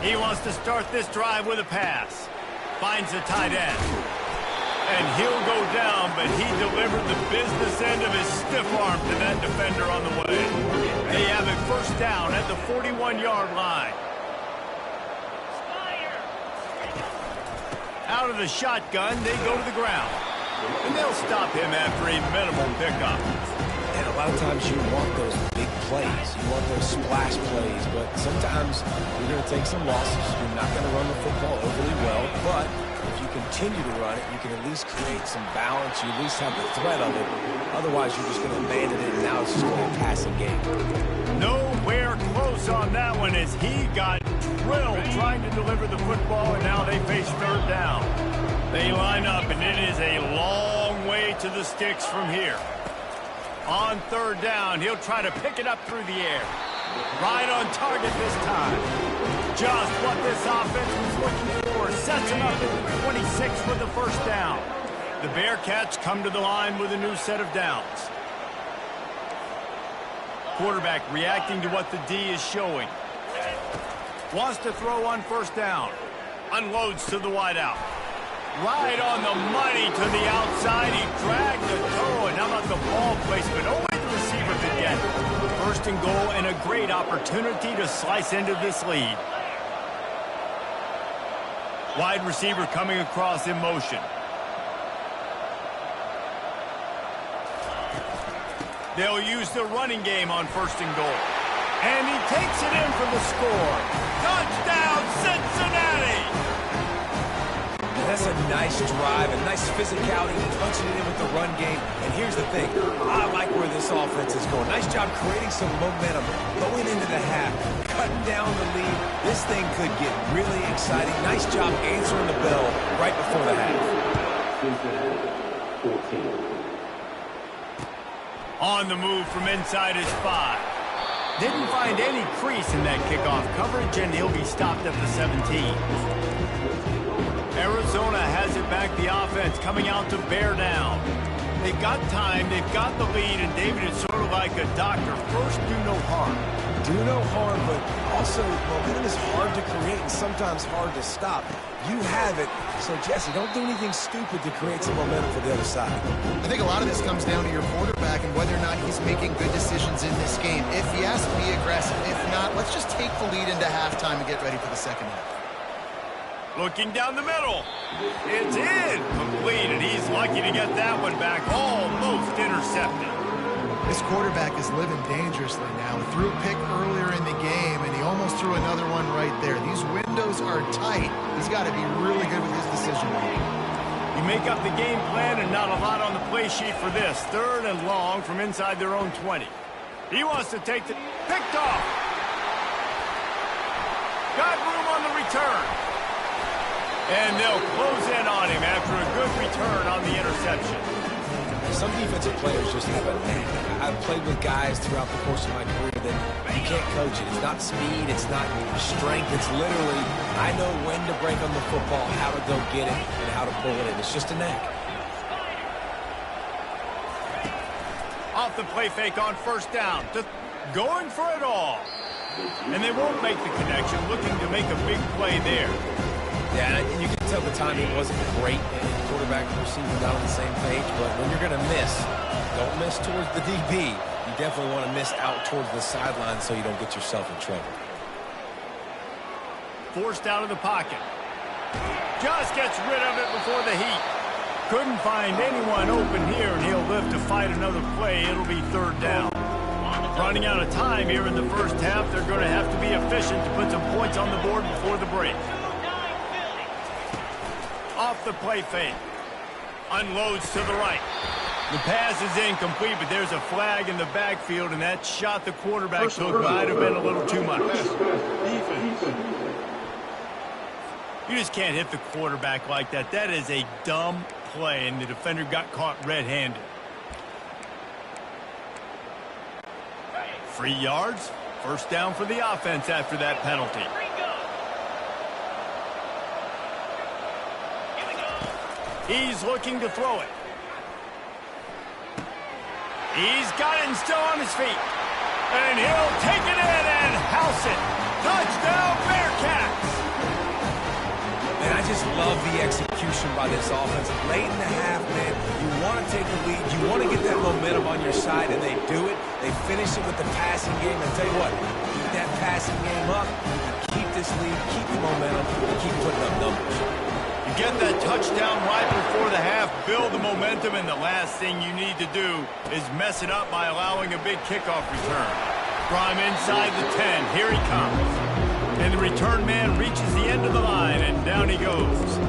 He wants to start this drive with a pass. Finds the tight end. And he'll go down, but he delivered the business end of his stiff arm to that defender on the way. They have a first down at the 41-yard line. Out of the shotgun, they go to the ground. And they'll stop him after a minimal pickup. And a lot of times you want those big plays. You want those splash plays, but sometimes you're going to take some losses. You're not going to run the football overly well, but if you continue to run it, you can at least create some balance. You at least have the threat of it. Otherwise, you're just going to abandon it, and now it's just going to be a passing game. Nowhere close on that one as he got drilled trying to deliver the football, and now they face third down. They line up, and it is a long way to the sticks from here. On third down, he'll try to pick it up through the air. Right on target this time. Just what this offense was looking for. Sets him up at the 26 for the first down. The Bearcats come to the line with a new set of downs. Quarterback reacting to what the D is showing. Wants to throw on first down. Unloads to the wideout. Right on the money to the outside. He dragged the toe. And how about the ball placement? Only the receiver could get it. First and goal and a great opportunity to slice into this lead. Wide receiver coming across in motion. They'll use the running game on first and goal. And he takes it in for the score. Touchdown, Cincinnati! That's a nice drive and nice physicality, punching it in with the run game. And here's the thing, I like where this offense is going. Nice job creating some momentum going into the half, cutting down the lead. This thing could get really exciting. Nice job answering the bell right before the half. On the move from inside his 5. Didn't find any crease in that kickoff coverage, and he'll be stopped at the 17. Arizona has it back, the offense coming out to bear down. They've got time, they've got the lead, and David is sort of like a doctor. First, do no harm. Do no harm, but also momentum is hard to create and sometimes hard to stop. You have it, so Jesse, don't do anything stupid to create some momentum for the other side. I think a lot of this comes down to your quarterback and whether or not he's making good decisions in this game. If yes, be aggressive. If not, let's just take the lead into halftime and get ready for the second half. Looking down the middle. It's in. Complete, and he's lucky to get that one back. Almost intercepted. This quarterback is living dangerously now. He threw a pick earlier in the game, and he almost threw another one right there. These windows are tight. He's got to be really good with his decision-making. You make up the game plan and not a lot on the play sheet for this. 3rd and long from inside their own 20. He wants to take the... Picked off. Got room on the return. And they'll close in on him after a good return on the interception. Some defensive players just have a knack. I've played with guys throughout the course of my career that you can't coach it. It's not speed, it's not strength. It's literally, I know when to break on the football, how to go get it, and how to pull it in. It's just a knack. Off the play fake on 1st down. Just going for it all. And they won't make the connection, looking to make a big play there. Yeah, and you can tell the timing wasn't great, and quarterback and receiver not on the same page, but when you're going to miss, don't miss towards the DB. You definitely want to miss out towards the sideline so you don't get yourself in trouble. Forced out of the pocket. Just gets rid of it before the heat. Couldn't find anyone open here, and he'll live to fight another play. It'll be 3rd down. Running out of time here in the first half, they're going to have to be efficient to put some points on the board before the break. Off the play fake. Unloads to the right. The pass is incomplete, but there's a flag in the backfield, and that shot the quarterback took might have been a little too much. You just can't hit the quarterback like that. That is a dumb play, and the defender got caught red-handed. 3 yards. 1st down for the offense after that penalty. He's looking to throw it. He's got it and still on his feet. And he'll take it in and house it. Touchdown, Bearcats! Man, I just love the execution by this offense. Late in the half, man, you want to take the lead. You want to get that momentum on your side, and they do it. They finish it with the passing game. And tell you what, keep that passing game up. Keep this lead, keep the momentum, and keep putting up numbers. You get that touchdown right before the half, build the momentum, and the last thing you need to do is mess it up by allowing a big kickoff return. Prime inside the 10. Here he comes. And the return man reaches the end of the line, and down he goes.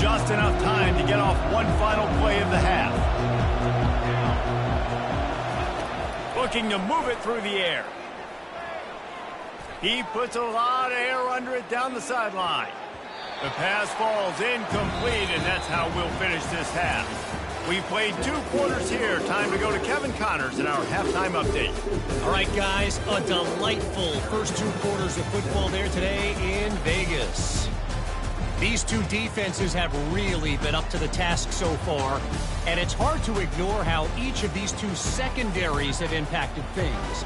Just enough time to get off one final play of the half. Looking to move it through the air. He puts a lot of air under it down the sideline. The pass falls incomplete, and that's how we'll finish this half. We've played 2 quarters here. Time to go to Kevin Connors in our halftime update. All right, guys, a delightful first 2 quarters of football there today in Vegas. These 2 defenses have really been up to the task so far, and it's hard to ignore how each of these 2 secondaries have impacted things.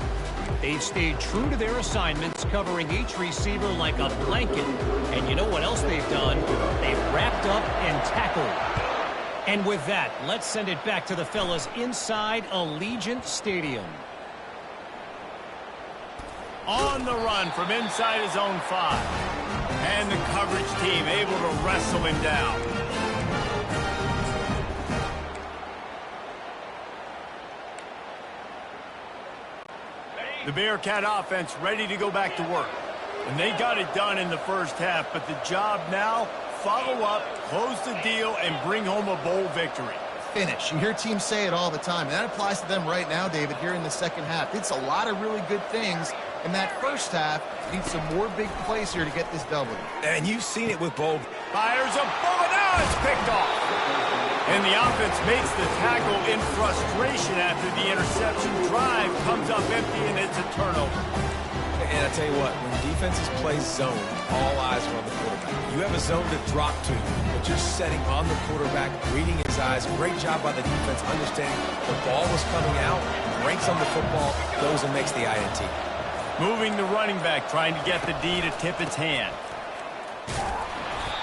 They've stayed true to their assignments, covering each receiver like a blanket. And you know what else they've done? They've wrapped up and tackled. And with that, let's send it back to the fellas inside Allegiant Stadium. On the run from inside his own 5. And the coverage team able to wrestle him down. The Bearcat offense ready to go back to work. And they got it done in the first half, but the job now, follow up, close the deal, and bring home a bowl victory. Finish. You hear teams say it all the time, and that applies to them right now, David, here in the second half. It's a lot of really good things in that first half. Need some more big plays here to get this W. And you've seen it with Bowl. Fires a bullet. Now it's picked off. And the offense makes the tackle in frustration after the interception. Drive comes up empty, and it's a turnover. And I tell you what, when defenses play zone, all eyes are on the quarterback. You have a zone to drop to, but you're setting on the quarterback, reading his eyes. Great job by the defense, understanding the ball was coming out, ranks on the football, goes and makes the INT. Moving the running back, trying to get the D to tip its hand.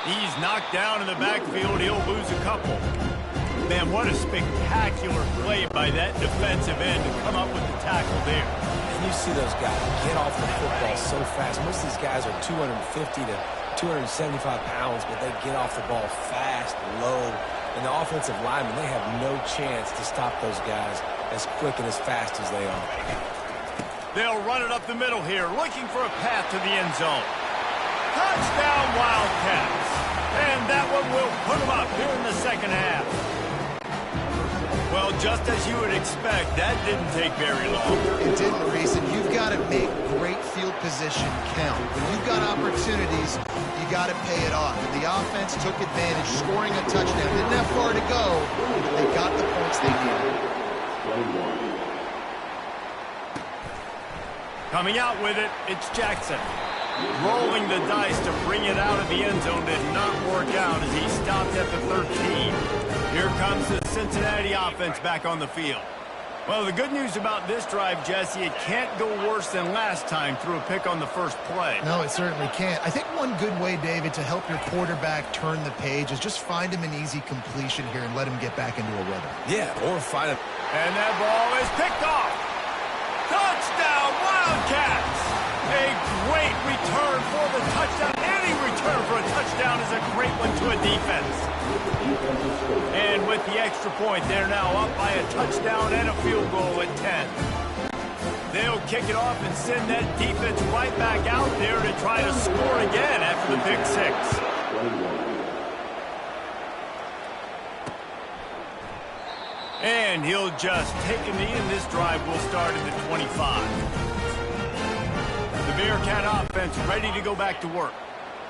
He's knocked down in the backfield. He'll lose a couple. Man, what a spectacular play by that defensive end to come up with the tackle there. And you see those guys get off the football so fast. Most of these guys are 250 to 275 pounds, but they get off the ball fast, low. And the offensive linemen, they have no chance to stop those guys as quick and as fast as they are. They'll run it up the middle here, looking for a path to the end zone. Touchdown, Wildcats. And that one will put them up here in the second half. Well, just as you would expect, that didn't take very long. It didn't, Reese, and you've got to make great field position count. When you've got opportunities, you got to pay it off. And the offense took advantage, scoring a touchdown. Didn't have far to go, but they got the points they needed. Coming out with it, it's Jackson. Rolling the dice to bring it out of the end zone did not work out as he stopped at the 13. Here comes the Cincinnati offense back on the field. Well, the good news about this drive, Jesse, it can't go worse than last time through a pick on the first play. No, it certainly can't. I think one good way, David, to help your quarterback turn the page is just find him an easy completion here and let him get back into a rhythm. Yeah, or find him. And that ball is picked off. Touchdown, Wildcats! A great return for the touchdown. Any return for a touchdown is a great one to a defense. And with the extra point, they're now up by a touchdown and a field goal at 10. They'll kick it off and send that defense right back out there to try to score again after the pick six. And he'll just take a knee, and this drive will start at the 25. The Bearcat offense ready to go back to work.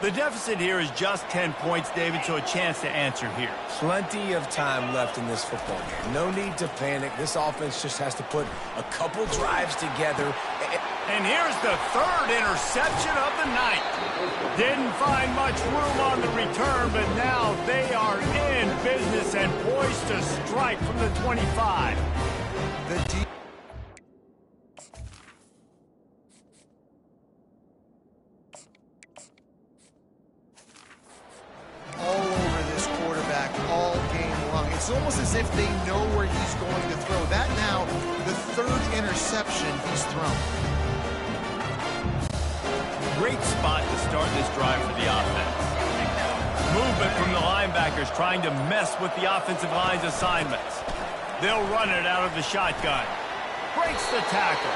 The deficit here is just 10 points, David, so a chance to answer here. Plenty of time left in this football game. No need to panic. This offense just has to put a couple drives together. And here's the third interception of the night. Didn't find much room on the return, but now they are in business and poised to strike from the 25. All over this quarterback all game long. It's almost as if they know where he's going to throw. That now, the third interception he's thrown. Great spot to start this drive for the offense. Movement from the linebackers trying to mess with the offensive line's assignments. They'll run it out of the shotgun. Breaks the tackle.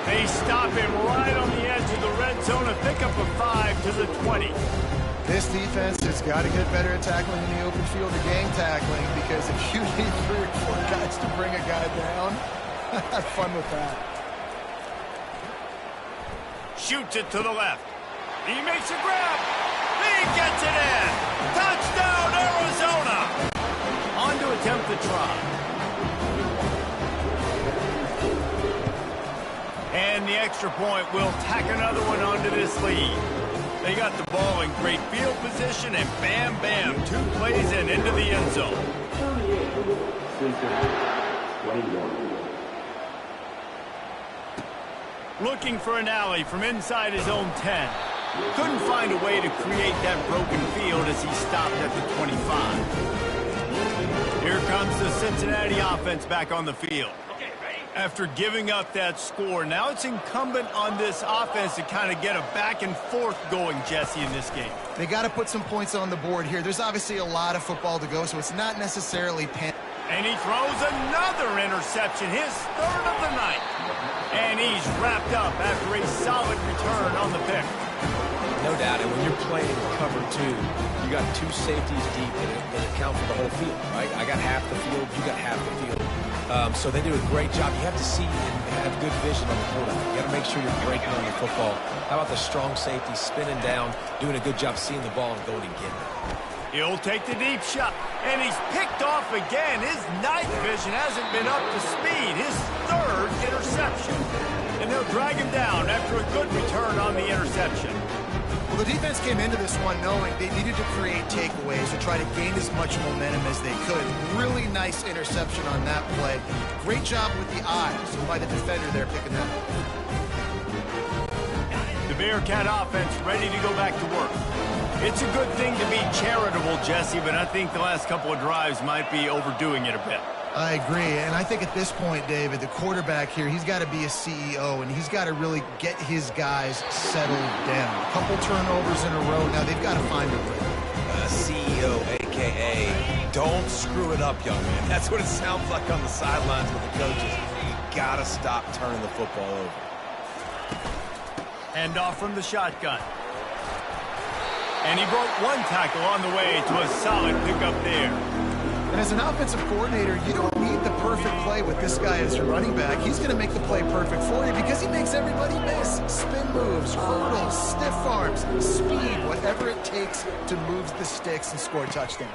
They stop him right on the edge of the red zone and pick up a 5 to the 20. This defense has got to get better at tackling in the open field or gang tackling, because if you need 3 or 4 guys to bring a guy down, have fun with that. Shoots it to the left. He makes a grab. He gets it in. Touchdown, Arizona. On to attempt the try. And the extra point will tack another one onto this lead. They got the ball in great field position, and bam, bam, 2 plays and into the end zone. 21. Looking for an alley from inside his own 10. Couldn't find a way to create that broken field as he stopped at the 25. Here comes the Cincinnati offense back on the field. After giving up that score, now it's incumbent on this offense to kind of get a back and forth going, Jesse, in this game. They got to put some points on the board here. There's obviously a lot of football to go, so it's not necessarily And he throws another interception, his third of the night. And he's wrapped up after a solid return on the pick. No doubt, and when you're playing cover 2, you got 2 safeties deep that account for the whole field, right? I got half the field, you got half the field. So they do a great job. You have to see and have good vision on the quarterback. You got to make sure you're breaking on the football. How about the strong safety spinning down, doing a good job seeing the ball and going and getting it? He'll take the deep shot, and he's picked off again. His night vision hasn't been up to speed. His 3rd interception. And they'll drag him down after a good return on the interception. Well, the defense came into this one knowing they needed to create takeaways to try to gain as much momentum as they could. Really nice interception on that play. Great job with the eyes by the defender there picking that up. The Bearcat offense ready to go back to work. It's a good thing to be charitable, Jesse, but I think the last couple of drives might be overdoing it a bit. I agree, and I think at this point, David, the quarterback here, he's got to be a CEO, and he's got to really get his guys settled down. A couple turnovers in a row. Now they've got to find a rhythm. CEO, a.k.a. don't screw it up, young man. That's what it sounds like on the sidelines with the coaches. You got to stop turning the football over. Hand off from the shotgun. And he broke one tackle on the way to a solid pickup there. And as an offensive coordinator, you don't need the perfect play with this guy as your running back. He's going to make the play perfect for you because he makes everybody miss. Spin moves, hurdles, stiff arms, speed, whatever it takes to move the sticks and score touchdowns.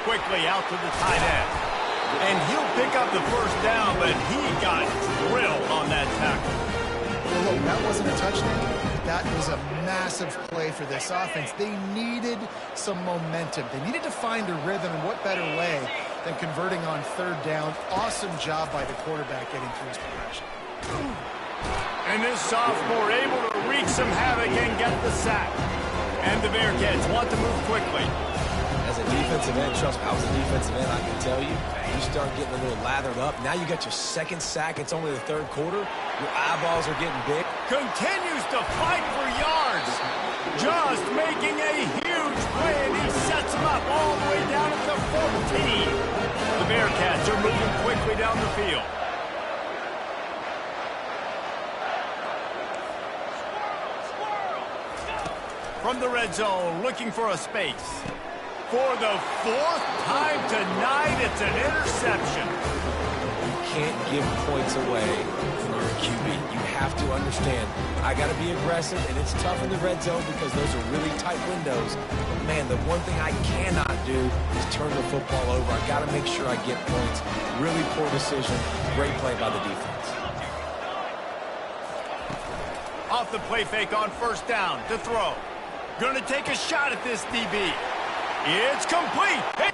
Quickly out to the tight end. And he'll pick up the first down, but he got drilled on that tackle. Well, look, that wasn't a touchdown. That was a massive play for this offense. They needed some momentum. They needed to find a rhythm, and what better way than converting on 3rd down. Awesome job by the quarterback getting through his progression. And this sophomore able to wreak some havoc and get the sack. And the Bearcats want to move quickly. As a defensive end, trust me, I was a defensive end, I can tell you. You start getting a little lathered up. Now you got your 2nd sack. It's only the 3rd quarter. Your eyeballs are getting big. Continues to fight for yards. Just making a huge play, and he sets him up all the way down at the 14. The Bearcats are moving quickly down the field. From the red zone, looking for a space. For the 4th time tonight, it's an interception. You can't give points away when you're a QB. You have to understand, I got to be aggressive, and it's tough in the red zone because those are really tight windows. But, man, the one thing I cannot do is turn the football over. I got to make sure I get points. Really poor decision. Great play by the defense. Off the play fake on 1st down to throw. Going to take a shot at this DB. It's complete. Hey.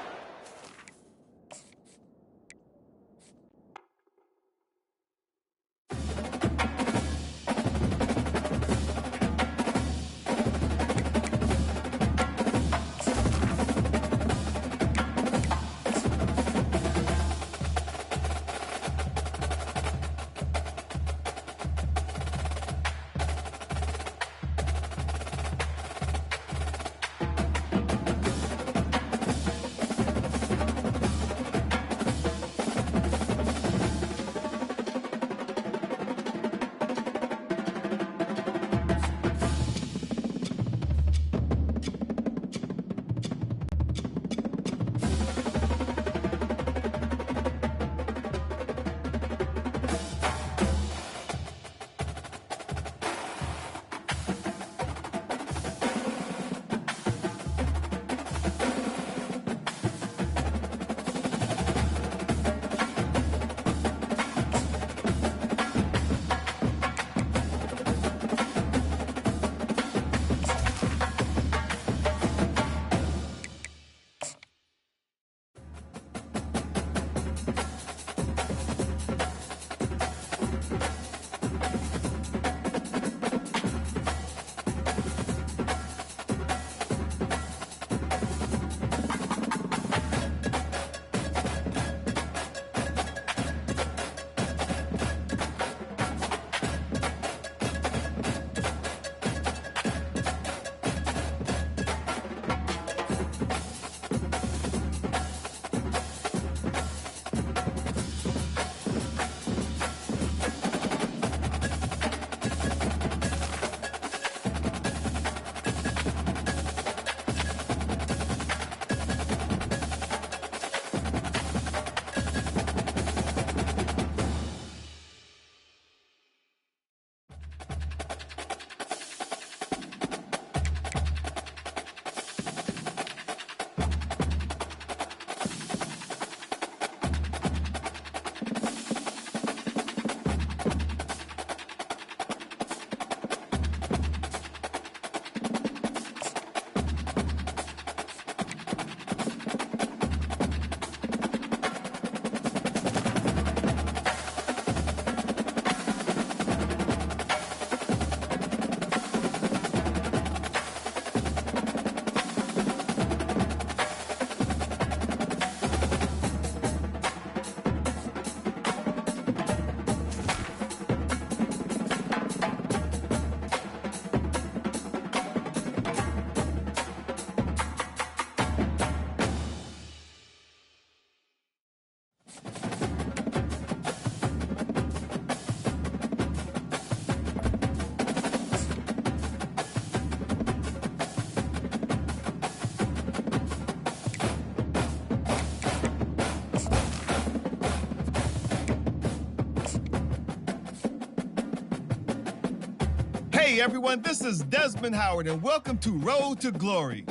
Hey everyone, this is Desmond Howard and welcome to Road to Glory.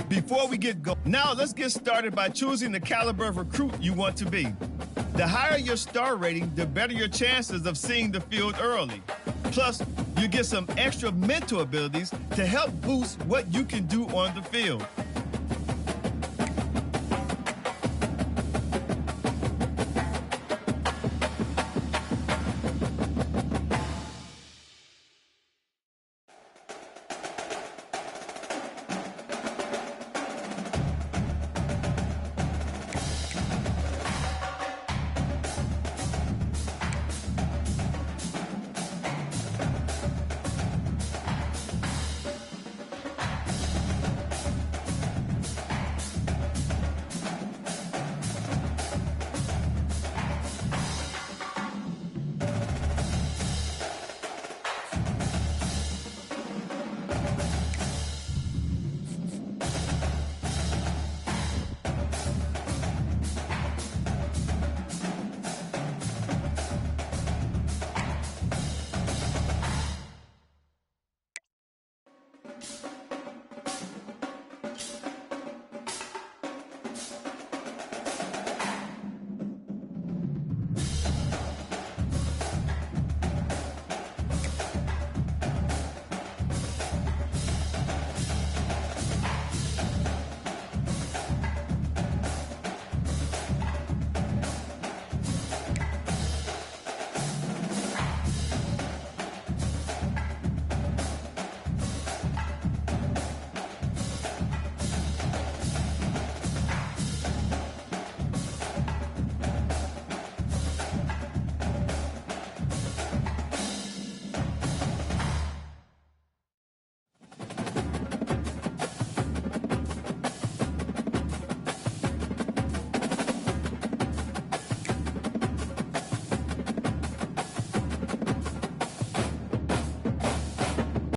Before we get going, now let's get started by choosing the caliber of recruit you want to be. The higher your star rating, the better your chances of seeing the field early. Plus, you get some extra mental abilities to help boost what you can do on the field.